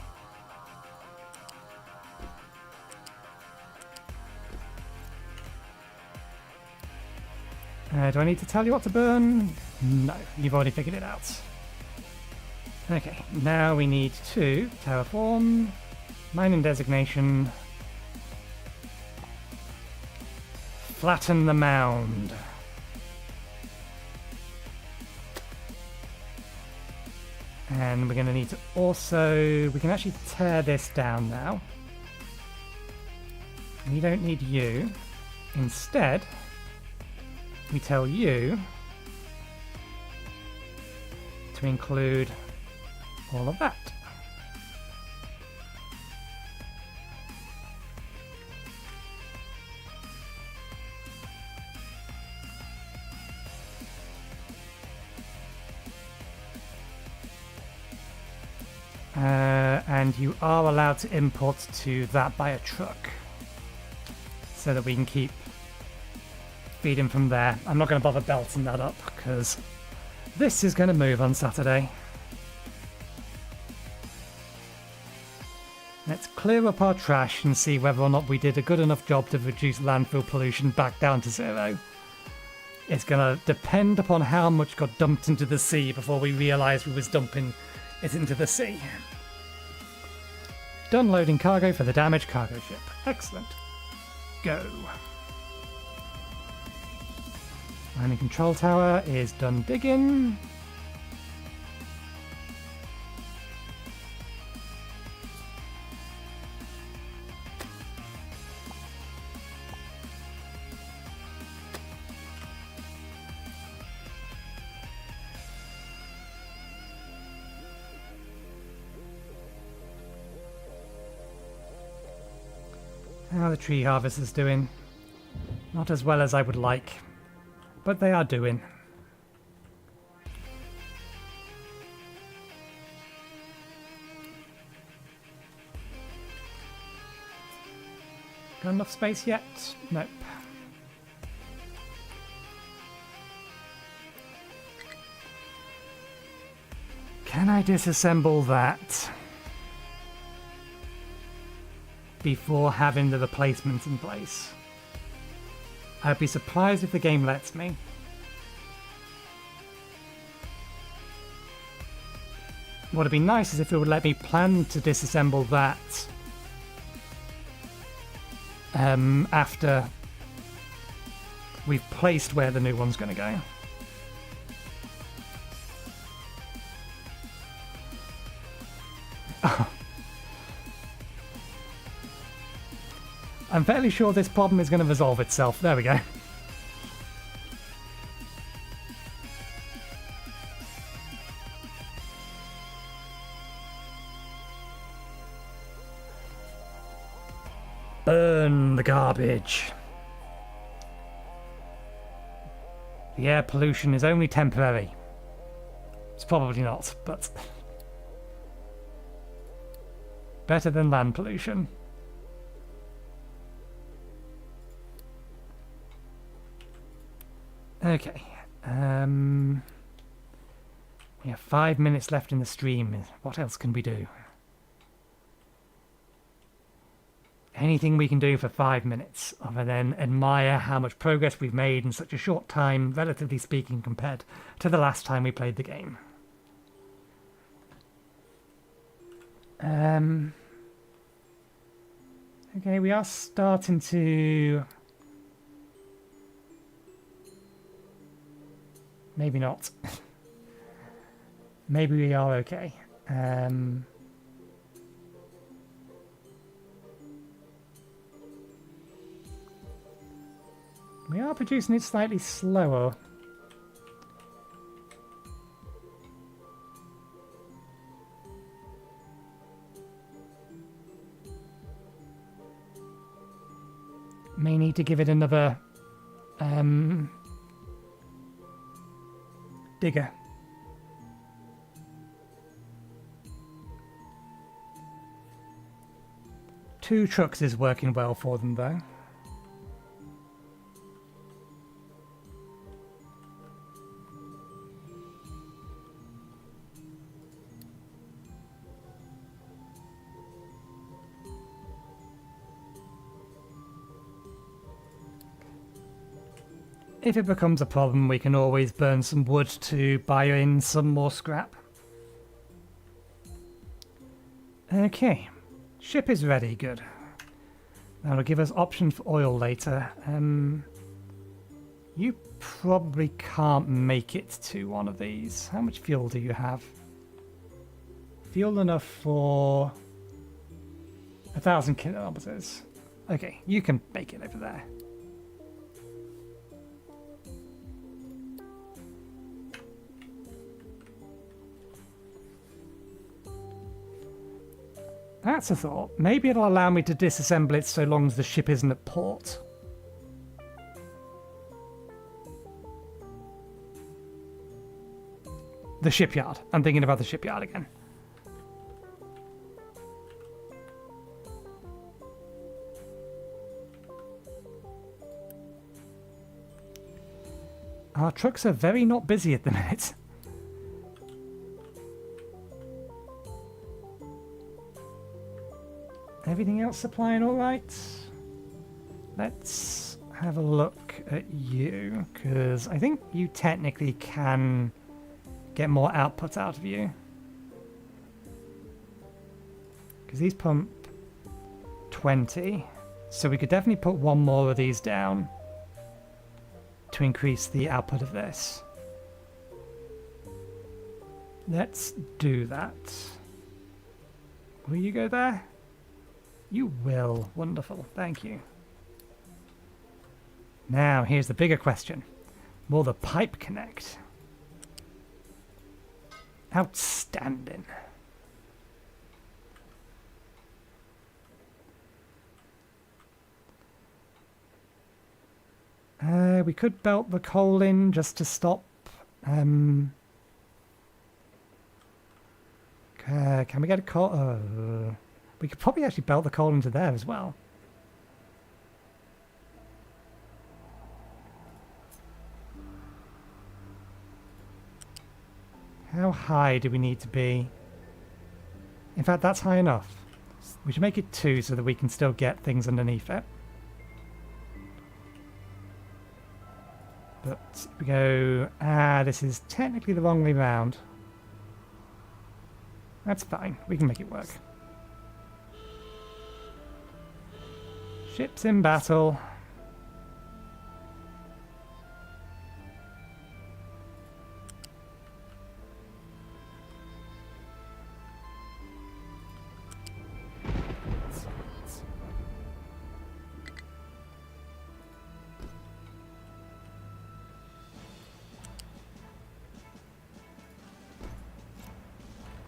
Do I need to tell you what to burn? No, you've already figured it out. Okay, now we need to terraform, mining designation, flatten the mound. And we're going to need to also, we can actually tear this down now. We don't need you. Instead, we tell you to include all of that. And you are allowed to import to that by a truck so that we can keep feeding from there. I'm not going to bother belting that up because this is going to move on Saturday. Let's clear up our trash and see whether or not we did a good enough job to reduce landfill pollution back down to 0. It's going to depend upon how much got dumped into the sea before we realised we was dumping it into the sea. Done loading cargo for the damaged cargo ship. Excellent. Go. Mining control tower is done digging. How are the tree harvesters doing? Not as well as I would like, but they are doing. Got enough space yet? Nope. Can I disassemble that before having the replacements in place? I'd be surprised if the game lets me. What would be nice is if it would let me plan to disassemble that after we've placed where the new one's going to go. I'm fairly sure this problem is going to resolve itself. There we go. Burn the garbage. The air pollution is only temporary. It's probably not, but better than land pollution. Okay. We have 5 minutes left in the stream. What else can we do? Anything we can do for 5 minutes other than admire how much progress we've made in such a short time, relatively speaking, compared to the last time we played the game. Okay, we are starting to... Maybe not. Maybe we are okay. We are producing it slightly slower. May need to give it another digger. Two trucks is working well for them though. If it becomes a problem, we can always burn some wood to buy in some more scrap. Okay, ship is ready, good. That'll give us option for oil later. You probably can't make it to one of these. How much fuel do you have? Fuel enough for 1,000 kilometers. Okay, you can make it over there. That's a thought. Maybe it'll allow me to disassemble it so long as the ship isn't at port. The shipyard. I'm thinking about the shipyard again. Our trucks are very not busy at the minute. Everything else supplying all right? Let's have a look at you, because I think you technically can get more output out of you. Because these pump 20, so we could definitely put one more of these down to increase the output of this. Let's do that. Will you go there? You will. Wonderful. Thank you. Now, here's the bigger question. Will the pipe connect? Outstanding. We could belt the coal in just to stop. Can we get a coal? We could probably actually belt the coal into there as well. How high do we need to be? In fact, that's high enough. We should make it 2 so that we can still get things underneath it. But we go... this is technically the wrong way round. That's fine. We can make it work. Ships in battle.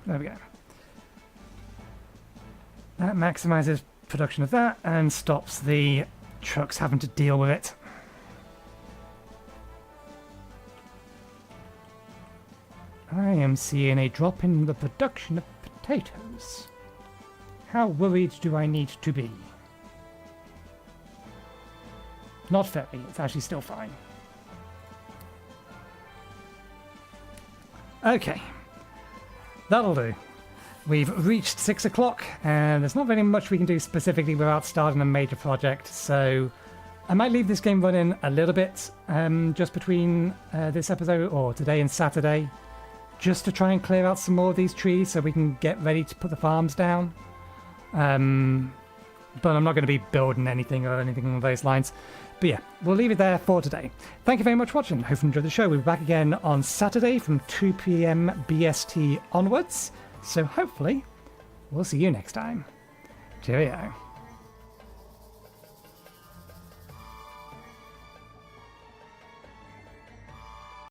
There we go. That maximizes production of that and stops the trucks having to deal with it. I am seeing a drop in the production of potatoes. How worried do I need to be? Not very, it's actually still fine. Okay, that'll do. We've reached 6 o'clock, and there's not very much we can do specifically without starting a major project, so I might leave this game running a little bit just between this episode, or today and Saturday, just to try and clear out some more of these trees so we can get ready to put the farms down. But I'm not going to be building anything or anything along those lines. But yeah, we'll leave it there for today. Thank you very much for watching. Hope you enjoyed the show. We'll be back again on Saturday from 2 PM BST onwards. So hopefully, we'll see you next time. Cheerio.